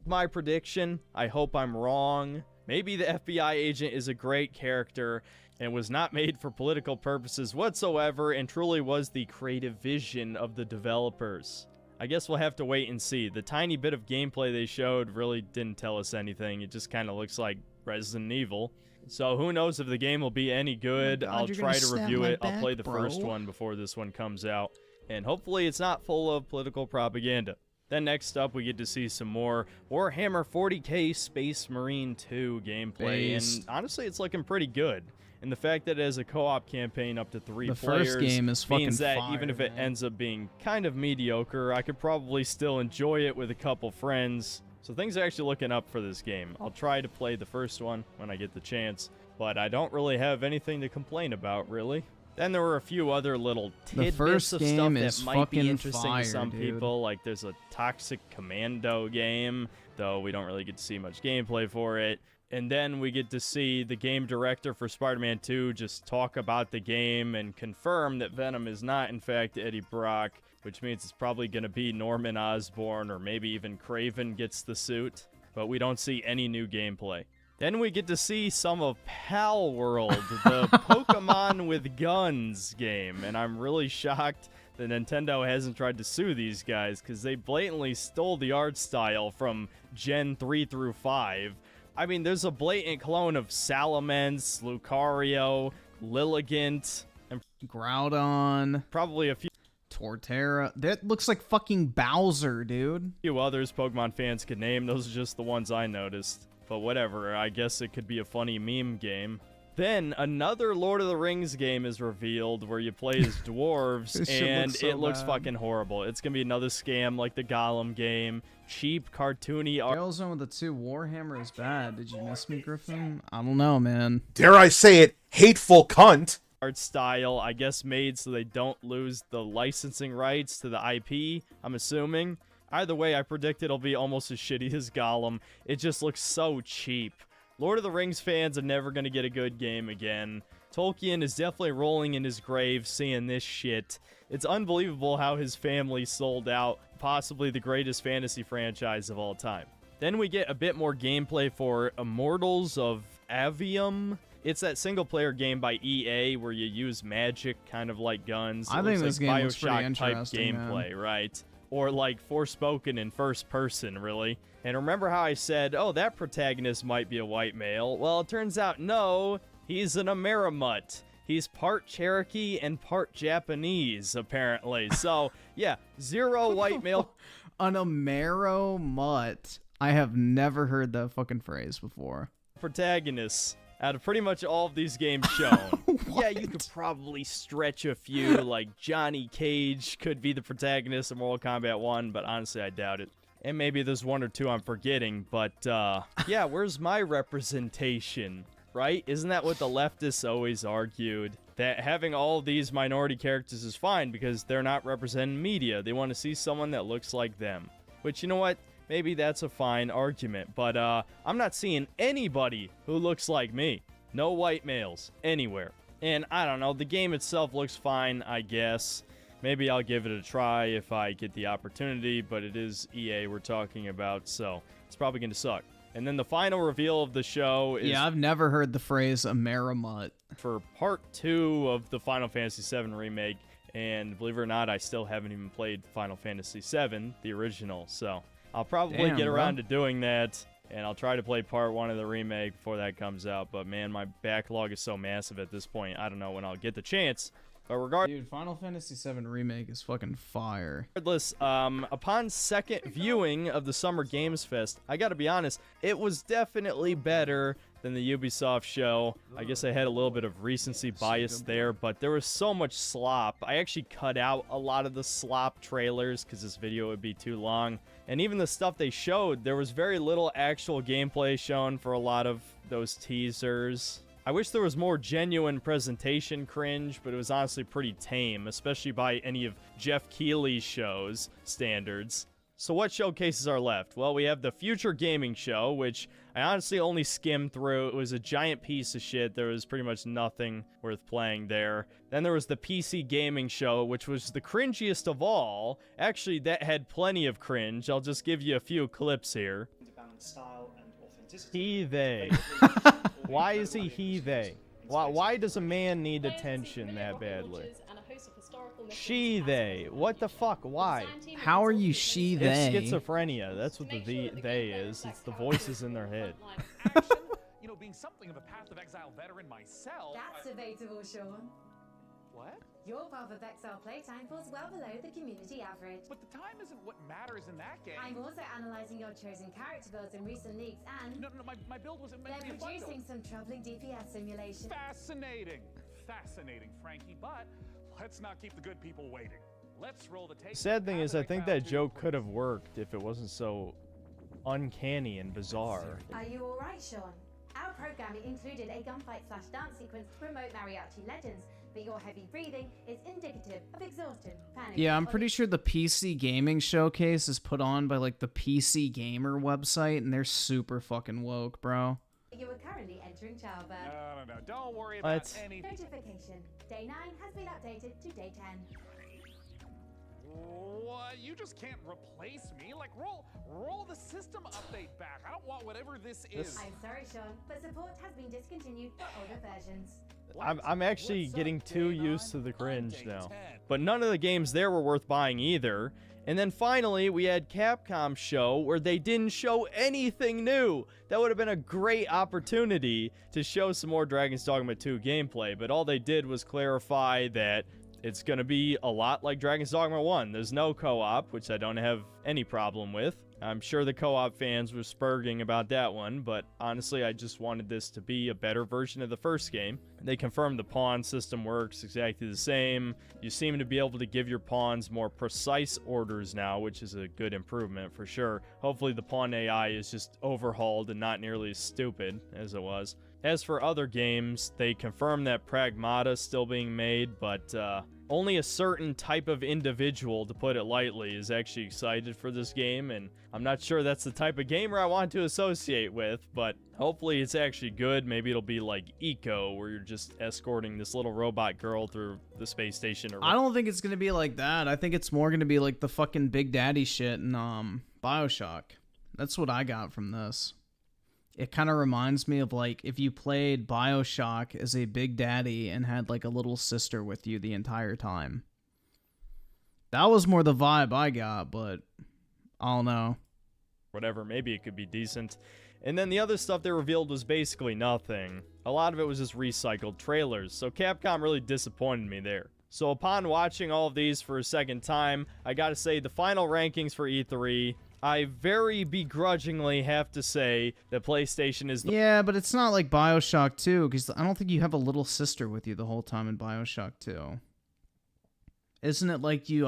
My prediction, I hope I'm wrong, Maybe the FBI agent is a great character and was not made for political purposes whatsoever and truly was the creative vision of the developers. I guess we'll have to wait and see. The tiny bit of gameplay they showed really didn't tell us anything. It just kind of looks like Resident Evil. So who knows if the game will be any good. I'll try to review it. I'll play the first one before this one comes out. And hopefully it's not full of political propaganda. Then next up, we get to see some more Warhammer 40k Space Marine 2 gameplay. And honestly, it's looking pretty good. And the fact that it has a co-op campaign up to 3 players first game is fucking means that fire, even if it ends up being kind of mediocre, I could probably still enjoy it with a couple friends. So things are actually looking up for this game. I'll try to play the first one when I get the chance, but I don't really have anything to complain about, really. Then there were a few other little tidbits of stuff that might be interesting to some people. Like there's a Toxic Commando game, though we don't really get to see much gameplay for it. And then we get to see the game director for Spider-Man 2 just talk about the game and confirm that Venom is not, in fact, Eddie Brock, which means it's probably going to be Norman Osborn or maybe even Kraven gets the suit. But we don't see any new gameplay. Then we get to see some of Pal World, the Pokemon with guns game. And I'm really shocked that Nintendo hasn't tried to sue these guys because they blatantly stole the art style from Gen 3 through 5. I mean, there's a blatant clone of Salamence, Lucario, Lilligant, and Groudon. Probably a few Torterra. That looks like fucking Bowser, dude. few others Pokemon fans could name. Those are just the ones I noticed. But whatever, I guess it could be a funny meme game. Then another Lord of the Rings game is revealed where you play as dwarves, and it looks fucking horrible. It's gonna be another scam like the Gollum game. Cheap, cartoony art. Railzone with the 2 Warhammer is bad. Did you miss me, Griffin? I don't know, man. Dare I say it, hateful cunt. Art style, I guess made so they don't lose the licensing rights to the IP, I'm assuming. Either way, I predict it'll be almost as shitty as Gollum. It just looks so cheap. Lord of the Rings fans are never going to get a good game again. Tolkien is definitely rolling in his grave seeing this shit. It's unbelievable how his family sold out possibly the greatest fantasy franchise of all time. Then we get a bit more gameplay for Immortals of Avium. It's that single-player game by EA where you use magic, kind of like guns. I think this game looks pretty BioShock-type interesting, gameplay, man. right? Or like Forspoken in first person, really. And remember how I said, oh, that protagonist might be a white male? Well, it turns out, no, he's an Amerimut. He's part Cherokee and part Japanese, apparently. So, yeah, zero white male. An Amerimut. I have never heard that fucking phrase before. Protagonists out of pretty much all of these games shown. Yeah, you could probably stretch a few, like Johnny Cage could be the protagonist of Mortal Kombat 1, but honestly, I doubt it. And maybe there's 1 or 2 I'm forgetting, but, yeah, where's my representation, right? Isn't that what the leftists always argued? That having all these minority characters is fine because they're not representing media. They want to see someone that looks like them. Which, you know what? Maybe that's a fine argument, but, I'm not seeing anybody who looks like me. No white males, anywhere. And, I don't know, the game itself looks fine, I guess. Maybe I'll give it a try if I get the opportunity, but it is EA we're talking about, so it's probably going to suck. And then the final reveal of the show is... Yeah, I've never heard the phrase Amerimut. For part 2 of the Final Fantasy VII Remake, and believe it or not, I still haven't even played Final Fantasy VII, the original, so I'll probably get around to doing that, and I'll try to play part 1 of the remake before that comes out, but man, my backlog is so massive at this point, I don't know when I'll get the chance. But Dude, Final Fantasy VII Remake is fucking fire. Regardless, upon second viewing of the Summer Games Fest, I gotta be honest, it was definitely better than the Ubisoft show. I guess I had a little bit of recency bias there, but there was so much slop. I actually cut out a lot of the slop trailers because this video would be too long. And even the stuff they showed, there was very little actual gameplay shown for a lot of those teasers. I wish there was more genuine presentation cringe, but it was honestly pretty tame, especially by any of Jeff Keighley's shows standards. So what showcases are left? Well, we have the Future Gaming Show, which I honestly only skimmed through. It was a giant piece of shit. There was pretty much nothing worth playing there. Then there was the PC Gaming Show, which was the cringiest of all. Actually, that had plenty of cringe. I'll just give you a few clips here. To balance style and He, they. Why is he, they? Why does a man need attention that badly? She, they. What the fuck? Why? How are you she, they? It's schizophrenia. That's what the they is. It's the voices in their head. You know, being something of a Path of Exile veteran myself. That's debatable, Sean. What? Your Path of Exile playtime falls well below the community average. But the time isn't what matters in that game. I'm also analysing your chosen character builds in recent leaks and... No, my build wasn't meant to be a they're bundle. producing some troubling DPS simulations. Fascinating. Fascinating, Frankie, but let's not keep the good people waiting. Let's roll the tape. Sad thing is, I think that joke could have worked if it wasn't so uncanny and bizarre. Are you alright, Sean? Our programming included a gunfight/dance sequence to promote mariachi legends, but your heavy breathing is indicative of exhaustion, panic. Yeah, I'm pretty sure the PC Gaming Showcase is put on by like the PC Gamer website, and they're super fucking woke, bro. You are currently entering childbirth. No, don't worry about anything. Notification. Day 9 has been updated to day 10. What? You just can't replace me? Like, roll the system update back. I don't want whatever this is. I'm sorry, Sean, but support has been discontinued for older versions. I'm actually getting too used to the cringe now. But none of the games there were worth buying either. And then finally, we had Capcom's show where they didn't show anything new. That would have been a great opportunity to show some more Dragon's Dogma 2 gameplay, but all they did was clarify that it's going to be a lot like Dragon's Dogma 1. There's no co-op, which I don't have any problem with. I'm sure the co-op fans were spurging about that one, but honestly, I just wanted this to be a better version of the first game. They confirmed the pawn system works exactly the same. You seem to be able to give your pawns more precise orders now, which is a good improvement for sure. Hopefully the pawn AI is just overhauled and not nearly as stupid as it was. As for other games, they confirmed that Pragmata is still being made, but only a certain type of individual, to put it lightly, is actually excited for this game, and I'm not sure that's the type of gamer I want to associate with, but hopefully it's actually good. Maybe it'll be like Eco, where you're just escorting this little robot girl through the space station. Or I don't think it's gonna be like that. I think it's more gonna be like the fucking Big Daddy shit in BioShock. That's what I got from this. It kind of reminds me of like if you played BioShock as a Big Daddy and had like a little sister with you the entire time. That was more the vibe I got, but I don't know. Whatever, maybe it could be decent. And then the other stuff they revealed was basically nothing. A lot of it was just recycled trailers, so Capcom really disappointed me there. So upon watching all of these for a second time, I gotta say the final rankings for E3, I very begrudgingly have to say that PlayStation is the— Yeah, but it's not like BioShock 2, because I don't think you have a little sister with you the whole time in BioShock 2. Isn't it like you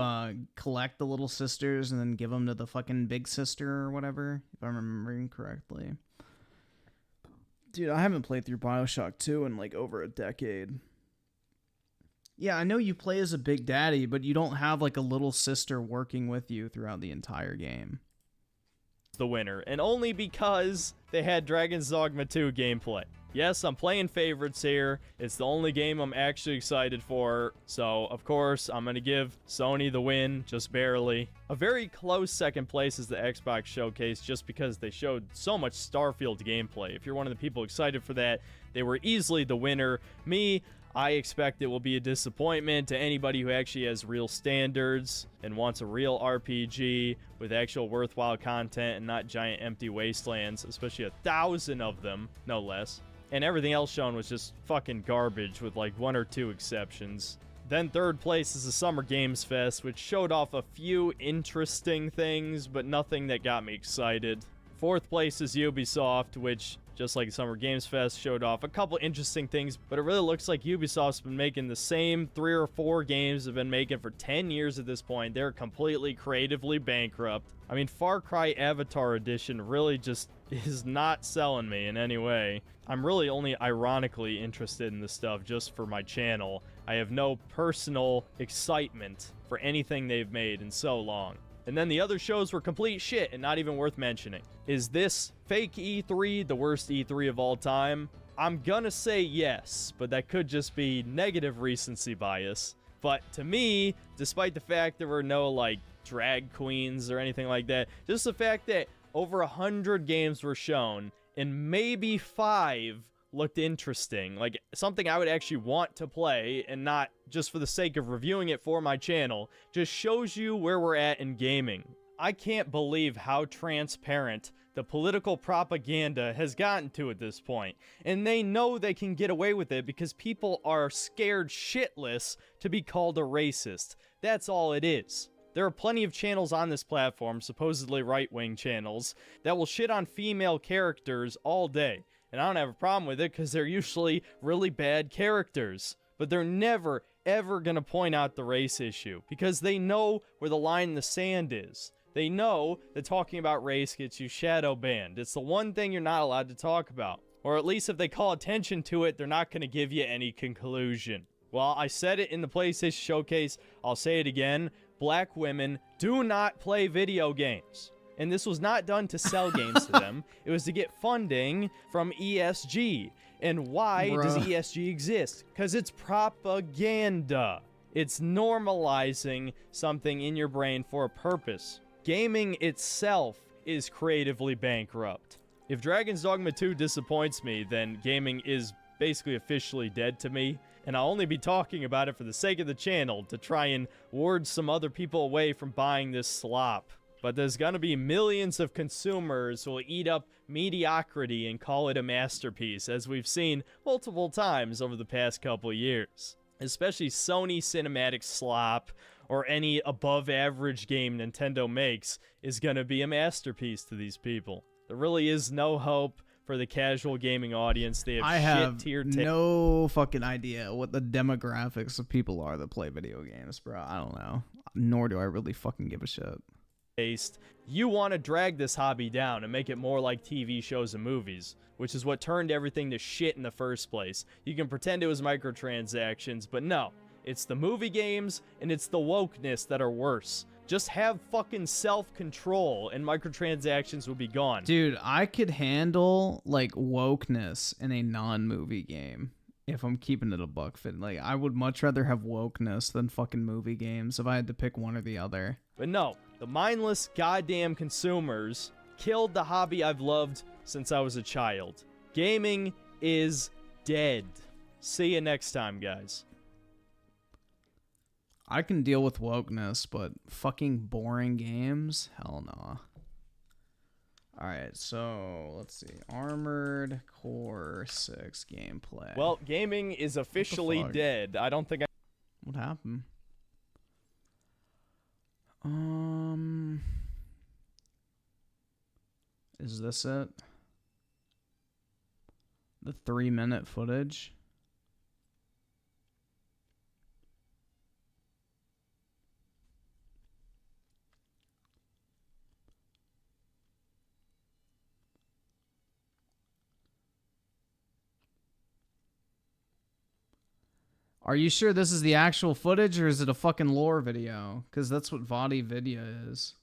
collect the little sisters and then give them to the fucking big sister or whatever, if I'm remembering correctly? Dude, I haven't played through BioShock 2 in like over a decade. Yeah, I know you play as a Big Daddy, but you don't have like a little sister working with you throughout the entire game. The winner, and only because they had Dragon's Dogma 2 gameplay. Yes, I'm playing favorites here. It's the only game I'm actually excited for, so of course I'm going to give Sony the win, just barely. A very close second place is the Xbox Showcase, just because they showed so much Starfield gameplay. If you're one of the people excited for that, they were easily the winner. Me, I expect it will be a disappointment to anybody who actually has real standards and wants a real RPG with actual worthwhile content and not giant empty wastelands, especially 1,000 of them, no less. And everything else shown was just fucking garbage with like 1 or 2 exceptions. Then third place is the Summer Games Fest, which showed off a few interesting things, but nothing that got me excited. Fourth place is Ubisoft, which, just like Summer Games Fest, showed off a couple interesting things, but it really looks like Ubisoft's been making the same 3 or 4 games they've been making for 10 years at this point. They're completely creatively bankrupt. I mean, Far Cry Avatar Edition really just is not selling me in any way. I'm really only ironically interested in this stuff just for my channel. I have no personal excitement for anything they've made in so long. And then the other shows were complete shit and not even worth mentioning. Is this fake E3 the worst E3 of all time? I'm gonna say yes, but that could just be negative recency bias. But to me, despite the fact there were no like drag queens or anything like that, just the fact that over 100 games were shown and maybe 5 looked interesting. Like, something I would actually want to play, and not just for the sake of reviewing it for my channel. Just shows you where we're at in gaming. I can't believe how transparent the political propaganda has gotten to at this point. And they know they can get away with it because people are scared shitless to be called a racist. That's all it is. There are plenty of channels on this platform, supposedly right-wing channels, that will shit on female characters all day. And I don't have a problem with it because they're usually really bad characters. But they're never, ever gonna point out the race issue because they know where the line in the sand is. They know that talking about race gets you shadow banned. It's the one thing you're not allowed to talk about. Or at least if they call attention to it, they're not going to give you any conclusion. Well, I said it in the PlayStation Showcase. I'll say it again. Black women do not play video games. And this was not done to sell games to them. It was to get funding from ESG. And why does ESG exist? Because it's propaganda. It's normalizing something in your brain for a purpose. Gaming itself is creatively bankrupt. If Dragon's Dogma 2 disappoints me, then gaming is basically officially dead to me, and I'll only be talking about it for the sake of the channel to try and ward some other people away from buying this slop. But there's gonna be millions of consumers who will eat up mediocrity and call it a masterpiece, as we've seen multiple times over the past couple years. Especially Sony cinematic slop, or any above-average game Nintendo makes, is gonna be a masterpiece to these people. There really is no hope for the casual gaming audience. They have shit-tier no fucking idea what the demographics of people are that play video games, bro. I don't know. Nor do I really fucking give a shit. Taste. You want to drag this hobby down and make it more like TV shows and movies, which is what turned everything to shit in the first place. You can pretend it was microtransactions, but no. It's the movie games, and it's the wokeness that are worse. Just have fucking self-control, and microtransactions will be gone. Dude, I could handle, like, wokeness in a non-movie game if I'm keeping it a buck fit. Like, I would much rather have wokeness than fucking movie games if I had to pick one or the other. But no, the mindless goddamn consumers killed the hobby I've loved since I was a child. Gaming is dead. See you next time, guys. I can deal with wokeness, but fucking boring games? Hell no. Alright, so let's see. Armored Core 6 gameplay. Well, gaming is officially dead. I don't think I... What happened? Is this it? The 3-minute footage? Are you sure this is the actual footage, or is it a fucking lore video? Because that's what VOD video is.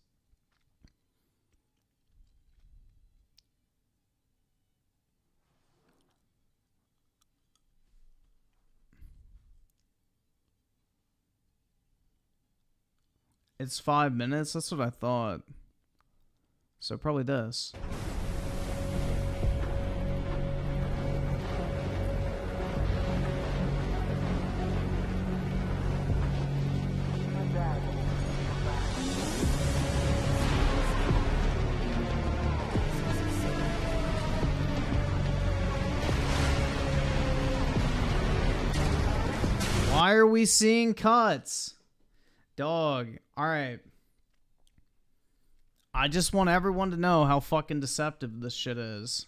It's 5 minutes? That's what I thought. So probably this. Why are we seeing cuts? Dog. Alright. I just want everyone to know how fucking deceptive this shit is.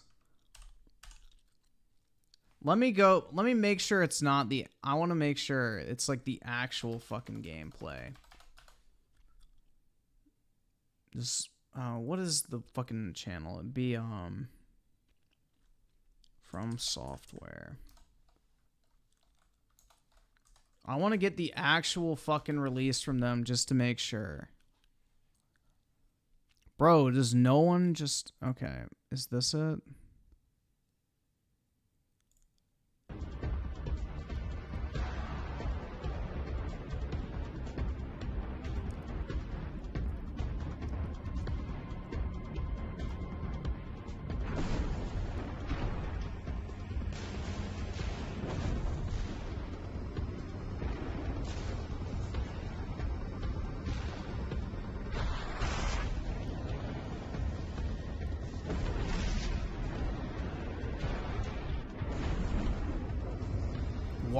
Let me make sure it's not the... I want to make sure it's like the actual fucking gameplay. This... what is the fucking channel? It'd be, From Software. I want to get the actual fucking release from them just to make sure. Bro, does no one just... Okay, is this it?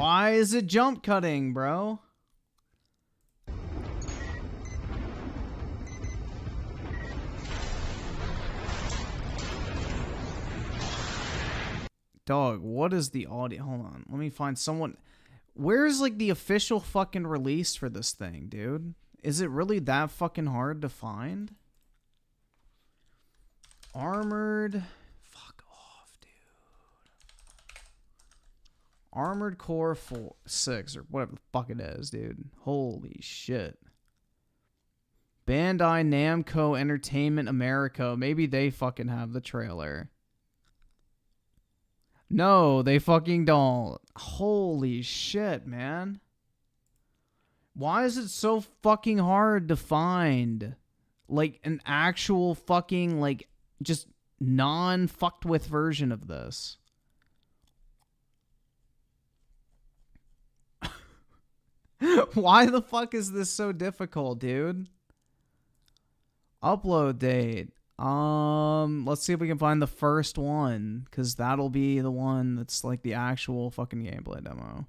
Why is it jump cutting, bro? Dog, what is the audio? Hold on. Let me find someone. Where's like the official fucking release for this thing, dude? Is it really that fucking hard to find? Armored. Fuck off, dude. Armored Core 6 or whatever the fuck it is, dude. Holy shit. Bandai Namco Entertainment America. Maybe they fucking have the trailer. No, they fucking don't. Holy shit, man. Why is it so fucking hard to find, like, an actual fucking, like, just non-fucked with version of this? Why the fuck is this so difficult, dude? Upload date. Let's see if we can find the first one, because that'll be the one that's like the actual fucking gameplay demo.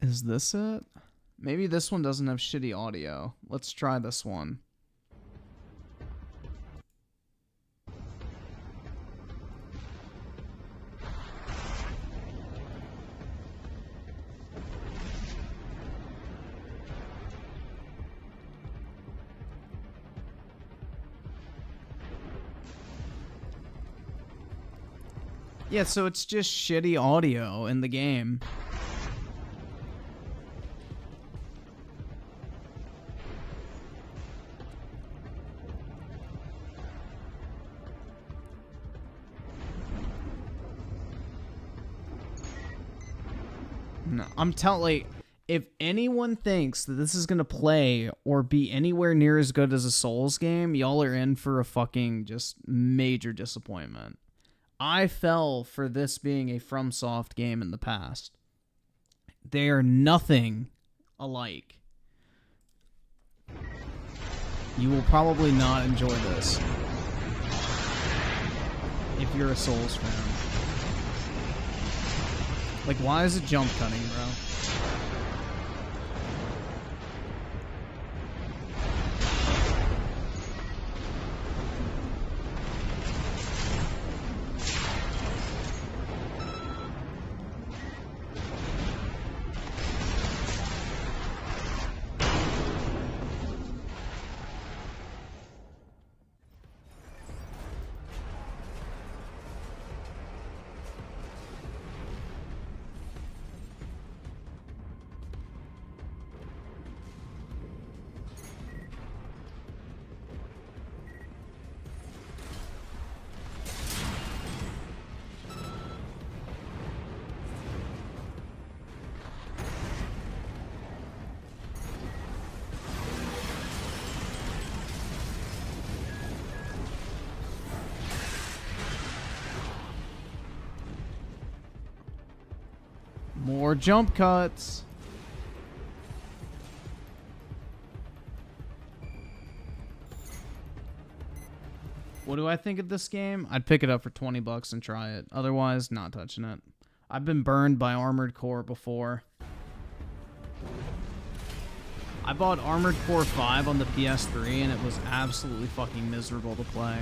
Is this it? Maybe this one doesn't have shitty audio. Let's try this one. Yeah, so it's just shitty audio in the game. No, I'm telling, if anyone thinks that this is gonna play or be anywhere near as good as a Souls game, y'all are in for a fucking just major disappointment. I fell for this being a FromSoft game in the past. They are nothing alike. You will probably not enjoy this if you're a Souls fan. Like, why is it jump cutting, bro? More jump cuts. What do I think of this game? I'd pick it up for 20 bucks and try it. Otherwise, not touching it. I've been burned by Armored Core before. I bought Armored Core 5 on the PS3 and it was absolutely fucking miserable to play.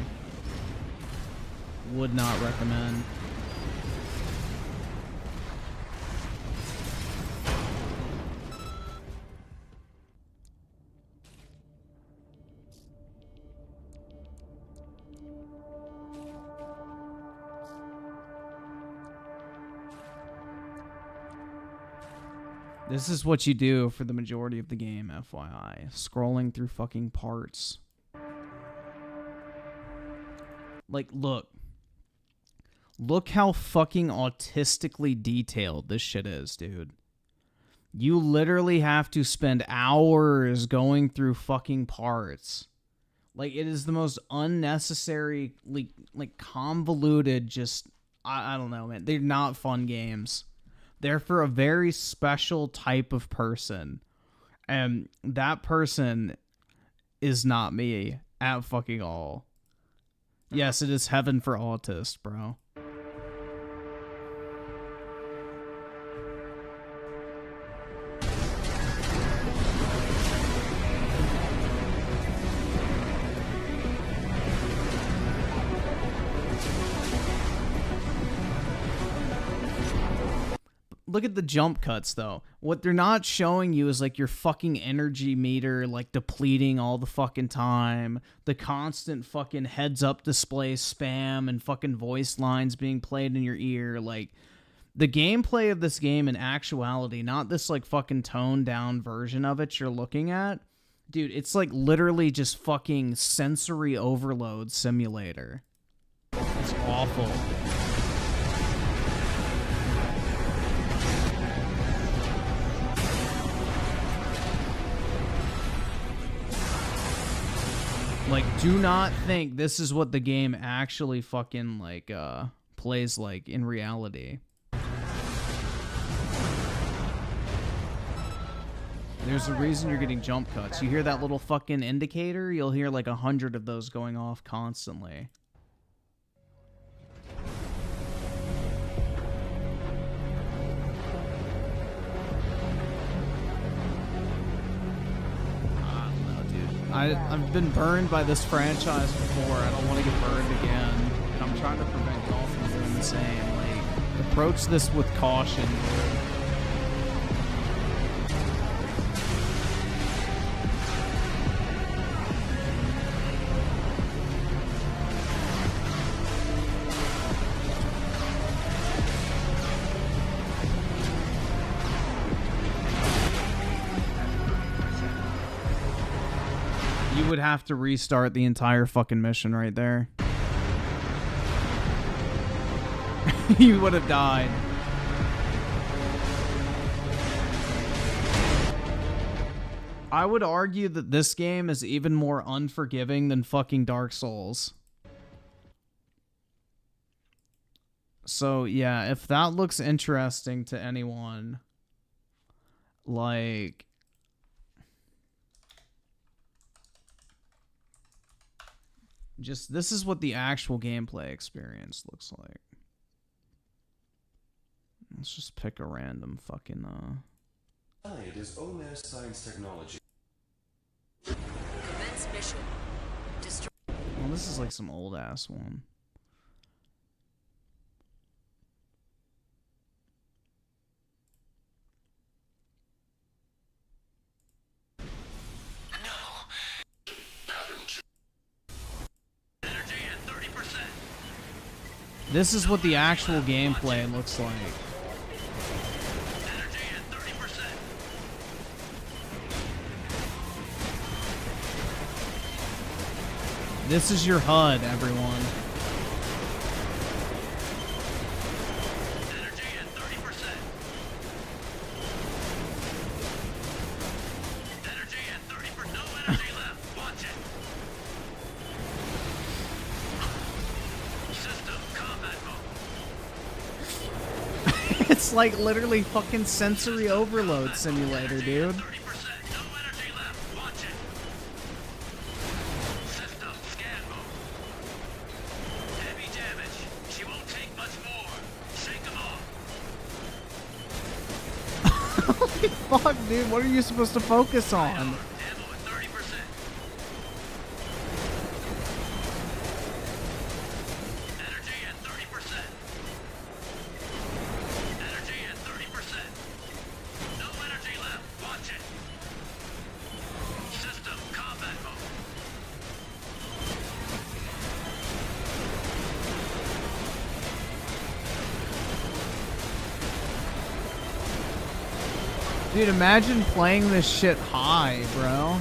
Would not recommend. This is what you do for the majority of the game, FYI. Scrolling through fucking parts. Like, look. Look how fucking autistically detailed this shit is, dude. You literally have to spend hours going through fucking parts. Like, it is the most unnecessary, like convoluted, just, I don't know, man. They're not fun games. They're for a very special type of person. And that person is not me at fucking all. Yes, it is heaven for autists, bro. Look at the jump cuts, though. What they're not showing you is, like, your fucking energy meter, like, depleting all the fucking time. The constant fucking heads-up display spam and fucking voice lines being played in your ear. Like, the gameplay of this game in actuality, not this, like, fucking toned-down version of it you're looking at. Dude, it's, like, literally just fucking sensory overload simulator. It's awful. Like, do not think this is what the game actually fucking, like, plays like in reality. There's a reason you're getting jump cuts. You hear that little fucking indicator? You'll hear like 100 of those going off constantly. I've been burned by this franchise before. I don't want to get burned again. And I'm trying to prevent y'all from doing the same. Like, approach this with caution. You would have to restart the entire fucking mission right there. You would have died. I would argue that this game is even more unforgiving than fucking Dark Souls. So, yeah, if that looks interesting to anyone, like... just, this is what the actual gameplay experience looks like. Let's just pick a random fucking, It is Omer Science Technology. Commence mission. Destroy. Well, this is like some old ass one. This is what the actual gameplay looks like. This is your HUD, everyone. It's like literally fucking sensory overload simulator, dude. Holy fuck, dude, what are you supposed to focus on? Dude, imagine playing this shit high, bro.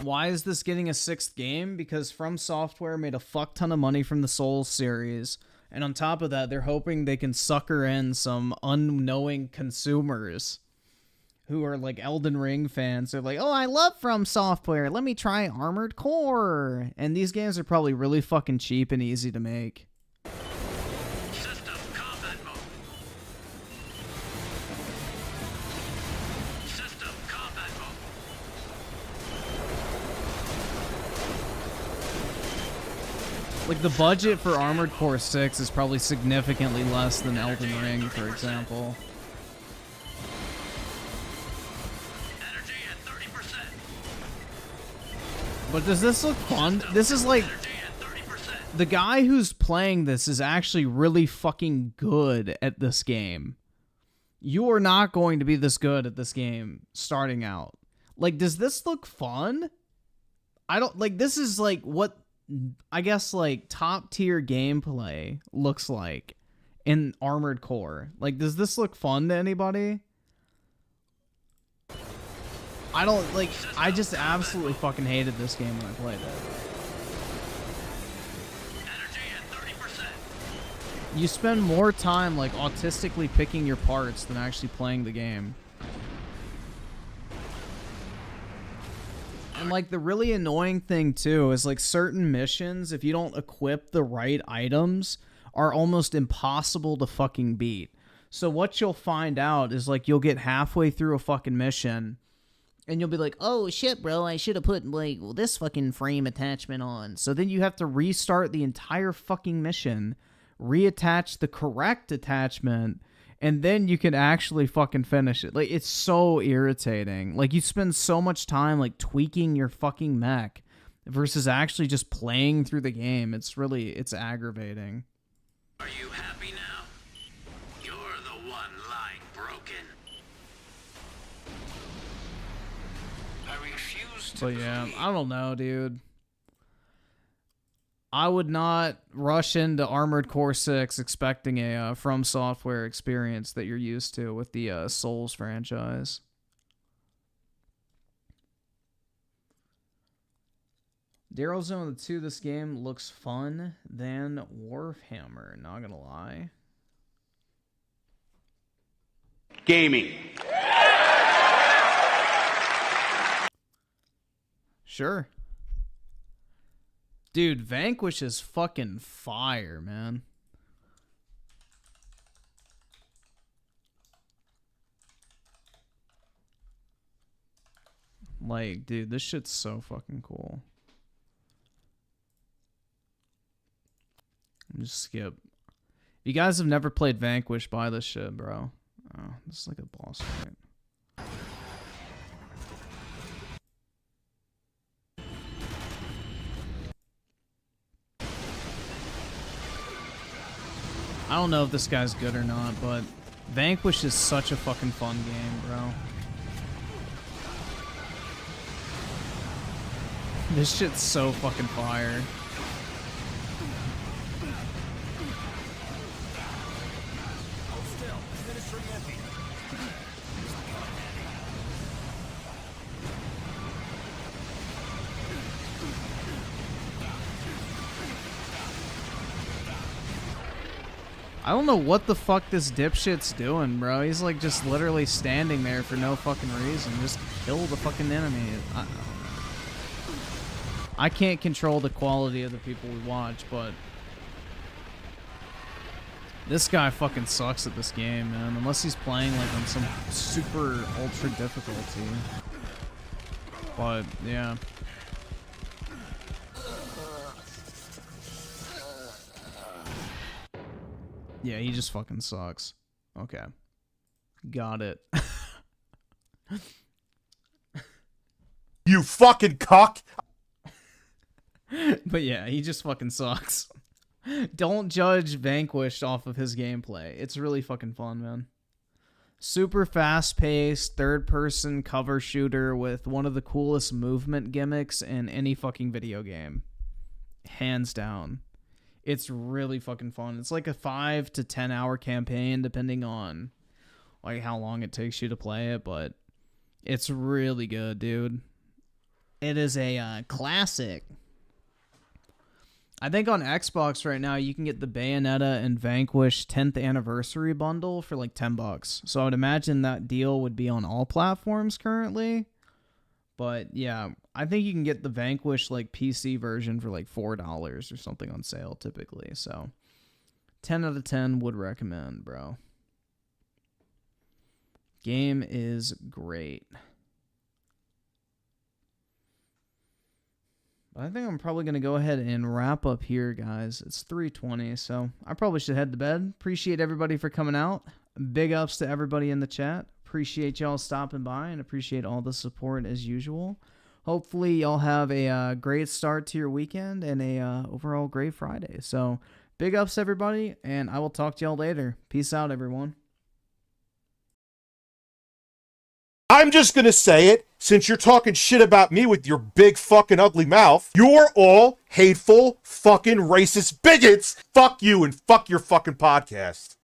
Why is this getting a 6th game? Because From Software made a fuck ton of money from the Souls series. And on top of that, they're hoping they can sucker in some unknowing consumers who are like Elden Ring fans. They're like, oh, I love From Software. Let me try Armored Core. And these games are probably really fucking cheap and easy to make. System combat mode. System combat mode. Like, the budget for Armored Core 6 is probably significantly less than Elden Ring, for example. Energy at 30%. But does this look fun? This is like... The guy who's playing this is actually really fucking good at this game. You are not going to be this good at this game starting out. Like, does this look fun? I don't... Like, this is like what... I guess, like, top-tier gameplay looks like in Armored Core. Like, does this look fun to anybody? I don't, like, I just absolutely fucking hated this game when I played it. You spend more time, like, autistically picking your parts than actually playing the game. And, like, the really annoying thing, too, is, like, certain missions, if you don't equip the right items, are almost impossible to fucking beat. So what you'll find out is, like, you'll get halfway through a fucking mission, and you'll be like, oh, shit, bro, I should have put, like, this fucking frame attachment on. So then you have to restart the entire fucking mission, reattach the correct attachment, and then you can actually fucking finish it. Like, it's so irritating. Like, you spend so much time, like, tweaking your fucking mech versus actually just playing through the game. It's really, it's aggravating. Are you happy now? You're the one lying broken. I refuse to. But yeah, I don't know, dude. I would not rush into Armored Core 6 expecting a From Software experience that you're used to with the Souls franchise. Daryl Zone 2, this game looks fun than Warhammer, not gonna lie. Gaming. Sure. Dude, Vanquish is fucking fire, man. Like, dude, this shit's so fucking cool. Just skip. If you guys have never played Vanquish, buy this shit, bro. Oh, this is like a boss fight. I don't know if this guy's good or not, but Vanquish is such a fucking fun game, bro. This shit's so fucking fire. I don't know what the fuck this dipshit's doing, bro. He's like just literally standing there for no fucking reason. Just kill the fucking enemy. I can't control the quality of the people we watch, but this guy fucking sucks at this game, man. Unless he's playing like on some super ultra difficulty. But yeah. Yeah, he just fucking sucks. Okay. Got it. You fucking cock! But yeah, he just fucking sucks. Don't judge Vanquished off of his gameplay. It's really fucking fun, man. Super fast-paced, third-person cover shooter with one of the coolest movement gimmicks in any fucking video game. Hands down. It's really fucking fun. It's like a 5 to 10 hour campaign, depending on like how long it takes you to play it, but it's really good, dude. It is a classic. I think on Xbox right now you can get the Bayonetta and Vanquish 10th anniversary bundle for like $10. So I would imagine that deal would be on all platforms currently. But yeah, I think you can get the Vanquish like PC version for like $4 or something on sale typically. So 10 out of 10 would recommend, bro. Game is great. I think I'm probably going to go ahead and wrap up here, guys. It's 3:20, so I probably should head to bed. Appreciate everybody for coming out. Big ups to everybody in the chat. Appreciate y'all stopping by and appreciate all the support as usual. Hopefully y'all have a great start to your weekend and a overall great Friday. So big ups, everybody, and I will talk to y'all later. Peace out, everyone. I'm just gonna say it, since you're talking shit about me with your big fucking ugly mouth. You're all hateful, fucking racist bigots. Fuck you and fuck your fucking podcast.